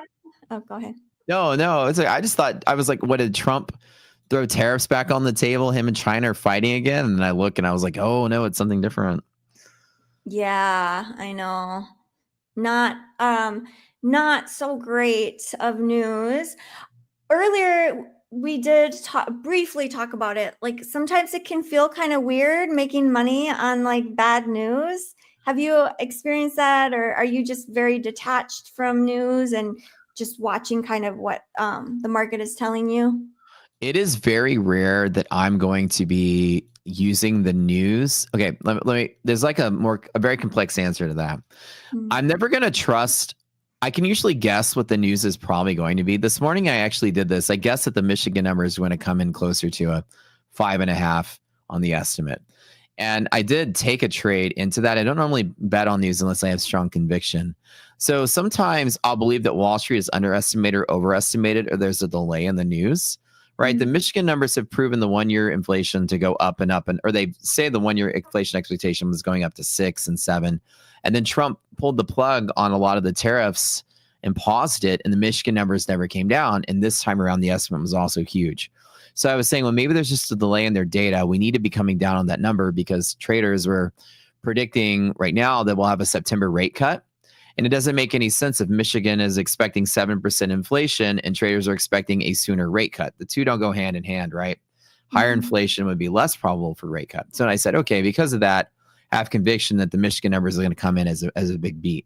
oh, go ahead. No, it's like I just thought I was like, what did Trump throw tariffs back on the table? Him and China are fighting again, and then I look and I was like, oh no, it's something different. Yeah, I know. Not so great of news. Earlier we did briefly talk about it. Like sometimes it can feel kind of weird making money on like bad news. Have you experienced that, or are you just very detached from news and just watching kind of what the market is telling you? It is very rare that I'm going to be using the news. Okay, let me there's like a very complex answer to that. I'm never going to trust. I can usually guess what the news is probably going to be. This morning, I actually did this. I guessed that the Michigan number is going to come in closer to a 5.5 on the estimate. And I did take a trade into that. I don't normally bet on news unless I have strong conviction. So sometimes I'll believe that Wall Street is underestimated or overestimated, or there's a delay in the news, right? Mm-hmm. The Michigan numbers have proven the 1-year inflation to go up and up, or they say the 1-year inflation expectation was going up to 6 and 7. And then Trump pulled the plug on a lot of the tariffs and paused it, and the Michigan numbers never came down. And this time around, the estimate was also huge. So I was saying, well, maybe there's just a delay in their data. We need to be coming down on that number because traders were predicting right now that we'll have a September rate cut. And it doesn't make any sense if Michigan is expecting 7% inflation and traders are expecting a sooner rate cut. The two don't go hand in hand, right? Higher inflation would be less probable for rate cut. So I said, okay, because of that, I have conviction that the Michigan numbers are going to come in as a big beat.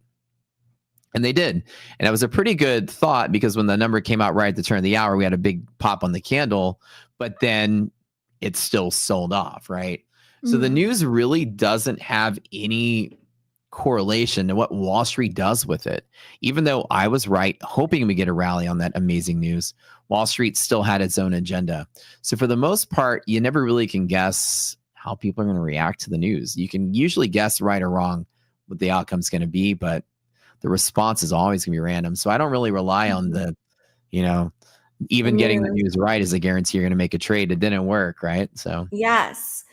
And they did. And it was a pretty good thought because when the number came out right at the turn of the hour, we had a big pop on the candle, but then it still sold off, right? So the news really doesn't have any correlation to what Wall Street does with it. Even though I was right, hoping we get a rally on that amazing news, Wall Street still had its own agenda. So for the most part, you never really can guess how people are going to react to the news. You can usually guess right or wrong what the outcome's going to be, but the response is always going to be random. So I don't really rely on the, even getting the news right is a guarantee you're going to make a trade. It didn't work, right? So Yes.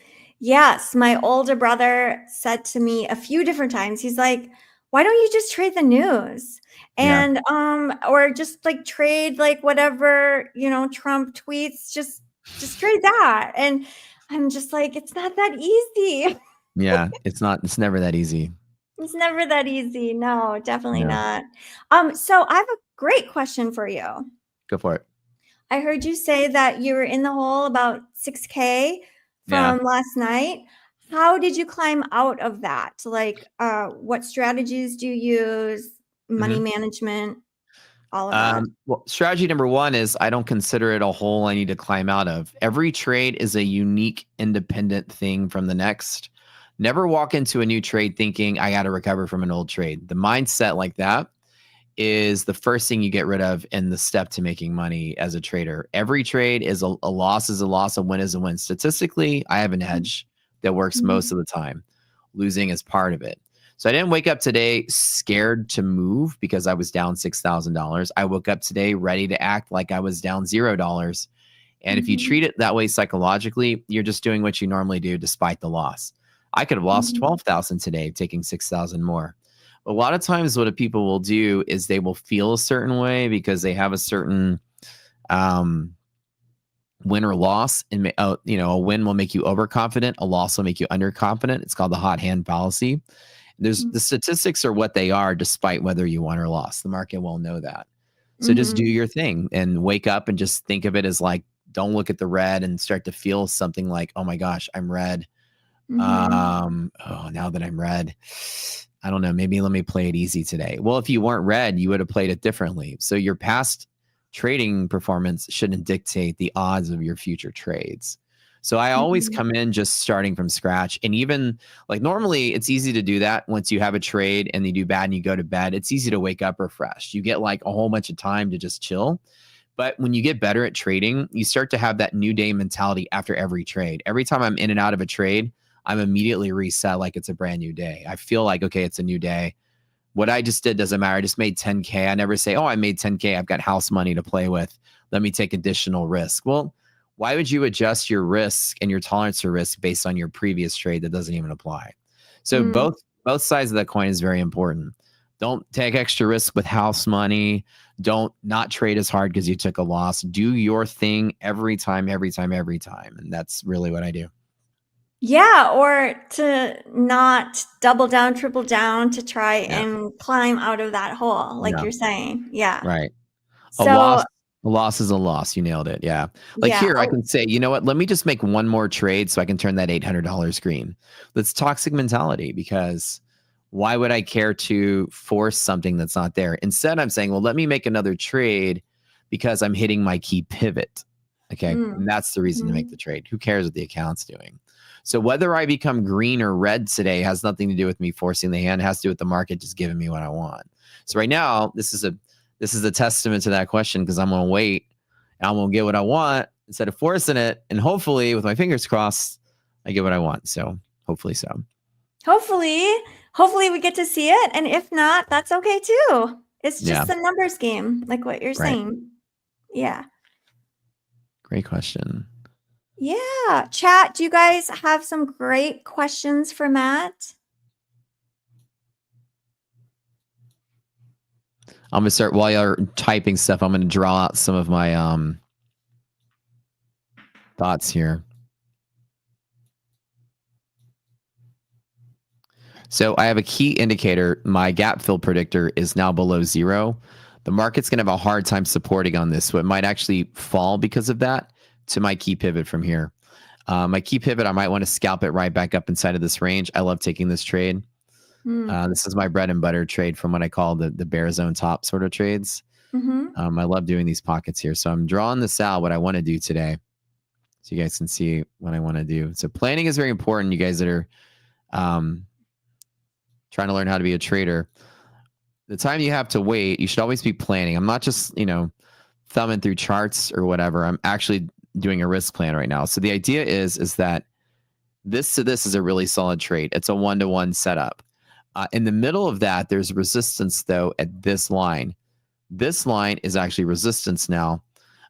My older brother said to me a few different times, he's like, why don't you just trade the news? And, or just like trade like whatever, Trump tweets, just trade that. And I'm just like, it's not that easy. Yeah, it's never that easy. It's never that easy. No, definitely not. So I have a great question for you. Go for it. I heard you say that you were in the hole about 6K from last night. How did you climb out of that? Like, what strategies do you use? Money management, all of that. Well, strategy number one is I don't consider it a hole I need to climb out of. Every trade is a unique, independent thing from the next. Never walk into a new trade thinking I got to recover from an old trade. The mindset like that is the first thing you get rid of in the step to making money as a trader. Every trade is a loss is a loss, a win is a win. Statistically, I have an edge that works most of the time. Losing is part of it. So I didn't wake up today scared to move because I was down $6,000. I woke up today ready to act like I was down $0. And if you treat it that way psychologically, you're just doing what you normally do despite the loss. I could have lost 12,000 today, taking 6,000 more. A lot of times what people will do is they will feel a certain way because they have a certain win or loss. And, a win will make you overconfident. A loss will make you underconfident. It's called the hot hand fallacy. The statistics are what they are, despite whether you won or lost. The market won't know that. So just do your thing and wake up and just think of it as like, don't look at the red and start to feel something like, oh my gosh, I'm red. Oh, now that I'm red, I don't know. Maybe let me play it easy today. Well, if you weren't red, you would have played it differently. So your past trading performance shouldn't dictate the odds of your future trades. So I always come in just starting from scratch. And even like normally it's easy to do that once you have a trade and you do bad and you go to bed. It's easy to wake up refreshed. You get like a whole bunch of time to just chill. But when you get better at trading, you start to have that new day mentality after every trade. Every time I'm in and out of a trade, I'm immediately reset like it's a brand new day. I feel like, okay, it's a new day. What I just did doesn't matter. I just made 10K. I never say, oh, I made 10K. I've got house money to play with. Let me take additional risk. Well, why would you adjust your risk and your tolerance for risk based on your previous trade that doesn't even apply? So both sides of that coin is very important. Don't take extra risk with house money. Don't not trade as hard because you took a loss. Do your thing every time. And that's really what I do. Yeah, or to not double down, triple down to try and climb out of that hole, like you're saying. Yeah. Right. So A loss is a loss. You nailed it. Yeah. Like here, I can say, you know what? Let me just make one more trade so I can turn that $800 green. That's toxic mentality, because why would I care to force something that's not there? Instead, I'm saying, well, let me make another trade because I'm hitting my key pivot. Okay. And that's the reason to make the trade. Who cares what the account's doing? So whether I become green or red today has nothing to do with me forcing the hand. It has to do with the market just giving me what I want. So right now, this is a testament to that question, because I'm going to wait and I'm going to get what I want instead of forcing it. And hopefully, with my fingers crossed, I get what I want. So hopefully so. Hopefully we get to see it. And if not, that's okay too. It's just a numbers game, like what you're saying. Yeah. Great question. Yeah. Chat, do you guys have some great questions for Matt? I'm going to start, while you're typing stuff, I'm going to draw out some of my thoughts here. So I have a key indicator. My gap fill predictor is now below 0. The market's going to have a hard time supporting on this. So it might actually fall because of that to my key pivot from here. My key pivot, I might want to scalp it right back up inside of this range. I love taking this trade. This is my bread and butter trade from what I call the bear zone top sort of trades. I love doing these pockets here. So I'm drawing this out, what I want to do today, so you guys can see what I want to do. So planning is very important. You guys that are trying to learn how to be a trader, the time you have to wait, you should always be planning. I'm not just, thumbing through charts or whatever. I'm actually doing a risk plan right now. So the idea is that this to this is a really solid trade. It's a 1-to-1 setup. In the middle of that, there's resistance, though, at this line. This line is actually resistance now.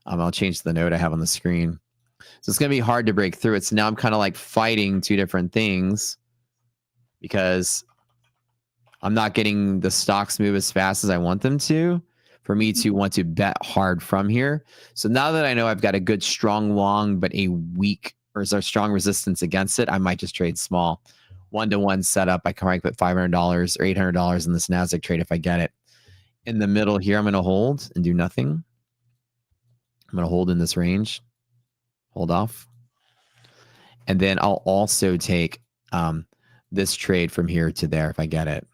I'll change the note I have on the screen. So it's going to be hard to break through it. So now I'm kind of like fighting two different things, because I'm not getting the stocks move as fast as I want them to, for me to want to bet hard from here. So now that I know I've got a good strong long, but a weak or strong resistance against it, I might just trade small. 1-to-1 setup. I can put $500 or $800 in this NASDAQ trade if I get it. In the middle here, I'm going to hold and do nothing. I'm going to hold in this range. Hold off. And then I'll also take this trade from here to there if I get it.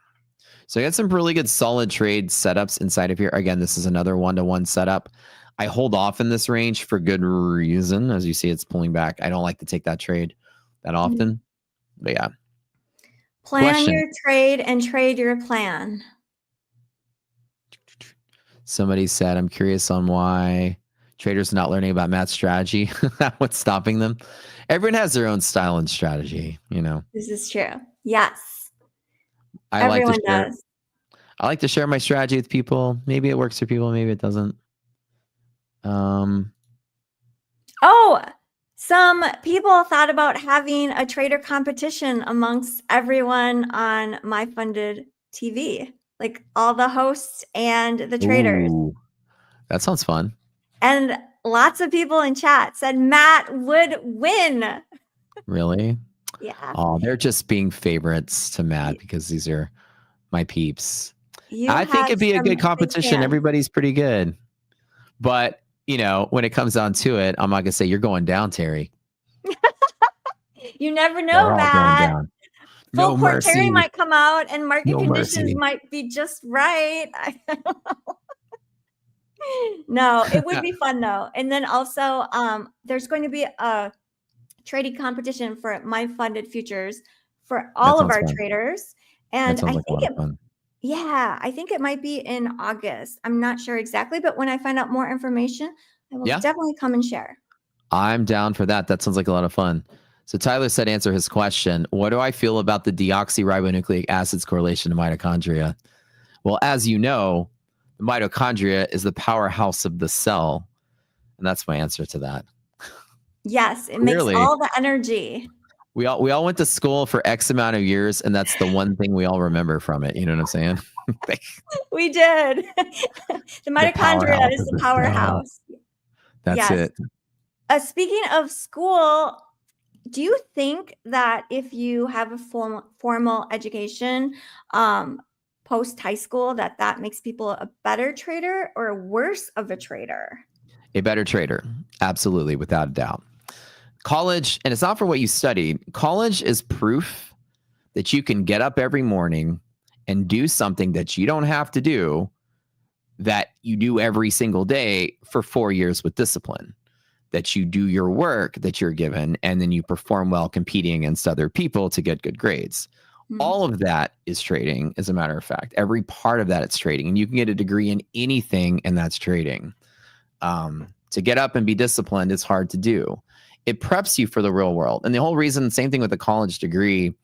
So I got some really good solid trade setups inside of here. Again, this is another 1-to-1 setup. I hold off in this range for good reason. As you see, it's pulling back. I don't like to take that trade that often. But yeah. Plan your trade and trade your plan. Somebody said, I'm curious on why traders are not learning about Matt's strategy. What's stopping them? Everyone has their own style and strategy, This is true. Yes. Everyone does. I like to share my strategy with people. Maybe it works for people. Maybe it doesn't. Some people thought about having a trader competition amongst everyone on MyFunded TV, like all the hosts and the traders. Ooh, that sounds fun. And lots of people in chat said Matt would win. Really? Yeah. Oh, they're just being favorites to Matt because these are my peeps. I think it'd be a good competition. Everybody's pretty good. But, when it comes down to it, I'm not going to say you're going down, Terry. You never They're know, all going Matt. down. Full No court Terry mercy. might come out and market No conditions mercy. might be just right. I don't know. No, it would be fun though. And then also there's going to be a trading competition for MyFundedFutures for all of sounds our fun. traders. That And sounds I like a think lot of fun. yeah, I think it might be in August. I'm not sure exactly, but when I find out more information, I will Yeah. definitely come and share. I'm down for that. That sounds like a lot of fun. So Tyler said, answer his question. What do I feel about the deoxyribonucleic acids correlation to mitochondria? Well, as you know, the mitochondria is the powerhouse of the cell. And that's my answer to that. Yes, it Clearly. makes all the energy. We all went to school for X amount of years, and that's the one thing we all remember from it. You know what I'm saying? We did. The mitochondria is the powerhouse. That's yes. it. Speaking of school, do you think that if you have a formal education post high school, that makes people a better trader or worse of a trader? A better trader. Absolutely, without a doubt. College, and it's not for what you studied. College is proof that you can get up every morning and do something that you don't have to do, that you do every single day for 4 years with discipline, that you do your work that you're given, and then you perform well competing against other people to get good grades. Mm-hmm. All of that is trading, as a matter of fact. Every part of that is trading, and you can get a degree in anything, and that's trading. To get up and be disciplined is hard to do. It preps you for the real world. And the whole reason, same thing with a college degree,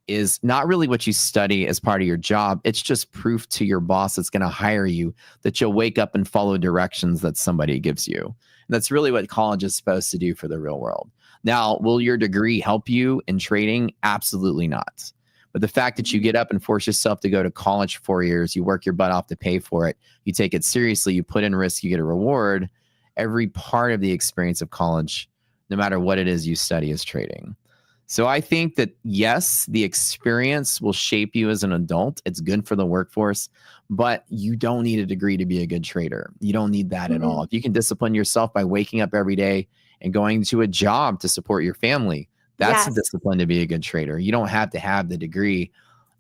is not really what you study as part of your job. It's just proof to your boss that's going to hire you that you'll wake up and follow directions that somebody gives you. And that's really what college is supposed to do for the real world. Now, will your degree help you in trading? Absolutely not. But the fact that you get up and force yourself to go to college for 4 years, you work your butt off to pay for it, you take it seriously, you put in risk, you get a reward. Every part of the experience of college, no matter what it is you study, is trading. So I think that, yes, the experience will shape you as an adult. It's good for the workforce, but you don't need a degree to be a good trader. You don't need that at all. If you can discipline yourself by waking up every day and going to a job to support your family, that's a discipline to be a good trader. You don't have to have the degree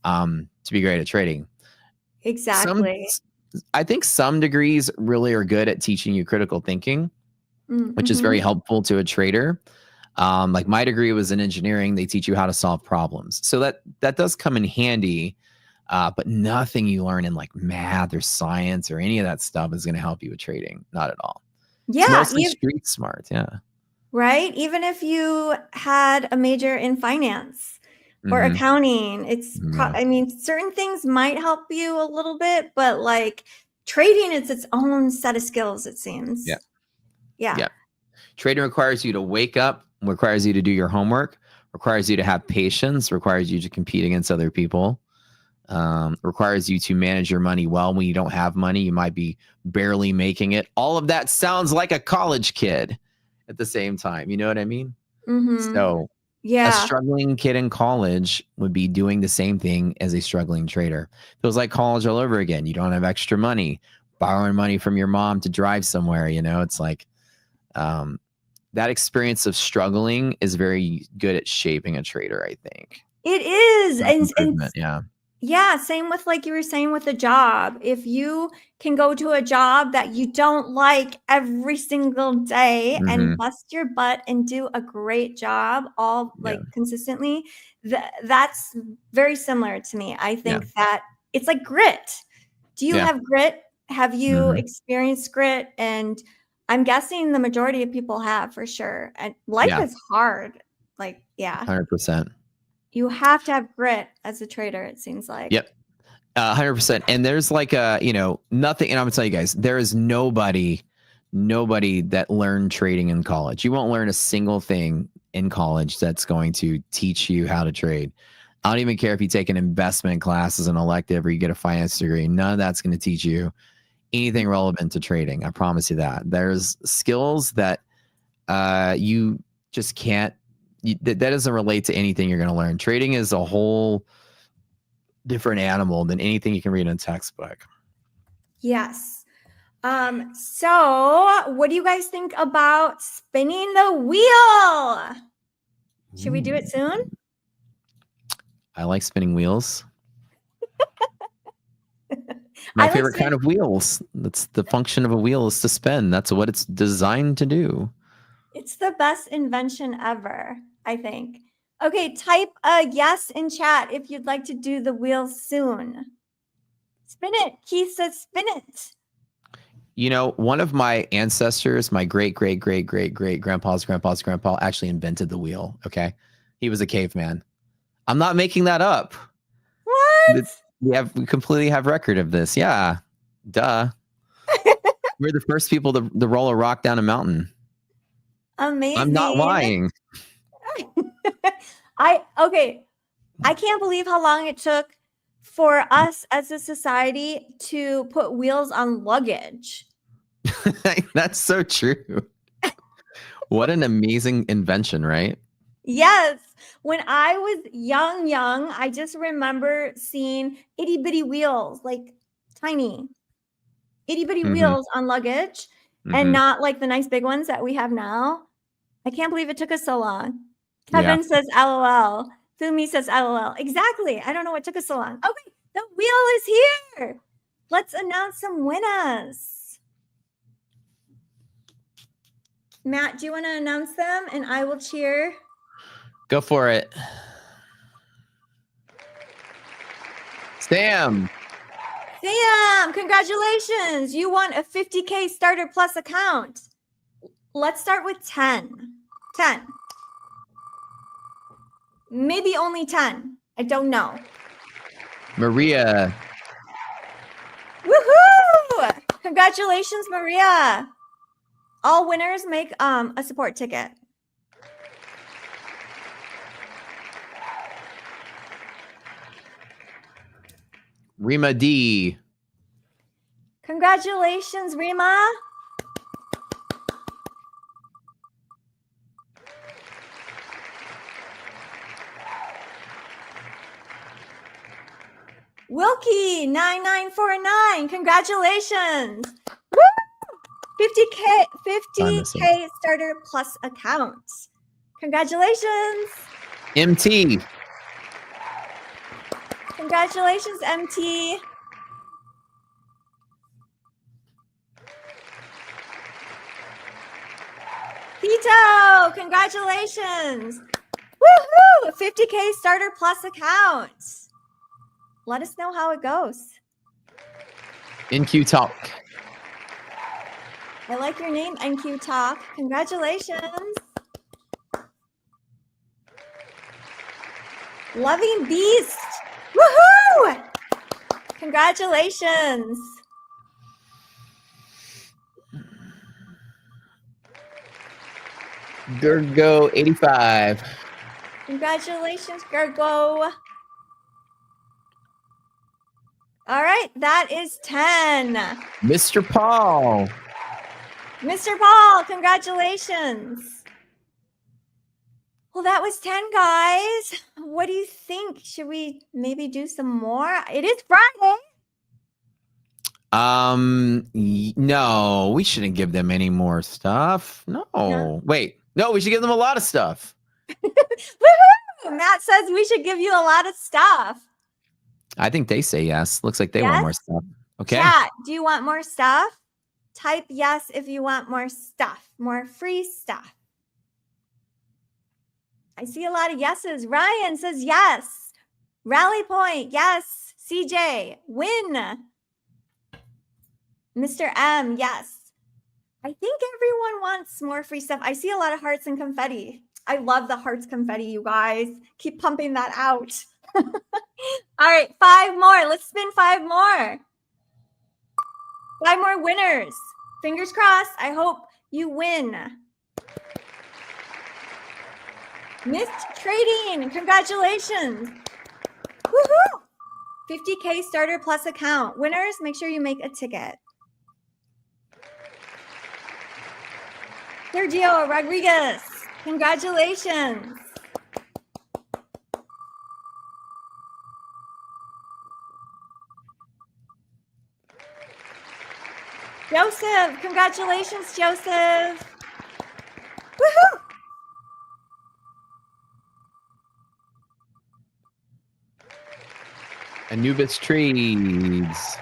to be great at trading. Exactly. I think some degrees really are good at teaching you critical thinking, which is very helpful to a trader. Like my degree was in engineering. They teach you how to solve problems. So that does come in handy, but nothing you learn in like math or science or any of that stuff is going to help you with trading. Not at all. Yeah. It's mostly street smart. Yeah. Right. Even if you had a major in finance or accounting, I mean, certain things might help you a little bit, but like trading is its own set of skills, it seems. Yeah. Trading requires you to wake up, requires you to do your homework, requires you to have patience, requires you to compete against other people, requires you to manage your money well. When you don't have money, you might be barely making it. All of that sounds like a college kid at the same time. You know what I mean? So a struggling kid in college would be doing the same thing as a struggling trader. Feels like college all over again. You don't have extra money, borrowing money from your mom to drive somewhere. You know, it's like that experience of struggling is very good at shaping a trader, I think. It is. Yeah, same with like you were saying with a job. If you can go to a job that you don't like every single day and bust your butt and do a great job all like consistently, that's very similar to me. I think that it's like grit. Do you have grit? Have you experienced grit? And I'm guessing the majority of people have, for sure. And life is hard. Like, 100%. You have to have grit as a trader, it seems like. 100%. And there's like nothing. And I'm gonna tell you guys, there is nobody that learned trading in college. You won't learn a single thing in college that's going to teach you how to trade. I don't even care if you take an investment class as an elective or you get a finance degree. None of that's going to teach you anything relevant to trading. I promise you that. There's skills that you just can't. That doesn't relate to anything you're going to learn. Trading is a whole different animal than anything you can read in a textbook. Yes. So what do you guys think about spinning the wheel? Should we do it soon? I like spinning wheels. My favorite kind of wheels. That's the function of a wheel, is to spin. That's what it's designed to do. It's the best invention ever, I think. Okay, type a yes in chat if you'd like to do the wheel soon. Spin it. Keith says spin it. You know, one of my ancestors, my great-great-great-great-great-grandpa's grandpa actually invented the wheel, okay? He was a caveman. I'm not making that up. What? We completely have record of this. Yeah. Duh. We're the first people to roll a rock down a mountain. Amazing. I'm not lying. Okay. I can't believe how long it took for us as a society to put wheels on luggage. That's so true. What an amazing invention, right? Yes. When I was young, I just remember seeing itty bitty wheels, like tiny itty bitty wheels on luggage, and not like the nice big ones that we have now. I can't believe it took us so long. Kevin says LOL. Fumi says LOL. Exactly. I don't know what took us so long. Okay, the wheel is here. Let's announce some winners. Matt, do you want to announce them and I will cheer? Go for it. Sam, congratulations. You won a 50K Starter Plus account. Let's start with 10. 10. Maybe only 10. I don't know. Maria. Woohoo! Congratulations, Maria. All winners make a support ticket. Rima D. Congratulations, Rima. Wilkie 9949. Congratulations. Woo! 50K Starter Plus account. Congratulations. MT. Congratulations, MT. Pito, congratulations. Woohoo! 50K Starter Plus account. Let us know how it goes. NQ Talk. I like your name, NQ Talk. Congratulations. Loving Beast. Woohoo! Congratulations. Gergo 85. Congratulations, Gergo. All right, that is 10. Mr. Paul. Mr. Paul, congratulations. Well, that was 10, guys. What do you think? Should we maybe do some more? It is Friday. No, we shouldn't give them any more stuff. No. Wait. No, we should give them a lot of stuff. Woohoo! Matt says we should give you a lot of stuff. I think they say yes. Looks like they want more stuff. Okay. Chat, do you want more stuff? Type yes if you want more stuff, more free stuff. I see a lot of yeses. Ryan says yes. Rally Point, yes. CJ, win. Mr. M, yes. I think everyone wants more free stuff. I see a lot of hearts and confetti. I love the hearts confetti, you guys. Keep pumping that out. All right, 5 more. Let's spin 5 more. 5 more winners. Fingers crossed. I hope you win. Missed Trading. Congratulations. Woohoo! 50K Starter Plus account. Winners, make sure you make a ticket. Sergio Rodriguez. Congratulations. Joseph, congratulations, Joseph. Woohoo! Anubis Trades.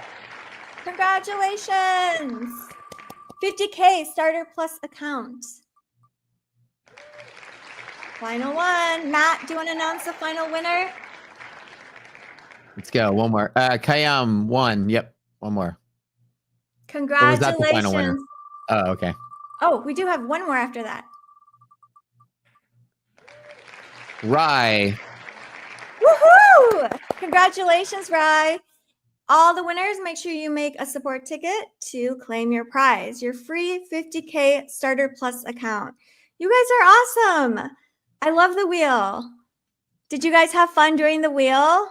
Congratulations. 50K starter plus account. Final one. Matt, do you want to announce the final winner? Let's go. One more. Kayam won. Yep. One more. Congratulations. Or was that the final winner? Oh, okay. Oh, we do have one more after that. Rye. Woohoo! Congratulations, Rye. All the winners, make sure you make a support ticket to claim your prize, your free 50K starter plus account. You guys are awesome. I love the wheel. Did you guys have fun during the wheel?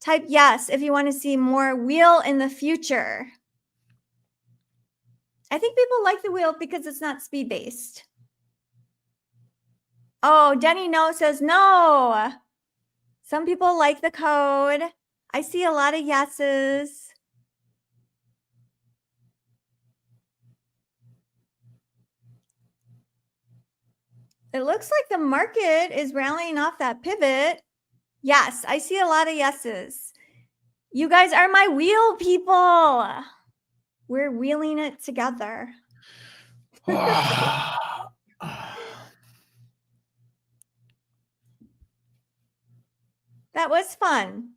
Type yes if you want to see more wheel in the future. I think people like the wheel because it's not speed-based. Oh, Denny No says no. Some people like the code. I see a lot of yeses. It looks like the market is rallying off that pivot. Yes, I see a lot of yeses. You guys are my wheel people. We're wheeling it together. That was fun.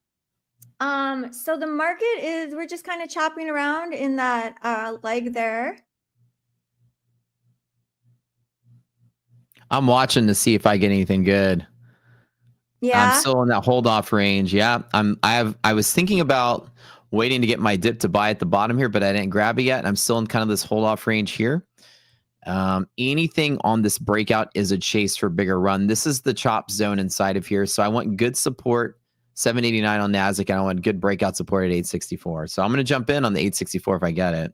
So the market is, we're just kind of chopping around in that leg there. I'm watching to see if I get anything good. Yeah. I'm still in that hold off range. Yeah. I was thinking about waiting to get my dip to buy at the bottom here, but I didn't grab it yet. I'm still in kind of this hold off range here. Anything on this breakout is a chase for a bigger run. This is the chop zone inside of here. So I want good support, 789 on NASDAQ, and I want good breakout support at 864. So I'm going to jump in on the 864 if I get it.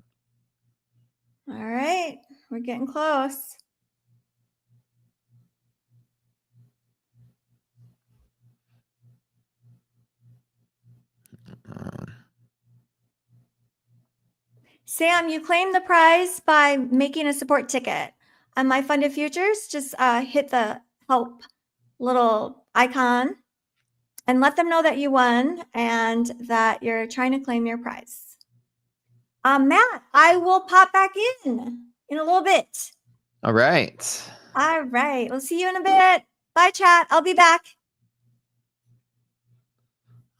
All right. We're getting close. Sam, you claim the prize by making a support ticket. On MyFundedFutures, just hit the help little icon and let them know that you won and that you're trying to claim your prize. Matt, I will pop back in a little bit. All right. All right. We'll see you in a bit. Bye, chat. I'll be back.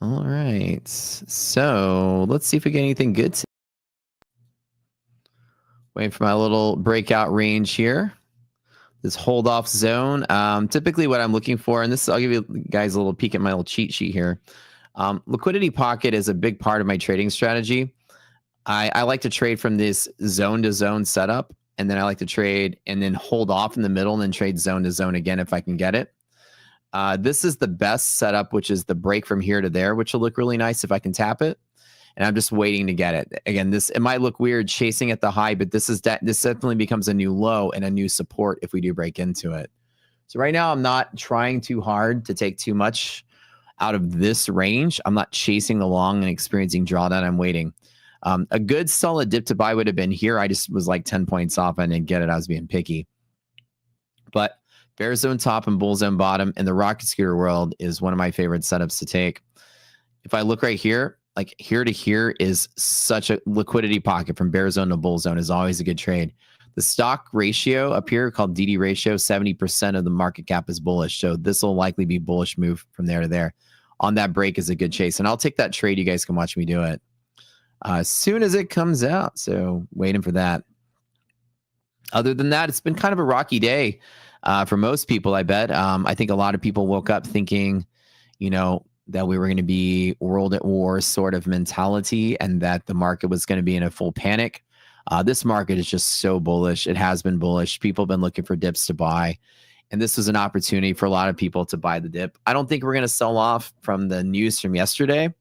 All right. So let's see if we get anything good today. Waiting for my little breakout range here. This hold off zone. Typically what I'm looking for, and this, I'll give you guys a little peek at my little cheat sheet here. Liquidity pocket is a big part of my trading strategy. I like to trade from this zone to zone setup. And then I like to trade and then hold off in the middle and then trade zone to zone again if I can get it. This is the best setup, which is the break from here to there, which will look really nice if I can tap it. And I'm just waiting to get it. Again, it might look weird chasing at the high, but this definitely becomes a new low and a new support if we do break into it. So right now, I'm not trying too hard to take too much out of this range. I'm not chasing the long and experiencing drawdown. I'm waiting. A good solid dip to buy would have been here. I just was like 10 points off. I didn't get it. I was being picky. But bear zone top and bull zone bottom in the rocket scooter world is one of my favorite setups to take. If I look right here, like here to here is such a liquidity pocket from bear zone to bull zone is always a good trade. The stock ratio up here called DD ratio, 70% of the market cap is bullish. So this will likely be bullish move from there to there. On that break is a good chase. And I'll take that trade. You guys can watch me do it as soon as it comes out. So waiting for that. Other than that, it's been kind of a rocky day for most people, I bet. I think a lot of people woke up thinking, that we were going to be world at war sort of mentality and that the market was going to be in a full panic. This market is just so bullish. It has been bullish. People have been looking for dips to buy. And this was an opportunity for a lot of people to buy the dip. I don't think we're going to sell off from the news from yesterday.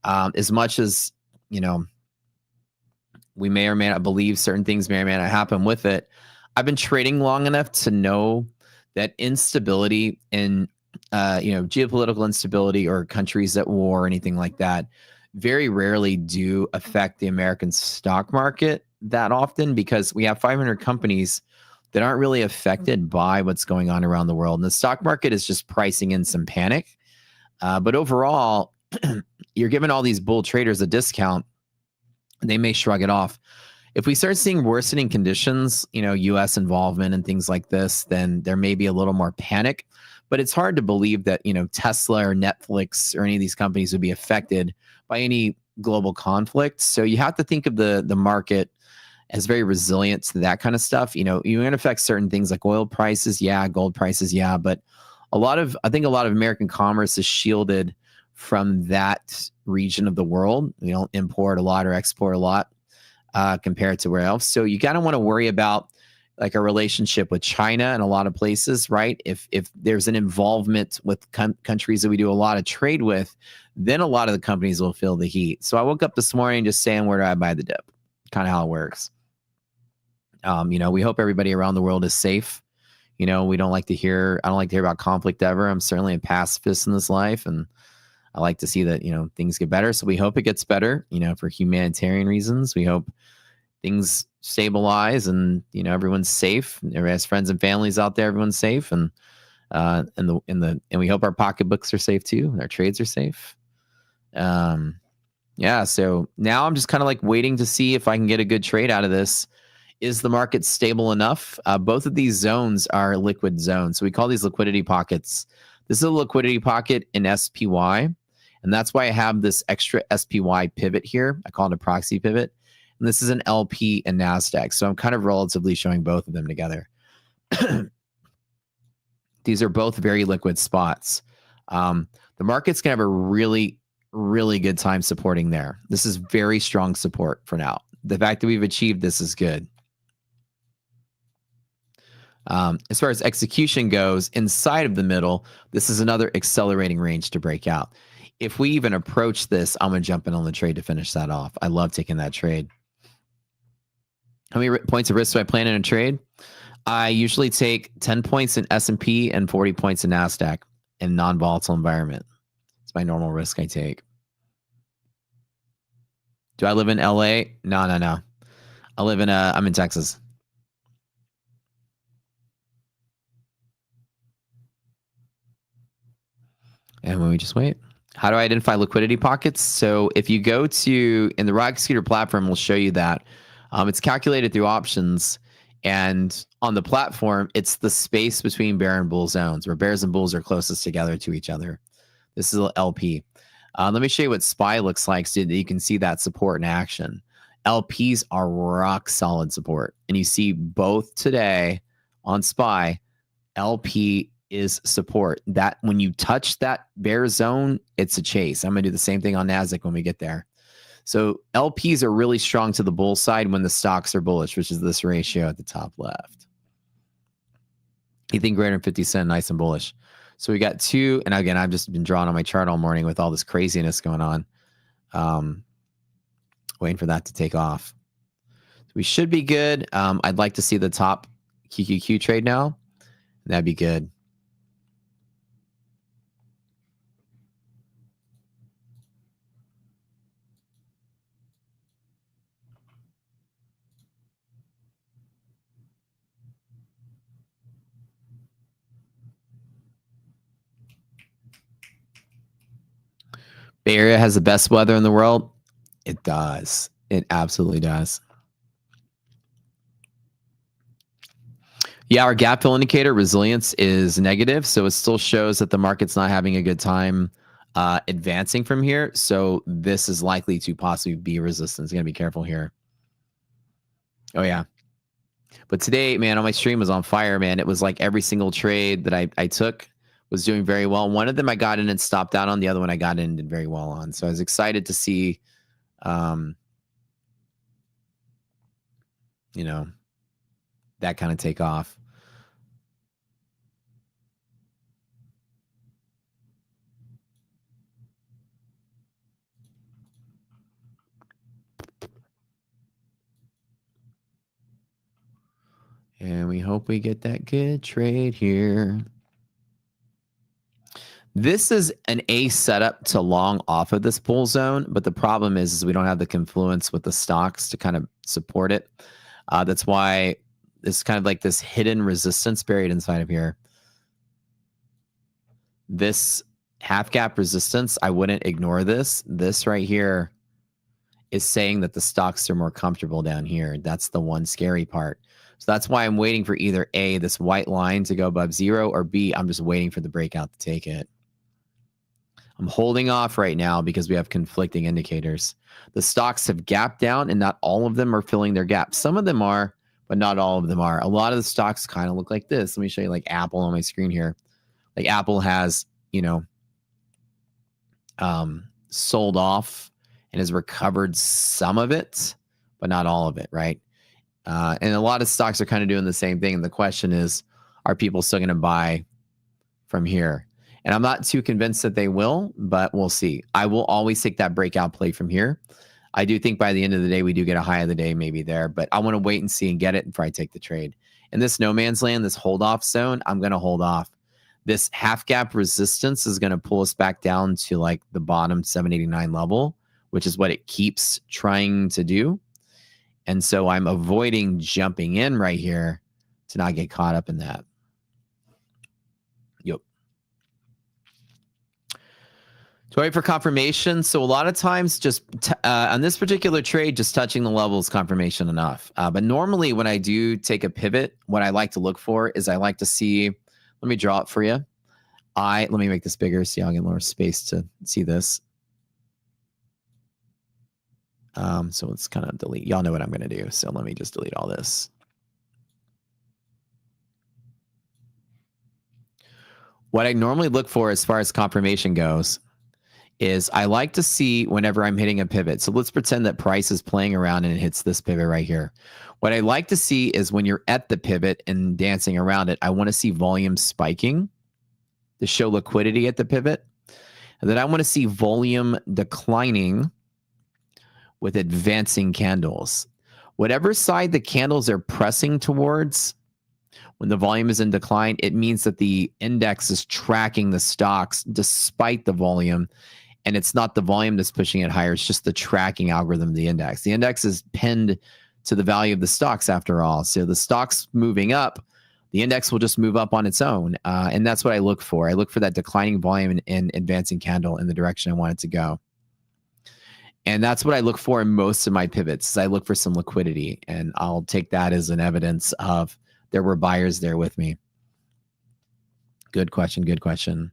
As much as, we may or may not believe certain things may or may not happen with it. I've been trading long enough to know that instability in geopolitical instability or countries at war or anything like that very rarely do affect the American stock market that often because we have 500 companies that aren't really affected by what's going on around the world. And the stock market is just pricing in some panic. But overall, you're giving all these bull traders a discount. They may shrug it off. If we start seeing worsening conditions, U.S. involvement and things like this, then there may be a little more panic. But it's hard to believe that, Tesla or Netflix or any of these companies would be affected by any global conflict. So you have to think of the market as very resilient to that kind of stuff. You're going to affect certain things like oil prices, gold prices, but I think a lot of American commerce is shielded from that region of the world. We don't import a lot or export a lot compared to where else. So you kind of want to worry about like a relationship with China in a lot of places, right? If there's an involvement with countries that we do a lot of trade with, then a lot of the companies will feel the heat. So I woke up this morning just saying, where do I buy the dip? Kind of how it works. We hope everybody around the world is safe. I don't like to hear about conflict ever. I'm certainly a pacifist in this life, and I like to see that, things get better. So we hope it gets better, for humanitarian reasons. We hope things stabilize and, everyone's safe. Everybody has friends and families out there. Everyone's safe. And we hope our pocketbooks are safe too. And our trades are safe. So now I'm just kind of like waiting to see if I can get a good trade out of this. Is the market stable enough? Both of these zones are liquid zones. So we call these liquidity pockets. This is a liquidity pocket in SPY. And that's why I have this extra SPY pivot here. I call it a proxy pivot. And this is an LP in NASDAQ. So I'm kind of relatively showing both of them together. These are both very liquid spots. The market's going to have a really, really good time supporting there. This is very strong support for now. The fact that we've achieved this is good. As far as execution goes, inside of the middle, this is another accelerating range to break out. If we even approach this, I'm going to jump in on the trade to finish that off. I love taking that trade. How many points of risk do I plan in a trade? I usually take 10 points in S&P and 40 points in NASDAQ in non-volatile environment. It's my normal risk I take. Do I live in LA? No. I live in, I'm in Texas. And when we just wait. How do I identify liquidity pockets? So if you go to, in the Rock Scooter platform, we'll show you that. It's calculated through options. And on the platform, it's the space between bear and bull zones, where bears and bulls are closest together to each other. This is LP. Let me show you what SPY looks like so that you can see that support in action. LPs are rock solid support. And you see both today on SPY, LP is support. That when you touch that bear zone, it's a chase. I'm going to do the same thing on NASDAQ when we get there. So LPs are really strong to the bull side when the stocks are bullish, which is this ratio at the top left. Anything greater than 50 cents, nice and bullish. So we got two, and again, I've just been drawing on my chart all morning with all this craziness going on. Waiting for that to take off. So we should be good. I'd like to see the top QQQ trade now. That'd be good. Bay Area has the best weather in the world. It does. It absolutely does. Yeah, our gap fill indicator resilience is negative, so it still shows that the market's not having a good time advancing from here. So this is likely to possibly be resistance. You gotta be careful here. Oh yeah. But today, man, on my stream was on fire, man. It was like every single trade that I took was doing very well. One of them I got in and stopped out on. The other one I got in and did very well on. So I was excited to see, you know, that kind of take off. And we hope we get that good trade here. This is an A setup to long off of this bull zone, but the problem is we don't have the confluence with the stocks to kind of support it. That's why it's kind of like this hidden resistance buried inside of here. This half gap resistance, I wouldn't ignore this. This right here is saying that the stocks are more comfortable down here. That's the one scary part. So that's why I'm waiting for either A, this white line to go above 0, or B, I'm just waiting for the breakout to take it. I'm holding off right now because we have conflicting indicators. The stocks have gapped down, and not all of them are filling their gap. Some of them are, but not all of them are. A lot of the stocks kind of look like this. Let me show you like Apple on my screen here. Like Apple has, you know, sold off and has recovered some of it, but not all of it, right? And a lot of stocks are kind of doing the same thing. And the question is, are people still going to buy from here? And I'm not too convinced that they will, but we'll see. I will always take that breakout play from here. I do think by the end of the day, we do get a high of the day maybe there, but I want to wait and see and get it before I take the trade. In this no man's land, this hold off zone, I'm going to hold off. This half gap resistance is going to pull us back down to like the bottom 789 level, which is what it keeps trying to do. And so I'm avoiding jumping in right here to not get caught up in that. Yep. To wait for confirmation. So a lot of times just on this particular trade, just touching the level is confirmation enough. But normally when I do take a pivot, what I like to look for is I like to see, let me draw it for you. Let me make this bigger so y'all get more space to see this. So let's kind of delete. Y'all know what I'm going to do. So let me just delete all this. What I normally look for as far as confirmation goes is I like to see whenever I'm hitting a pivot. So let's pretend that price is playing around and it hits this pivot right here. What I like to see is when you're at the pivot and dancing around it, I want to see volume spiking to show liquidity at the pivot. And then I want to see volume declining with advancing candles. Whatever side the candles are pressing towards, when the volume is in decline, it means that the index is tracking the stocks despite the volume. And it's not the volume that's pushing it higher. It's just the tracking algorithm of the index. The index is pinned to the value of the stocks after all. So the stocks moving up, the index will just move up on its own. And that's what I look for. I look for that declining volume and advancing candle in the direction I want it to go. And that's what I look for in most of my pivots. Is I look for some liquidity, and I'll take that as an evidence of there were buyers there with me. Good question. Good question.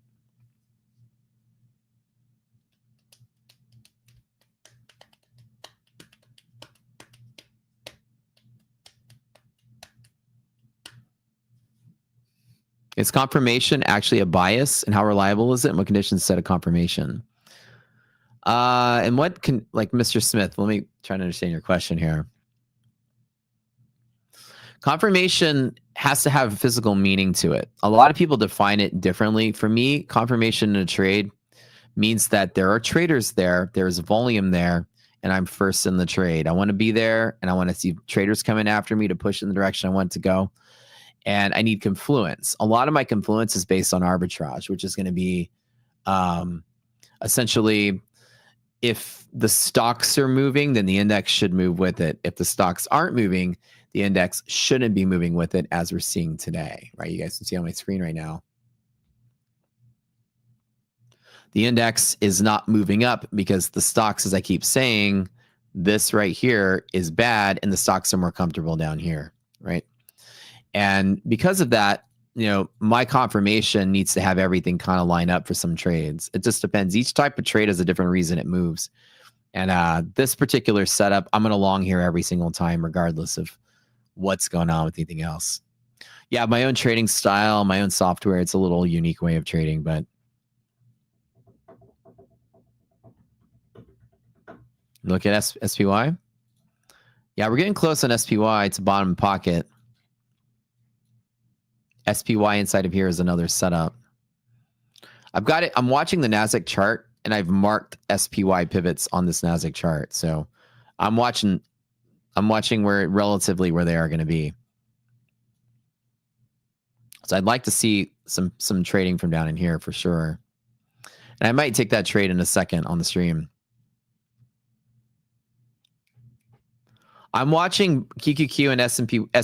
Is confirmation actually a bias, and how reliable is it? And what conditions set a confirmation? And what can, like Mr. Smith, let me try to understand your question here. Confirmation has to have physical meaning to it. A lot of people define it differently. For me, confirmation in a trade means that there are traders there, there's volume there, and I'm first in the trade. I want to be there, and I want to see traders coming after me to push in the direction I want to go. And I need confluence. A lot of my confluence is based on arbitrage, which is going to be essentially, if the stocks are moving, then the index should move with it. If the stocks aren't moving, the index shouldn't be moving with it, as we're seeing today, right? You guys can see on my screen right now. The index is not moving up because the stocks, as I keep saying, this right here is bad and the stocks are more comfortable down here, right? And because of that, you know, my confirmation needs to have everything kind of line up for some trades. It just depends. Each type of trade has a different reason it moves. And this particular setup, I'm going to long here every single time, regardless of what's going on with anything else. Yeah, my own trading style, my own software. It's a little unique way of trading, but look at SPY. Yeah, we're getting close on SPY. It's a bottom pocket. SPY inside of here is another setup. I've got it. I'm watching the NASDAQ chart, and I've marked SPY pivots on this NASDAQ chart. So I'm watching where relatively where they are going to be. So I'd like to see some trading from down in here for sure. And I might take that trade in a second on the stream. I'm watching QQQ and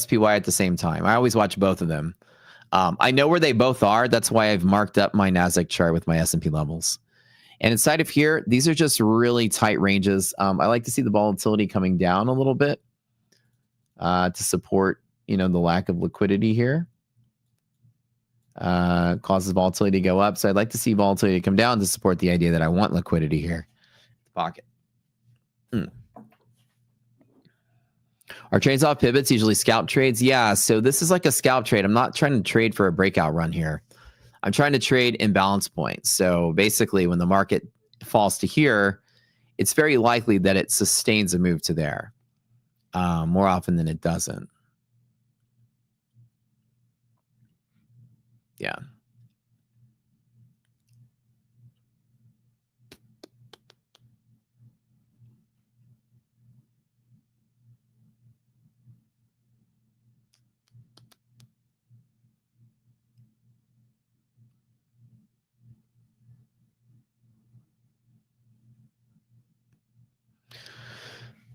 SPY at the same time. I always watch both of them. I know where they both are. That's why I've marked up my NASDAQ chart with my S&P levels. And inside of here, these are just really tight ranges. I like to see the volatility coming down a little bit to support, the lack of liquidity here. Causes volatility to go up. So I'd like to see volatility come down to support the idea that I want liquidity here. Pocket. Are trades off pivots usually scalp trades? Yeah, so this is like a scalp trade. I'm not trying to trade for a breakout run here. I'm trying to trade imbalance points. So basically, when the market falls to here, it's very likely that it sustains a move to there more often than it doesn't. Yeah.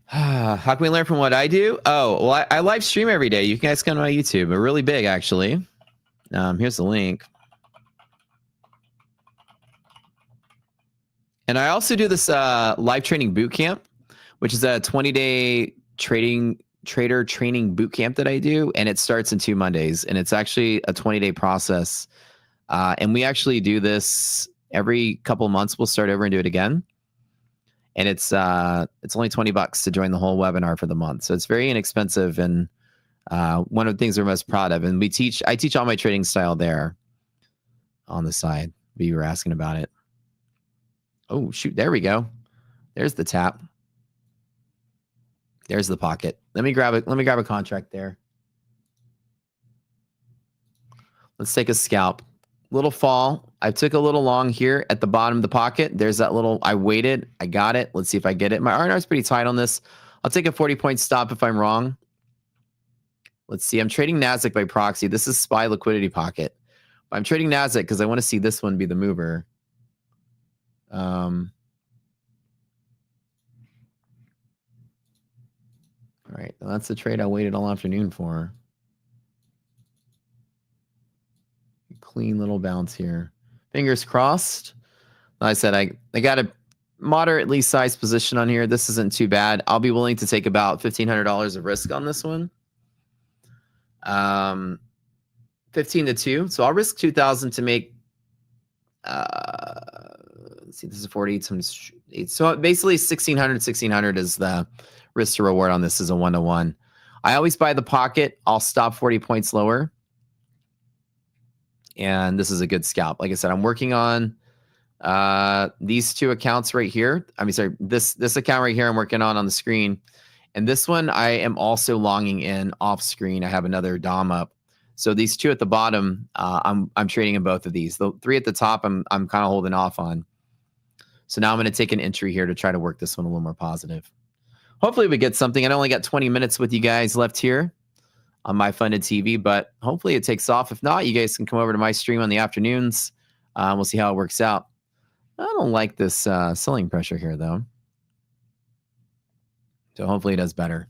How can we learn from what I do? Oh, well, I live stream every day. You guys come to my YouTube. We're really big, actually. Here's the link. And I also do this live training boot camp, which is a 20-day trader training boot camp that I do. And it starts in 2 Mondays. And it's actually a 20-day process. And we actually do this every couple of months. We'll start over and do it again. And it's only $20 to join the whole webinar for the month. So it's very inexpensive and one of the things we're most proud of. And I teach all my trading style there on the side. You were asking about it. Oh, shoot. There we go. There's the tap. There's the pocket. Let me grab a contract there. Let's take a scalp. Little fall. I took a little long here at the bottom of the pocket. There's that little, I waited. I got it. Let's see if I get it. My R&R is pretty tight on this. I'll take a 40-point stop if I'm wrong. Let's see. I'm trading NASDAQ by proxy. This is SPY liquidity pocket. I'm trading NASDAQ because I want to see this one be the mover. All right. Well, that's the trade I waited all afternoon for. Clean little bounce here. Fingers crossed. Like I said, I got a moderately sized position on here. This isn't too bad. I'll be willing to take about $1,500 of risk on this one. 15 to 2. So I'll risk 2,000 to make. Let's see, this is 40 times 8. So basically 1,600 is the risk to reward on this is a 1-to-1. I always buy the pocket. I'll stop 40 points lower. And this is a good scalp. Like I said, I'm working on these 2 accounts right here. I mean, sorry, this account right here I'm working on the screen. And this one I am also longing in off screen. I have another DOM up. So these 2 at the bottom, I'm trading in both of these. The 3 at the top, I'm kind of holding off on. So now I'm going to take an entry here to try to work this one a little more positive. Hopefully we get something. I only got 20 minutes with you guys left here on MyFunded TV, but hopefully it takes off. If not, you guys can come over to my stream on the afternoons. We'll see how it works out. I don't like this selling pressure here, though. So hopefully it does better.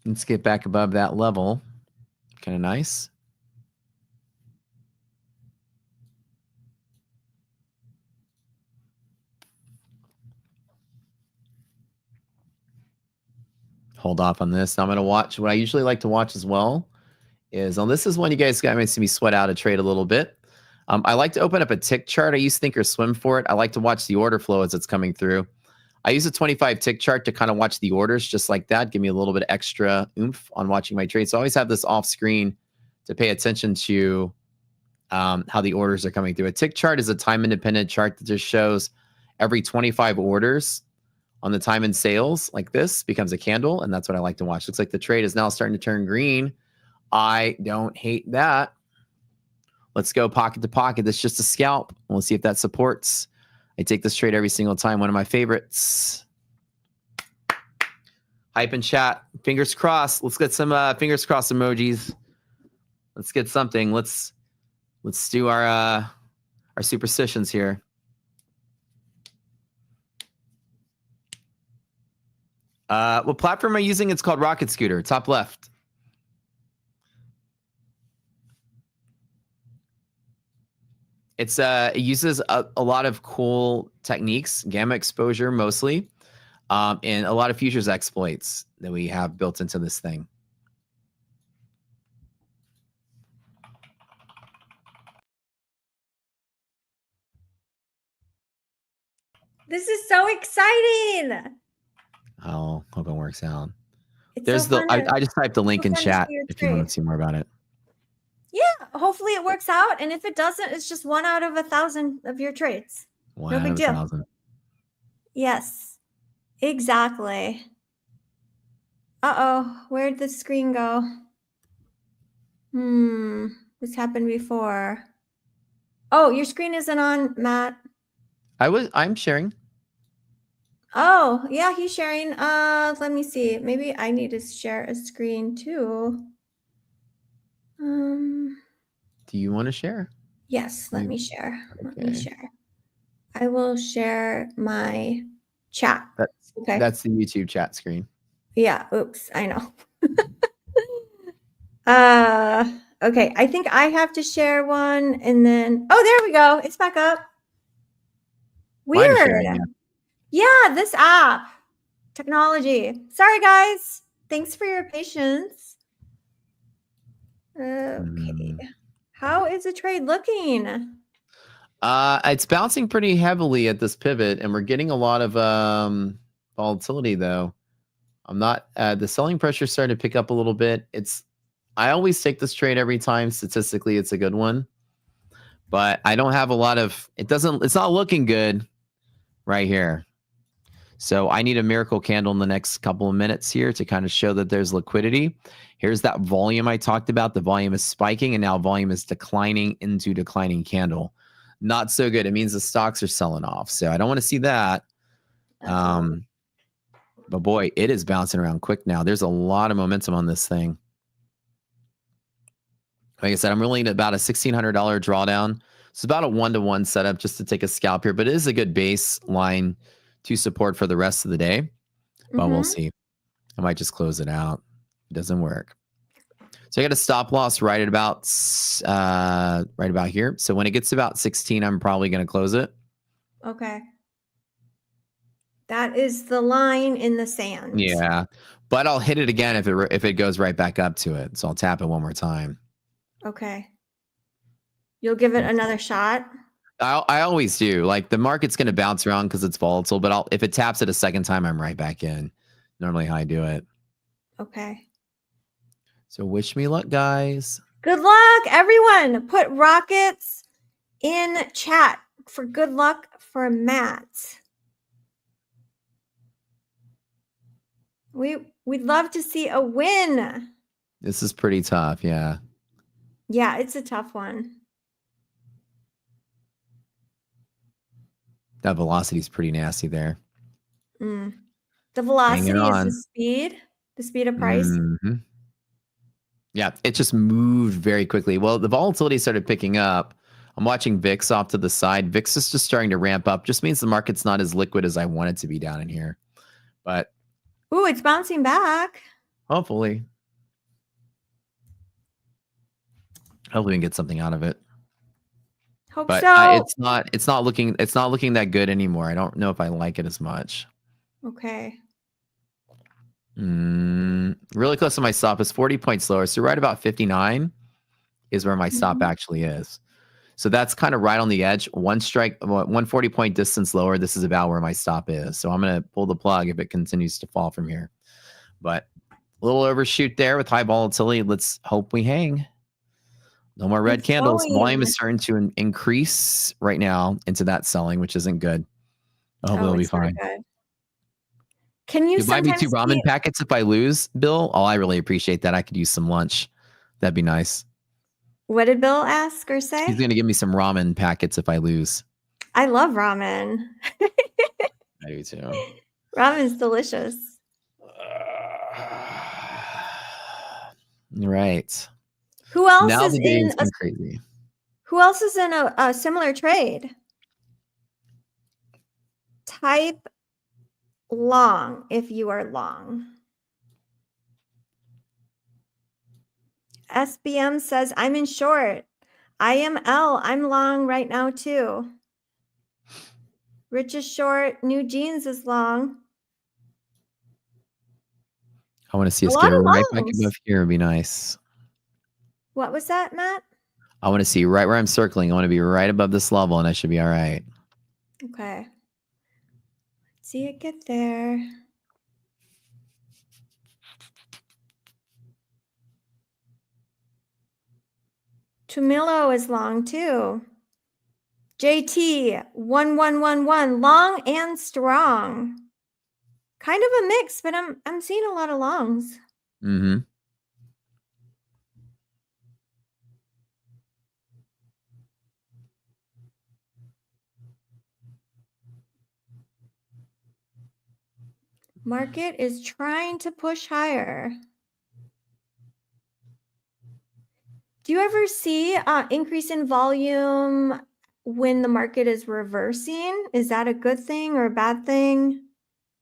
Let's get back above that level. Kind of nice. Hold off on this. Now I'm going to watch. What I usually like to watch as well is, this is one you guys got to see me sweat out a trade a little bit. I like to open up a tick chart. I use Thinkorswim for it. I like to watch the order flow as it's coming through. I use a 25 tick chart to kind of watch the orders just like that. Give me a little bit extra oomph on watching my trades. So I always have this off screen to pay attention to how the orders are coming through. A tick chart is a time independent chart that just shows every 25 orders on the time and sales like this becomes a candle. And that's what I like to watch. Looks like the trade is now starting to turn green. I don't hate that. Let's go pocket to pocket. That's just a scalp. We'll see if that supports. I take this trade every single time. One of my favorites. Hype and chat. Fingers crossed. Let's get some fingers crossed emojis. Let's get something. Let's do our superstitions here. What platform am I using? It's called Rocket Scooter, top left. It uses a lot of cool techniques, gamma exposure mostly, and a lot of futures exploits that we have built into this thing. This is so exciting. Oh, hope it works out. It's There's so I just typed the link in fun to chat see your if you want trade. to see more about it. Yeah, hopefully it works out. And if it doesn't, it's just 1 out of 1,000 of your trades. No big deal. 1,000. Yes, exactly. Uh-oh, where'd the screen go? This happened before. Oh, your screen isn't on, Matt. I'm sharing. Oh, yeah, he's sharing. Let me see. Maybe I need to share a screen too. Do you want to share? Yes, let me share. Let me Okay. share. I will share my chat. Okay. That's the YouTube chat screen. Yeah, oops, I know. Okay, I think I have to share one and then there we go. It's back up. Mine is Weird. sharing, Yeah, this app. Technology. Sorry guys. Thanks for your patience. Okay. How is the trade looking? It's bouncing pretty heavily at this pivot, and we're getting a lot of volatility though. I'm not the selling pressure starting to pick up a little bit. I always take this trade every time. Statistically, it's a good one, but I don't have a lot of it's not looking good right here. So I need a miracle candle in the next couple of minutes here to kind of show that there's liquidity. Here's that volume I talked about. The volume is spiking and now volume is declining into declining candle. Not so good. It means the stocks are selling off. So I don't want to see that. But boy, it is bouncing around quick now. There's a lot of momentum on this thing. Like I said, I'm rolling at about a $1,600 drawdown. It's about a 1-to-1 setup just to take a scalp here, but it is a good baseline to support for the rest of the day. But we'll see. I might just close it out. It doesn't work. So I got a stop loss right about here. So when it gets to about 16, I'm probably going to close it. Okay. That is the line in the sand. Yeah, but I'll hit it again if it goes right back up to it. So I'll tap it one more time. Okay. You'll give it another shot? I always do. Like the market's going to bounce around because it's volatile, but if it taps it a second time, I'm right back in. Normally how I do it. Okay. So wish me luck, guys. Good luck, everyone. Put rockets in chat for good luck for Matt. We'd love to see a win. This is pretty tough. Yeah. Yeah, it's a tough one. That velocity is pretty nasty there. The velocity is the speed of price. Yeah, it just moved very quickly. Well, the volatility started picking up. I'm watching VIX off to the side. VIX is just starting to ramp up. Just means the market's not as liquid as I want it to be down in here. But ooh, it's bouncing back. Hopefully we can get something out of it. Hope but so. It's not looking that good anymore. I don't know if I like it as much. Okay. Really close to my stop is 40 points lower. So right about 59 is where my stop actually is. So that's kind of right on the edge. 140 point distance lower. This is about where my stop is. So I'm going to pull the plug if it continues to fall from here. But a little overshoot there with high volatility. Let's hope we hang. No more red candles. Volume is starting to increase right now into that selling, which isn't good. I hope it'll be fine. Good. Can you buy me 2 ramen packets if I lose, Bill? Oh, I really appreciate that. I could use some lunch. That'd be nice. What did Bill ask or say? He's going to give me some ramen packets if I lose. I love ramen. I do too. Ramen's delicious. Right. Who else Now is the day in has been crazy. Who else is in a similar trade? Type long if you are long. SBM says, I'm in short. IML, I'm long right now too. Rich is short. New Jeans is long. I want to see A us lot get of right back longs. above here. It'd be nice. What was that, Matt? I want to see right where I'm circling. I want to be right above this level, and I should be all right. Okay. Let's see it get there. Tumillo is long too. JT 1111 long and strong. Kind of a mix, but I'm seeing a lot of longs. Mm-hmm. Market is trying to push higher. Do you ever see increase in volume when the market is reversing? Is that a good thing or a bad thing?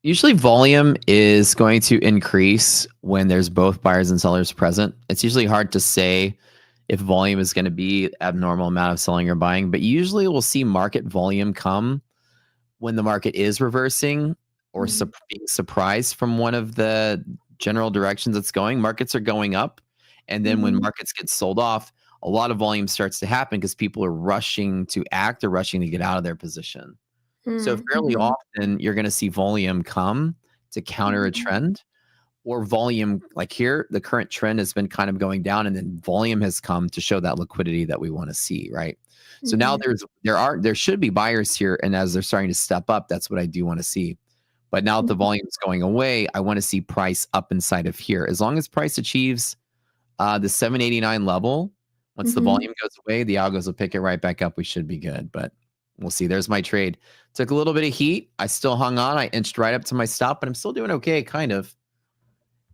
Usually volume is going to increase when there's both buyers and sellers present. It's usually hard to say if volume is going to be abnormal amount of selling or buying, but usually we'll see market volume come when the market is reversing or being surprised from one of the general directions it's going. Markets are going up. And then when markets get sold off, a lot of volume starts to happen because people are rushing to act or rushing to get out of their position. So fairly often you're going to see volume come to counter a trend, or volume like here, the current trend has been kind of going down, and then volume has come to show that liquidity that we want to see, right? So now there should be buyers here, and as they're starting to step up, that's what I do want to see. But now that the volume is going away, I want to see price up inside of here. As long as price achieves the 789 level, once the volume goes away, the algos will pick it right back up. We should be good, but we'll see. There's my trade. Took a little bit of heat. I still hung on. I inched right up to my stop, but I'm still doing okay, kind of.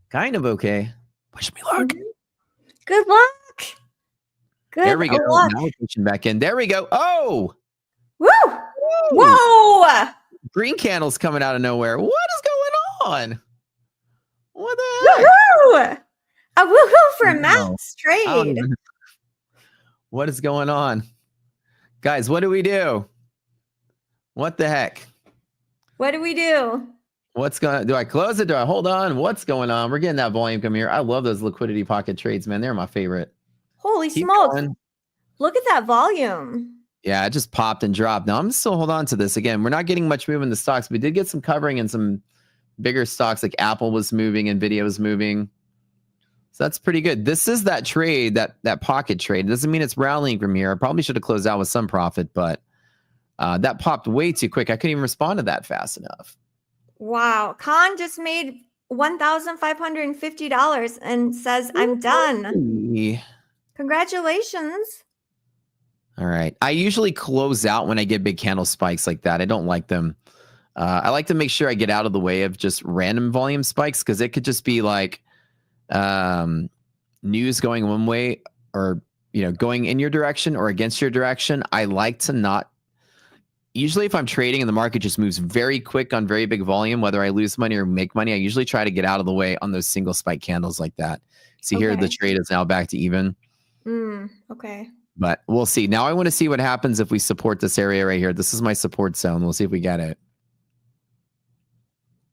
Kind of okay. Wish me luck. Good luck. Good There we go. luck. Now we're pushing back in. There we go. Oh! Woo! Woo! Whoa! Green candles coming out of nowhere. What is going on? What the heck? Woohoo! A woohoo for No. Matt's trade. What is going on? Guys, what do we do? What the heck? What do we do? What's going on? Do I close it? Do I hold on? What's going on? We're getting that volume come here. I love those liquidity pocket trades, man. They're my favorite. Holy Keep smokes. going. Look at that volume. Yeah, it just popped and dropped. Now I'm still hold on to this. Again, we're not getting much movement in the stocks. We did get some covering in some bigger stocks, like Apple was moving, Nvidia was moving. So that's pretty good. This is that trade, that pocket trade. It doesn't mean it's rallying from here. I probably should have closed out with some profit, but that popped way too quick. I couldn't even respond to that fast enough. Wow. Khan just made $1,550 and says, I'm done. Congratulations. All right. I usually close out when I get big candle spikes like that. I don't like them. I like to make sure I get out of the way of just random volume spikes, because it could just be like news going one way, or going in your direction or against your direction. I like to not. Usually if I'm trading and the market just moves very quick on very big volume, whether I lose money or make money, I usually try to get out of the way on those single spike candles like that. See here, the trade is now back to even. Okay. But we'll see. Now I want to see what happens if we support this area right here. This is my support zone. We'll see if we get it.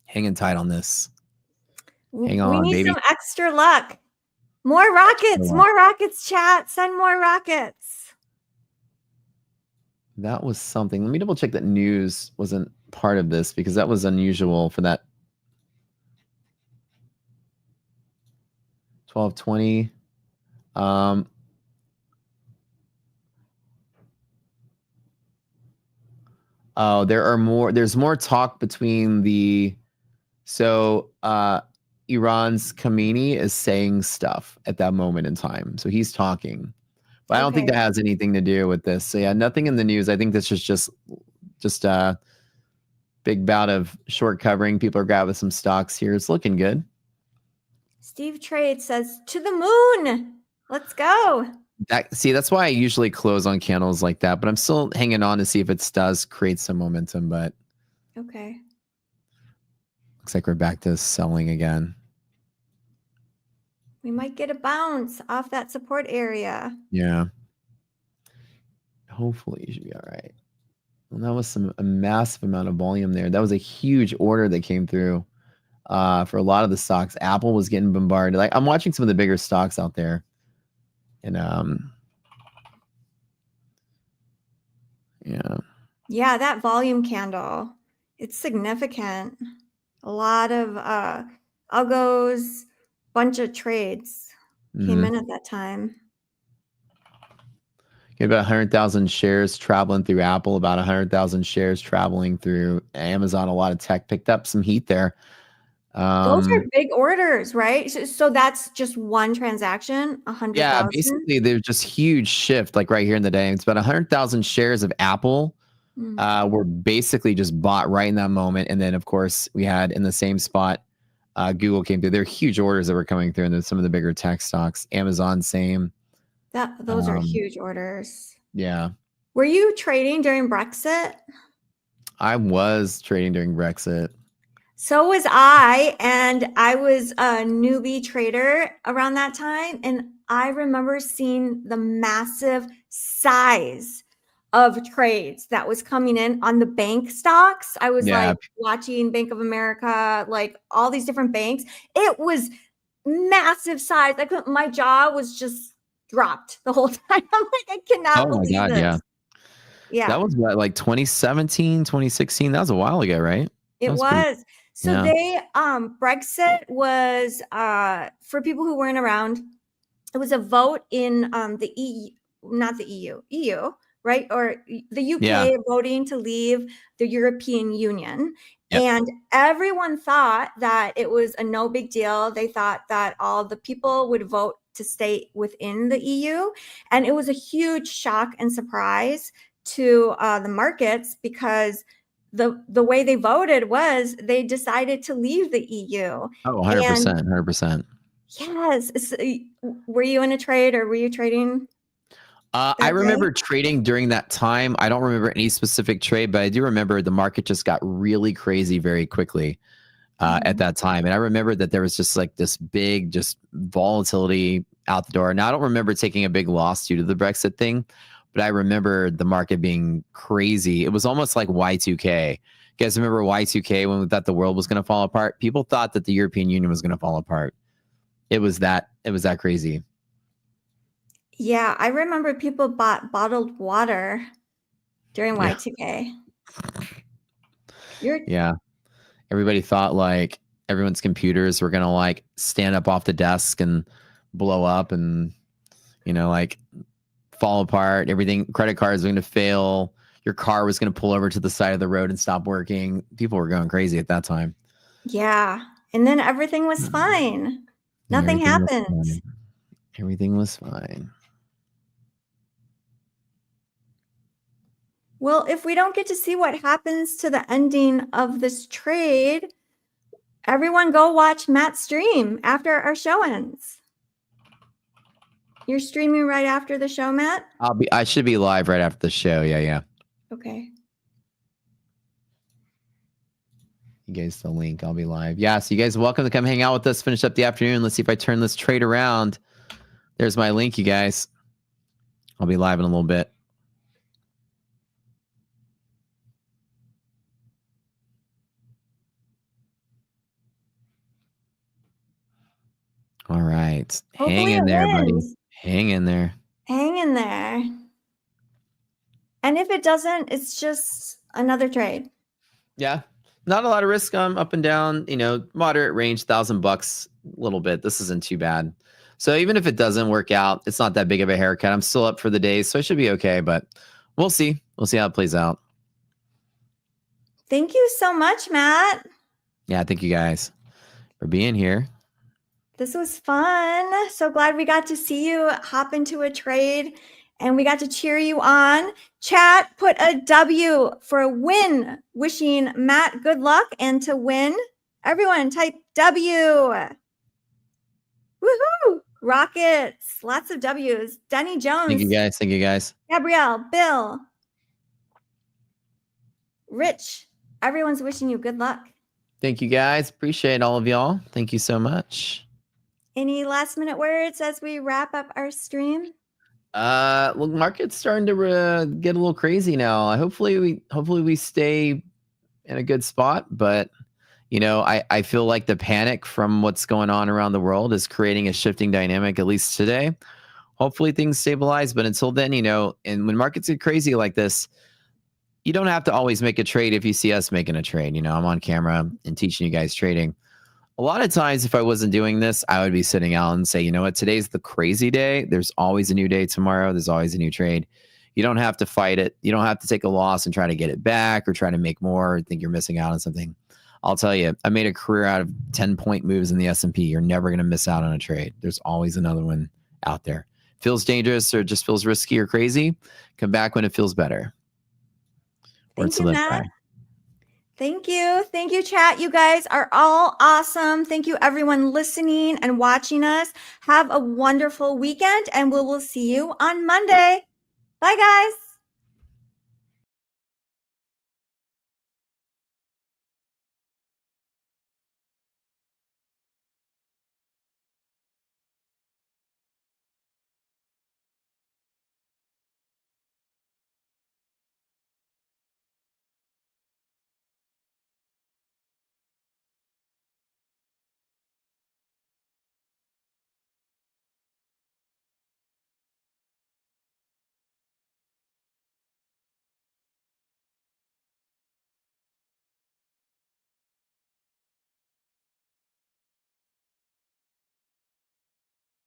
Hanging tight on this. Hang on, we need baby. some extra luck. More rockets. More rockets, chat. Send more rockets. That was something. Let me double check that news wasn't part of this, because that was unusual for that. 1220. Oh, there's more talk between Iran's Khamenei is saying stuff at that moment in time. So he's talking. But I don't think that has anything to do with this. So yeah, nothing in the news. I think this is just a big bout of short covering. People are grabbing some stocks here. It's looking good. Steve Trade says, to the moon. Let's go. That's why I usually close on candles like that, but I'm still hanging on to see if it does create some momentum, but Okay. looks like we're back to selling again. We might get a bounce off that support area. Yeah. Hopefully you should be all right. Well, that was a massive amount of volume there. That was a huge order that came through for a lot of the stocks. Apple was getting bombarded. Like I'm watching some of the bigger stocks out there. And yeah. Yeah, that volume candle, it's significant. A lot of algos, bunch of trades came in at that time. About 100,000 shares traveling through Apple, about 100,000 shares traveling through Amazon. A lot of tech picked up some heat there. Those are big orders, right? So that's just one transaction, 100,000. Yeah, basically there's just huge shift, like right here in the day. It's about 100,000 shares of Apple were basically just bought right in that moment. And then, of course, we had in the same spot, Google came through. There are huge orders that were coming through, and then some of the bigger tech stocks. Amazon, same. Those are huge orders. Yeah. Were you trading during Brexit? I was trading during Brexit. So was I, and I was a newbie trader around that time. And I remember seeing the massive size of trades that was coming in on the bank stocks. I was like watching Bank of America, like all these different banks. It was massive size. Like my jaw was just dropped the whole time. I'm like, I cannot believe this. Yeah. That was what, like 2017, 2016. That was a while ago, right? It was. So they Brexit was for people who weren't around, it was a vote in the EU, not the EU, right? Or the UK voting to leave the European Union. Yep. And everyone thought that it was a no big deal. They thought that all the people would vote to stay within the EU. And it was a huge shock and surprise to the markets, because the way they voted was they decided to leave the EU. Oh, 100%, 100%. Yes. So, were you in a trade, or were you trading? I remember trading during that time. I don't remember any specific trade, but I do remember the market just got really crazy very quickly at that time. And I remember that there was just like this big just volatility out the door. Now, I don't remember taking a big loss due to the Brexit thing, but I remember the market being crazy. It was almost like Y2K. You guys remember Y2K, when we thought the world was going to fall apart? People thought that the European Union was going to fall apart. It was that crazy. Yeah, I remember people bought bottled water during Y2K. Yeah. Everybody thought like everyone's computers were going to like stand up off the desk and blow up and, like fall apart. Everything, credit cards were going to fail. Your car was going to pull over to the side of the road and stop working. People were going crazy at that time. Yeah. And then everything was fine. Nothing happened. Everything was fine. Well, if we don't get to see what happens to the ending of this trade, everyone go watch Matt's stream after our show ends. You're streaming right after the show, Matt? I should be live right after the show. Yeah. Okay. You guys the link. I'll be live. Yeah, so you guys are welcome to come hang out with us, finish up the afternoon. Let's see if I turn this trade around. There's my link, you guys. I'll be live in a little bit. All right. Hang in there, buddy. Hang in there. Hang in there. And if it doesn't, it's just another trade. Yeah. Not a lot of risk up and down, moderate range, $1,000 a little bit. This isn't too bad. So even if it doesn't work out, it's not that big of a haircut. I'm still up for the day, so I should be okay, but we'll see. We'll see how it plays out. Thank you so much, Matt. Yeah, thank you guys for being here. This was fun. So glad we got to see you hop into a trade and we got to cheer you on. Chat, put a W for a win. Wishing Matt good luck and to win. Everyone type W. Woohoo! Rockets. Lots of W's. Denny Jones. Thank you guys. Thank you guys. Gabrielle. Bill. Rich. Everyone's wishing you good luck. Thank you guys. Appreciate all of y'all. Thank you so much. Any last minute words as we wrap up our stream? Well, market's starting to get a little crazy now. Hopefully we stay in a good spot, but I feel like the panic from what's going on around the world is creating a shifting dynamic, at least today. Hopefully things stabilize, but until then, and when markets get crazy like this, you don't have to always make a trade if you see us making a trade. I'm on camera and teaching you guys trading. A lot of times, if I wasn't doing this, I would be sitting out and say, you know what, today's the crazy day. There's always a new day tomorrow. There's always a new trade. You don't have to fight it. You don't have to take a loss and try to get it back or try to make more or think you're missing out on something. I'll tell you, I made a career out of 10-point moves in the S&P. You're never going to miss out on a trade. There's always another one out there. Feels dangerous or just feels risky or crazy. Come back when it feels better. Thank you, Matt. Thank you. Thank you, chat. You guys are all awesome. Thank you, everyone listening and watching us. Have a wonderful weekend, and we will see you on Monday. Bye, guys.